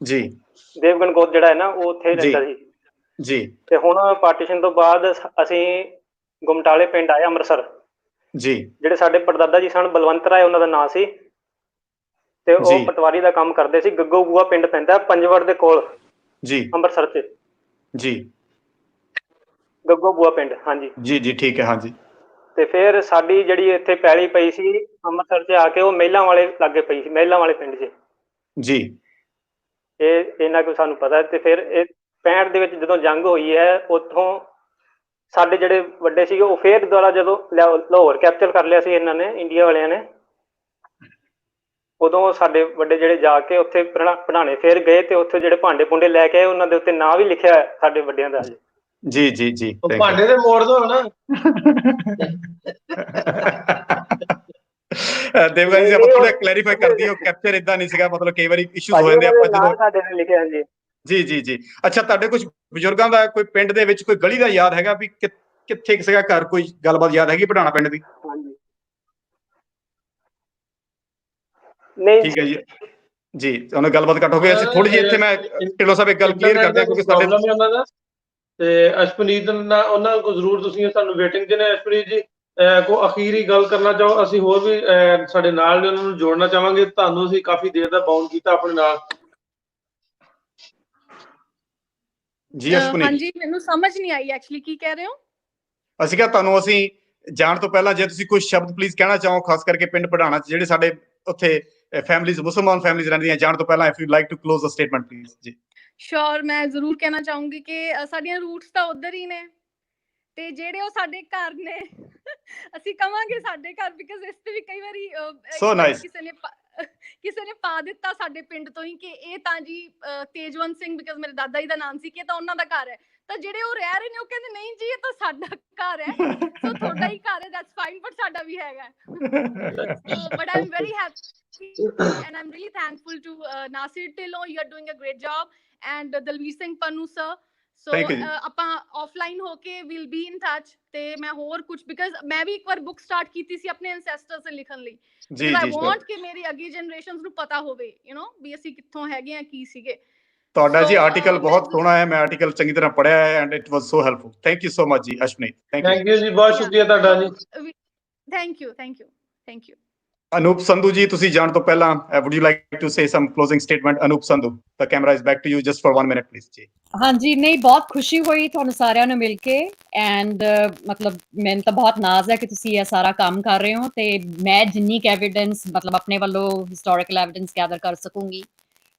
ਜੀ। ਦੇਵਗਨ ਗੋਤ ਜਿਹੜਾ ਹੈ ਨਾ, ਉਹ ਉੱਥੇ ਰਹਿੰਦਾ ਸੀ ਜੀ। ਤੇ ਹੁਣ ਪਾਰਟੀਸ਼ਨ ਤੋਂ ਬਾਅਦ ਅਸੀਂ ਗੁਮਟਾਲੇ ਪਿੰਡ ਆਏ ਅੰਮ੍ਰਿਤਸਰ ਜੀ। ਜਿਹੜੇ ਸਾਡੇ ਪੜਦਾਦਾ ਜੀ ਸਨ, ਬਲਵੰਤ ਰਾਏ ਉਹਨਾਂ ਦਾ ਨਾਂ ਸੀ, ਤੇ ਉਹ ਪਟਵਾਰੀ ਦਾ ਕੰਮ ਕਰਦੇ ਸੀ। ਗੱਗੋ ਬੂਆ ਪਿੰਡ ਪੈਂਦਾ ਪੰਜਵੜ ਦੇ ਕੋਲ ਜੀ, ਅੰਮ੍ਰਿਤਸਰ ਚ ਜੀ। ਗੱਗੋ ਬੂਆ ਪਿੰਡ। ਹਾਂਜੀ ਜੀ ਠੀਕ ਹੈ। ਹਾਂਜੀ। ਤੇ ਫਿਰ ਸਾਡੀ ਜਿਹੜੀ ਇੱਥੇ ਪੈਲੀ ਪਈ ਸੀ ਅੰਮ੍ਰਿਤਸਰ ਚ ਆ ਕੇ, ਉਹ ਮਹਿਲਾਂ ਵਾਲੇ ਲਾਗੇ ਪਈ ਸੀ, ਮਹਿਲਾਂ ਵਾਲੇ ਪਿੰਡ 'ਚ ਜੀ। ਇਹ ਇੰਨਾ ਕੁ ਸਾਨੂੰ ਪਤਾ। ਤੇ ਫਿਰ ਇਹ 65 ਦੇ ਵਿੱਚ ਜਦੋਂ ਜੰਗ ਹੋਈ ਹੈ, ਉੱਥੋਂ ਸਾਡੇ ਜਿਹੜੇ ਵੱਡੇ ਸੀਗੇ ਉਹ ਫਿਰ ਦੁਆਰਾ ਜਦੋਂ ਲਾਹੌਰ ਕੈਪਚਰ ਕਰ ਲਿਆ ਸੀ ਇਹਨਾਂ ਨੇ, ਇੰਡੀਆ ਵਾਲਿਆਂ ਨੇ, ਉਦੋਂ ਸਾਡੇ ਵੱਡੇ ਜਿਹੜੇ ਜਾ ਕੇ ਉੱਥੇ ਪੜਾਣੇ ਫਿਰ ਗਏ ਤੇ ਉੱਥੇ ਜਿਹੜੇ ਭਾਂਡੇ ਭੁੰਡੇ ਲੈ ਕੇ ਆਏ, ਉਹਨਾਂ ਦੇ ਉੱਤੇ ਨਾਂ ਵੀ ਲਿਖਿਆ ਹੈ ਸਾਡੇ ਵੱਡਿਆਂ ਦਾ। ਜੀ। ਭਾਂਡੇ ਦੇ ਮੋੜ ਦੋ ਨਾ ਦੇਵਗਨ ਜੀ, ਆਪਾਂ ਥੋੜਾ ਕਲੈਰੀਫਾਈ ਕਰ ਦਈਏ, ਕੈਪਚਰ ਇਦਾਂ ਨਹੀਂ ਸੀਗਾ, ਮਤਲਬ ਕਈ ਵਾਰੀ ਇਸ਼ੂਜ਼ ਹੋ ਜਾਂਦੇ ਆਪਾਂ ਜਦੋਂ ਸਾਡੇ ਨੇ ਲਿਖਿਆ। ਜੀ। ਅੱਛਾ, ਤੁਹਾਡੇ ਕੁਝ ਬਜ਼ੁਰਗਾਂ ਦਾ ਕੋਈ ਪਿੰਡ ਦੇ ਵਿੱਚ ਕੋਈ ਗਲੀ ਦਾ ਯਾਦ ਹੈਗਾ ਵੀ ਕਿੱਥੇ ਸੀਗਾ ਘਰ, ਕੋਈ ਗੱਲਬਾਤ ਯਾਦ ਹੈਗੀ ਪਟਾਣਾ ਪਿੰਡ ਦੀ? ਨਹੀਂ ਠੀਕ ਹੈ ਜੀ। ਉਹਨੇ ਗੱਲਬਾਤ ਘੱਟ ਹੋ ਗਈ। ਅਸੀਂ ਥੋੜੀ ਜਿਹੀ ਇੱਥੇ ਮੈਂ ਢਿੱਲੋਂ ਸਾਹਿਬ ਇੱਕ ਗੱਲ ਕਲੀਅਰ ਕਰਦਾ, ਕਿਉਂਕਿ ਸਾਡੇ ਉਹਨਾਂ ਦਾ ਤੇ ਅਸ਼ਪਨੀਤ ਨਾਲ ਉਹਨਾਂ ਕੋਲ ਜ਼ਰੂਰ ਤੁਸੀਂ ਸਾਨੂੰ ਵੇਟਿੰਗ 'ਚ ਨੇ। ਅਸ਼ਪਨੀਤ ਜੀ ਕੋ ਅਖੀਰੀ ਗੱਲ ਕਰਨਾ ਚਾਹੋ? ਅਸੀਂ ਹੋਰ ਵੀ ਸਾਡੇ ਨਾਲ ਨੇ, ਉਹਨਾਂ ਨੂੰ ਜੋੜਨਾ ਚਾਹਾਂਗੇ। ਤੁਹਾਨੂੰ ਅਸੀਂ ਕਾਫੀ ਦੇਰ ਦਾ ਬਾਉਂਡ ਕੀਤਾ ਆਪਣੇ ਨਾਲ। ਜੀ ਅਸ਼ਪਨੀਤ। ਹਾਂਜੀ, ਮੈਨੂੰ ਸਮਝ ਨਹੀਂ ਆਈ ਐਕਚੁਅਲੀ ਕੀ ਕਹਿ ਰਹੇ ਹੋ। ਅਸੀਂ ਕਿਹਾ ਤੁਹਾਨੂੰ ਅਸੀਂ ਜਾਣ ਤੋਂ ਪਹਿਲਾਂ ਜੇ ਤੁਸੀਂ ਕੋਈ ਸ਼ਬਦ ਪਲੀਜ਼ ਕਹਿਣਾ ਚਾਹੋ, ਖਾਸ ਕਰਕੇ ਪਿੰਡ ਪਟਾਣਾ 'ਚ ਜਿਹੜੇ ਸਾਡੇ ਉੱਥੇ ਫੈਮਿਲੀਜ਼, ਮੁਸਲਮਾਨ ਫੈਮਿਲੀਜ਼ ਰਹਿੰਦੀਆਂ, ਜਾਣ ਤੋਂ ਪਹਿਲਾਂ, if you like to close a statement please. ਜੀ ਸ਼ੋਰ, ਮੈਂ ਜ਼ਰੂਰ ਕਹਿਣਾ ਚਾਹੂੰਗੀ ਕਿ ਸਾਡੀਆਂ ਰੂਟਸ ਤਾਂ ਉੱਧਰ ਹੀ ਨੇ, ਤੇ ਜਿਹੜੇ ਉਹ ਸਾਡੇ ਘਰ ਨੇ ਅਸੀਂ ਕਵਾਂਗੇ ਸਾਡੇ ਘਰ, ਬਿਕਾਜ਼ ਇਸ ਤੇ ਵੀ ਕਈ ਵਾਰੀ ਕਿਸੇ ਨੇ ਪਾ ਦਿੱਤਾ ਸਾਡੇ ਪਿੰਡ ਤੋਂ ਹੀ ਕਿ ਇਹ ਤਾਂ ਜੀ ਤੇਜਵੰਤ ਸਿੰਘ, ਬਿਕਾਜ਼ ਮੇਰੇ ਦਾਦਾ ਜੀ ਦਾ ਨਾਮ ਸੀ, ਕਿ ਇਹ ਤਾਂ ਉਹਨਾਂ ਦਾ ਘਰ ਹੈ। ਤਾਂ ਜਿਹੜੇ ਉਹ ਰਹਿ ਰਹੇ ਨੇ ਉਹ ਕਹਿੰਦੇ ਨਹੀਂ ਜੀ ਇਹ ਤਾਂ ਸਾਡਾ ਘਰ ਹੈ, ਸੋ ਤੁਹਾਡਾ ਹੀ ਘਰ ਹੈ, ਦੈਟਸ ਫਾਈਨ, ਬਟ ਸਾਡਾ ਵੀ ਹੈਗਾ। But I am very happy and I'm really thankful to Nasir Tillo, you are doing a great job, and Dalveer Singh Pannu sir. So ਆਪਾਂ ਆਫਲਾਈਨ ਹੋ ਕੇ we'll be in touch। ਤੇ ਮੈਂ ਹੋਰ ਕੁਝ, because ਮੈਂ ਵੀ ਇੱਕ ਵਾਰ ਬੁੱਕ ਸਟਾਰਟ ਕੀਤੀ ਸੀ ਆਪਣੇ ਐਂਸੈਸਟਰਸ ਤੇ ਲਿਖਣ ਲਈ, because I want ਕਿ ਮੇਰੀ ਅੱਗੇ ਜਨਰੇਸ਼ਨਸ ਨੂੰ ਪਤਾ ਹੋਵੇ, ਯੂ نو, ਵੀ ਅਸੀਂ ਕਿੱਥੋਂ ਹੈਗੇ ਆ, ਕੀ ਸੀਗੇ। ਤੁਹਾਡਾ ਜੀ ਆਰਟੀਕਲ ਬਹੁਤ ਸੋਹਣਾ ਹੈ, ਮੈਂ ਆਰਟੀਕਲ ਚੰਗੀ ਤਰ੍ਹਾਂ ਪੜ੍ਹਿਆ ਹੈ and it was so helpful. Thank you so much ਜੀ ਅਸ਼ਪਨੀਤ। ਥੈਂਕ ਯੂ ਜੀ, ਬਹੁਤ ਸ਼ੁਕਰੀਆ ਤੁਹਾਡਾ ਜੀ। Thank you. ਅਨੂਪ ਸੰਧੂ ਜੀ, ਤੁਸੀਂ ਜਾਣ ਤੋਂ ਪਹਿਲਾਂ would you like to say some closing statement? Anup Sandhu, the camera is back to you just for 1 minute please ਜੀ। ਹਾਂਜੀ, ਨਹੀਂ, ਬਹੁਤ ਖੁਸ਼ੀ ਹੋਈ ਤੁਹਾਨੂੰ ਸਾਰਿਆਂ ਨੂੰ ਮਿਲ ਕੇ, ਐਂਡ ਮਤਲਬ ਮੈਨੂੰ ਤਾਂ ਬਹੁਤ ਨਾਜ਼ ਹੈ ਕਿ ਤੁਸੀਂ ਇਹ ਸਾਰਾ ਕੰਮ ਕਰ ਰਹੇ ਹੋ, ਤੇ ਮੈਂ ਜਿੰਨੀ ਕੁ ਐਵੀਡੈਂਸ ਮਤਲਬ ਆਪਣੇ ਵੱਲੋਂ ਹਿਸਟੋਰੀਕਲ ਐਵੀਡੈਂਸ ਗੈਦਰ ਕਰ ਸਕੂੰਗੀ,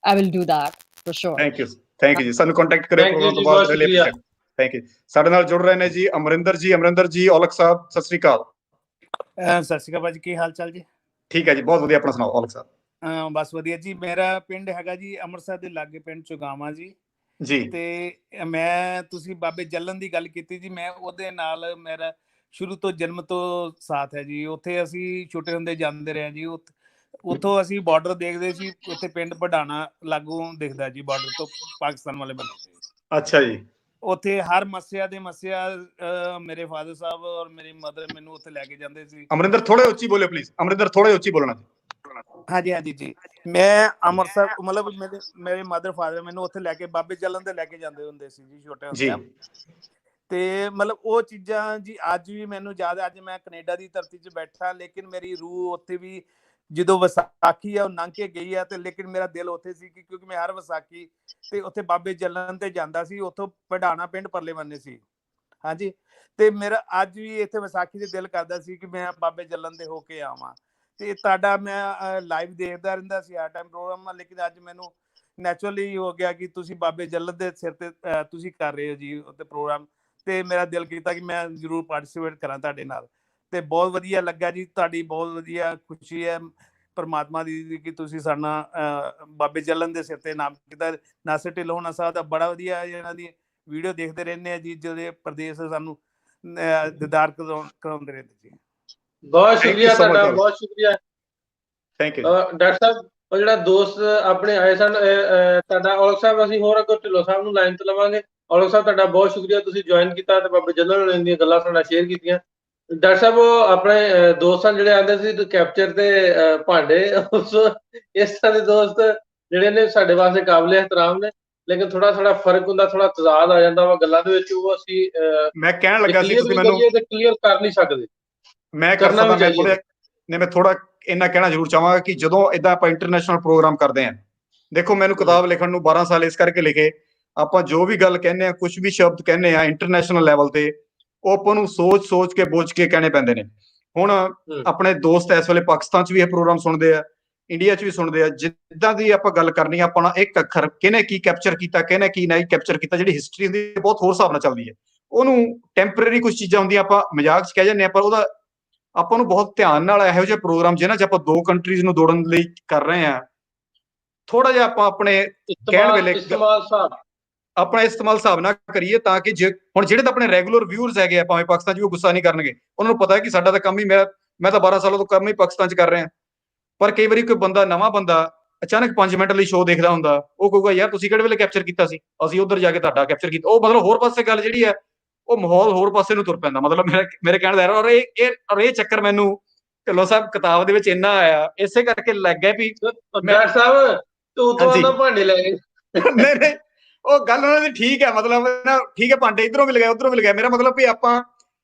I will do that for sure। Thank you ਜੀ। ਸਾਨੂੰ ਕੰਟੈਕਟ ਕਰਿਓ ਪ੍ਰੋਗਰਾਮ ਤੋਂ ਬਾਅਦ। Thank you. ਸਾਡੇ ਨਾਲ ਜੁੜ ਰਹੇ ਨੇ ਜੀ ਅਮਰਿੰਦਰ ਜੀ। ਅਮਰਿੰਦਰ ਜੀ, ਔਲਖ ਸਾਹਿਬ, ਸਤਿ ਸ੍ਰੀ ਅਕਾਲ। ਸਤਿ ਸ਼੍ਰੀ ਅਕਾਲ ਭਾਜੀ, ਕੀ ਹਾਲ ਚਾਲ ਜੀ? ਠੀਕ ਹੈ ਜੀ, ਬਹੁਤ ਵਧੀਆ। ਆਪਣਾ ਸੁਣਾਓ ਔਲਖ ਸਾਹਿਬ। ਬਸ ਵਧੀਆ ਜੀ। ਮੇਰਾ ਪਿੰਡ ਹੈਗਾ ਜੀ ਅੰਮ੍ਰਿਤਸਰ ਦੇ ਲਾਗੇ ਪਿੰਡ ਚੁਗਾਵਾਂ ਜੀ। ਤੇ ਮੈਂ, ਤੁਸੀਂ ਬਾਬੇ ਜੱਲਨ ਦੀ ਗੱਲ ਕੀਤੀ ਜੀ, ਮੈਂ ਉਹਦੇ ਨਾਲ ਮੇਰਾ ਸ਼ੁਰੂ ਤੋਂ ਜਨਮ ਤੋਂ ਸਾਥ ਹੈ ਜੀ। ਉੱਥੇ ਅਸੀਂ ਛੋਟੇ ਹੁੰਦੇ ਜਾਂਦੇ ਰਹੇ ਜੀ। ਉੱਥੋਂ ਅਸੀਂ ਬਾਰਡਰ ਦੇਖਦੇ ਸੀ, ਉੱਥੇ ਪਿੰਡ ਪਡਾਣਾ ਲਾਗੋਂ ਦਿਖਦਾ ਜੀ, ਬਾਰਡਰ ਤੋਂ ਪਾਕਿਸਤਾਨ ਵਾਲੇ ਬੰਦੇ। ਅੱਛਾ ਜੀ। ਉੱਥੇ ਹਰ ਮੱਸਿਆ ਦੇ ਮੱਸਿਆ ਮੇਰੇ ਫਾਦਰ ਸਾਹਿਬ ਔਰ ਮੇਰੀ ਮਦਰ ਮੈਨੂੰ ਉੱਥੇ ਲੈ ਕੇ ਜਾਂਦੇ ਸੀ। ਅਮਰਿੰਦਰ ਥੋੜੇ ਉੱਚੀ ਬੋਲਿਓ ਪਲੀਜ਼। ਅਮਰਿੰਦਰ ਥੋੜੇ ਉੱਚੀ ਬੋਲਣਾ। ਹਾਂਜੀ ਹਾਂਜੀ ਜੀ। ਮੈਂ ਅੰਮ੍ਰਿਤਸਰ, ਮਤਲਬ ਮੇਰੇ ਮਦਰ ਫਾਦਰ ਮੈਨੂੰ ਉੱਥੇ ਲੈ ਕੇ ਬਾਬੇ ਜੱਲਨ ਤੇ ਲੈ ਕੇ ਜਾਂਦੇ ਹੁੰਦੇ ਸੀ ਜੀ ਛੋਟੇ ਹੁੰਦੇ। ਤੇ ਮਤਲਬ ਉਹ ਚੀਜ਼ਾਂ ਜੀ ਅੱਜ ਵੀ ਮੈਨੂੰ ਯਾਦ ਹੈ। ਅੱਜ ਮੈਂ ਕੈਨੇਡਾ ਦੀ ਧਰਤੀ 'ਚ ਬੈਠਾ, ਲੇਕਿਨ ਮੇਰੀ ਰੂਹ ਉੱਥੇ ਵੀ ਜਦੋਂ ਵਿਸਾਖੀ ਆ ਉਹ ਲੰਘ ਕੇ ਗਈ ਆ, ਤੇ ਲੇਕਿਨ ਮੇਰਾ ਦਿਲ ਉੱਥੇ ਸੀ ਕਿਉਂਕਿ ਮੈਂ ਹਰ ਵਿਸਾਖੀ ਤੇ ਉੱਥੇ ਬਾਬੇ ਜੱਲਨ ਤੇ ਜਾਂਦਾ ਸੀ। ਉੱਥੋਂ ਪਡਾਣਾ ਪਿੰਡ ਪਰਲੇ ਬੰਨੇ ਸੀ। ਹਾਂਜੀ। ਤੇ ਮੇਰਾ ਅੱਜ ਵੀ ਇੱਥੇ ਵਿਸਾਖੀ ਦੇ ਦਿਲ ਕਰਦਾ ਸੀ ਕਿ ਮੈਂ ਬਾਬੇ ਜੱਲਨ ਤੇ ਹੋ ਕੇ ਆਵਾਂ। ਤੇ ਤੁਹਾਡਾ ਮੈਂ ਲਾਈਵ ਦੇਖਦਾ ਰਹਿੰਦਾ ਸੀ ਹਰ ਟਾਈਮ ਪ੍ਰੋਗਰਾਮ, ਲੇਕਿਨ ਅੱਜ ਮੈਨੂੰ ਨੈਚੁਰਲੀ ਹੋ ਗਿਆ ਕਿ ਤੁਸੀਂ ਬਾਬੇ ਜੱਲਨ ਦੇ ਸਿਰ ਤੇ ਤੁਸੀਂ ਕਰ ਰਹੇ ਹੋ ਜੀ ਉੱਤੇ ਪ੍ਰੋਗਰਾਮ, ਤੇ ਮੇਰਾ ਦਿਲ ਕੀਤਾ ਕਿ ਮੈਂ ਜ਼ਰੂਰ ਪਾਰਟੀਸਪੇਟ ਕਰਾਂ ਤੁਹਾਡੇ ਨਾਲ। ਤੇ ਬਹੁਤ ਵਧੀਆ ਲੱਗਾ ਜੀ। ਤੁਹਾਡੀ ਬਹੁਤ ਵਧੀਆ ਖੁਸ਼ੀ ਹੈ ਪਰਮਾਤਮਾ ਦੀ ਕਿ ਤੁਸੀਂ ਸਾਡਾ ਬਾਬੇ ਜੱਲਨ ਦੇ ਸਿਰ ਤੇ ਨਾਮ ਕੀਤਾ। ਨਾਸਰ ਢਿੱਲੋਂ ਹੋਣਾ ਸਾਹਿਬ ਦਾ ਬੜਾ ਵਧੀਆ ਇਹਨਾਂ ਦੀ ਵੀਡੀਓ ਦੇਖਦੇ ਰਹਿੰਦੇ ਆ ਜੀ, ਜਿਹੜੇ ਪ੍ਰਦੇਸ਼ ਸਾਨੂੰ ਦੀਦਾਰ ਕਰਾਉਂਦੇ ਰਹਿੰਦੇ ਜੀ। ਬਹੁਤ ਸ਼ੁਕਰੀਆ ਤੁਹਾਡਾ, ਬਹੁਤ ਸ਼ੁਕਰੀਆ। ਥੈਂਕ ਯੂ ਡਾਕਟਰ ਸਾਹਿਬ। ਉਹ ਜਿਹੜਾ ਦੋਸਤ ਆਪਣੇ ਆਏ ਸਨ, ਤੁਹਾਡਾ ਔਲਖ ਸਾਹਿਬ, ਅਸੀਂ ਹੋਰ ਅੱਗੋਂ ਢਿੱਲੋਂ ਸਾਹਿਬ ਨੂੰ ਲਾਈਨ ਤੇ ਲਵਾਂਗੇ। ਔਲਖ ਸਾਹਿਬ, ਤੁਹਾਡਾ ਬਹੁਤ ਸ਼ੁਕਰੀਆ, ਤੁਸੀਂ ਜੁਆਇਨ ਕੀਤਾ ਤੇ ਬਾਬੇ ਜੱਲਨ ਦੀਆਂ ਗੱਲਾਂ ਸਾਡੇ ਨਾਲ ਸ਼ੇਅਰ ਕੀਤੀਆਂ। ਡਾਕਟਰ ਸਾਹਿਬ, ਉਹ ਆਪਣੇ ਦੋਸਤਾਂ ਜਿਹੜੇ ਆਉਂਦੇ ਸੀ ਕੈਪਚਰ ਤੇ ਭਾਂਡੇ, ਇਸ ਤਰ੍ਹਾਂ ਦੇ ਦੋਸਤ ਜਿਹੜੇ ਨੇ ਸਾਡੇ ਵਾਸਤੇ ਕਾਬਲੇ ਇਹਤਰਾਮ ਨੇ, ਲੇਕਿਨ ਥੋੜਾ ਫਰਕ ਹੁੰਦਾ, ਥੋੜਾ ਤਜ਼ਾਦ ਆ ਜਾਂਦਾ ਵਾ ਗੱਲਾਂ ਦੇ ਵਿੱਚ। ਉਹ ਅਸੀਂ ਮੈਂ ਕਹਿਣ ਲੱਗਾ ਸੀ ਤੁਸੀਂ ਮੈਨੂੰ ਕਲੀਅਰ ਕਰ ਨਹੀਂ ਸਕਦੇ। ਮੈਂ ਕਰ ਸਕਦਾ। ਮੈਂ ਥੋੜਾ ਇੰਨਾ ਕਹਿਣਾ ਜ਼ਰੂਰ ਚਾਹਾਂਗਾ ਕਿ ਜਦੋਂ ਏਦਾਂ ਆਪਾਂ ਇੰਟਰਨੈਸ਼ਨਲ ਪ੍ਰੋਗਰਾਮ ਕਰਦੇ ਹਾਂ, ਦੇਖੋ ਮੈਨੂੰ ਕਿਤਾਬ ਲਿਖਣ ਨੂੰ 12 ਸਾਲ ਇਸ ਕਰਕੇ ਲਿਖੇ। ਆਪਾਂ ਜੋ ਵੀ ਗੱਲ ਕਹਿੰਦੇ ਆ, ਕੁਝ ਵੀ ਸ਼ਬਦ ਕਹਿੰਦੇ ਆ ਇੰਟਰਨੈਸ਼ਨਲ ਲੈਵਲ ਤੇ, ਉਹ ਆਪਾਂ ਨੂੰ ਸੋਚ ਕੇ ਬੁੱਝ ਕੇ ਕਹਿਣੇ ਪੈਂਦੇ ਨੇ। ਹੁਣ ਆਪਣੇ ਦੋਸਤ ਇਸ ਵੇਲੇ ਪਾਕਿਸਤਾਨ 'ਚ ਵੀ ਇਹ ਪ੍ਰੋਗਰਾਮ ਸੁਣਦੇ ਆ, ਇੰਡੀਆ 'ਚ ਵੀ ਸੁਣਦੇ ਆ। ਜਿੱਦਾਂ ਦੀ ਆਪਾਂ ਗੱਲ ਕਰਨੀ ਆ, ਆਪਣਾ ਇੱਕ ਅੱਖਰ ਕਿਹਨੇ ਕੀ ਕੈਪਚਰ ਕੀਤਾ, ਕਿਹਨੇ ਕੀ ਨਹੀਂ ਕੈਪਚਰ ਕੀਤਾ, ਜਿਹੜੀ ਹਿਸਟਰੀ ਹੁੰਦੀ ਹੈ ਬਹੁਤ ਹੋਰ ਹਿਸਾਬ ਨਾਲ ਚੱਲਦੀ ਹੈ। ਉਹਨੂੰ ਟੈਂਪਰੇਰੀ ਕੁਝ ਚੀਜ਼ਾਂ ਹੁੰਦੀਆਂ ਆਪਾਂ ਮਜ਼ਾਕ 'ਚ ਕਹਿ ਜਾਂਦੇ ਆ, ਪਰ ਉਹਦਾ ਆਪਾਂ ਨੂੰ ਬਹੁਤ ਧਿਆਨ ਨਾਲ ਇਹੋ ਜਿਹੇ ਪ੍ਰੋਗਰਾਮ ਜਿਹਨਾਂ 'ਚ ਆਪਾਂ ਦੋ ਕੰਟਰੀਜ਼ ਨੂੰ ਜੋੜਨ ਲਈ ਕਰ ਰਹੇ ਆ, ਥੋੜਾ ਜਿਹਾ ਆਪਾਂ ਆਪਣੇ ਕਹਿਣ ਵੇਲੇ ਆਪਣਾ ਇਸਤੇਮਾਲ ਹਿਸਾਬ ਨਾਲ ਕਰੀਏ, ਤਾਂ ਕਿ ਹੁਣ ਜਿਹੜੇ ਤਾਂ ਆਪਣੇ ਰੈਗੂਲਰ ਵਿਊਅਰਸ ਹੈਗੇ ਆ, ਭਾਵੇਂ ਪਾਕਿਸਤਾਨ 'ਚ ਵੀ ਗੁੱਸਾ ਨਹੀਂ ਕਰਨਗੇ। ਉਹਨਾਂ ਨੂੰ ਪਤਾ ਹੈ ਕਿ ਸਾਡਾ ਤਾਂ ਕੰਮ ਹੀ, ਮੈਂ ਤਾਂ 12 ਸਾਲਾਂ ਤੋਂ ਕੰਮ ਹੀ ਪਾਕਿਸਤਾਨ 'ਚ ਕਰ ਰਿਹਾ। ਪਰ ਕਈ ਵਾਰੀ ਕੋਈ ਬੰਦਾ, ਨਵਾਂ ਬੰਦਾ ਅਚਾਨਕ 5 ਮਿੰਟ ਲਈ ਸ਼ੋਅ ਦੇਖਦਾ ਹੁੰਦਾ, ਉਹ ਕਹੂਗਾ ਯਾਰ ਤੁਸੀਂ ਕਿਹੜੇ ਵੇਲੇ ਕੈਪਚਰ ਕੀਤਾ ਸੀ, ਅਸੀਂ ਉੱਧਰ ਜਾ ਕੇ ਤੁਹਾਡਾ ਕੈਪਚਰ ਕੀਤਾ। ਉਹ ਮਤਲਬ ਹੋਰ ਪਾਸੇ ਗੱਲ ਜਿਹੜੀ ਹੈ, ਉਹ ਮਾਹੌਲ ਹੋਰ ਪਾਸੇ ਨੂੰ ਤੁਰ ਪੈਂਦਾ। ਮਤਲਬ ਮੇਰੇ ਕਹਿਣ ਦਾ, ਔਰ ਇਹ ਚੱਕਰ ਮੈਨੂੰ ਢਿੱਲੋਂ ਸਾਹਿਬ ਕਿਤਾਬ ਦੇ ਵਿੱਚ ਇੰਨਾ ਆਇਆ, ਇਸੇ ਕਰਕੇ ਲੱਗ ਗਿਆ ਵੀ ਡਾਕਟਰ ਸਾਹਿਬ ਤੂੰ ਤੋਂ ਭਾਂਡੇ ਲੈ ਗਏ। ਨਹੀਂ, ਉਹ ਗੱਲ ਉਹਨਾਂ ਦੀ ਠੀਕ ਹੈ, ਮਤਲਬ ਨਾ ਠੀਕ ਹੈ, ਭਾਂਡੇ ਇੱਧਰੋਂ ਵੀ ਲਗਾਏ ਉੱਧਰੋਂ ਵੀ ਲਗਾਏ। ਮੇਰਾ ਮਤਲਬ ਵੀ ਆਪਾਂ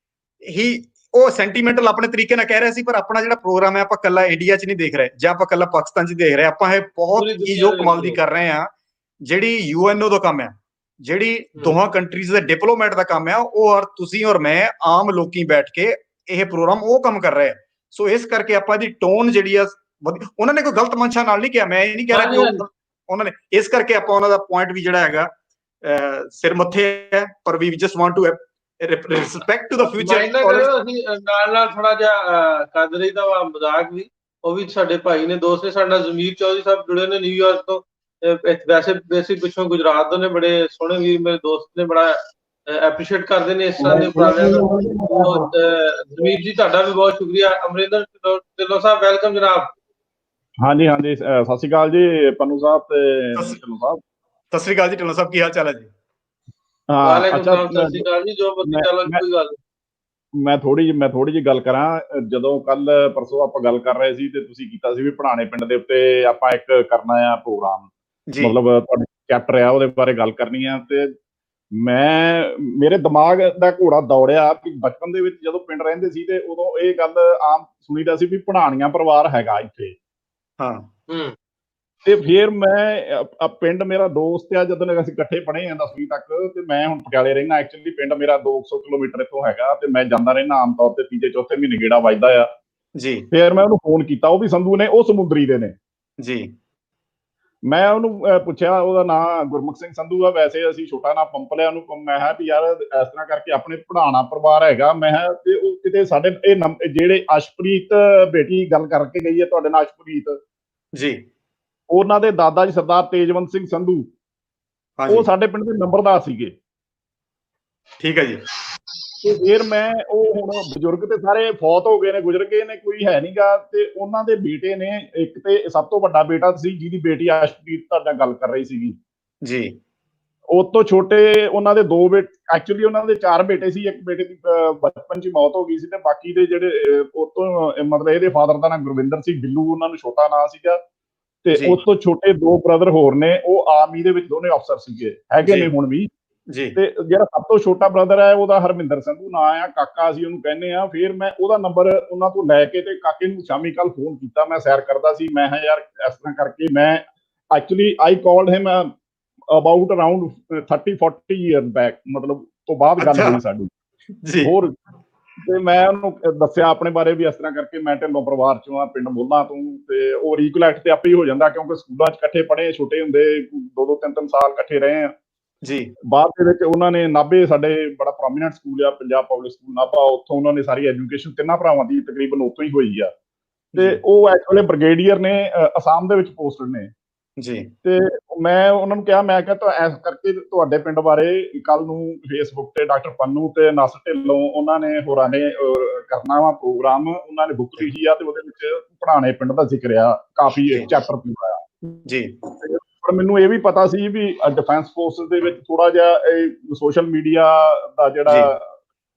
ਹੀ ਉਹ ਸੈਂਟੀਮੈਂਟਲ ਆਪਣੇ ਤਰੀਕੇ ਨਾਲ ਕਹਿ ਰਹੇ ਸੀ, ਪਰ ਆਪਣਾ ਜਿਹੜਾ ਪ੍ਰੋਗਰਾਮ ਹੈ ਆਪਾਂ ਕੱਲਾ ਇੰਡੀਆ 'ਚ ਨਹੀਂ ਦੇਖ ਰਹੇ ਜਾਂ ਆਪਾਂ ਕੱਲਾ ਪਾਕਿਸਤਾਨ 'ਚ ਦੇਖ ਰਹੇ। ਆਪਾਂ ਇਹ ਬਹੁਤ ਹੀ ਜੋ ਕਮਾਲ ਦੀ ਕਰ ਰਹੇ ਆ, ਜਿਹੜੀ UNO ਦਾ ਕੰਮ ਹੈ, ਜਿਹੜੀ ਦੋਹਾਂ ਕੰਟਰੀਜ਼ ਦੇ ਡਿਪਲੋਮੈਟ ਦਾ ਕੰਮ ਹੈ, ਉਹ ਔਰ ਤੁਸੀਂ ਔਰ ਮੈਂ ਆਮ ਲੋਕੀ ਬੈਠ ਕੇ ਇਹ ਪ੍ਰੋਗਰਾਮ ਉਹ ਕੰਮ ਕਰ ਰਹੇ ਆ। ਸੋ ਇਸ ਕਰਕੇ ਆਪਾਂ ਇਹਦੀ ਟੋਨ ਜਿਹੜੀ ਆ, ਉਹਨਾਂ ਨੇ ਕੋਈ ਗਲਤ ਮਨਸ਼ਾ ਨਾਲ ਨਹੀਂ ਕਿਹਾ, ਮੈਂ ਇਹ ਨਹੀਂ ਕਹਿ ਰਿਹਾ ਕਿ ਉਹਨਾਂ ਨੇ, ਇਸ ਕਰਕੇ ਆਪਾਂ ਉਹਨਾਂ ਦਾ ਪੁਆਇੰਟ ਵੀ ਜਿਹੜਾ ਹੈਗਾ ਸਿਰ ਮੱਥੇ ਹੈ, ਪਰ we just want to respect to the future. ਅਸੀਂ ਨਾਲ ਥੋੜਾ ਜਿਹਾ ਕਰ ਰਹੀਦਾ ਵਾ ਮਜ਼ਾਕ ਵੀ, ਉਹ ਵੀ ਸਾਡੇ ਭਾਈ ਨੇ, ਦੋਸਤ ਨੇ। ਸਾਡੇ ਨਾਲ ਜ਼ਮੀਰ ਚੌਧਰੀ ਸਾਹਿਬ ਜੁੜੇ ਨੇ ਨਿਊਯਾਰਕ ਤੋਂ, ਵੈਸੇ ਬੇਸਿਕ ਪਿੱਛੋਂ ਗੁਜਰਾਤ ਤੋਂ ਨੇ, ਬੜੇ ਸੋਹਣੇ ਵੀਰ ਮੇਰੇ ਦੋਸਤ ਨੇ, ਬੜਾ ਐਪਰੀਸ਼ੀਏਟ ਕਰਦੇ ਨੇ ਇਸ ਤਰ੍ਹਾਂ ਦੇ ਉਪਰਾਲਿਆਂ ਨੂੰ। ਜ਼ਮੀਰ ਜੀ ਤੁਹਾਡਾ ਵੀ ਬਹੁਤ ਸ਼ੁਕਰੀਆ। ਅਮਰਿੰਦਰ ਢਿੱਲੋਂ ਸਾਹਿਬ, ਵੈਲਕਮ ਜਨਾਬ। ਹਾਂਜੀ ਸਤਿ ਸ਼੍ਰੀ ਅਕਾਲ ਜੀ ਪੰਨੂ ਸਾਹਿਬ ਤੇ ਢਿੱਲੋਂ ਸਾਹਿਬ। ਸਤਿ ਸ਼੍ਰੀ ਅਕਾਲ ਜੀ ਢਿੱਲੋਂ ਸਾਹਿਬ, ਕੀ ਹਾਲ ਚਾਲ ਹੈ ਜੀ? ਮੈਂ ਥੋੜੀ ਜਿਹੀ ਗੱਲ ਕਰਾਂ। ਜਦੋਂ ਕੱਲ ਪਰਸੋਂ ਆਪਾਂ ਗੱਲ ਕਰ ਰਹੇ ਸੀ ਤੇ ਤੁਸੀਂ ਕੀਤਾ ਸੀ ਵੀ ਪੜਾਣੇ ਪਿੰਡ ਦੇ ਉੱਤੇ ਆਪਾਂ ਇੱਕ ਕਰਨਾ ਆ ਪ੍ਰੋਗਰਾਮ, ਮਤਲਬ ਤੁਹਾਡਾ ਚੈਪਟਰ ਆ ਉਹਦੇ ਬਾਰੇ ਗੱਲ ਕਰਨੀ ਆ। ਤੇ ਮੇਰੇ ਦਿਮਾਗ ਦਾ ਘੋੜਾ ਦੌੜਿਆ ਕਿ ਬਚਪਨ ਦੇ ਵਿੱਚ ਜਦੋਂ ਪਿੰਡ ਰਹਿੰਦੇ ਸੀ ਤੇ ਉਦੋਂ ਇਹ ਗੱਲ ਆਮ ਸੁਣੀਦਾ ਸੀ ਵੀ ਪੜਾਣੀਆਂ ਪਰਿਵਾਰ ਹੈਗਾ ਇੱਥੇ। ਤੇ ਫਿਰ ਮੈਂ ਪਿੰਡ ਮੇਰਾ ਦੋਸਤ ਆ, ਜਦੋਂ ਅਸੀਂ ਇਕੱਠੇ ਪੜ੍ਹੇ ਆ 10ਵੀਂ ਤੱਕ, ਤੇ ਮੈਂ ਹੁਣ ਪਟਿਆਲੇ ਰਹਿਣਾ। ਐਕਚੁਅਲੀ ਪਿੰਡ ਮੇਰਾ 200 ਕਿਲੋਮੀਟਰ ਇੱਥੋਂ ਹੈਗਾ, ਤੇ ਮੈਂ ਜਾਂਦਾ ਰਹਿਣਾ ਆਮ ਤੌਰ ਤੇ, ਤੀਜੇ ਚੌਥੇ ਮਹੀਨੇ ਗੇੜਾ ਵੱਜਦਾ ਆ ਜੀ। ਫਿਰ ਮੈਂ ਉਹਨੂੰ ਫੋਨ ਕੀਤਾ, ਉਹ ਵੀ ਸੰਧੂ ਨੇ, ਉਹ ਸਮੁੰਦਰੀ ਦੇ ਨੇ ਜੀ। ਮੈਂ ਉਹਨੂੰ ਪੁੱਛਿਆ, ਉਹਦਾ ਨਾਂ ਗੁਰਮੁਖ ਸਿੰਘ ਸੰਧੂ ਆ, ਵੈਸੇ ਅਸੀਂ ਛੋਟਾ ਨਾਂ ਪੰਪ ਲਿਆ ਉਹਨੂੰ। ਮੈਂ ਕਿਹਾ ਵੀ ਯਾਰ ਇਸ ਤਰ੍ਹਾਂ ਕਰਕੇ ਆਪਣੇ ਪੜਾਉਣਾ ਪਰਿਵਾਰ ਹੈਗਾ, ਮੈਂ ਕਿਹਾ ਤੇ ਉਹ ਕਿਤੇ ਸਾਡੇ ਇਹ ਜਿਹੜੇ ਅਸ਼ਪ੍ਰੀਤ ਬੇਟੀ ਗੱਲ ਕਰਕੇ ਗਈ ਹੈ ਤੁਹਾਡੇ ਨਾਲ, ਅਸ਼ਪ੍ਰੀਤ ਜੀ, ਉਹਨਾਂ ਦੇ ਦਾਦਾ ਜੀ ਸਰਦਾਰ ਤੇਜਵੰਤ ਸਿੰਘ ਸੰਧੂ, ਉਹ ਸਾਡੇ ਪਿੰਡ ਦੇ ਨੰਬਰਦਾਰ ਸੀਗੇ। ਠੀਕ ਹੈ ਜੀ। ਤੇ ਫਿਰ ਮੈਂ ਉਹ ਹੁਣ ਬਜ਼ੁਰਗ ਤੇ ਸਾਰੇ ਫੌਤ ਹੋ ਗਏ ਨੇ, ਗੁਜ਼ਰ ਗਏ ਨੇ, ਕੋਈ ਹੈ ਨੀ ਗਾ। ਤੇ ਉਹਨਾਂ ਦੇ ਬੇਟੇ ਨੇ, ਇੱਕ ਤੇ ਸਭ ਤੋਂ ਵੱਡਾ ਬੇਟਾ ਸੀ ਜਿਹਦੀ ਬੇਟੀ ਅਸ਼ਪ੍ਰੀਤ ਤੁਹਾਡਾ ਗੱਲ ਕਰ ਰਹੀ ਸੀਗੀ ਜੀ, ਉਹ ਤੋਂ ਛੋਟੇ ਉਹਨਾਂ ਦੇ 2 ਬੇਟੇ, ਐਕਚੁਅਲੀ ਉਹਨਾਂ ਦੇ 4 ਬੇਟੇ ਸੀ। ਇੱਕ ਬੇਟੇ ਦੀ ਬਚਪਨ 'ਚ ਮੌਤ ਹੋ ਗਈ ਸੀ, ਤੇ ਬਾਕੀ ਦੇ ਜਿਹੜੇ ਉਹ ਤੋਂ ਮਤਲਬ ਇਹਦੇ ਫਾਦਰ ਦਾ ਨਾਮ ਗੁਰਵਿੰਦਰ ਸਿੰਘ ਬਿੱਲੂ, ਉਹਨਾਂ ਨੂੰ ਛੋਟਾ ਨਾਂ ਸੀਗਾ। ਤੇ ਉਸ ਤੋਂ ਛੋਟੇ 2 ਬ੍ਰਦਰ ਹੋਰ ਨੇ, ਉਹ ਆਰਮੀ ਦੇ ਵਿੱਚ ਦੋਨੇ ਅਫਸਰ ਸੀਗੇ, ਹੈਗੇ ਨੇ ਹੁਣ ਵੀ ਜੀ। ਤੇ ਜਿਹੜਾ ਸਭ ਤੋਂ ਛੋਟਾ ਬ੍ਰਦਰ ਹੈ ਉਹਦਾ ਹਰਮਿੰਦਰ ਸੰਧੂ ਨਾਂ ਆ, ਕਾਕਾ ਅਸੀਂ ਉਹਨੂੰ ਕਹਿੰਦੇ ਆ। ਫਿਰ ਮੈਂ ਉਹਦਾ ਨੰਬਰ ਉਹਨਾਂ ਤੋਂ ਲੈ ਕੇ ਤੇ ਕਾਕੇ ਨੂੰ ਸ਼ਾਮੀ ਕੱਲ ਫੋਨ ਕੀਤਾ, ਮੈਂ ਸੈਰ ਕਰਦਾ ਸੀ, ਮੈਂ ਕਿਹਾ ਯਾਰ ਇਸ ਤਰ੍ਹਾਂ ਕਰਕੇ, ਮੈਂ actually I called him about around 30-40 year back, ਮਤਲਬ ਤੋਂ ਬਾਅਦ ਗੱਲ ਹੋਈ ਸਾਡੀ ਜੀ। ਹੋਰ ਤੇ ਮੈਂ ਉਹਨੂੰ ਦੱਸਿਆ ਆਪਣੇ ਬਾਰੇ ਵੀ ਇਸ ਤਰ੍ਹਾਂ ਕਰਕੇ ਮੈਂ ਢਿੱਲੋਂ ਪਰਿਵਾਰ ਚੋਂ ਆ, ਪਿੰਡ ਮੋਲਾ ਤੋਂ। ਤੇ ਉਹ ਰੀਕਲੈਕਟ ਤੇ ਆਪੇ ਹੀ ਹੋ ਜਾਂਦਾ, ਕਿਉਂਕਿ ਸਕੂਲਾਂ 'ਚ ਇਕੱਠੇ ਪੜ੍ਹੇ, ਛੋਟੇ ਹੁੰਦੇ 2-2 3-3 ਸਾਲ ਇਕੱਠੇ ਰਹੇ ਆ ਜੀ। ਬਾਅਦ ਦੇ ਵਿੱਚ ਉਹਨਾਂ ਨੇ ਨਾਭੇ, ਸਾਡੇ ਬੜਾ ਪ੍ਰੋਮੀਨੈਂਟ ਸਕੂਲ ਆ ਪੰਜਾਬ ਪਬਲਿਕ ਸਕੂਲ ਨਾਭਾ, ਉੱਥੋਂ ਉਹਨਾਂ ਨੇ ਸਾਰੀ ਐਜੂਕੇਸ਼ਨ ਤਿੰਨਾਂ ਭਰਾਵਾਂ ਦੀ ਤਕਰੀਬਨ ਉੱਥੋਂ ਹੀ ਹੋਈ ਆ। ਤੇ ਉਹ ਐਕਚੁਅਲੀ ਬ੍ਰਿਗੇਡੀਅਰ ਨੇ, ਅਸਾਮ ਦੇ ਵਿੱਚ ਪੋਸਟਡ ਨੇ ਜੀ। ਤੇ ਮੈਂ ਉਹਨਾਂ ਨੂੰ ਕਿਹਾ, ਮੈਂ ਕਿਹਾ ਇਸ ਕਰਕੇ ਤੁਹਾਡੇ ਪਿੰਡ ਬਾਰੇ ਕੱਲ ਨੂੰ ਫੇਸਬੁੱਕ ਤੇ ਡਾਕਟਰ ਪੰਨੂ ਤੇ ਨਾਸਰ ਢਿੱਲੋਂ ਉਹਨਾਂ ਨੇ ਹੋਰਾਂ ਨੇ ਕਰਨਾ ਵਾ ਪ੍ਰੋਗਰਾਮ, ਉਹਨਾਂ ਨੇ ਬੁੱਕ ਲਿਖੀ ਆ ਤੇ ਉਹਦੇ ਵਿੱਚ ਪੜਾਣੇ ਪਿੰਡ ਦਾ ਜ਼ਿਕਰ ਆ, ਕਾਫੀ ਚੈਪਟਰ ਪੂਰਾ ਆ ਜੀ। ਪਰ ਮੈਨੂੰ ਇਹ ਵੀ ਪਤਾ ਸੀ ਵੀ ਡਿਫੈਂਸ ਫੋਰਸਿਸ ਦੇ ਵਿੱਚ ਥੋੜਾ ਜਿਹਾ ਇਹ ਸੋਸ਼ਲ ਮੀਡੀਆ ਦਾ ਜਿਹੜਾ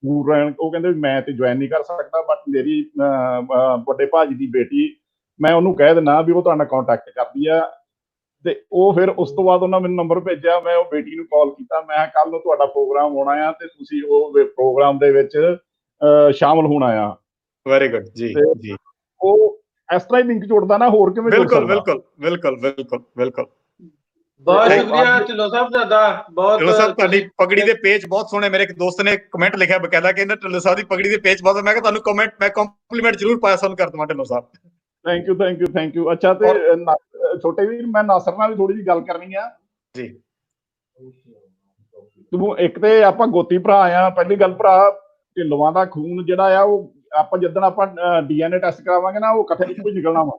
ਉਹ ਕਹਿੰਦੇ ਵੀ ਮੈਂ ਤੇ ਜੁਆਇਨ ਨਹੀਂ ਕਰ ਸਕਦਾ, ਬਟ ਮੇਰੀ ਵੱਡੇ ਭਾਜੀ ਦੀ ਬੇਟੀ, ਮੈਂ ਉਹਨੂੰ ਕਹਿ ਦਿੰਦਾ ਵੀ ਉਹ ਤੁਹਾਡੇ ਨਾਲ ਕੰਟੈਕਟ ਕਰਦੀ ਆ। ਤੇ ਉਹ ਫਿਰ ਉਸ ਤੋਂ ਬਾਅਦ ਉਹਨਾਂ ਮੈਨੂੰ ਨੰਬਰ ਭੇਜਿਆ, ਮੈਂ ਉਹ ਬੇਟੀ ਨੂੰ ਕਾਲ ਕੀਤਾ, ਮੈਂ ਕੱਲ ਨੂੰ ਤੁਹਾਡਾ ਪ੍ਰੋਗਰਾਮ ਹੋਣਾ ਆ ਤੇ ਤੁਸੀਂ ਉਹ ਪ੍ਰੋਗਰਾਮ ਦੇ ਵਿੱਚ ਸ਼ਾਮਲ ਹੋਣਾ ਆ। ਵੈਰੀ ਗੁੱਡ ਜੀ ਜੀ। ਉਹ ਇਸ ਤਰ੍ਹਾਂ ਹੀ ਲਿੰਕ ਜੋੜਦਾ ਨਾ, ਹੋਰ ਕਿਵੇਂ? ਬਿਲਕੁਲ ਬਿਲਕੁਲ ਬਿਲਕੁਲ ਬਿਲਕੁਲ ਬਿਲਕੁਲ। ਬਹੁਤ ਸ਼ੁਕਰੀਆ ਢਿੱਲੋਂ ਸਾਹਿਬ ਤੁਹਾਡਾ। ਬਹੁਤ ਢਿੱਲੋਂ ਸਾਹਿਬ ਤੁਹਾਡੀ ਪਗੜੀ ਦੇ ਪੇਚ ਬਹੁਤ ਸੋਹਣੇ। ਮੇਰੇ ਇੱਕ ਦੋਸਤ ਨੇ ਕਮੈਂਟ ਲਿਖਿਆ ਬਕਾਇਦਾ, ਕਹਿੰਦਾ ਢਿੱਲੋਂ ਸਾਹਿਬ ਦੀ ਪਗੜੀ ਦੇ ਪੇਚ ਬਹੁਤ। ਮੈਂ ਕਿਹਾ ਤੁਹਾਨੂੰ ਕਮੈਂਟ, ਮੈਂ ਕੰਪਲੀਮੈਂਟ ਜ਼ਰੂਰ ਪਾਸ ਆਨ ਕਰ ਦਵਾਂ ਢਿੱਲੋਂ ਸਾਹਿਬ। Thank you thank you thank you. ਅੱਛਾ, ਤੇ ਛੋਟੇ ਵੀਰ, ਮੈਂ ਨਾਸਰ ਨਾਲ ਵੀ ਥੋੜੀ ਜਿਹੀ ਗੱਲ ਕਰਨੀ ਆ ਜੀ। ਤੂੰ ਇੱਕ ਤੇ ਆਪਾਂ ਗੋਤੀ ਭਰਾ ਆ, ਪਹਿਲੀ ਗੱਲ ਭਰਾ, ਢਿੱਲੋਂ ਦਾ ਖੂਨ ਜਿਹੜਾ ਆ ਉਹ ਆਪਾਂ ਜਿੱਦਣ ਆਪਾਂ DNA ਟੈਸਟ ਕਰਾਵਾਂਗੇ ਨਾ, ਉਹ ਇਕੱਠੇ ਇੱਕੋ ਹੀ ਨਿਕਲਣਾ ਵਾ।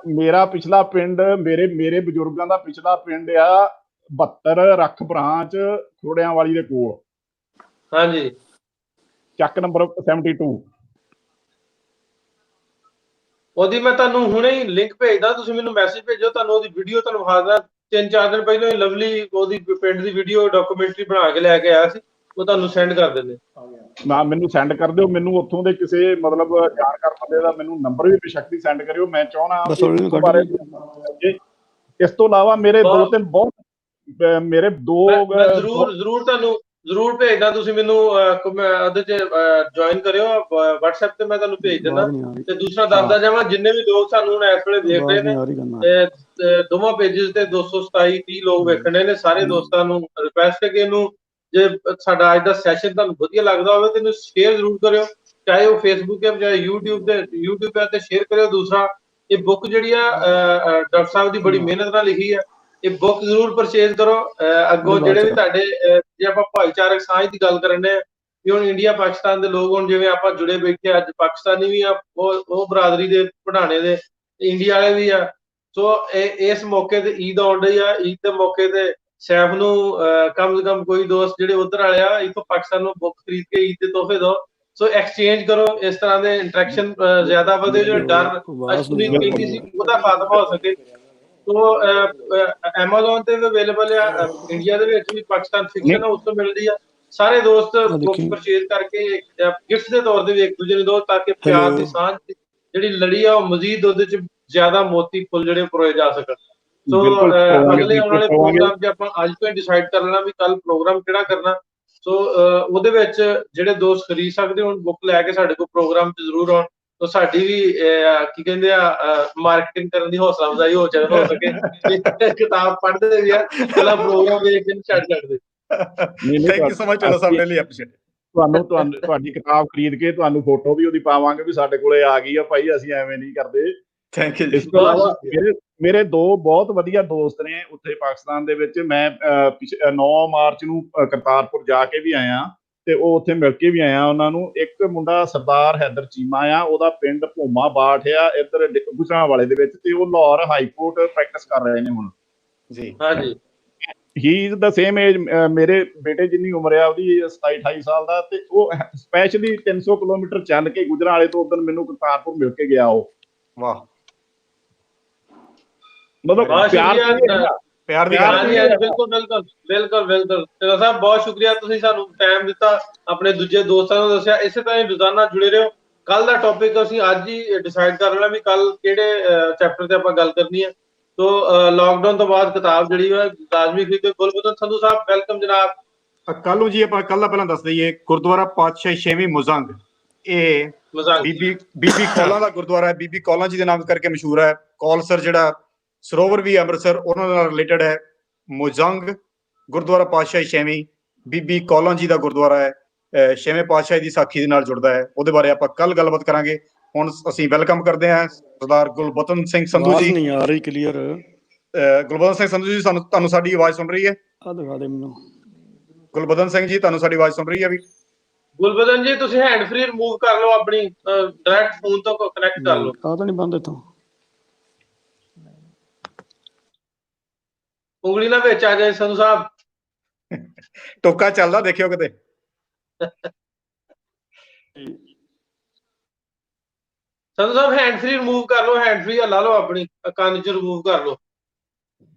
ਮੇਰਾ ਪਿਛਲਾ ਪਿੰਡ, ਮੇਰੇ ਬਜ਼ੁਰਗਾਂ ਦਾ ਪਿਛਲਾ ਪਿੰਡ ਆ 72 ਰੱਖ ਬ੍ਰਾਂਚ, ਖੋੜਿਆਂ ਵਾਲੀ ਦੇ ਕੋਲ। ਹਾਂਜੀ, ਚੱਕ ਨੰਬਰ 72। ਉਹਦੀ ਮੈਂ ਤੁਹਾਨੂੰ ਹੁਣੇ ਹੀ ਲਿੰਕ ਭੇਜਦਾ, ਤੁਸੀਂ ਮੈਨੂੰ ਮੈਸੇਜ ਭੇਜੋ, ਤੁਹਾਨੂੰ ਉਹਦੀ ਵੀਡੀਓ ਤੁਹਾਨੂੰ ਵਿਖਾਦਾ। 3-4 ਦਿਨ ਪਹਿਲਾਂ ਲਵਲੀ ਉਹਦੀ ਪਿੰਡ ਦੀ ਵੀਡੀਓ ਡਾਕੂਮੈਂਟਰੀ ਬਣਾ ਕੇ ਲੈ ਕੇ ਆਇਆ ਸੀ, ਉਹ ਤੁਹਾਨੂੰ ਸੈਂਡ ਕਰ ਦਿੰਦੇ। ਨਾ, ਮੈਨੂੰ ਸੈਂਡ ਕਰ ਦਿਓ, ਮੈਨੂੰ ਉੱਥੋਂ ਦੇ ਕਿਸੇ ਮਤਲਬ ਜਾਣਕਾਰ ਬੰਦੇ ਦਾ ਮੈਨੂੰ ਨੰਬਰ ਵੀ ਬੇਸ਼ੱਕ ਦੀ ਸੈਂਡ ਕਰਿਓ। ਮੈਂ ਚਾਹੁੰਦਾ ਇਸ ਤੋਂ ਇਲਾਵਾ ਮੇਰੇ 2-3 ਬਹੁਤ ਮੇਰੇ 2 ਜ਼ਰੂਰ ਤੁਹਾਨੂੰ ਜ਼ਰੂਰ ਭੇਜਦਾ। ਤੁਸੀਂ ਮੈਨੂੰ ਉਹਦੇ 'ਚ ਜੁਆਇਨ ਕਰਿਓ WhatsApp ਤੇ, ਮੈਂ ਤੁਹਾਨੂੰ ਭੇਜ ਦਿੰਦਾ। ਤੇ ਦੂਸਰਾ ਦੱਸਦਾ ਜਾਵਾਂ, ਜਿੰਨੇ ਵੀ ਲੋਕ ਸਾਨੂੰ ਹੁਣ ਇਸ ਵੇਲੇ ਦੇਖ ਰਹੇ ਨੇ, ਦੋਵਾਂ ਪੇਜਿਸ ਤੇ 227-30 ਲੋਕ ਵੇਖਣੇ ਨੇ। ਸਾਰੇ ਦੋਸਤਾਂ ਨੂੰ ਰਿਕੁਐਸਟ ਹੈ ਕਿ ਇਹਨੂੰ, ਜੇ ਸਾਡਾ ਅੱਜ ਦਾ ਸੈਸ਼ਨ ਤੁਹਾਨੂੰ ਵਧੀਆ ਲੱਗਦਾ ਹੋਵੇ ਤੇ ਇਹਨੂੰ ਸ਼ੇਅਰ ਜ਼ਰੂਰ ਕਰਿਓ, ਚਾਹੇ ਉਹ ਫੇਸਬੁੱਕ ਹੈ, ਚਾਹੇ YouTube ਤੇ ਸ਼ੇਅਰ ਕਰਿਓ। ਦੂਸਰਾ, ਇਹ ਬੁੱਕ ਜਿਹੜੀ ਆ ਡਾਕਟਰ ਸਾਹਿਬ ਦੀ ਬੜੀ ਮਿਹਨਤ ਨਾਲ ਲਿਖੀ ਆ, ਇਹ ਬੁੱਕ ਜ਼ਰੂਰ ਪਰਚੇਜ਼ ਕਰੋ। ਅੱਗੋਂ ਜਿਹੜੇ ਵੀ ਤੁਹਾਡੇ, ਜੇ ਆਪਾਂ ਭਾਈਚਾਰਕ ਸਾਂਝ ਦੀ ਗੱਲ ਕਰਨੇ ਆ, ਵੀ ਹੁਣ ਇੰਡੀਆ ਪਾਕਿਸਤਾਨ ਦੇ ਲੋਕ, ਹੁਣ ਜਿਵੇਂ ਆਪਾਂ ਜੁੜੇ ਬੈਠੇ, ਅੱਜ ਪਾਕਿਸਤਾਨੀ ਵੀ ਆ, ਉਹ ਬਰਾਦਰੀ ਦੇ ਪੜਾਣੇ ਦੇ, ਇੰਡੀਆ ਵਾਲੇ ਵੀ ਆ। ਸੋ ਇਸ ਮੌਕੇ ਤੇ ਈਦ ਆਉਣ ਡਈ ਆ, ਈਦ ਦੇ ਮੌਕੇ ਤੇ ਸੈਫ ਨੂੰ ਕਮ ਸੇ ਕਮ ਕੋਈ ਦੋਸਤ ਜਿਹੜੇ ਉਧਰ ਵਾਲੇ ਆ, ਇੱਥੋਂ ਪਾਕਿਸਤਾਨ ਨੂੰ ਬੁੱਕ ਖਰੀਦ ਕੇ ਈਦ ਦੇ ਤੋਹਫੇ ਦਿਓ। ਸੋ ਐਕਸਚੇਂਜ ਕਰੋ, ਇਸ ਤਰ੍ਹਾਂ ਦੇ ਇੰਟਰੈਕਸ਼ਨ ਜ਼ਿਆਦਾ ਵਧੇ, ਜੋ ਡਰ ਅਸ਼ਲੀਲ ਕਹਿੰਦੀ ਸੀ ਉਹਦਾ ਖਾਤਮਾ ਹੋ ਸਕੇ। ਸੋ Amazon ਤੇ ਵੀ ਅਵੇਲੇਬਲ ਆ, ਇੰਡੀਆ ਦੇ ਵਿੱਚ ਵੀ ਪਾਕਿਸਤਾਨ ਫਿਕਸ਼ਨ ਉਸ ਤੋਂ ਮਿਲਦੀ ਆ। ਸਾਰੇ ਦੋਸਤ ਬੁੱਕ ਪਰਚੇਜ਼ ਕਰਕੇ ਗਿਫਟ ਦੇ ਤੌਰ ਤੇ ਵੀ ਇੱਕ ਦੂਜੇ ਨੂੰ ਦਿਓ, ਤਾਂ ਕਿ ਪਿਆਰ ਦੀ ਸਾਂਝ ਜਿਹੜੀ ਲੜੀ ਆ ਉਹ ਮਜ਼ੀਦ ਉਹਦੇ ਚ ਜ਼ਿਆਦਾ ਮੋਤੀ ਫੁੱਲ ਜਿਹੜੇ ਪਰੋਏ ਜਾ ਸਕਣ। ਸੋ ਅਗਲੇ ਆਉਣ ਵਾਲੇ ਪ੍ਰੋਗਰਾਮ 'ਚ ਆਪਾਂ ਅੱਜ ਤੋਂ ਹੀ ਡਿਸਾਈਡ ਕਰ ਲੈਣਾ ਵੀ ਕੱਲ ਪ੍ਰੋਗਰਾਮ ਕਿਹੜਾ ਕਰਨਾ। ਸੋ ਉਹਦੇ ਵਿੱਚ ਜਿਹੜੇ ਦੋਸਤ ਖਰੀਦ ਸਕਦੇ ਹੁਣ ਬੁੱਕ ਲੈ ਕੇ ਸਾਡੇ ਕੋਲ ਪ੍ਰੋਗਰਾਮ 'ਚ ਜ਼ਰੂਰ ਆਉਣ, ਤਾਂ ਸਾਡੀ ਵੀ ਕੀ ਕਹਿੰਦੇ ਆ ਮਾਰਕੀਟਿੰਗ ਕਰਨ ਦੀ ਹੌਸਲਾ ਅਫਜ਼ਾਈ ਹੋ ਸਕੇ। ਕਿਤਾਬ ਪੜ੍ਹਦੇ ਵੀ ਆ, ਪਹਿਲਾ ਪ੍ਰੋਗਰਾਮ ਵੇਖ ਕੇ ਛੱਡਦੇ। Thank you so much Dhillon Sahib, really appreciate. ਤੁਹਾਡੀ ਕਿਤਾਬ ਖਰੀਦ ਕੇ ਤੁਹਾਨੂੰ ਫੋਟੋ ਵੀ ਉਹਦੀ ਪਾਵਾਂਗੇ ਵੀ ਸਾਡੇ ਕੋਲੇ ਆ ਗਈ ਆ ਭਾਈ, ਅਸੀਂ ਐਵੇਂ ਨਹੀਂ ਕਰਦੇ। ਥੈਂਕ ਯੂ ਇਸ ਤੋਂ ਇਲਾਵਾ ਮੇਰੇ ਦੋ ਬਹੁਤ ਵਧੀਆ ਦੋਸਤ ਨੇ ਉੱਥੇ ਪਾਕਿਸਤਾਨ ਦੇ ਵਿੱਚ। ਮੈਂ 9 ਮਾਰਚ ਨੂੰ ਕਰਤਾਰਪੁਰ ਜਾ ਕੇ ਵੀ ਆਇਆ ਤੇ ਉਹ ਉੱਥੇ ਮਿਲ ਕੇ ਵੀ ਆਇਆ ਉਹਨਾਂ ਨੂੰ। ਇੱਕ ਮੁੰਡਾ ਸਰਦਾਰ ਹੈਦਰ ਚੀਮਾ ਆ, ਉਹਦਾ ਪਿੰਡ ਭੋਮਾ ਬਾਠ ਆ ਇੱਧਰ ਗੁਜਰਾਂਵਾਲੇ ਦੇ ਵਿੱਚ, ਤੇ ਉਹ ਲਾਹੌਰ ਹਾਈ ਕੋਰਟ ਪ੍ਰੈਕਟਿਸ ਕਰ ਰਹੇ ਨੇ ਹੁਣ ਜੀ। ਹਾਂਜੀ, ਹੀ ਇਜ਼ ਦਾ ਸੇਮ ਏਜ, ਮੇਰੇ ਬੇਟੇ ਜਿੰਨੀ ਉਮਰ ਆ ਉਹਦੀ 27-28 ਸਾਲ ਦਾ, ਤੇ ਉਹ ਸਪੈਸ਼ਲੀ 300 ਕਿਲੋਮੀਟਰ ਚੱਲ ਕੇ ਗੁਜਰਾਂਵਾਲੇ ਤੋਂ ਉਦੋਂ ਮੈਨੂੰ ਕਰਤਾਰਪੁਰ ਮਿਲ ਕੇ ਗਿਆ ਉਹ। ਵਾਹ, ਮਤਲਬ ਪਿਆਰ ਪਿਆਰ ਦੀ ਬਿਲਕੁਲ ਬਿਲਕੁਲ ਬਿਲਕੁਲ ਬਿਲਕੁਲ। ਢਿੱਲੋਂ ਸਾਹਿਬ ਬਹੁਤ ਸ਼ੁਕਰੀਆ, ਤੁਸੀਂ ਸਾਨੂੰ ਟਾਈਮ ਦਿੱਤਾ, ਆਪਣੇ ਦੂਜੇ ਦੋਸਤਾਂ ਨੂੰ ਦੱਸਿਆ। ਇਸੇ ਤਰ੍ਹਾਂ ਹੀ ਰੋਜ਼ਾਨਾ ਜੁੜੇ ਰਹੋ। ਕੱਲ ਦਾ ਟੌਪਿਕ ਅਸੀਂ ਅੱਜ ਹੀ ਡਿਸਾਈਡ ਕਰ ਲੈਣਾ ਵੀ ਕੱਲ ਕਿਹੜੇ ਚੈਪਟਰ ਤੇ ਆਪਾਂ ਗੱਲ ਕਰਨੀ ਹੈ। ਤੋ ਲਾਕਡਾਊਨ ਤੋਂ ਬਾਅਦ ਕਿਤਾਬ ਜਿਹੜੀ ਹੈ ਲਾਜ਼ਮੀ ਖਰੀਦੋ। ਗੁਲਬਦਨ ਸੰਧੂ ਸਾਹਿਬ ਵੈਲਕਮ ਜਨਾਬ। ਕੱਲ ਨੂੰ ਜੀ ਆਪਾਂ ਕੱਲ ਦਾ ਪਹਿਲਾਂ ਦੱਸ ਦਈਏ, ਗੁਰਦੁਆਰਾ ਪਾਤਸ਼ਾਹੀ 6ਵੀਂ ਮੁਜ਼ੰਗ, ਇਹ ਬੀਬੀ ਕੌਲਾਂ ਦਾ ਗੁਰਦੁਆਰਾ ਹੈ। ਬੀਬੀ ਕੌਲਾਂ ਜੀ ਦੇ ਨਾਮ ਕਰਕੇ ਮਸ਼ਹੂਰ ਹੈ। ਕੌਲਸਰ ਜਿਹੜਾ ਸਰੋਵਰ ਵੀ ਅੰਮ੍ਰਿਤਸਰ ਉਹਨਾਂ ਨਾਲ ਰਿਲੇਟਡ ਹੈ। ਮੁਜ਼ੰਗ ਗੁਰਦੁਆਰਾ ਪਾਤਸ਼ਾਹੀ 6ਵੀਂ ਬੀਬੀ ਕੌਲਾਂ ਜੀ ਦਾ ਗੁਰਦੁਆਰਾ ਹੈ, 6ਵੇਂ ਪਾਤਸ਼ਾਹੀ ਦੀ ਸਾਖੀ ਦੇ ਨਾਲ ਜੁੜਦਾ ਹੈ। ਉਹਦੇ ਬਾਰੇ ਆਪਾਂ ਕੱਲ ਗੱਲਬਾਤ ਕਰਾਂਗੇ। ਹੁਣ ਅਸੀਂ ਵੈਲਕਮ ਕਰਦੇ ਹਾਂ ਸਰਦਾਰ ਗੁਲਬਦਨ ਸਿੰਘ ਸੰਧੂ ਜੀ। ਨਹੀਂ ਆ ਰਹੀ ਕਲੀਅਰ। ਗੁਲਬਦਨ ਸਿੰਘ ਸੰਧੂ ਜੀ, ਤੁਹਾਨੂੰ ਸਾਡੀ ਆਵਾਜ਼ ਸੁਣ ਰਹੀ ਹੈ? ਆ ਦਿਖਾ ਦੇ ਮੈਨੂੰ। ਗੁਲਬਦਨ ਸਿੰਘ ਜੀ, ਤੁਹਾਨੂੰ ਸਾਡੀ ਆਵਾਜ਼ ਸੁਣ ਰਹੀ ਹੈ ਵੀ? ਗੁਲਬਦਨ ਜੀ ਤੁਸੀਂ ਹੈਂਡ ਫ੍ਰੀ ਰਿਮੂਵ ਕਰ ਲਓ, ਆਪਣੀ ਡਾਇਰੈਕਟ ਫੋਨ ਤੋਂ ਕਨੈਕਟ ਕਰ ਲਓ। ਆ ਤਾਂ ਨਹੀਂ ਬੰਦ ਇੱਥੋਂ, ਉਂਗਲੀ ਨਾਲ ਵਿੱਚ ਆ ਜਾਏ ਸੰਧੂ ਸਾਹਿਬ। ਟੋਕਾ ਚੱਲਦਾ ਦੇਖਿਓ ਕਿਤੇ। ਸੰਧੂ ਸਾਹਿਬ ਹੈਂਡ ਫ੍ਰੀ ਰਿਮੂਵ ਕਰ ਲਓ, ਹੈਂਡ ਫ੍ਰੀ ਲਾ ਲਓ, ਆਪਣੀ ਕੰਨ ਚ ਰਿਮੂਵ ਕਰ ਲਓ।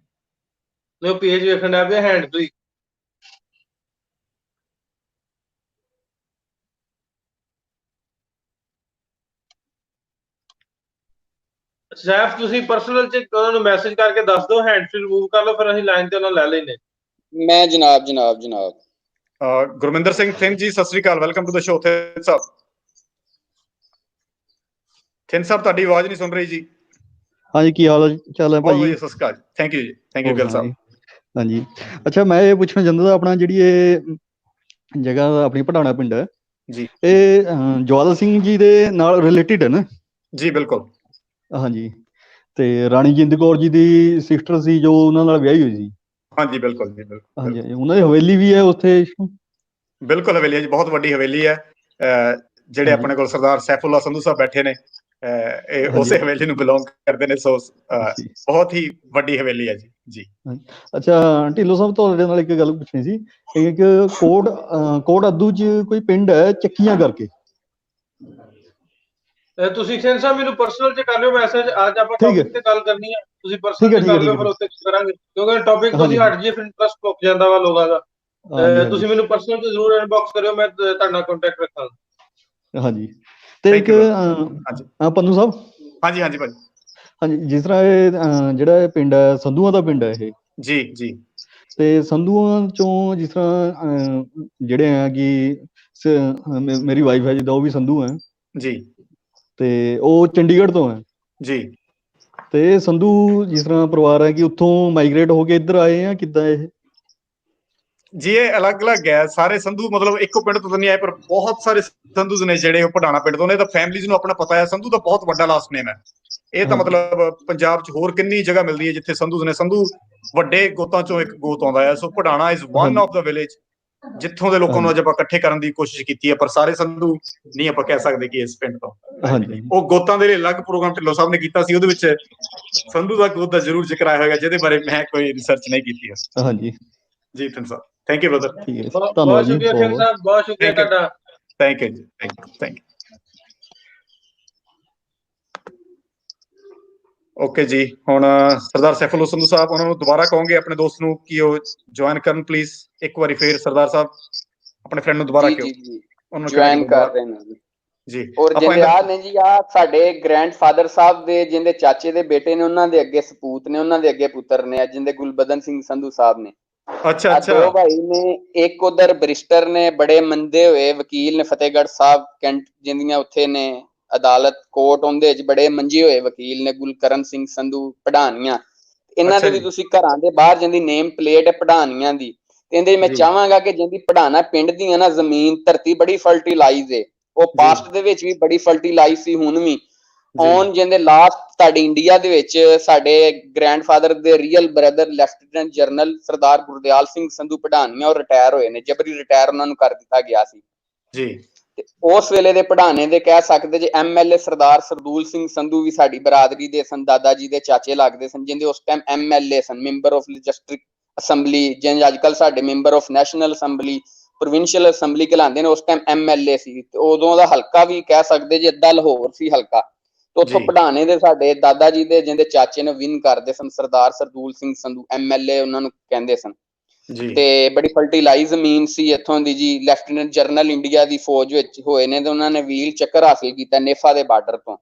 ਮੈਂ ਪੇਜ ਵੇਖਣ ਡਿਆ ਪਿਆ ਹੈਂਡ ਫ੍ਰੀ। ਸੈਫ ਤੁਸੀਂ ਪਰਸਨਲ ਚ ਉਹਨਾਂ ਨੂੰ ਮੈਸੇਜ ਕਰਕੇ ਦੱਸ ਦਿਓ ਹੈਂਡ ਫ੍ਰੀ ਰਿਮੂਵ ਕਰ ਲਓ, ਫਿਰ ਅਸੀਂ ਲਾਈਨ ਤੇ ਉਹਨਾਂ ਲੈ ਲੈਨੇ। ਮੈਂ ਜਨਾਬ। Gurminder Singh ji Sat Sri Akal, welcome to the show. Thind Sahib ਤੁਹਾਡੀ ਆਵਾਜ਼ ਨਹੀਂ ਸੁਣ ਰਹੀ ਜੀ। ਹਾਂਜੀ ਕੀ ਹਾਲ ਚਾਲ ਹੈ ਭਾਜੀ? ਸਤਿ ਸ੍ਰੀ ਅਕਾਲ, ਥੈਂਕ ਯੂ ਜੀ, ਥੈਂਕ ਯੂ ਗਿੱਲ ਸਾਹਿਬ। ਹਾਂਜੀ ਅੱਛਾ, ਮੈਂ ਇਹ ਪੁੱਛਣਾ ਚਾਹੁੰਦਾ था, ਆਪਣਾ ਜਿਹੜੀ ਇਹ ਜਗ੍ਹਾ ਆਪਣੀ ਪਟਾਣਾ ਪਿੰਡ ਹੈ ਜੀ, ਇਹ ਜਵਾਲਾ ਸਿੰਘ ਜੀ ਦੇ ਨਾਲ ਰਿਲੇਟਿਡ ਹੈ ਨਾ? ਜੀ ਬਿਲਕੁਲ। ਹਾਂਜੀ, ਤੇ ਰਾਣੀ ਜਿੰਦ ਕੌਰ ਜੀ ਦੀ ਸਿਸਟਰ ਸੀ ਜੋ ਉਹਨਾਂ ਨਾਲ ਵਿਆਹੀ ਹੋਈ ਸੀ। ਹਾਂਜੀ ਬਿਲਕੁਲ ਜੀ, ਬਿਲਕੁਲ। ਹਾਂਜੀ, ਉਹਨਾਂ ਦੀ ਹਵੇਲੀ ਵੀ ਹੈ ਉੱਥੇ? ਬਿਲਕੁਲ ਹਵੇਲੀ ਹੈ ਜੀ, ਬਹੁਤ ਵੱਡੀ ਹਵੇਲੀ ਹੈ। ਜਿਹੜੇ ਆਪਣੇ ਕੋਲ ਸਰਦਾਰ ਸੈਫੁੱਲਾ ਸੰਧੂ ਸਾਹਿਬ ਬੈਠੇ ਨੇ, ਇਹ ਉਸੇ ਹਵੇਲੀ ਨੂੰ ਬਿਲੋਂਗ ਕਰਦੇ ਨੇ। ਸੋ ਬਹੁਤ ਹੀ ਵੱਡੀ ਹਵੇਲੀ ਹੈ ਜੀ। ਜੀ ਅੱਛਾ ਢਿੱਲੋਂ ਸਾਹਿਬ, ਤੁਹਾਡੇ ਨਾਲ ਇੱਕ ਗੱਲ ਪੁੱਛਣੀ ਸੀ। ਇੱਕ ਕੋਟ ਅੱਦੂ ਚ ਕੋਈ ਪਿੰਡ ਹੈ ਚੱਕੀਆਂ ਕਰਕੇ, ਤੁਸੀਂ ਸਿੰਘ ਸਾਹਿਬ ਮੈਨੂੰ ਪਰਸਨਲ ਚ ਕਰ ਲਿਓ ਮੈਸੇਜ। ਅੱਜ ਆਪਾਂ ਟੌਪਿਕ ਤੇ ਗੱਲ ਕਰਨੀ ਹੈ, ਤੁਸੀਂ ਪਰਸਨਲ ਚ ਕਰ ਲਿਓ, ਫਿਰ ਉੱਤੇ ਕਰਾਂਗੇ, ਕਿਉਂਕਿ ਟੌਪਿਕ ਤੋਂ ਹਟ ਜਾਈਏ ਫਿਰ ਇੰਟਰਸਟ ਮੁੱਕ ਜਾਂਦਾ ਵਾ ਲੋਕਾਂ ਦਾ। ਤੁਸੀਂ ਮੈਨੂੰ ਪਰਸਨਲ ਤੇ ਜ਼ਰੂਰ ਇਨਬਾਕਸ ਕਰਿਓ, ਮੈਂ ਤੁਹਾਡੇ ਨਾਲ ਕੰਟੈਕਟ ਰੱਖਾਂਗਾ। ਹਾਂਜੀ, ਤੇ ਇੱਕ ਪੰਨੂ ਸਾਹਿਬ। ਹਾਂਜੀ ਹਾਂਜੀ ਭਾਜੀ। ਹਾਂਜੀ, ਜਿਸ ਤਰ੍ਹਾਂ ਇਹ ਜਿਹੜਾ ਪਿੰਡ ਹੈ ਸੰਧੂਆਂ ਦਾ ਪਿੰਡ ਹੈ ਇਹ ਜੀ ਜੀ, ਤੇ ਸੰਧੂਆਂ ਚੋਂ ਜਿਸ ਤਰ੍ਹਾਂ ਜਿਹੜੇ ਆ ਕਿ ਮੇਰੀ ਵਾਈਫ ਹੈ ਜਿੱਦਾਂ, ਉਹ ਵੀ ਸੰਧੂ ਹੈ ਜੀ, ਤੇ ਉਹ ਚੰਡੀਗੜ੍ਹ ਤੋਂ ਹੈ ਜੀ। ਤੇ ਸੰਧੂ ਜਿਸ ਤਰ੍ਹਾਂ ਪਰਿਵਾਰ ਹੈ ਕਿ ਉੱਥੋਂ ਮਾਈਗ੍ਰੇਟ ਹੋ ਕੇ ਇੱਧਰ ਆਏ ਆ, ਕਿੱਦਾਂ ਇਹ? ਜੀ ਇਹ ਅਲੱਗ-ਅਲੱਗ ਹੈ, ਸਾਰੇ ਸੰਧੂ ਮਤਲਬ ਇੱਕੋ ਪਿੰਡ ਤੋਂ ਨਹੀਂ ਆਏ, ਪਰ ਬਹੁਤ ਸਾਰੇ ਸੰਧੂ ਨੇ ਜਿਹੜੇ ਉਹ ਪਟਾਣਾ ਪਿੰਡ ਤੋਂ ਨੇ। ਤਾਂ ਫੈਮਿਲੀਜ਼ ਨੂੰ ਆਪਣਾ ਪਤਾ ਹੈ, ਸੰਧੂ ਦਾ ਬਹੁਤ ਵੱਡਾ ਲਾਸਟ ਨੇਮ ਹੈ। ਇਹ ਤਾਂ ਮਤਲਬ ਪੰਜਾਬ 'ਚ ਹੋਰ ਕਿੰਨੀ ਜਗ੍ਹਾ ਮਿਲਦੀ ਹੈ ਜਿੱਥੇ ਸੰਧੂ ਨੇ। ਸੰਧੂ ਵੱਡੇ ਗੋਤਾਂ ਚੋਂ ਇੱਕ ਗੋਤ ਆਉਂਦਾ ਹੈ। So Padhana is one of the village ਜਿੱਥੋਂ ਦੇ ਲੋਕਾਂ ਨੂੰ ਅੱਜ ਆਪਾਂ ਇਕੱਠੇ ਕਰਨ ਦੀ ਕੋਸ਼ਿਸ਼ ਕੀਤੀ ਹੈ, ਪਰ ਸਾਰੇ ਸੰਧੂ ਨਹੀਂ ਆਪਾਂ ਕਹਿ ਸਕਦੇ ਕਿ ਇਸ ਪਿੰਡ ਤੋਂ। ਉਹ ਗੋਤਾਂ ਦੇ ਲਈ ਅਲੱਗ ਪ੍ਰੋਗਰਾਮ ਢਿੱਲੋਂ ਸਾਹਿਬ ਨੇ ਕੀਤਾ ਸੀ, ਉਹਦੇ ਵਿੱਚ ਸੰਧੂ ਦਾ ਗੋਤ ਦਾ ਜ਼ਰੂਰ ਜ਼ਿਕਰ ਆਇਆ ਹੋਏਗਾ, ਜਿਹਦੇ ਬਾਰੇ ਮੈਂ ਕੋਈ ਰਿਸਰਚ ਨਹੀਂ ਕੀਤੀ ਹੈ। ਹਾਂਜੀ ਜੀ thin Sahib, thank you brother. ਬਹੁਤ ਸ਼ੁਕਰੀਆ ਸਿੰਘ ਸਾਹਿਬ, ਬਹੁਤ ਸ਼ੁਕਰੀਆ ਤੁਹਾਡਾ। ਥੈਂਕ ਯੂ ਜੀ, ਥੈਂਕ ਯੂ। ਓਕੇ ਜੀ, ਹੁਣ ਸਰਦਾਰ ਸੈਫੁੱਲਾ ਸੰਧੂ ਸਾਹਿਬ, ਉਹਨਾਂ ਨੂੰ ਦੁਬਾਰਾ ਕਹੋਗੇ ਆਪਣੇ ਦੋਸਤ ਨੂੰ ਕਿ ਉਹ ਜੁਆਇਨ ਕਰਨ ਪਲੀਜ਼। ਇੱਕ ਵਾਰੀ ਫੇਰ ਸਰਦਾਰ ਸਾਹਿਬ ਆਪਣੇ ਫਰੈਂਡ ਨੂੰ ਦੁਬਾਰਾ ਕਹੋ, ਉਹਨੂੰ ਜੁਆਇਨ ਕਰ ਰਹੇ ਨੇ ਜੀ। ਔਰ ਜਿਹਦੇ ਆ ਨੇ ਜੀ, ਆ ਸਾਡੇ ਗ੍ਰੈਂਡਫਾਦਰ ਸਾਹਿਬ ਦੇ ਜਿਹਦੇ ਚਾਚੇ ਦੇ ਬੇਟੇ ਨੇ, ਉਹਨਾਂ ਦੇ ਅੱਗੇ ਸਪੂਤ ਨੇ, ਉਹਨਾਂ ਦੇ ਅੱਗੇ ਪੁੱਤਰ ਨੇ, ਜਿਹਦੇ ਗੁਲਬਦਨ ਸਿੰਘ ਸੰਧੂ ਸਾਹਿਬ ਨੇ। ਅੱਛਾ ਅੱਛਾ, ਦੋ ਭਾਈ ਨੇ, ਇੱਕ ਉਧਰ ਬਰਿਸਟਰ ਨੇ, ਬੜੇ ਮੰਦੇ ਹੋਏ ਵਕੀਲ ਨੇ, ਫਤਿਹਗੜ੍ਹ ਸਾਹਿਬ ਕੈਂਟ ਜਿੰਦੀਆਂ ਉੱਥੇ ਨੇ ਅਦਾਲਤ ਕੋਰਟ, ਉਹਦੇ ਚ ਬੜੇ ਮੰਜੇ ਹੋਏ ਵਕੀਲ ਨੇ, ਗੁਲਕਰਨ ਸਿੰਘ ਸੰਧੂ ਪੜਾਨੀਆਂ। ਇਹਨਾਂ ਦੇ ਵੀ ਤੁਸੀਂ ਘਰਾਂ ਦੇ ਬਾਹਰ ਜਿੰਦੀ ਨੇਮ ਪਲੇਟ ਹੈ ਪੜਾਨੀਆਂ ਦੀ। ਕਹਿੰਦੇ ਮੈਂ ਚਾਹਾਂਗਾ ਕਿ ਜਿੰਦੀ ਪੜਾਣਾ ਪਿੰਡ ਦੀਆਂ ਨਾ ਜ਼ਮੀਨ ਧਰਤੀ ਬੜੀ ਫਰਟੀਲਾਈਜ਼ ਹੈ, ਉਹ ਪਾਸਟ ਦੇ ਵਿੱਚ ਵੀ ਬੜੀ ਫਰਟੀਲਾਈਜ਼ ਸੀ, ਹੁਣ ਵੀ। ਔਨ ਜਿਹਦੇ ਲਾਸਟ ਤੁਹਾਡੀ ਇੰਡੀਆ ਦੇ ਵਿੱਚ ਸਾਡੇ ਗ੍ਰੈਂਡਫਾਦਰ ਦੇ ਰੀਅਲ ਬ੍ਰਦਰ ਲੈਫਟੀਨੈਂਟ ਜਨਰਲ ਸਰਦਾਰ ਗੁਰਦਿਆਲ ਸਿੰਘ ਸੰਧੂ ਪੜਾਨੀਆ ਉਹ ਰਿਟਾਇਰ ਹੋਏ ਨੇ, ਜਬਰੀ ਰਿਟਾਇਰ ਉਹਨਾਂ ਨੂੰ ਕਰ ਦਿੱਤਾ ਗਿਆ ਸੀ ਜੀ। ਤੇ ਉਸ ਵੇਲੇ ਦੇ ਪੜਾਨੇ ਦੇ ਕਹਿ ਸਕਦੇ ਜੇ MLA ਸਰਦਾਰ ਸਰਦੂਲ ਸਿੰਘ ਸੰਧੂ ਵੀ ਸਾਡੀ ਬਰਾਦਰੀ ਦੇ ਸਨ, ਦਾਦਾ ਜੀ ਦੇ ਚਾਚੇ ਲੱਗਦੇ ਸਨ, ਜਿੰਦੇ ਉਸ ਟਾਈਮ MLA ਸਨ, ਮੈਂਬਰ ਆਫ ਡਿਸਟ੍ਰਿਕਟ ਅਸੈਂਬਲੀ, ਜਿੰਜ ਅੱਜ ਕੱਲ ਸਾਡੇ member of national assembly, provincial assembly कहलाते ने, उस टाइम MLA ਸੀ ਤੇ ਉਦੋਂ ਦਾ ਹਲਕਾ ਵੀ ਕਹਿ ਸਕਦੇ ਜੇ ਅੱਧਾ ਲਾਹੌਰ ਸੀ ਹਲਕਾ। ਤੇ ਉੱਥੋਂ ਪੜਾਣੇ ਦੇ ਸਾਡੇ ਦਾਦਾ ਜੀ ਦੇ ਜਿਹਦੇ ਚਾਚੇ ਨੇ ਵਿਨ ਕਰਦੇ ਸਨ ਸਰਦਾਰ ਸਰਦੂਲ ਸਿੰਘ ਸੰਧੂ, MLA ਉਹਨਾਂ ਨੂੰ ਕਹਿੰਦੇ ਸਨ ਤੇ ਬੜੀ ਫਰਟੀਲਾਈਜ਼ ਜ਼ਮੀਨ ਸੀ ਇੱਥੋਂ ਦੀ ਜੀ। ਲੈਫਟੀਨੈਂਟ ਜਨਰਲ ਇੰਡੀਆ ਦੀ ਫੌਜ ਵਿੱਚ ਹੋਏ ਨੇ ਤੇ ਉਹਨਾਂ ਨੇ ਵੀਲ ਚੱਕਰ ਹਾਸਿਲ ਕੀਤਾ ਨੇਫਾ ਦੇ ਬਾਰਡਰ ਤੋਂ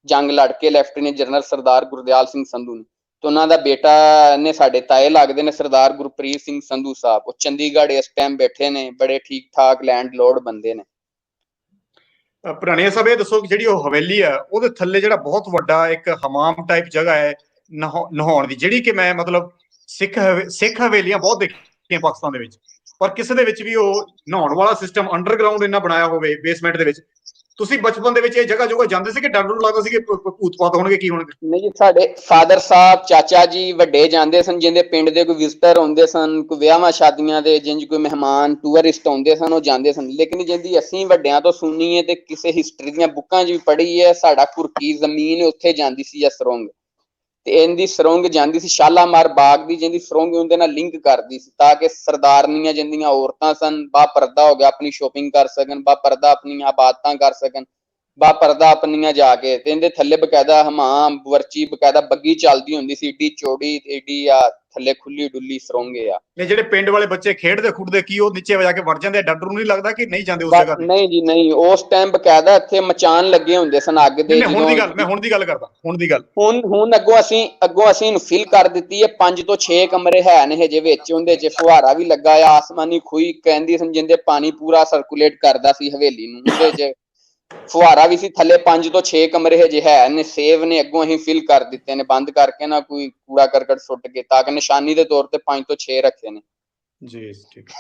ਜੰਗ ਲੜ ਕੇ, ਲੈਫਟੀਨੈਂਟ ਜਨਰਲ ਸਰਦਾਰ ਗੁਰਦਿਆਲ ਸਿੰਘ ਸੰਧੂ ਨੇ। ਤੇ ਉਹਨਾਂ ਦਾ ਬੇਟਾ ਨੇ ਸਾਡੇ ਤਾਏ ਲੱਗਦੇ ਨੇ ਸਰਦਾਰ ਗੁਰਪ੍ਰੀਤ ਸਿੰਘ ਸੰਧੂ ਸਾਹਿਬ, ਉਹ ਚੰਡੀਗੜ੍ਹ ਇਸ ਟਾਈਮ ਬੈਠੇ ਨੇ, ਬੜੇ ਠੀਕ ਠਾਕ ਲੈਂਡ ਲੋਰਡ ਬੰਦੇ ਨੇ। ਪੁਰਾਣੀਆਂ ਸਾਹਿਬ ਇਹ ਦੱਸੋ ਕਿ ਜਿਹੜੀ ਉਹ ਹਵੇਲੀ ਆ ਉਹਦੇ ਥੱਲੇ ਜਿਹੜਾ ਬਹੁਤ ਵੱਡਾ ਇੱਕ ਹਮਾਮ ਟਾਈਪ ਜਗ੍ਹਾ ਹੈ ਨਹਾਉਣ ਦੀ, ਜਿਹੜੀ ਕਿ ਮੈਂ ਮਤਲਬ ਸਿੱਖ ਹਵੇਲੀਆਂ ਬਹੁਤ ਦੇਖੀਆਂ ਪਾਕਿਸਤਾਨ ਦੇ ਵਿੱਚ, ਪਰ ਕਿਸੇ ਦੇ ਵਿੱਚ ਵੀ ਉਹ ਨਹਾਉਣ ਵਾਲਾ ਸਿਸਟਮ ਅੰਡਰਗਰਾਉਂਡ ਇੰਨਾ ਬਣਾਇਆ ਹੋਵੇ ਬੇਸਮੈਂਟ ਦੇ ਵਿੱਚ। ਤੁਸੀਂ ਬਚਪਨ ਦੇ ਵਿੱਚ ਇਹ ਜਗ੍ਹਾ ਜੁਗਾ ਜਾਂਦੇ ਸੀ ਕਿ ਡਰ ਨੂੰ ਲੱਗਦਾ ਸੀ ਕਿ ਭੂਤ ਪਾਤ ਹੋਣਗੇ, ਕੀ ਹੋਣਗੇ? ਨਹੀਂ ਜੀ, ਸਾਡੇ ਫਾਦਰ ਸਾਹਿਬ ਚਾਚਾ ਜੀ ਵੱਡੇ ਜਾਂਦੇ ਸਨ, ਜਿੰਦੇ ਪਿੰਡ ਦੇ ਕੋਈ ਵਿਜ਼ਟਰ ਆਉਂਦੇ ਸਨ, ਕੋਈ ਵਿਆਹਾਂ ਸ਼ਾਦੀਆਂ ਦੇ ਜਿੰਜ ਕੋਈ ਮਹਿਮਾਨ ਟੂਰਿਸਟ ਆਉਂਦੇ ਸਨ ਉਹ ਜਾਂਦੇ ਸਨ। ਲੇਕਿਨ ਜਿੰਦੀ ਅਸੀਂ ਵੱਡਿਆਂ ਤੋਂ ਸੁਣੀ ਹੈ ਤੇ ਕਿਸੇ ਹਿਸਟਰੀ ਦੀਆਂ ਬੁੱਕਾਂ 'ਚ ਵੀ ਪੜ੍ਹੀ ਹੈ, ਸਾਡਾ ਕੁਰਕੀ ਜ਼ਮੀਨ ਉੱਥੇ ਜਾਂਦੀ ਸੀ ਜਾਂ ਸੁਰੰਗ, ਤੇ ਇਹਦੀ ਸੁਰੰਗ ਜਾਂਦੀ ਸੀ ਸ਼ਾਲਾਮਾਰ ਬਾਗ ਦੀ, ਜਿਹਦੀ ਸੁਰੰਗ ਉਹਦੇ ਨਾਲ ਲਿੰਕ ਕਰਦੀ ਸੀ ਤਾਂ ਕਿ ਸਰਦਾਰਨੀਆਂ ਜਿੰਦੀਆਂ ਔਰਤਾਂ ਸਨ ਬਾ ਪਰਦਾ ਹੋ ਗਿਆ ਆਪਣੀ ਸ਼ੋਪਿੰਗ ਕਰ ਸਕਣ, ਬਾ ਪਰਦਾ ਆਪਣੀਆਂ ਆਬਾਦਤਾਂ ਕਰ ਸਕਣ, ਬਾ ਪਰਦਾ ਆਪਣੀਆਂ ਜਾ ਕੇ। ਤੇ ਇਹਦੇ ਥੱਲੇ ਬਕਾਇਦਾ ਹਮਾਮ ਵਰਚੀ ਬਕਾਇਦਾ ਬੱਗੀ ਚੱਲਦੀ ਹੁੰਦੀ ਸੀ, ਏਡੀ ਚੌੜੀ ਏਡੀ ਆ ਥੱਲੇ ਖੁੱਲੀ ਡੁੱਲੀ ਸੁਰੰਗ ਆ। ਨੇ ਜਿਹੜੇ ਪਿੰਡ ਵਾਲੇ ਬੱਚੇ ਖੇਡਦੇ ਖੁੱਡਦੇ ਕੀ ਉਹ ਨੀਚੇ ਵਜਾ ਕੇ ਵੜ ਜਾਂਦੇ? ਡਰ ਨੂੰ ਨਹੀਂ ਲੱਗਦਾ ਕਿ ਨਹੀਂ ਜਾਂਦੇ ਉਸ ਜਗ੍ਹਾ ਤੇ? ਨਹੀਂ ਜੀ ਨਹੀਂ, ਉਸ ਟਾਈਮ ਬਕਾਇਦਾ ਇੱਥੇ ਮਚਾਨ ਲੱਗੇ ਹੁੰਦੇ ਸਨ ਅੱਗ ਦੇ। ਮੈਂ ਹੁਣ ਦੀ ਗੱਲ ਕਰਦਾ, ਹੁਣ ਅੱਗੋਂ ਅਸੀਂ ਇਹਨੂੰ ਫਿਲ ਕਰ ਦਿੱਤੀ ਹੈ। 5 ਤੋਂ 6 ਕਮਰੇ ਹੈ ਨੇ ਹਜੇ ਵਿੱਚ, ਉਹਦੇ 'ਚ ਫੁਹਾਰਾ ਵੀ ਲੱਗਾ ਆ, ਆਸਮਾਨੀ ਖੂਹੀ ਕਹਿੰਦੀ ਸਨ ਜਿੰਦੇ ਪਾਣੀ ਪੂਰਾ ਸਰਕੂਲੇਟ ਕਰਦਾ ਸੀ ਹਵੇਲੀ ਨੂੰ, ਉਹਦੇ 'ਚ ਫੁਹਾਰਾ ਵੀ ਸੀ। ਥੱਲੇ 5 ਤੋਂ 6 ਕਮਰੇ ਹਜੇ ਹੈ ਨੇ, ਸੇਵ ਨੇ, ਅੱਗੋਂ ਅਸੀਂ ਫਿਲ ਕਰ ਦਿੱਤੇ ਨੇ ਬੰਦ ਕਰਕੇ ਨਾ ਕੋਈ ਕੂੜਾ ਕਰਕਟ ਸੁੱਟ ਕੇ, ਤਾਂ ਕਿ ਨਿਸ਼ਾਨੀ ਦੇ ਤੌਰ ਤੇ 5 ਤੋਂ 6 ਰੱਖੇ ਨੇ ਜੀ। ਠੀਕ,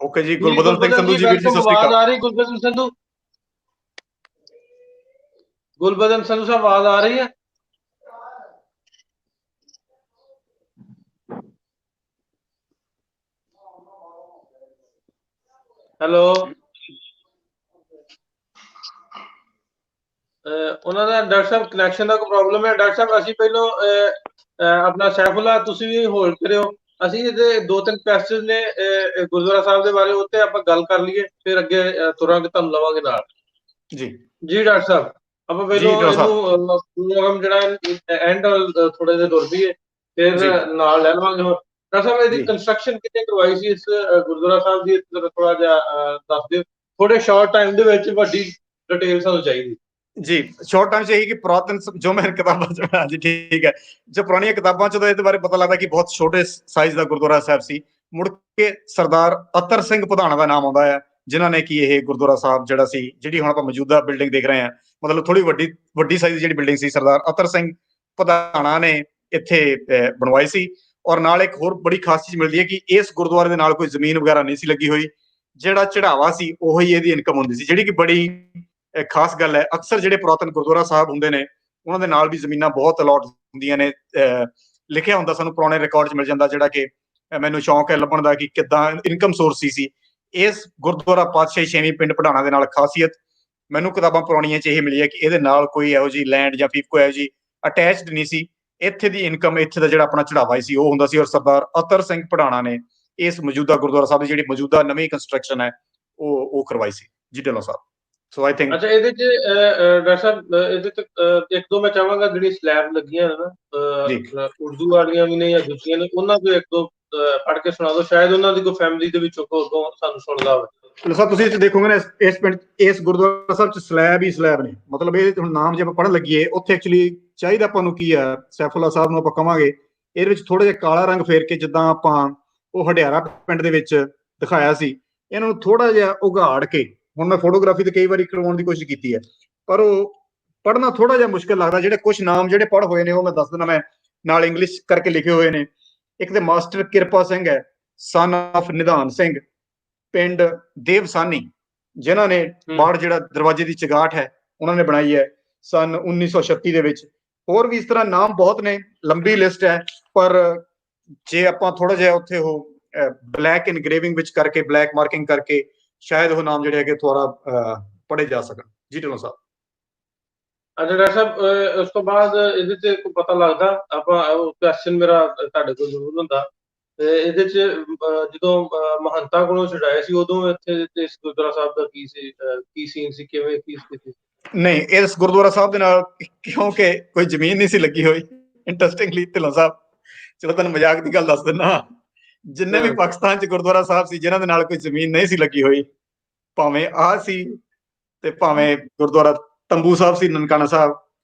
ਓਕੇ ਜੀ। ਗੁਰਬਦਨ ਸਿੰਘ ਸੰਧੂ ਜੀ, ਵੀਰ ਜੀ ਸਤਿ ਸ਼੍ਰੀ ਅਕਾਲ। ਆ ਰਹੀ ਗੁਰਬਦਨ ਸੰਧੂ, ਗੁਰਬਦਨ ਸੰਧੂ ਸਾਹਿਬ ਆਵਾਜ਼ ਆ ਰਹੀ ਹੈ? ਹੈਲੋ, ਉਹਨਾਂ ਦਾ ਡਾਕਟਰ ਸਾਹਿਬ ਕਨੈਕਸ਼ਨ ਦਾ ਕੋਈ ਪ੍ਰੋਬਲਮ ਹੈ। ਡਾਕਟਰ ਸਾਹਿਬ ਅਸੀਂ ਪਹਿਲੋਂ ਆਪਣਾ ਸੈਫੁੱਲਾ ਤੁਸੀਂ ਵੀ ਹੋਲਡ ਕਰਿਓ, ਅਸੀਂ ਇਹਦੇ 2-3 ਕੁਐਸਚਨ ਨੇ ਗੁਰਦੁਆਰਾ ਸਾਹਿਬ ਦੇ ਬਾਰੇ, ਉੱਤੇ ਆਪਾਂ ਗੱਲ ਕਰ ਲਈਏ, ਫਿਰ ਅੱਗੇ ਤੁਰਾਂਗੇ, ਤੁਹਾਨੂੰ ਲਵਾਂਗੇ ਨਾਲ। ਜੀ ਡਾਕਟਰ ਸਾਹਿਬ, ਆਪਾਂ ਪਹਿਲੋਂ ਇਹਨੂੰ ਪ੍ਰੋਗਰਾਮ ਜਿਹੜਾ ਐਂਡ ਥੋੜੇ ਜਿਹੇ ਤੁਰ ਪਈਏ, ਫਿਰ ਨਾਲ ਲੈ ਲਵਾਂਗੇ। ਹੋਰ ਡਾਕਟਰ ਸਾਹਿਬ ਇਹਦੀ ਕੰਸਟਰਕਸ਼ਨ ਕਿੰਨੇ ਕਰਵਾਈ ਸੀ ਇਸ ਗੁਰਦੁਆਰਾ ਸਾਹਿਬ ਦੀ, ਥੋੜਾ ਜਿਹਾ ਦੱਸ ਦਿਓ ਥੋੜੇ ਸ਼ਾਰਟ ਟਾਈਮ ਦੇ ਵਿੱਚ, ਵੱਡੀ ਡਿਟੇਲ ਸਾਨੂੰ ਚਾਹੀਦੀ ਜੀ। ਸ਼ਾਰਟ ਟਾਈਮ 'ਚ ਇਹੀ ਕਿ ਪੁਰਾਤਨ ਜੋ ਮੈਂ ਕਿਤਾਬਾਂ 'ਚ ਹਾਂਜੀ ਠੀਕ ਹੈ, ਜੋ ਪੁਰਾਣੀਆਂ ਕਿਤਾਬਾਂ 'ਚ ਇਹਦੇ ਬਾਰੇ ਪਤਾ ਲੱਗਦਾ ਕਿ ਬਹੁਤ ਛੋਟੇ ਸਾਈਜ਼ ਦਾ ਗੁਰਦੁਆਰਾ ਸਾਹਿਬ ਸੀ। ਮੁੜ ਕੇ ਸਰਦਾਰ ਅਤਰ ਸਿੰਘ ਪਧਾਣਾ ਦਾ ਨਾਮ ਆਉਂਦਾ ਹੈ, ਜਿਨ੍ਹਾਂ ਨੇ ਕਿ ਇਹ ਗੁਰਦੁਆਰਾ ਸਾਹਿਬ ਜਿਹੜਾ ਸੀ, ਜਿਹੜੀ ਹੁਣ ਆਪਾਂ ਮੌਜੂਦਾ ਬਿਲਡਿੰਗ ਦੇਖ ਰਹੇ ਹਾਂ, ਮਤਲਬ ਥੋੜੀ ਵੱਡੀ ਸਾਈਜ਼ ਦੀ ਜਿਹੜੀ ਬਿਲਡਿੰਗ ਸੀ, ਸਰਦਾਰ ਅਤਰ ਸਿੰਘ ਪਧਾਣਾ ਨੇ ਇੱਥੇ ਬਣਵਾਈ ਸੀ। ਔਰ ਨਾਲ ਇੱਕ ਹੋਰ ਬੜੀ ਖਾਸ ਚੀਜ਼ ਮਿਲਦੀ ਹੈ ਕਿ ਇਸ ਗੁਰਦੁਆਰੇ ਦੇ ਨਾਲ ਕੋਈ ਜ਼ਮੀਨ ਵਗੈਰਾ ਨਹੀਂ ਸੀ ਲੱਗੀ ਹੋਈ, ਜਿਹੜਾ ਚੜਾਵਾ ਸੀ ਉਹੀ ਇਹਦੀ ਇਨਕਮ ਹੁੰਦੀ ਸੀ, ਜਿਹੜੀ ਕਿ ਬੜੀ ਖਾਸ ਗੱਲ ਹੈ। ਅਕਸਰ ਜਿਹੜੇ ਪੁਰਾਤਨ ਗੁਰਦੁਆਰਾ ਸਾਹਿਬ ਹੁੰਦੇ ਨੇ ਉਹਨਾਂ ਦੇ ਨਾਲ ਵੀ ਜ਼ਮੀਨਾਂ ਬਹੁਤ ਅਲਾਟ ਹੁੰਦੀਆਂ ਨੇ, ਲਿਖਿਆ ਹੁੰਦਾ ਸਾਨੂੰ ਪੁਰਾਣੇ ਰਿਕਾਰਡ 'ਚ ਮਿਲ ਜਾਂਦਾ, ਜਿਹੜਾ ਕਿ ਮੈਨੂੰ ਸ਼ੌਂਕ ਹੈ ਲੱਭਣ ਦਾ ਕਿ ਕਿੱਦਾਂ ਇਨਕਮ ਸੋਰਸ ਸੀ। ਇਸ ਗੁਰਦੁਆਰਾ ਪਾਤਸ਼ਾਹੀ ਛੇਵੀਂ ਪਿੰਡ ਪੜਾਣਾ ਦੇ ਨਾਲ ਖਾਸੀਅਤ ਮੈਨੂੰ ਕਿਤਾਬਾਂ ਪੁਰਾਣੀਆਂ 'ਚ ਇਹ ਮਿਲੀ ਹੈ ਕਿ ਇਹਦੇ ਨਾਲ ਕੋਈ ਇਹੋ ਜਿਹੀ ਲੈਂਡ ਜਾਂ ਫੀਫ ਕੋਈ ਇਹੋ ਜਿਹੀ ਅਟੈਚਡ ਨਹੀਂ ਸੀ। ਇੱਥੇ ਦੀ ਇਨਕਮ, ਇੱਥੇ ਦਾ ਜਿਹੜਾ ਆਪਣਾ ਚੜਾਵਾ ਸੀ ਉਹ ਹੁੰਦਾ ਸੀ। ਔਰ ਸਰਦਾਰ ਅਤਰ ਸਿੰਘ ਪੜਾਣਾ ਨੇ ਇਸ ਮੌਜੂਦਾ ਗੁਰਦੁਆਰਾ ਸਾਹਿਬ ਦੀ ਜਿਹੜੀ ਮੌਜੂਦਾ ਨਵੀਂ ਕੰਸਟਰਕਸ਼ਨ ਹੈ ਉਹ ਕਰਵਾਈ ਸੀ ਜੀ ਢਿੱਲੋਂ ਸਾਹਿਬ। ਸੋ ਆਈ ਥਿੰਕ ਅੱਛਾ, ਇਹਦੇ 'ਚ ਡਾਕਟਰ ਸਾਹਿਬ ਇਹਦੇ 'ਚ ਇੱਕ ਦੋ ਮੈਂ ਚਾਹਾਂਗਾ ਜਿਹੜੀ ਸਲੈਬ ਲੱਗੀਆਂ ਨੇ ਨਾ ਉਰਦੂ ਵਾਲੀਆਂ ਵੀ ਨੇ ਜਾਂ ਦੂਸਰੀਆਂ ਨੇ, ਉਹਨਾਂ ਤੋਂ ਇੱਕ ਦੋ ਪੜ੍ਹ ਕੇ ਸੁਣਾ ਦਿਓ, ਸ਼ਾਇਦ ਉਹਨਾਂ ਦੀ ਕੋਈ ਫੈਮਿਲੀ ਦੇ ਵਿੱਚੋਂ ਅੱਗੋਂ ਸਾਨੂੰ ਸੁਣਦਾ ਹੋਵੇ। ਢਿੱਲੋਂ ਸਾਹਿਬ ਤੁਸੀਂ ਦੇਖੋਗੇ ਨਾ ਇਸ ਪਿੰਡ ਇਸ ਗੁਰਦੁਆਰਾ ਸਾਹਿਬ 'ਚ ਸਲੈਬ ਹੀ ਸਲੈਬ ਨੇ, ਮਤਲਬ ਇਹ ਹੁਣ ਨਾਮ ਜੇ ਆਪਾਂ ਪੜ੍ਹਨ ਲੱਗੀਏ, ਉੱਥੇ ਐਕਚੁਅਲੀ ਚਾਹੀਦਾ ਆਪਾਂ ਨੂੰ ਕੀ ਆ, ਸੈਫੁੱਲਾ ਸਾਹਿਬ ਨੂੰ ਆਪਾਂ ਕਵਾਂਗੇ ਇਹਦੇ ਵਿੱਚ ਥੋੜਾ ਜਿਹਾ ਕਾਲਾ ਰੰਗ ਫੇਰ ਕੇ, ਜਿੱਦਾਂ ਆਪਾਂ ਉਹ ਹਡਿਆਰਾ ਪਿੰਡ ਦੇ ਵਿੱਚ ਦਿਖਾਇਆ ਸੀ, ਇਹਨਾਂ ਨੂੰ ਥੋੜਾ ਜਿਹਾ ਉਘਾੜ ਕੇ, ਹੁਣ ਮੈਂ ਫੋਟੋਗ੍ਰਾਫੀ ਤੇ ਕਈ ਵਾਰੀ ਕਰਵਾਉਣ ਦੀ ਕੋਸ਼ਿਸ਼ ਕੀਤੀ ਹੈ, ਪਰ ਉਹ ਪੜ੍ਹਨਾ ਥੋੜਾ ਜਿਹਾ ਮੁਸ਼ਕਿਲ ਲੱਗਦਾ। ਜਿਹੜੇ ਕੁਝ ਨਾਮ ਜਿਹੜੇ ਪੜ੍ਹ ਹੋਏ ਨੇ ਉਹ ਮੈਂ ਦੱਸ ਦਿੰਦਾ, ਮੈਂ ਨਾਲ ਇੰਗਲਿਸ਼ ਕਰਕੇ ਲਿਖੇ ਹੋਏ ਨੇ। ਇੱਕ ਤੇ ਮਾਸਟਰ ਕਿਰਪਾ ਸਿੰਘ ਹੈ, ਸਨ ਆਫ ਨਿਧਾਨ ਸਿੰਘ, ਪਿੰਡ ਦੇਵਸਾਨੀ, ਜਿਨ੍ਹਾਂ ਨੇ ਬਾੜ ਜਿਹੜਾ ਦਰਵਾਜ਼ੇ ਦੀ ਚਗਾਠ ਹੈ ਉਹਨਾਂ ਨੇ ਬਣਾਈ ਹੈ। ਸਨ 1936 ਦੇ ਵਿੱਚ। ਹੋਰ ਵੀ ਇਸ ਤਰ੍ਹਾਂ ਨਾਮ ਬਹੁਤ ਨੇ, ਲੰਬੀ ਲਿਸਟ ਹੈ, ਪਰ ਜੇ ਆਪਾਂ ਥੋੜਾ ਜਿਹਾ ਉੱਥੇ ਉਹ ਬਲੈਕ ਇਨਗ੍ਰੇਵਿੰਗ ਵਿੱਚ ਕਰਕੇ, ਬਲੈਕ ਮਾਰਕਿੰਗ ਕਰਕੇ, ਸ਼ਾਇਦ ਉਹ ਨਾਮ ਜਿਹੜੇ ਹੈਗੇ ਥੋੜਾ ਪੜ੍ਹੇ ਜਾ ਸਕਣ। ਜੀ ਢਿੱਲੋਂ ਸਾਹਿਬ। ਅੱਛਾ ਡਾਕਟਰ ਸਾਹਿਬ, ਉਸ ਤੋਂ ਬਾਅਦ ਇਹਦੇ ਤੇ ਕੋਈ ਪਤਾ ਲੱਗਦਾ, ਆਪਾਂ ਕੁਐਸਚਨ ਮੇਰਾ ਤੁਹਾਡੇ ਕੋਲ ਜ਼ਰੂਰ ਹੁੰਦਾ, ਤੇ ਇਹਦੇ ਚ ਜਦੋਂ ਮਹੰਤਾਂ ਕੋਲੋਂ ਛੁਡਾਏ ਸੀ ਉਦੋਂ ਇੱਥੇ ਇਸ ਗੁਰਦੁਆਰਾ ਸਾਹਿਬ ਦਾ ਕੀ ਸੀਨ ਸੀ, ਕਿਵੇਂ ਕੀ ਸਥਿਤੀ? ਨਹੀਂ, ਇਸ ਗੁਰਦੁਆਰਾ ਸਾਹਿਬ ਦੇ ਨਾਲ ਕਿਉਂਕਿ ਕੋਈ ਜ਼ਮੀਨ ਨਹੀਂ ਸੀ ਲੱਗੀ ਹੋਈ। ਇੰਟਰਸਟਿੰਗਲੀ ਢਿੱਲੋਂ ਸਾਹਿਬ, ਚਲੋ ਤੁਹਾਨੂੰ ਮਜ਼ਾਕ ਦੀ ਗੱਲ ਦੱਸ ਦਿੰਦਾ, ਜਿੰਨੇ ਵੀ ਪਾਕਿਸਤਾਨ ਚ ਗੁਰਦੁਆਰਾ ਸਾਹਿਬ ਸੀ ਜਿਨ੍ਹਾਂ ਦੇ ਨਾਲ ਕੋਈ ਜ਼ਮੀਨ ਨਹੀਂ ਸੀ ਲੱਗੀ ਹੋਈ, ਭਾਵੇਂ ਆਹ ਸੀ ਤੇ ਭਾਵੇਂ ਗੁਰਦੁਆਰਾ ਤੰਬੂ ਸਾਹਿਬ ਸੀ ਨਨਕਾਣਾ ਸਾਹਿਬ,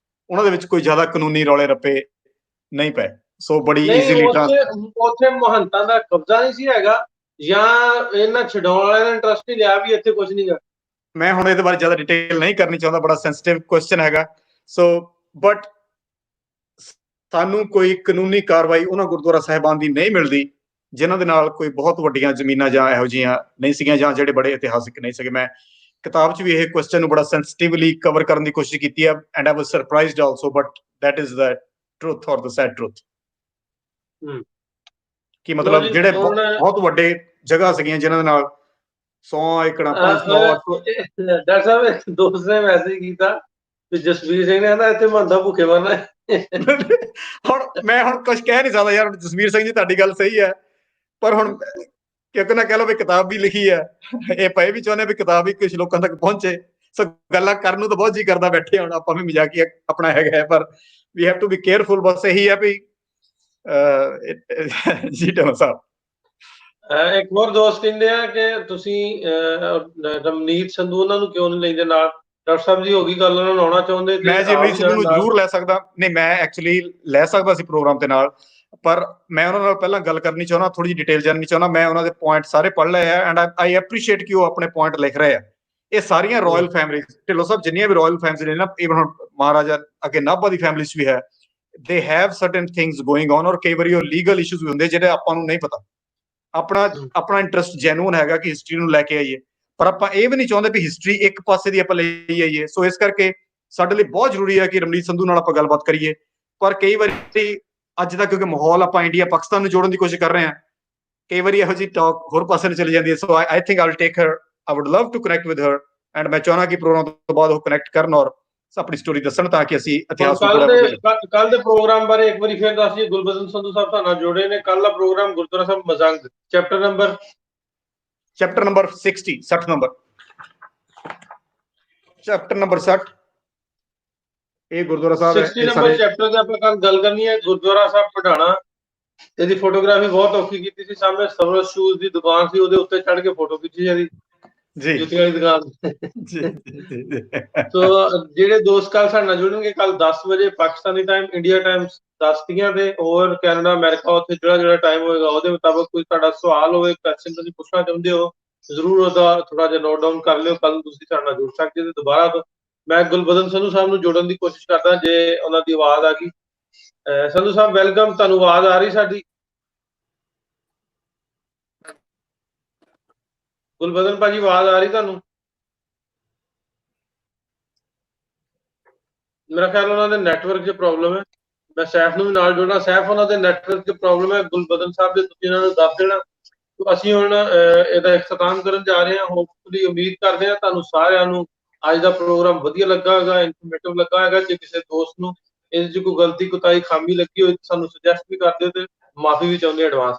ਉਹਨਾਂ ਦੇ ਵਿੱਚ ਕੋਈ ਜ਼ਿਆਦਾ ਕਾਨੂੰਨੀ ਰੌਲੇ ਰੱਪੇ ਨਹੀਂ ਪਏ। ਸੋ ਬੜੀ ਈਜ਼ੀਲੀ ਉੱਥੇ ਮਹੰਤਾਂ ਦਾ ਕਬਜ਼ਾ ਨਹੀਂ ਸੀ ਹੈਗਾ, ਜਾਂ ਇਹਨਾਂ ਛਡਾਉਣ ਵਾਲਿਆਂ ਨੇ ਇੰਟਰਸਟ ਹੀ ਲਿਆ ਵੀ ਇੱਥੇ ਕੁਝ ਨਹੀਂਗਾ? ਮੈਂ ਹੁਣ ਇਹਦੇ ਬਾਰੇ ਜ਼ਿਆਦਾ ਡਿਟੇਲ ਨਹੀਂ ਕਰਨੀ ਚਾਹੁੰਦਾ, ਬੜਾ ਸੈਂਸਿਟਿਵ ਕੁਐਸਚਨ ਹੈਗਾ। ਸੋ ਬਟ ਸਾਨੂੰ ਕੋਈ ਕਾਨੂੰਨੀ ਕਾਰਵਾਈ ਉਹਨਾਂ ਗੁਰਦੁਆਰਾ ਸਾਹਿਬਾਨ ਦੀ ਨਹੀਂ ਮਿਲਦੀ ਜਿਨ੍ਹਾਂ ਦੇ ਨਾਲ ਕੋਈ ਬਹੁਤ ਵੱਡੀਆਂ ਜ਼ਮੀਨਾਂ ਜਾਂ ਇਹੋ ਜਿਹੀਆਂ ਨਹੀਂ ਸੀਗੀਆਂ, ਜਾਂ ਜਿਹੜੇ ਬੜੇ ਇਤਿਹਾਸਿਕ ਨਹੀਂ ਸੀਗੇ। ਮੈਂ ਕਿਤਾਬ 'ਚ ਵੀ ਇਹ ਕੁਐਸਚਨ ਨੂੰ ਬੜਾ ਸੈਂਸਿਟਿਵਲੀ ਕਵਰ ਕਰਨ ਦੀ ਕੋਸ਼ਿਸ਼ ਕੀਤੀ ਹੈ, and I was surprised also, but that is the truth ਔਰ ਦ ਸੈਡ ਟਰੂਥ। ਕਿ ਮਤਲਬ ਜਿਹੜੇ ਬਹੁਤ ਵੱਡੇ ਜਗ੍ਹਾ ਸੀਗੀਆਂ ਜਿਨ੍ਹਾਂ ਦੇ ਨਾਲ 100 ਏਕੜਾਂ 500। ਡਾਕਟਰ ਸਾਹਿਬ, ਇੱਕ ਦੋਸਤ ਨੇ ਮੈਸੇਜ ਕੀਤਾ ਤੇ ਜਸਵੀਰ ਸਿੰਘ ਨੇ ਕਹਿੰਦਾ ਇੱਥੇ ਮਹੰਤਾ ਭੁੱਖੇ ਮਰਨਾ। ਹੁਣ ਮੈਂ ਕੁਝ ਕਹਿ ਨਹੀਂ ਸਕਦਾ ਯਾਰ, ਜਸਵੀਰ ਸਿੰਘ ਜੀ ਤੁਹਾਡੀ ਗੱਲ ਸਹੀ ਹੈ, ਪਰ ਹੁਣ ਕਿਉਂਕਿ ਨਾ ਕਹਿ ਲਓ ਵੀ ਕਿਤਾਬ ਵੀ ਲਿਖੀ ਹੈ, ਇਹ ਪਏ ਵੀ ਚਾਹੁੰਦੇ ਵੀ ਕਿਤਾਬ ਵੀ ਕੁਝ ਲੋਕਾਂ ਤੱਕ ਪਹੁੰਚੇ। ਸੋ ਗੱਲਾਂ ਕਰਨ ਨੂੰ ਤਾਂ ਬਹੁਤ ਜੀ ਕਰਦਾ ਬੈਠੇ, ਹੁਣ ਆਪਾਂ ਵੀ ਮਜ਼ਾਕੀਆ ਆਪਣਾ ਹੈਗਾ ਹੈ, ਪਰ we have to be careful. ਬਸ ਇਹੀ ਹੈ ਵੀ ਜੀ ਢਿੱਲੋਂ ਸਾਹਿਬ। ਇੱਕ ਹੋਰ ਦੋਸਤ ਕਹਿੰਦੇ ਆ ਕਿ ਤੁਸੀਂ ਰਮਨੀਤ ਸੰਧੂ ਉਹਨਾਂ ਨੂੰ ਕਿਉਂ ਨਹੀਂ ਲੈਂਦੇ ਨਾਲ? ਡਾਕਟਰ ਸਾਹਿਬ ਜੀ ਹੋ ਗਈ ਗੱਲ, ਉਹਨਾਂ ਨੂੰ ਆਉਣਾ ਚਾਹੁੰਦੇ? ਮੈਂ ਜੀ ਰਮਨੀਤ ਸੰਧੂ ਨੂੰ ਜ਼ਰੂਰ ਲੈ ਸਕਦਾ, ਨਹੀਂ ਮੈਂ ਐਕਚੁਅਲੀ ਲੈ ਸਕਦਾ ਸੀ ਪ੍ਰੋਗਰਾਮ ਦੇ ਨਾਲ, ਪਰ ਮੈਂ ਉਹਨਾਂ ਨਾਲ ਪਹਿਲਾਂ ਗੱਲ ਕਰਨੀ ਚਾਹੁੰਦਾ, ਥੋੜੀ ਜਿਹੀ ਡਿਟੇਲ ਜਾਣਨੀ ਚਾਹੁੰਦਾ। ਮੈਂ ਉਹਨਾਂ ਦੇ ਪੁਆਇੰਟ ਸਾਰੇ ਪੜ੍ਹ ਲਏ ਆ, ਐਂਡ ਆਈ ਐਪਰੀਸ਼ੀਏਟ ਕਿ ਉਹ ਆਪਣੇ ਪੁਆਇੰਟ ਲਿਖ ਰਹੇ ਆ। ਇਹ ਸਾਰੀਆਂ ਰਾਇਲ ਫੈਮਿਲੀਜ਼, ਢਿੱਲੋਂ ਸਾਹਿਬ ਜਿੰਨੀਆਂ ਵੀ ਰਾਇਲ ਫੈਮਿਲੀਜ਼ ਨੇ ਨਾ, ਈਵਨ ਹੁਣ ਮਹਾਰਾਜਾ ਅੱਗੇ ਨਾਭਾ ਦੀ ਫੈਮਿਲੀ 'ਚ ਵੀ ਹੈ, they have certain things going on, ਔਰ ਕਈ ਵਾਰੀ ਉਹ ਲੀਗਲ ਇਸ਼ੂਜ਼ ਵੀ ਹੁੰਦੇ ਜਿਹੜੇ ਆਪਾਂ ਨੂੰ ਨਹੀਂ ਪਤਾ। ਆਪਣਾ ਇੰਟਰਸਟ ਜੈਨੂਅਨ ਹੈਗਾ ਕਿ ਹਿਸਟਰੀ ਨੂੰ ਲੈ ਕੇ ਆਈਏ, ਪਰ ਆਪਾਂ ਇਹ ਵੀ ਨਹੀਂ ਚਾਹੁੰਦੇ ਵੀ ਹਿਸਟਰੀ ਇੱਕ ਪਾਸੇ ਦੀ ਆਪਾਂ ਲਈ ਆਈਏ। ਸੋ ਇਸ ਕਰਕੇ ਸਾਡੇ ਲਈ ਬਹੁਤ ਜ਼ਰੂਰੀ ਹੈ ਕਿ ਰਮਨੀਤ ਸੰਧੂ ਨਾਲ ਆਪਾਂ ਗੱਲਬਾਤ ਕਰੀਏ, ਪਰ ਕਈ ਵਾਰੀ ਅੱਜ ਦਾ ਕਿਉਂਕਿ ਮਾਹੌਲ ਆਪਾਂ ਇੰਡੀਆ ਪਾਕਿਸਤਾਨ ਨੂੰ ਜੋੜਨ ਦੀ ਕੋਸ਼ਿਸ਼ ਕਰ ਰਹੇ ਹਾਂ, ਕਈ ਵਾਰੀ ਇਹੋ ਜਿਹੀ ਟਾਕ ਹੋਰ ਪਾਸੇ ਨੂੰ ਚਲੀ ਜਾਂਦੀ ਹੈ। So I think I will take her, I would love to connect with her, and ਮੈਂ ਚਾਹੁੰਦਾ ਕਿ ਪ੍ਰੋਗਰਾਮ ਤੋਂ ਬਾਅਦ ਉਹ ਕਨੈਕਟ ਕਰਨ ਔਰ ਆਪਣੀ ਸਟੋਰੀ ਦੱਸਣ, ਤਾਂ ਕਿ ਅਸੀਂ ਇਤਿਹਾਸ ਕੱਲ ਦੇ ਪ੍ਰੋਗਰਾਮ ਬਾਰੇ ਇੱਕ ਵਾਰੀ ਫਿਰ ਦੱਸ ਜੀ। ਗੁਰਬਦਨ ਸੰਧੂ ਸਾਹਿਬ ਤੁਹਾਡੇ ਨਾਲ ਜੁੜੇ ਨੇ। ਕੱਲ ਦਾ program Gurdwara Sahib Mazang, chapter number 60 number, chapter number 60। ਇਹ ਗੁਰਦੁਆਰਾ ਸਾਹਿਬ 60 ਨੰਬਰ ਚੈਪਟਰ ਦੀ ਆਪਾਂ ਕੱਲ ਗੱਲ ਕਰਨੀ ਹੈ। ਗੁਰਦੁਆਰਾ ਸਾਹਿਬ ਪਟਾਣਾ, ਇਹਦੀ ਫੋਟੋਗ੍ਰਾਫੀ ਬਹੁਤ ਔਖੀ ਕੀਤੀ ਸੀ। ਸਾਹਮਣੇ ਸਰਵਰ ਸ਼ੂਜ਼ ਦੀ ਦੁਕਾਨ ਸੀ, ਉਹਦੇ ਉੱਤੇ ਚੜ੍ਹ ਕੇ ਫੋਟੋ ਖਿੱਚੀ ਜਾਂਦੀ ਜੀ, ਜੁੱਤੀਆਂ ਵਾਲੀ ਦੁਕਾਨ। ਸੋ ਜਿਹੜੇ ਦੋਸਤ ਕੱਲ ਸਾਡੇ ਨਾਲ ਜੁੜਨਗੇ, ਕੱਲ 10 ਵਜੇ ਪਾਕਿਸਤਾਨੀ ਟਾਈਮ, ਇੰਡੀਆ ਟਾਈਮ 10 ਤੇ, ਔਰ ਕੈਨੇਡਾ ਅਮਰੀਕਾ ਉੱਥੇ ਜਿਹੜਾ ਟਾਈਮ ਹੋਏਗਾ ਉਹਦੇ ਮੁਤਾਬਕ ਕੋਈ ਤੁਹਾਡਾ ਸਵਾਲ ਹੋਵੇ, ਕੁਐਸਚਨ ਤੁਸੀਂ ਪੁੱਛਣਾ ਚਾਹੁੰਦੇ ਹੋ, ਜ਼ਰੂਰ ਉਹਦਾ ਥੋੜਾ ਜਿਹਾ ਨੋਟ ਡਾਊਨ ਕਰ ਲਿਓ। ਕੱਲ ਤੁਸੀਂ ਸਾਡੇ ਨਾਲ ਜੁੜ ਸਕਦੇ ਹੋ। ਦੁਬਾਰਾ ਤੋਂ ਮੈਂ ਗੁਰਬਦਨ ਸੰਧੂ ਸਾਹਿਬ ਨੂੰ ਜੋੜਨ ਦੀ ਕੋਸ਼ਿਸ਼ ਕਰਦਾ, ਜੇ ਉਹਨਾਂ ਦੀ ਆਵਾਜ਼ ਆ ਗਈ। ਸੰਧੂ ਸਾਹਿਬ ਵੈਲਕਮ, ਤੁਹਾਨੂੰ ਆਵਾਜ਼ ਆ ਰਹੀ ਸਾਡੀ? ਗੁਰਬਦਨ ਭਾਜੀ ਆਵਾਜ਼ ਆ ਰਹੀ ਤੁਹਾਨੂੰ? ਮੇਰਾ ਖਿਆਲ ਉਹਨਾਂ ਦੇ ਨੈਟਵਰਕ 'ਚ ਪ੍ਰੋਬਲਮ ਹੈ। ਮੈਂ ਸੈਫ ਨੂੰ ਵੀ ਨਾਲ ਜੋੜਨਾ। ਸੈਫ, ਉਹਨਾਂ ਦੇ ਨੈਟਵਰਕ 'ਚ ਪ੍ਰੋਬਲਮ ਹੈ। ਗੁਰਬਦਨ ਸਾਹਿਬ ਦੇ ਤੁਸੀਂ ਇਹਨਾਂ ਨੂੰ ਦੱਸ ਦੇਣਾ। ਅਸੀਂ ਹੁਣ ਇਹਦਾ ਇਖਤਤਾਮ ਕਰਨ ਜਾ ਰਹੇ ਹਾਂ। ਹੋਪਫੁਲੀ ਉਮੀਦ ਕਰਦੇ ਹਾਂ ਤੁਹਾਨੂੰ ਸਾਰਿਆਂ ਨੂੰ ਅੱਜ ਦਾ ਪ੍ਰੋਗਰਾਮ ਵਧੀਆ ਲੱਗਾ ਹੋਏਗਾ, ਇਨਫੋਰਮੇਟਿਵ ਲੱਗਾ ਹੋਏਗਾ। ਜੇ ਕਿਸੇ ਦੋਸਤ ਨੂੰ ਇਹਦੇ 'ਚ ਕੋਈ ਗਲਤੀ, ਕੁਤਾਹੀ, ਖਾਮੀ ਲੱਗੀ ਹੋਈ ਸਾਨੂੰ ਸੁਜੈਸਟ ਵੀ ਕਰ ਦਿਓ ਤੇ ਮਾਫੀ ਵੀ ਚਾਹੁੰਦੇ ਐਡਵਾਂਸ।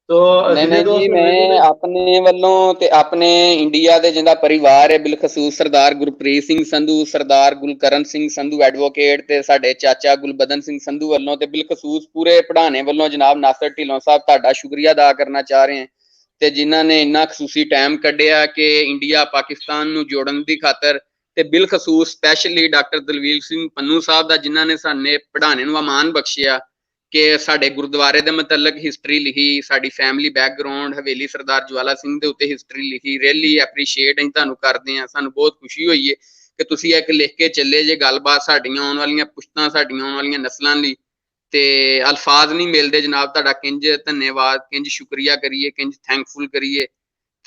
ਨਹੀਂ, ਮੈਂ ਆਪਣੇ ਵੱਲੋਂ ਤੇ ਆਪਣੇ ਇੰਡੀਆ ਦੇ ਜਿਹਦਾ ਪਰਿਵਾਰ ਹੈ, ਬਿਲਖਸੂਸ ਸਰਦਾਰ ਗੁਰਪ੍ਰੀਤ ਸਿੰਘ ਸੰਧੂ, ਸਰਦਾਰ ਗੁਲਕਰਨ ਸਿੰਘ ਸੰਧੂ ਐਡਵੋਕੇਟ, ਤੇ ਸਾਡੇ ਚਾਚਾ ਗੁਲਬਦਨ ਸਿੰਘ ਸੰਧੂ ਵੱਲੋਂ, ਤੇ ਬਿਲਖਸੂਸ ਪੂਰੇ ਪੜਾਣੇ ਵੱਲੋਂ ਜਨਾਬ ਨਾਸਰ ਢਿੱਲੋਂ ਸਾਹਿਬ ਤੁਹਾਡਾ ਸ਼ੁਕਰੀਆ ਅਦਾ ਕਰਨਾ ਚਾਹ ਰਹੇ ਹਾਂ, ਤੇ ਜਿਨ੍ਹਾਂ ਨੇ ਇੰਨਾ ਖਸੂਸੀ ਟਾਈਮ ਕੱਢਿਆ ਕਿ ਇੰਡੀਆ ਪਾਕਿਸਤਾਨ ਨੂੰ ਜੋੜਨ ਦੀ ਖਾਤਰ, ਤੇ ਬਿਲਖਸੂਸ ਸਪੈਸ਼ਲੀ ਡਾਕਟਰ ਦਲਵੀਰ ਸਿੰਘ ਪੰਨੂ ਸਾਹਿਬ ਦਾ, ਜਿਨ੍ਹਾਂ ਨੇ ਸਾਡੇ ਪੜਾਣੇ ਨੂੰ ਅਮਾਨ ਬਖਸ਼ਿਆ ਕਿ ਸਾਡੇ ਗੁਰਦੁਆਰੇ ਦੇ ਮੁਤਲਕ ਹਿਸਟਰੀ ਲਿਖੀ, ਸਾਡੀ ਫੈਮਿਲੀ ਬੈਕਗਰਾਉਂਡ, ਹਵੇਲੀ ਸਰਦਾਰ ਜਵਾਲਾ ਸਿੰਘ ਦੇ ਉੱਤੇ ਹਿਸਟਰੀ ਲਿਖੀ। ਰੀਅਲੀ ਐਪਰੀਸ਼ੀਏਟ ਅਸੀਂ ਤੁਹਾਨੂੰ ਕਰਦੇ ਹਾਂ। ਸਾਨੂੰ ਬਹੁਤ ਖੁਸ਼ੀ ਹੋਈ ਹੈ ਕਿ ਤੁਸੀਂ ਇੱਕ ਲਿਖ ਕੇ ਚੱਲੇ ਜੇ ਗੱਲਬਾਤ ਸਾਡੀਆਂ ਆਉਣ ਵਾਲੀਆਂ ਪੁਸ਼ਤਾਂ, ਸਾਡੀਆਂ ਆਉਣ ਵਾਲੀਆਂ ਨਸਲਾਂ ਲਈ, ਤੇ ਅਲਫਾਜ਼ ਨਹੀਂ ਮਿਲਦੇ ਜਨਾਬ ਤੁਹਾਡਾ ਕਿੰਜ ਧੰਨਵਾਦ, ਕਿੰਜ ਸ਼ੁਕਰੀਆ ਕਰੀਏ, ਕਿੰਜ ਥੈਂਕਫੁਲ ਕਰੀਏ,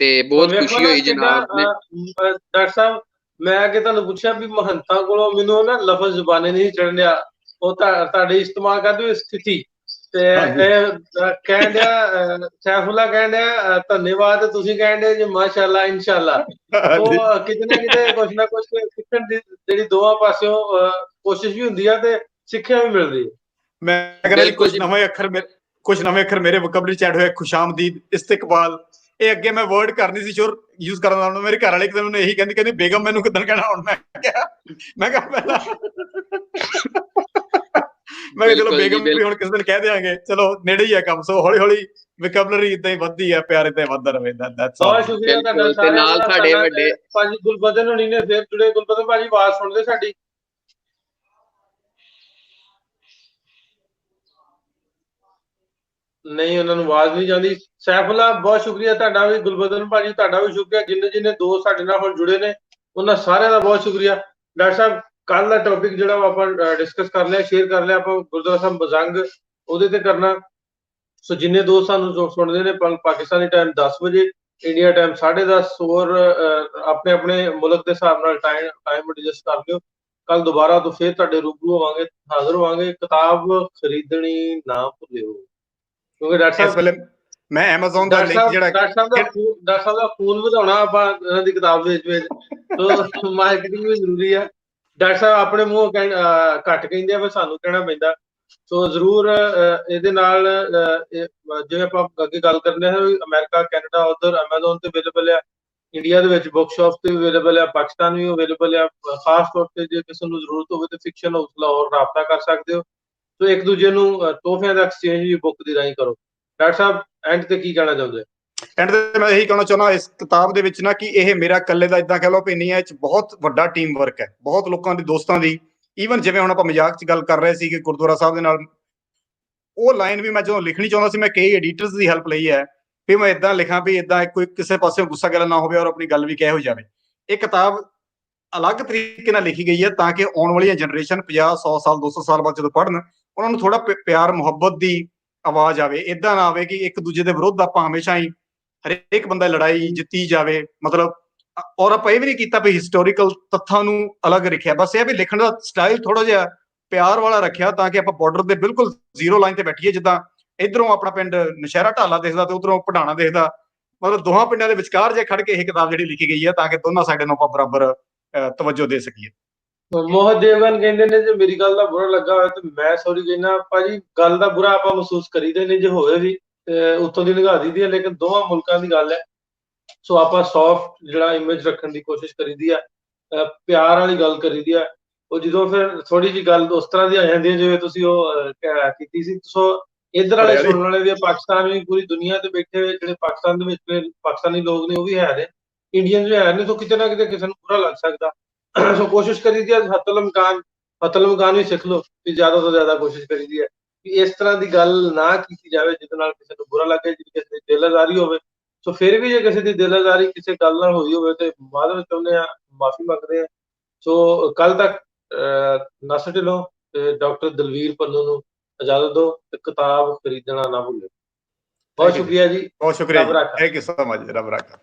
ਤੇ ਬਹੁਤ ਖੁਸ਼ੀ ਹੋਈ ਜਨਾਬ। ਡਾਕਟਰ ਸਾਹਿਬ ਮੈਂ ਅੱਗੇ ਤੁਹਾਨੂੰ ਪੁੱਛਿਆ ਵੀ ਮਹੰਤਾਂ ਕੋਲੋਂ ਮੈਨੂੰ ਨਾ ਲਫ਼ਜ਼ ਜ਼ੁਬਾਨੇ ਨਹੀਂ ਚੜ੍ਹਨ ਡਿਆ, ਉਹ ਤੁਹਾਡੇ ਇਸਤੇਮਾਲ ਕਰਦੇ ਹੋਏ ਸਥਿਤੀ ਤੇ ਇਹ ਕਹਿਣ ਡਿਆ ਸੈਫੁੱਲਾ ਕਹਿਣ ਡਿਆ ਧੰਨਵਾਦ, ਤੁਸੀਂ ਕਹਿਣ ਡਿਆ ਜੀ ਮਾਸ਼ਾਅੱਲਾ ਇਨਸ਼ਾਅੱਲਾ। ਉਹ ਕਿਤੇ ਨਾ ਕੁਛ ਸਿੱਖਣ ਦੀ ਜਿਹੜੀ ਦੋਵਾਂ ਪਾਸਿਓਂ ਕੋਸ਼ਿਸ਼ ਵੀ ਹੁੰਦੀ ਆ ਤੇ ਸਿੱਖਿਆ ਵੀ ਮਿਲਦੀ ਹੈ। ਮੈਂ ਕਹਿੰਦਾ ਜੀ ਕੁਝ ਨਵੇਂ ਅੱਖਰ ਮੇਰੇ ਵੋਕੈਬਲਰੀ ਚ ਐਡ ਹੋਏ, ਖੁਸ਼ਾਮਦੀਦ, ਇਸਤਕਬਾਲ, ਇਹ ਅੱਗੇ ਮੈਂ ਵਰਡ ਕਰਨੀ ਸੀ ਸ਼ੋਰ ਯੂਜ਼ ਕਰਨ ਦਾ। ਮੇਰੇ ਘਰ ਵਾਲੇ ਇੱਕ ਦਿਨ ਉਹਨੇ ਇਹੀ ਕਹਿੰਦੀ ਬੇਗਮ ਮੈਨੂੰ ਕਿੱਦਣ ਕਹਿਣਾ ਹੁਣ। ਮੈਂ ਕਿਹਾ ਪਹਿਲਾਂ ਮੈਂ ਕਿਹਾ ਚਲੋ ਬੇਗਮ ਵੀ ਹੁਣ ਕਿਸੇ ਦਿਨ ਕਹਿ ਦਿਆਂਗੇ, ਚਲੋ ਨੇੜੇ ਹੀ ਹੈ ਕੰਮ। ਸੋ ਹੌਲੀ ਹੌਲੀ ਵੋਕੈਬਲਰੀ ਇਦਾਂ ਹੀ ਵੱਧਦੀ ਹੈ, ਪਿਆਰ ਇਦਾਂ ਹੀ ਵੱਧਦਾ ਰਵੇ। ਬਹੁਤ ਸ਼ੁਕਰੀਆ ਤੁਹਾਡਾ ਸਾਰਿਆਂ ਦਾ। ਸਾਡੇ ਵੱਡੇ ਭਾਜੀ ਗੁਲਬਦਨ ਹੋਣੀ ਨੇ ਫਿਰ ਜੁੜੇ। ਗੁਲਬਦਨ ਭਾਜੀ ਆਵਾਜ਼ ਸੁਣਦੇ ਸਾਡੀ? ਨਹੀਂ, ਉਹਨਾਂ ਨੂੰ ਆਵਾਜ਼ ਨਹੀਂ ਜਾਂਦੀ। ਸੈਫੁੱਲਾ ਬਹੁਤ ਸ਼ੁਕਰੀਆ ਤੁਹਾਡਾ ਵੀ। ਗੁਲਬਦਨ ਭਾਜੀ ਤੁਹਾਡਾ ਵੀ ਸ਼ੁਕਰੀਆ। ਜਿੰਨੇ ਦੋਸਤ ਸਾਡੇ ਨਾਲ ਹੁਣ ਜੁੜੇ ਨੇ ਉਹਨਾਂ ਸਾਰਿਆਂ ਦਾ ਬਹੁਤ ਸ਼ੁਕਰੀਆ। ਡਾਕਟਰ ਸਾਹਿਬ ਕੱਲ ਦਾ ਟੌਪਿਕ ਜਿਹੜਾ ਆਪਾਂ ਡਿਸਕਸ ਕਰ ਲਿਆ, ਸ਼ੇਅਰ ਕਰ ਲਿਆ ਆਪਾਂ, ਗੁਰਦੁਆਰਾ ਸਾਹਿਬ ਬਜ਼ੰਗ, ਉਹਦੇ ਤੇ ਕਰਨਾ। ਸੋ ਜਿੰਨੇ ਦੋਸਤ ਸਾਨੂੰ ਸੁਣਦੇ ਨੇ, ਪਾਕਿਸਤਾਨੀ ਟਾਈਮ 10 ਵਜੇ, ਇੰਡੀਆ ਟਾਈਮ 10:30, ਹੋਰ ਆਪਣੇ ਆਪਣੇ ਮੁਲਕ ਦੇ ਹਿਸਾਬ ਨਾਲ ਟਾਈਮ ਐਡਜਸਟ ਕਰ ਲਿਓ। ਕੱਲ ਦੁਬਾਰਾ ਤੋਂ ਫਿਰ ਤੁਹਾਡੇ ਰੂਬਰੂ ਹੋਵਾਂਗੇ, ਹਾਜ਼ਰ ਹੋਵਾਂਗੇ। ਕਿਤਾਬ ਖਰੀਦਣੀ ਨਾ ਭੁੱਲਿਓ, ਕਿਉਂਕਿ ਡਾਕਟਰ ਸਾਹਿਬ ਮੈਂ Amazon ਦਾ ਲਿੰਕ ਜਿਹੜਾ ਡਾਕਟਰ ਸਾਹਿਬ ਦਾ ਖੂਨ ਵਧਾਉਣਾ ਆਪਾਂ ਇਹਨਾਂ ਦੀ ਕਿਤਾਬ ਵਿੱਚ ਸੋ ਮਾਰਕੀਟਿੰਗ ਵੀ ਜ਼ਰੂਰੀ ਆ। ਡਾਕਟਰ ਸਾਹਿਬ ਆਪਣੇ ਮੂੰਹ ਘੱਟ ਕਹਿੰਦੇ ਆ, ਫਿਰ ਸਾਨੂੰ ਕਹਿਣਾ ਪੈਂਦਾ। ਸੋ ਜ਼ਰੂਰ ਇਹਦੇ ਨਾਲ ਜਿਵੇਂ ਆਪਾਂ ਅੱਗੇ ਗੱਲ ਕਰਨੇ ਹਾਂ, ਅਮਰੀਕਾ, ਕੈਨੇਡਾ ਉੱਧਰ Amazon ਤੇ ਅਵੇਲੇਬਲ ਆ, ਇੰਡੀਆ ਦੇ ਵਿੱਚ ਬੁੱਕ ਸ਼ਾਪ ਤੇ ਵੀ ਅਵੇਲੇਬਲ ਆ, ਪਾਕਿਸਤਾਨ ਵੀ ਅਵੇਲੇਬਲ ਆ। ਖਾਸ ਤੌਰ ਤੇ ਜੇ ਕਿਸੇ ਨੂੰ ਜ਼ਰੂਰਤ ਹੋਵੇ ਤੇ ਫਿਕਸ਼ਨ ਹਾਊਸ ਲਾਹੌਰ ਰਾਬਤਾ ਕਰ ਸਕਦੇ ਹੋ। ਸੋ ਇੱਕ ਦੂਜੇ ਨੂੰ ਤੋਹਫਿਆਂ ਦਾ ਐਕਸਚੇਂਜ ਵੀ ਬੁੱਕ ਦੀ ਰਾਹੀਂ ਕਰੋ। ਡਾਕਟਰ ਸਾਹਿਬ ਐਂਡ ਤੇ ਕੀ ਕਹਿਣਾ ਚਾਹੁੰਦੇ? ਐਂਡ ਤੇ ਮੈਂ ਇਹੀ ਕਹਿਣਾ ਚਾਹੁੰਦਾ ਇਸ ਕਿਤਾਬ ਦੇ ਵਿੱਚ ਨਾ ਕਿ ਇਹ ਮੇਰਾ ਇਕੱਲੇ ਦਾ ਇਦਾਂ ਕਹਿ ਲਓ ਵੀ ਨਹੀਂ ਹੈ, ਇਹ 'ਚ ਬਹੁਤ ਵੱਡਾ ਟੀਮ ਵਰਕ ਹੈ, ਬਹੁਤ ਲੋਕਾਂ ਦੀ, ਦੋਸਤਾਂ ਦੀ। ਈਵਨ ਜਿਵੇਂ ਹੁਣ ਆਪਾਂ ਮਜ਼ਾਕ 'ਚ ਗੱਲ ਕਰ ਰਹੇ ਸੀ ਕਿ ਗੁਰਦੁਆਰਾ ਸਾਹਿਬ ਦੇ ਨਾਲ, ਉਹ ਲਾਈਨ ਵੀ ਮੈਂ ਜਦੋਂ ਲਿਖਣੀ ਚਾਹੁੰਦਾ ਸੀ, ਮੈਂ ਕਈ ਐਡੀਟਰਸ ਦੀ ਹੈਲਪ ਲਈ ਹੈ ਵੀ ਮੈਂ ਇਦਾਂ ਲਿਖਾਂ ਵੀ ਇਦਾਂ ਕੋਈ ਕਿਸੇ ਪਾਸਿਓਂ ਗੁੱਸਾ ਗੱਲ ਨਾ ਹੋਵੇ ਔਰ ਆਪਣੀ ਗੱਲ ਵੀ ਕਹਿ ਹੋ ਜਾਵੇ। ਇਹ ਕਿਤਾਬ ਅਲੱਗ ਤਰੀਕੇ ਨਾਲ ਲਿਖੀ ਗਈ ਹੈ ਤਾਂ ਕਿ ਆਉਣ ਵਾਲੀਆਂ ਜਨਰੇਸ਼ਨ 50, 100 ਸਾਲ, 200 ਸਾਲ ਬਾਅਦ ਜਦੋਂ ਪੜ੍ਹਨ, ਉਹਨਾਂ ਨੂੰ ਥੋੜਾ ਪਿਆਰ ਮੁਹੱਬਤ ਦੀ ਆਵਾਜ਼ ਆਵੇ। ਏਦਾਂ ਨਾ ਆਵੇ ਕਿ ਇੱਕ ਦੂਜੇ ਦੇ ਵਿਰੁੱਧ ਆਪਾਂ ਹਮੇਸ਼ਾ ਹੀ ਹਰੇਕ ਬੰਦਾ ਲੜਾਈ ਜਿੱਤੀ ਜਾਵੇ। ਮਤਲਬ ਔਰ ਆਪਾਂ ਇਹ ਵੀ ਨਹੀਂ ਕੀਤਾ ਵੀ ਹਿਸਟੋਰੀਕਲ ਤੱਥਾਂ ਨੂੰ ਅਲੱਗ ਰੱਖਿਆ, ਬਸ ਇਹ ਵੀ ਲਿਖਣ ਦਾ ਸਟਾਈਲ ਥੋੜਾ ਜਿਹਾ ਪਿਆਰ ਵਾਲਾ ਰੱਖਿਆ ਤਾਂ ਕਿ ਆਪਾਂ ਬਾਰਡਰ ਦੇ ਬਿਲਕੁਲ ਜ਼ੀਰੋ ਲਾਈਨ ਤੇ ਬੈਠੀਏ। ਜਿੱਦਾਂ ਇਧਰੋਂ ਆਪਣਾ ਪਿੰਡ ਨਸ਼ਹਿਰਾ ਢਾਲਾ ਦਿਖਦਾ ਤੇ ਉਧਰੋਂ ਪੜਾਣਾ ਦਿਖਦਾ, ਮਤਲਬ ਦੋਹਾਂ ਪਿੰਡਾਂ ਦੇ ਵਿਚਕਾਰ ਜੇ ਖੜ ਕੇ ਇਹ ਕਿਤਾਬ ਜਿਹੜੀ ਲਿਖੀ ਗਈ ਹੈ ਤਾਂ ਕਿ ਦੋਨਾਂ ਸਾਈਡਾਂ ਨੂੰ ਆਪਾਂ ਬਰਾਬਰ ਤਵੱਜੋ ਦੇ ਸਕੀਏ। ਮੋਹਨ ਦੇਵਗਨ ਕਹਿੰਦੇ ਨੇ ਜੇ ਮੇਰੀ ਗੱਲ ਦਾ ਬੁਰਾ ਲੱਗਾ ਹੋਇਆ ਤੇ ਮੈਂ ਸੌਰੀ ਕਹਿਣਾ। ਭਾਜੀ ਗੱਲ ਦਾ ਬੁਰਾ ਆਪਾਂ ਮਹਿਸੂਸ ਕਰੀਦੇ ਨੇ, ਜੇ ਹੋਵੇ ਵੀ ਉੱਥੋਂ ਦੀ ਨਿਗਾਹ ਦੀ ਹੈ, ਲੇਕਿਨ ਦੋਵਾਂ ਮੁਲਕਾਂ ਦੀ ਗੱਲ ਹੈ। ਸੋ ਆਪਾਂ ਸੌਫਟ ਜਿਹੜਾ ਇਮੇਜ ਰੱਖਣ ਦੀ ਕੋਸ਼ਿਸ਼ ਕਰੀਦੀ ਆ, ਪਿਆਰ ਵਾਲੀ ਗੱਲ ਕਰੀਦੀ ਆ। ਉਹ ਜਦੋਂ ਫਿਰ ਥੋੜੀ ਜਿਹੀ ਗੱਲ ਉਸ ਤਰ੍ਹਾਂ ਦੀ ਆ ਜਾਂਦੀ ਹੈ ਜਿਵੇਂ ਤੁਸੀਂ ਉਹ ਕੀਤੀ ਸੀ। ਸੋ ਇੱਧਰ ਵਾਲੇ ਸੁਣਨ ਵਾਲੇ ਵੀ, ਪਾਕਿਸਤਾਨ ਵੀ, ਪੂਰੀ ਦੁਨੀਆ ਤੇ ਬੈਠੇ ਹੋਏ ਜਿਹੜੇ ਪਾਕਿਸਤਾਨ ਦੇ ਵਿੱਚ ਪਾਕਿਸਤਾਨੀ ਲੋਕ ਨੇ ਉਹ ਵੀ ਹੈ ਨੇ, ਇੰਡੀਅਨ ਵੀ ਹੈ ਨੇ। ਸੋ ਕਿਤੇ ਨਾ ਕਿਤੇ ਕਿਸੇ ਨੂੰ ਬੁਰਾ ਲੱਗ ਸਕਦਾ। ਸੋ ਕੋਸ਼ਿਸ਼ ਕਰੀਦੀ ਹੈ ਹੱਤਲ ਇਮਕਾਨ ਵੀ ਸਿੱਖ ਲਓ ਕਿ ਜ਼ਿਆਦਾ ਤੋਂ ਜ਼ਿਆਦਾ ਕੋਸ਼ਿਸ਼ ਕਰੀਦੀ ਹੈ ਕਿ ਇਸ ਤਰ੍ਹਾਂ ਦੀ ਗੱਲ ਨਾ ਕੀਤੀ ਜਾਵੇ ਜਿਹਦੇ ਨਾਲ ਕਿਸੇ ਨੂੰ ਬੁਰਾ ਲੱਗੇ, ਜਿਹਦੀ ਕਿਸੇ ਦੀ ਦਿਲ ਆਜ਼ਾਰੀ ਹੋਵੇ। ਸੋ ਫਿਰ ਵੀ ਜੇ ਕਿਸੇ ਦੀ ਦਿਲ ਆਜ਼ਾਰੀ ਕਿਸੇ ਗੱਲ ਨਾਲ ਹੋਈ ਹੋਵੇ ਤੇ ਮਾਜ਼ਰਤ ਚਾਹੁੰਦੇ ਆ, ਮਾਫੀ ਮੰਗਦੇ ਆ। ਸੋ ਕੱਲ ਤੱਕ ਨੱਸ ਢਿੱਲੋਂ ਤੇ ਡਾਕਟਰ ਦਲਵੀਰ ਪੰਨੂ ਨੂੰ ਇਜਾਜ਼ਤ ਦਿਓ ਤੇ ਕਿਤਾਬ ਖਰੀਦਣਾ ਨਾ ਭੁੱਲਿਓ। ਬਹੁਤ ਸ਼ੁਕਰੀਆ ਜੀ। ਬਹੁਤ ਸ਼ੁਕਰੀਆ। Thank you so much. ਰੱਬ ਰਾਖਾ।